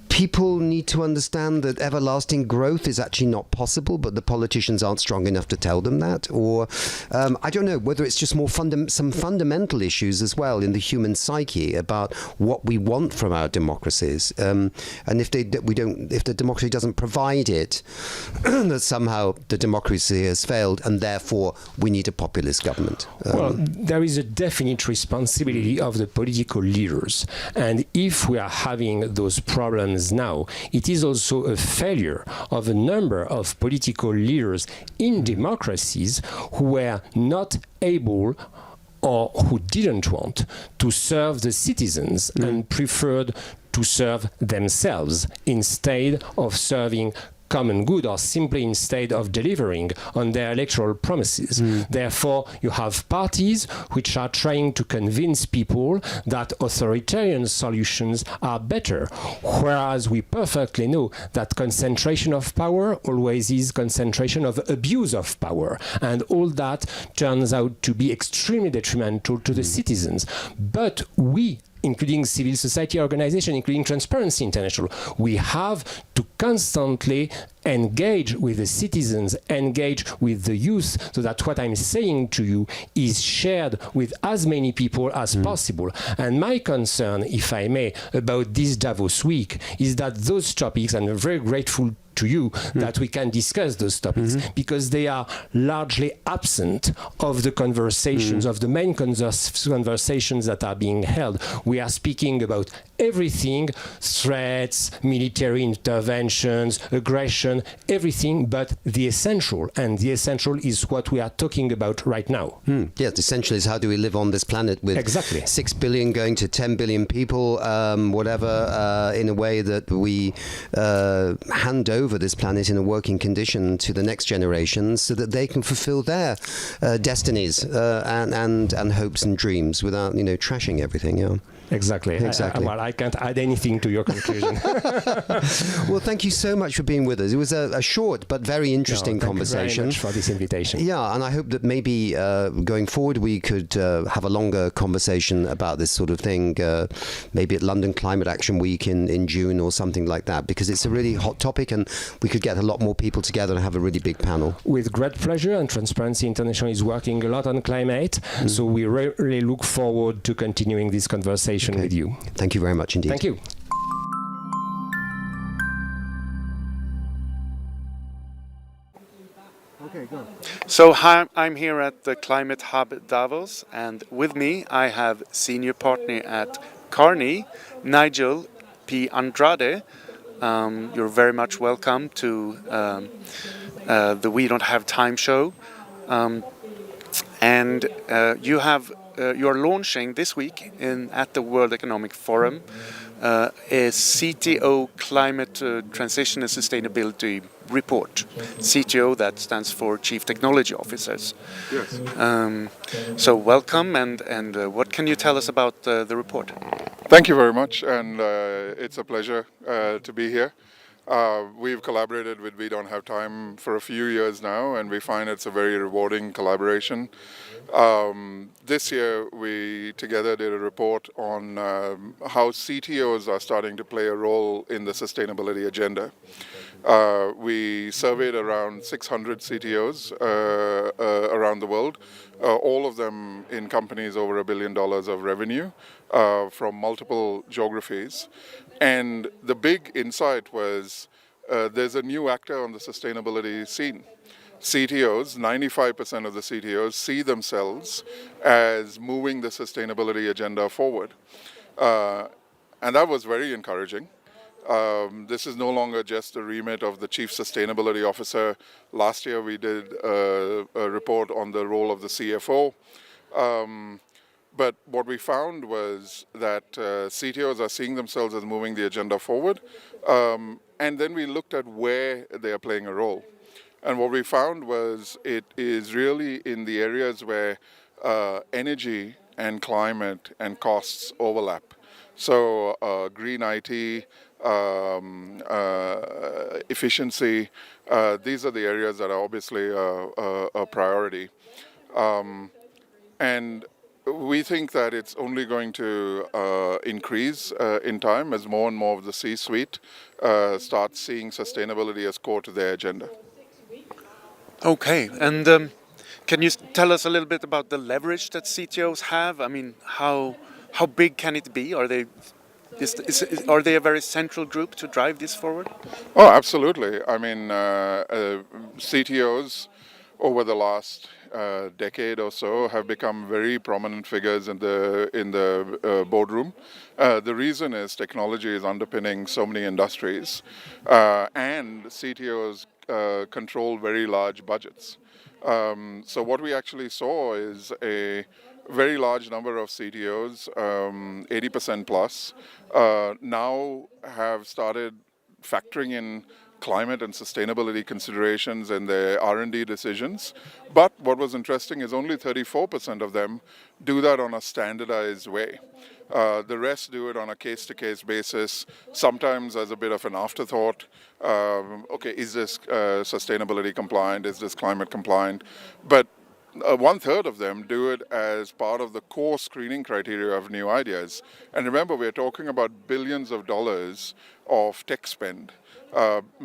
people need to understand that everlasting growth is actually not possible, but the politicians aren't strong enough to tell them that? Or I don't know whether it's just more some fundamental issues as well in the human psyche about what we want from our democracies, and if the democracy doesn't provide it, that somehow the democracy has failed, and therefore we need a populist government. Well, there is a definite responsibility of the political leaders, and if we are having those problems now, it is also a failure of a number of political leaders in democracies who were not able or who didn't want to serve the citizens and preferred to serve themselves instead of serving common good, or simply instead of delivering on their electoral promises. Therefore, you have parties which are trying to convince people that authoritarian solutions are better, whereas we perfectly know that concentration of power always is concentration of abuse of power, and all that turns out to be extremely detrimental to the citizens. But we, including civil society organizations, including Transparency International, we have to constantly engage with the citizens, engage with the youth, so that what I'm saying to you is shared with as many people as possible. And my concern, if I may, about this Davos week is that those topics, and I'm very grateful to you that we can discuss those topics because they are largely absent of the conversations, of the main conversations that are being held. We are speaking about everything, threats, military interventions, aggression, everything but the essential. And the essential is what we are talking about right now. Yes, the essential is how do we live on this planet with 6 billion going to 10 billion people, whatever, in a way that we hand over this planet in a working condition to the next generations so that they can fulfill their destinies and hopes and dreams without, trashing everything. Exactly. Well, I can't add anything to your conclusion. Well, thank you so much for being with us. It was a short but very interesting conversation. Thank you very much for this invitation. Yeah, and I hope that maybe going forward we could have a longer conversation about this sort of thing, maybe at London Climate Action Week in June or something like that, because it's a really hot topic and we could get a lot more people together and have a really big panel. With great pleasure, and Transparency International is working a lot on climate, so we really look forward to continuing this conversation with you. Thank you very much indeed. Thank you. Okay, go. So I'm here at the Climate Hub Davos, and with me I have senior partner at Kearney, Nigel P. Andrade. You're very much welcome to the We Don't Have Time show. And you are launching this week at the World Economic Forum a CTO Climate Transition and Sustainability Report. CTO, that stands for Chief Technology Officers. Yes. So welcome, and what can you tell us about the report? Thank you very much, and it's a pleasure to be here. We've collaborated with We Don't Have Time for a few years now, and we find it's a very rewarding collaboration. This year we together did a report on how CTOs are starting to play a role in the sustainability agenda. We surveyed around 600 CTOs around the world, all of them in companies over $1 billion of revenue from multiple geographies. And the big insight was there's a new actor on the sustainability scene. CTOs, 95% of the CTOs see themselves as moving the sustainability agenda forward. And that was very encouraging. This is no longer just the remit of the Chief Sustainability Officer. Last year we did a report on the role of the CFO. But what we found was that CTOs are seeing themselves as moving the agenda forward. And then we looked at where they are playing a role. And what we found was it is really in the areas where energy and climate and costs overlap. So green IT, efficiency, these are the areas that are obviously a priority. And we think that it's only going to increase in time as more and more of the C-suite start seeing sustainability as core to their agenda. Okay, and can you tell us a little bit about the leverage that CTOs have? I mean, how big can it be? Are they a very central group to drive this forward? Oh, absolutely. I mean, CTOs over the last decade or so have become very prominent figures in the boardroom. The reason is technology is underpinning so many industries, and CTOs control very large budgets. So what we actually saw is a very large number of CTOs, 80% plus, now have started factoring in climate and sustainability considerations in their R&D decisions. But what was interesting is only 34% of them do that on a standardized way. The rest do it on a case-to-case basis, sometimes as a bit of an afterthought. Okay, is this sustainability compliant? Is this climate compliant? But 1/3 of them do it as part of the core screening criteria of new ideas. And remember, we're talking about billions of dollars of tech spend,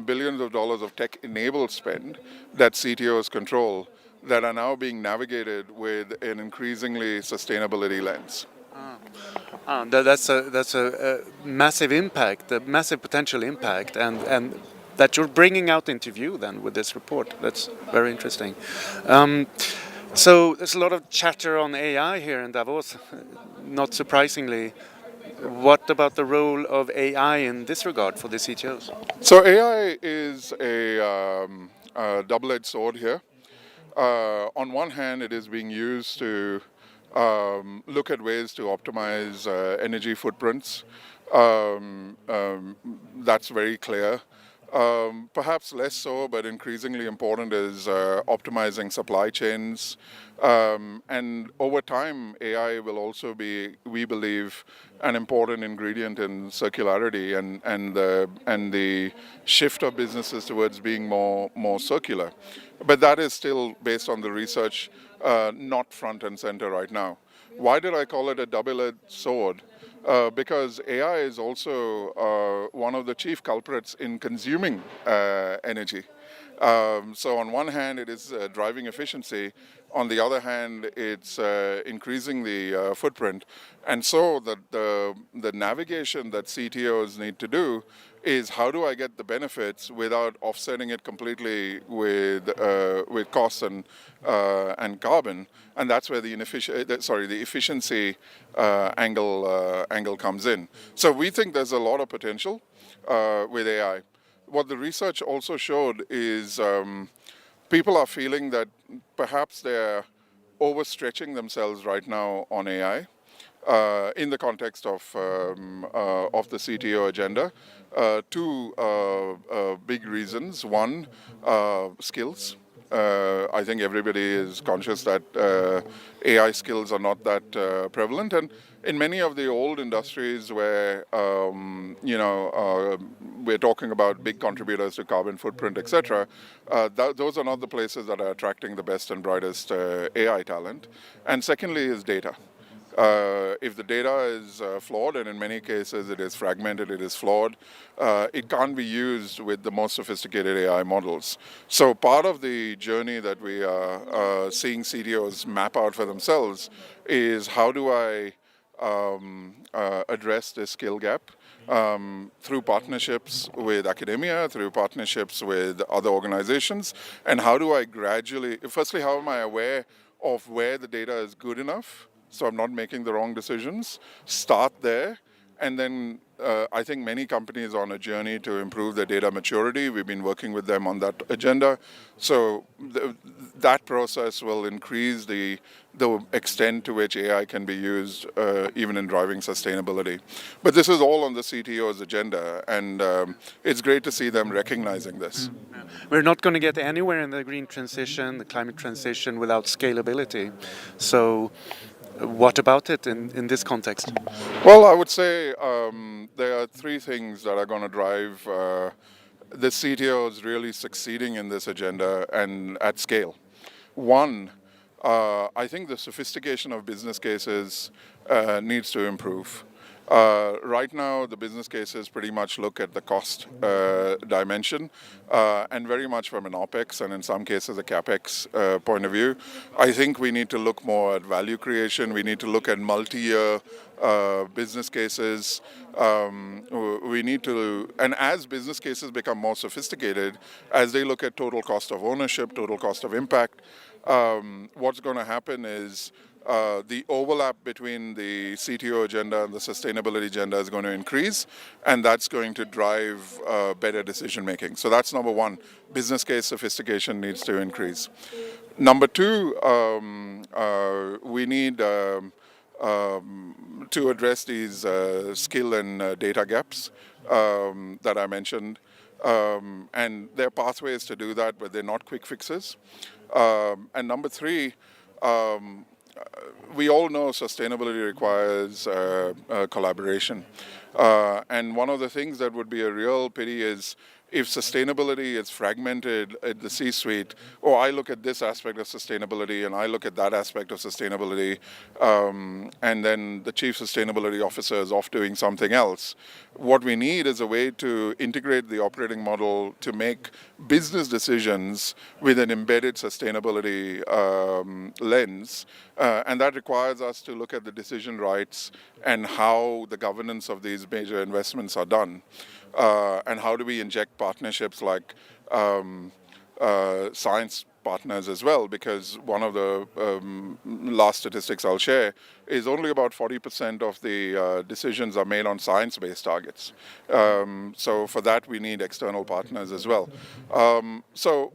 billions of dollars of tech-enabled spend that CTOs control that are now being navigated with an increasingly sustainability lens. That's a massive impact, a massive potential impact, and that you're bringing out into view then with this report. That's very interesting. So there's a lot of chatter on AI here in Davos, not surprisingly. What about the role of AI in this regard for the CTOs? So AI is a double-edged sword here. On one hand, it is being used to look at ways to optimize energy footprints. That's very clear. Perhaps less so, but increasingly important is optimizing supply chains. And over time, AI will also be, we believe, an important ingredient in circularity and the shift of businesses towards being more circular. But that is still based on the research, not front and center right now. Why did I call it a double-edged sword? Because AI is also one of the chief culprits in consuming energy. So on one hand, it is driving efficiency. On the other hand, it's increasing the footprint. And so the navigation that CTOs need to do is how do I get the benefits without offsetting it completely with costs and carbon, and that's where the efficiency angle comes in. So we think there's a lot of potential with AI. What the research also showed is people are feeling that perhaps they're overstretching themselves right now on AI. In the context of the CTO agenda. Two big reasons. One, skills. I think everybody is conscious that AI skills are not that prevalent, and in many of the old industries where we're talking about big contributors to carbon footprint, etc., those are not the places that are attracting the best and brightest AI talent. And secondly is data. If the data is flawed, and in many cases it is fragmented, it is flawed, it can't be used with the most sophisticated AI models. So part of the journey that we are seeing CTOs map out for themselves is how do I address this skill gap through partnerships with academia, through partnerships with other organizations, and how do I gradually, firstly, how am I aware of where the data is good enough so I'm not making the wrong decisions, start there, and then I think many companies are on a journey to improve their data maturity. We've been working with them on that agenda. So that process will increase the extent to which AI can be used even in driving sustainability. But this is all on the CTO's agenda, and it's great to see them recognizing this. We're not going to get anywhere in the green transition, the climate transition, without scalability. So what about it in this context? Well, I would say there are three things that are going to drive the CTOs really succeeding in this agenda and at scale. One, I think the sophistication of business cases needs to improve. Right now, the business cases pretty much look at the cost dimension and very much from an OPEX and in some cases a CAPEX point of view. I think we need to look more at value creation. We need to look at multi-year business cases. We need to, and as business cases become more sophisticated, as they look at total cost of ownership, total cost of impact, what's going to happen is the overlap between the CTO agenda and the sustainability agenda is going to increase, and that's going to drive better decision making. So that's number one. Business case sophistication needs to increase. Number two, we need to address these skill and data gaps that I mentioned. And there are pathways to do that, but they're not quick fixes. And number three, we all know sustainability requires collaboration. And one of the things that would be a real pity is if sustainability is fragmented at the C-suite, or I look at this aspect of sustainability and I look at that aspect of sustainability, and then the chief sustainability officer is off doing something else. What we need is a way to integrate the operating model to make business decisions with an embedded sustainability lens. And that requires us to look at the decision rights and how the governance of these major investments are done. and how do we inject partnerships like science partners as well, because one of the last statistics I'll share is only about 40% of the decisions are made on science-based targets. So for that, we need external partners as well. So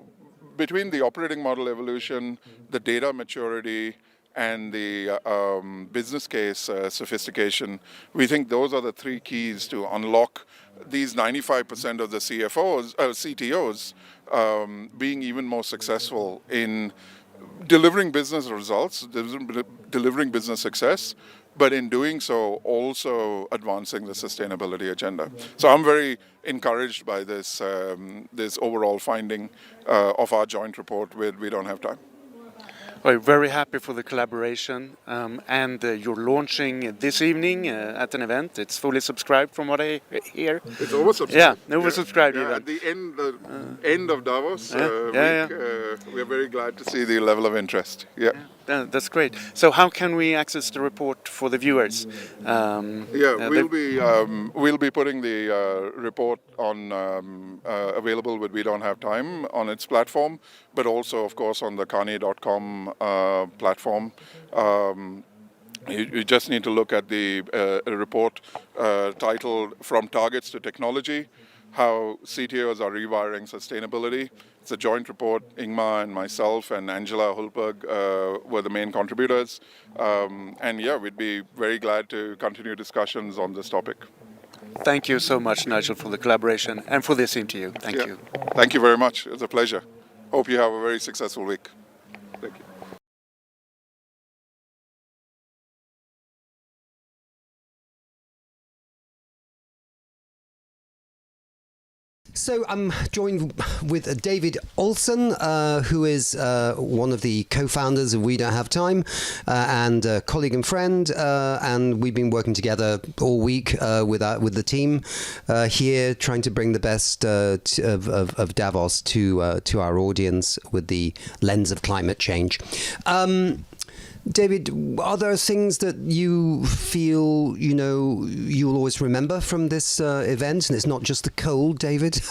between the operating model evolution, the data maturity, and the business case sophistication, we think those are the three keys to unlock these 95% of the CTOs being even more successful in delivering business results, delivering business success, but in doing so also advancing the sustainability agenda. So I'm very encouraged by this overall finding of our joint report with We Don't Have Time. We're very happy for the collaboration, and you're launching this evening at an event. It's fully subscribed from what I hear. It's oversubscribed. Yeah, oversubscribed even. At the end of Davos week, we're very glad to see the level of interest. Yeah. That's great. So how can we access the report for the viewers? We'll be putting the report on available with We Don't Have Time on its platform, but also, of course, on the Kearney.com platform. You just need to look at the report titled "From Targets to Technology: How CTOs are Rewiring Sustainability." It's a joint report. Ingmar and myself and Angela Hulberg were the main contributors. And yeah, we'd be very glad to continue discussions on this topic. Thank you so much, Nigel, for the collaboration and for the same to you. Thank you. Thank you very much. It's a pleasure. Hope you have a very successful week. Thank you. So I'm joined with David Olsen, who is one of the co-founders of We Don't Have Time, and a colleague and friend, and we've been working together all week with the team here, trying to bring the best of Davos to our audience with the lens of climate change. David, are there things that you feel, you'll always remember from this event? And it's not just the cold, David.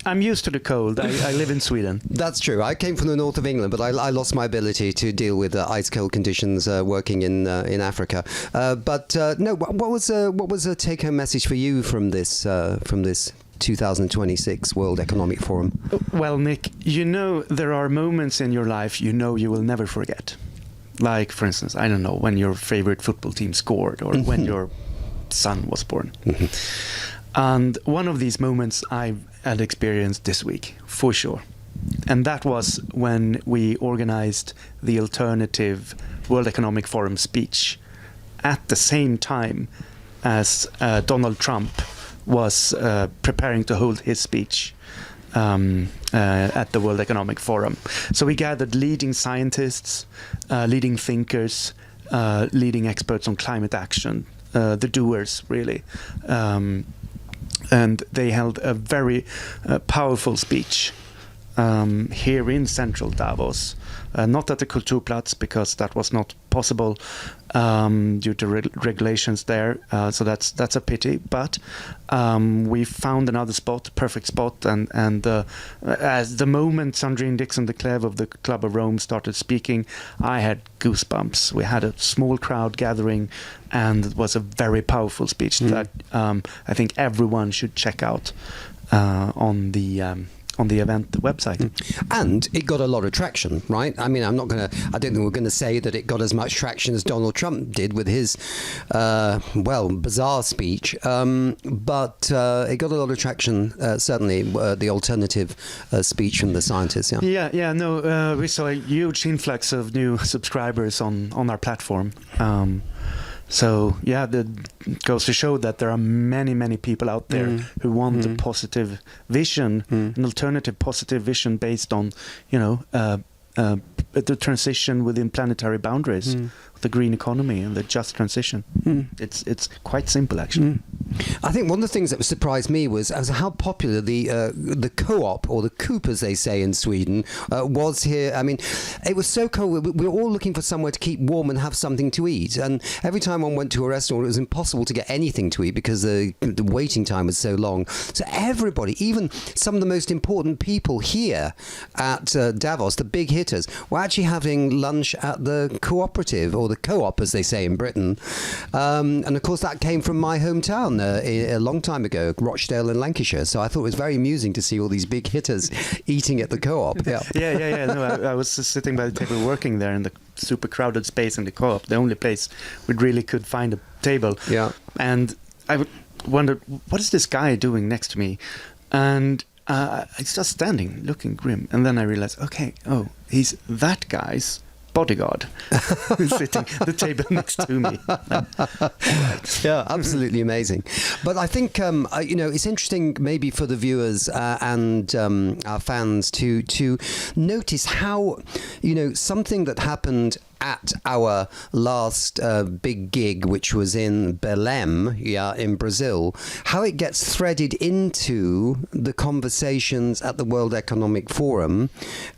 I'm used to the cold. I live in Sweden. That's true. I came from the north of England, but I lost my ability to deal with ice cold conditions working in Africa. But what was a take-home message for you from this 2026 World Economic Forum? Well, Nick, there are moments in your life you will never forget. Like, for instance, I don't know, when your favorite football team scored or when your son was born. And one of these moments I had experienced this week, for sure. And that was when we organized the alternative World Economic Forum speech at the same time as Donald Trump was preparing to hold his speech at the World Economic Forum. So we gathered leading scientists, leading thinkers, leading experts on climate action, the doers, really. And they held a very powerful speech here in central Davos. Not at the Kulturplatz, because that was not possible due to regulations there. So that's a pity. But we found another spot, perfect spot. And as the moment Sandrine Dixon de Clèves of the Club of Rome started speaking, I had goosebumps. We had a small crowd gathering, and it was a very powerful speech that I think everyone should check out on the event website. And it got a lot of traction, right? I mean, I don't think we're going to say that it got as much traction as Donald Trump did with his, bizarre speech. But it got a lot of traction, certainly, the alternative speech from the scientists. Yeah. We saw a huge influx of new subscribers on our platform. So yeah, that goes to show that there are many, many people out there who want a positive vision, an alternative positive vision based on, the transition within planetary boundaries, the green economy and the just transition. It's quite simple, actually. I think one of the things that surprised me was how popular the co-op, or the coop as they say in Sweden, was here. I mean, it was so cold. We were all looking for somewhere to keep warm and have something to eat. And every time one went to a restaurant, it was impossible to get anything to eat because the waiting time was so long. So everybody, even some of the most important people here at Davos, the big hitters, were actually having lunch at the cooperative, or the co-op as they say in Britain. And of course that came from my hometown a long time ago, Rochdale in Lancashire. So I thought it was very amusing to see all these big hitters eating at the co-op. Yeah. No, I was just sitting by the table working there in the super crowded space in the co-op, the only place we really could find a table. Yeah. And I wondered, what is this guy doing next to me? And he's just standing, looking grim. And then I realized, he's that guy's bodyguard sitting at the table next to me. Yeah, absolutely amazing. But I think it's interesting maybe for the viewers and our fans to notice how something that happened at our last big gig, which was in Belém, in Brazil, how it gets threaded into the conversations at the World Economic Forum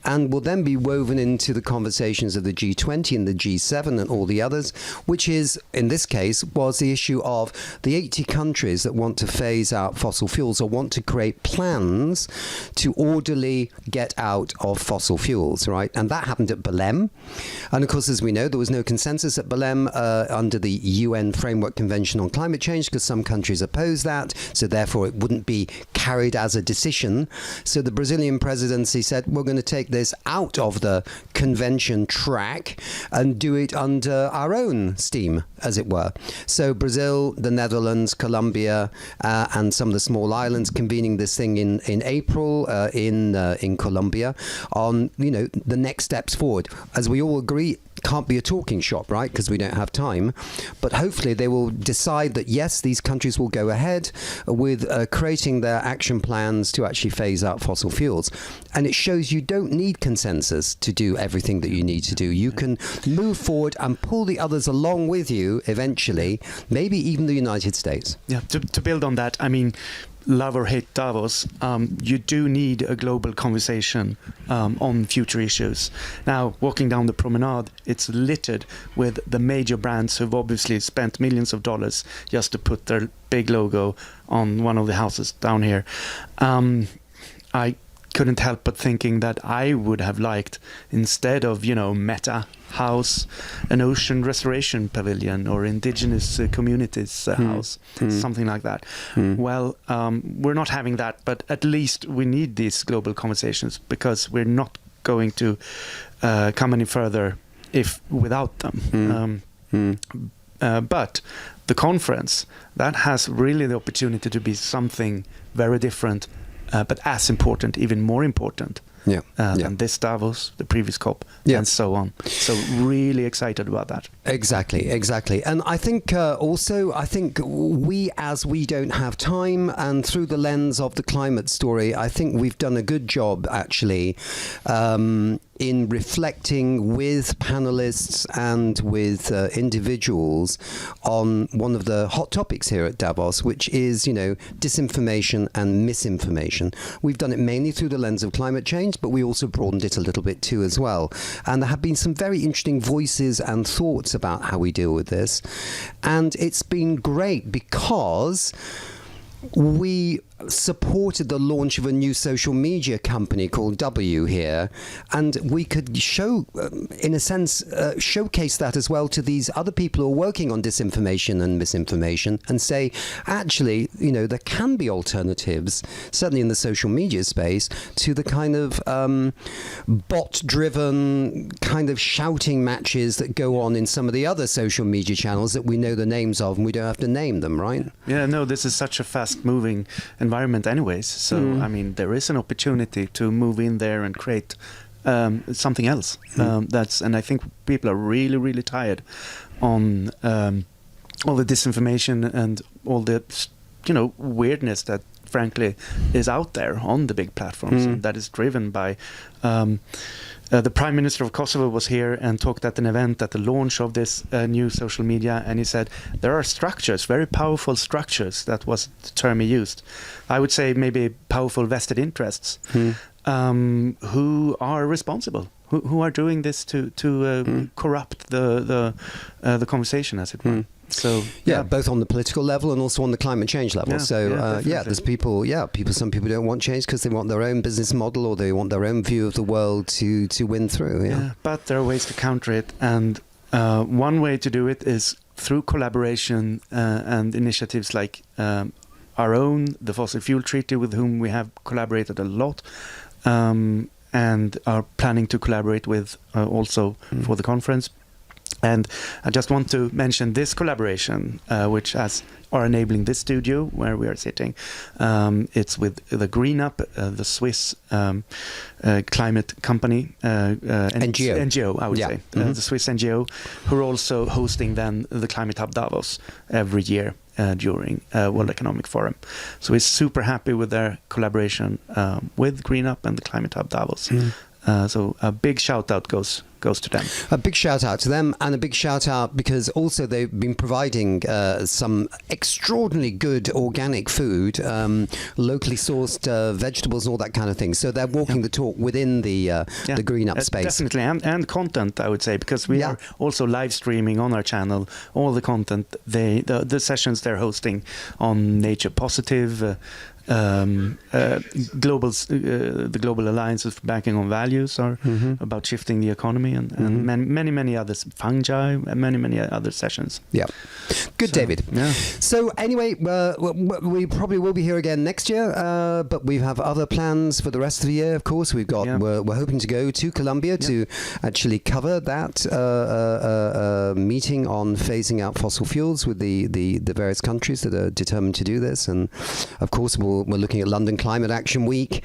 and will then be woven into the conversations of the G20 and the G7 and all the others, which is, in this case, was the issue of the 80 countries that want to phase out fossil fuels or want to create plans to orderly get out of fossil fuels, right? And that happened at Belém. And of course, as we know, there was no consensus at Belém under the UN Framework Convention on Climate Change because some countries opposed that, so therefore it wouldn't be carried as a decision. So the Brazilian presidency said, we're going to take this out of the convention track and do it under our own steam, as it were. So Brazil, the Netherlands, Colombia, and some of the small islands convening this thing in April in Colombia on the next steps forward. As we all agree, can't be a talking shop, right? Because we don't have time. But hopefully they will decide that, yes, these countries will go ahead with creating their action plans to actually phase out fossil fuels. And it shows you don't need consensus to do everything that you need to do. You can move forward and pull the others along with you eventually, maybe even the United States. Yeah, to build on that, I mean, love or hate Davos, you do need a global conversation on future issues. Now, walking down the promenade, it's littered with the major brands who've obviously spent millions of dollars just to put their big logo on one of the houses down here. I couldn't help but thinking that I would have liked, instead of, Meta House, an ocean restoration pavilion or indigenous communities house, something like that. Well, we're not having that, but at least we need these global conversations because we're not going to come any further without them. But the conference, that has really the opportunity to be something very different, but as important, even more important than this Davos, the previous COP, and so on. So really excited about that. Exactly. And I think we don't have time, and through the lens of the climate story, I think we've done a good job actually in reflecting with panelists and with individuals on one of the hot topics here at Davos, which is, disinformation and misinformation. We've done it mainly through the lens of climate change, but we also broadened it a little bit too as well. And there have been some very interesting voices and thoughts about how we deal with this. And it's been great because we supported the launch of a new social media company called W here, and we could show, in a sense, showcase that as well to these other people who are working on disinformation and misinformation and say, actually, there can be alternatives, certainly in the social media space, to the kind of bot-driven kind of shouting matches that go on in some of the other social media channels that we know the names of and we don't have to name them, right? Yeah, no, this is such a fast-moving environment anyways, so I mean there is an opportunity to move in there and create something else. And I think people are really tired on all the disinformation and all the weirdness that frankly, is out there on the big platforms, and that is driven by. The Prime Minister of Kosovo was here and talked at an event at the launch of this new social media, and he said there are structures, very powerful structures, that was the term he used. I would say maybe powerful vested interests who are responsible, who are doing this to corrupt the conversation, as it were. So both on the political level and also on the climate change level. There's people. Some people don't want change because they want their own business model or they want their own view of the world to win through. But there are ways to counter it, and one way to do it is through collaboration and initiatives like our own, the Fossil Fuel Treaty, with whom we have collaborated a lot. And are planning to collaborate with also for the conference. And I just want to mention this collaboration, which are enabling this studio where we are sitting. It's with the GreenUp, the Swiss climate company, NGO, I would say, the Swiss NGO, who are also hosting then the Climate Hub Davos every year during World Economic Forum. So we're super happy with their collaboration with GreenUp and the Climate Hub Davos. So a big shout out goes to them. A big shout out to them, and a big shout out because also they've been providing some extraordinarily good organic food, locally sourced vegetables and all that kind of thing. So they're walking the talk within the GreenUp space. Definitely, and content, I would say, because we are also live streaming on our channel all the content, the sessions they're hosting on Nature Positive, the Global Alliances for Banking on Values are about shifting the economy, and many others, fungi, and many other sessions. Good, David. So anyway, we probably will be here again next year, but we have other plans for the rest of the year. Of course, we're hoping to go to Colombia to actually cover that meeting on phasing out fossil fuels with the various countries that are determined to do this. And of course, we're looking at London Climate Action Week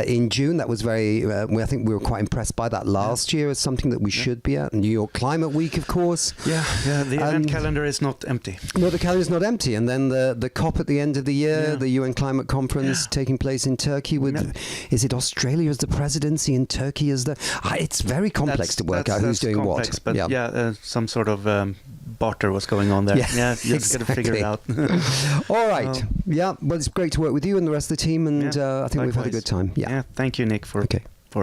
in June. That was I think we were quite impressed by that last year as something that we should be at. New York Climate Week, of course. The event calendar is not empty. No, the calendar is not empty. And then the COP at the end of the year, the UN Climate Conference taking place in Turkey with, is it Australia as the presidency and Turkey as the... It's very complex to work out who's doing complex, what. But some sort of barter was going on there. Just got to figure it out. All right. Well, it's great to work with you and the rest of the team, and I think we've had a good time. Thank you, Nick, for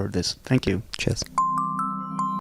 this. Thank you. Cheers.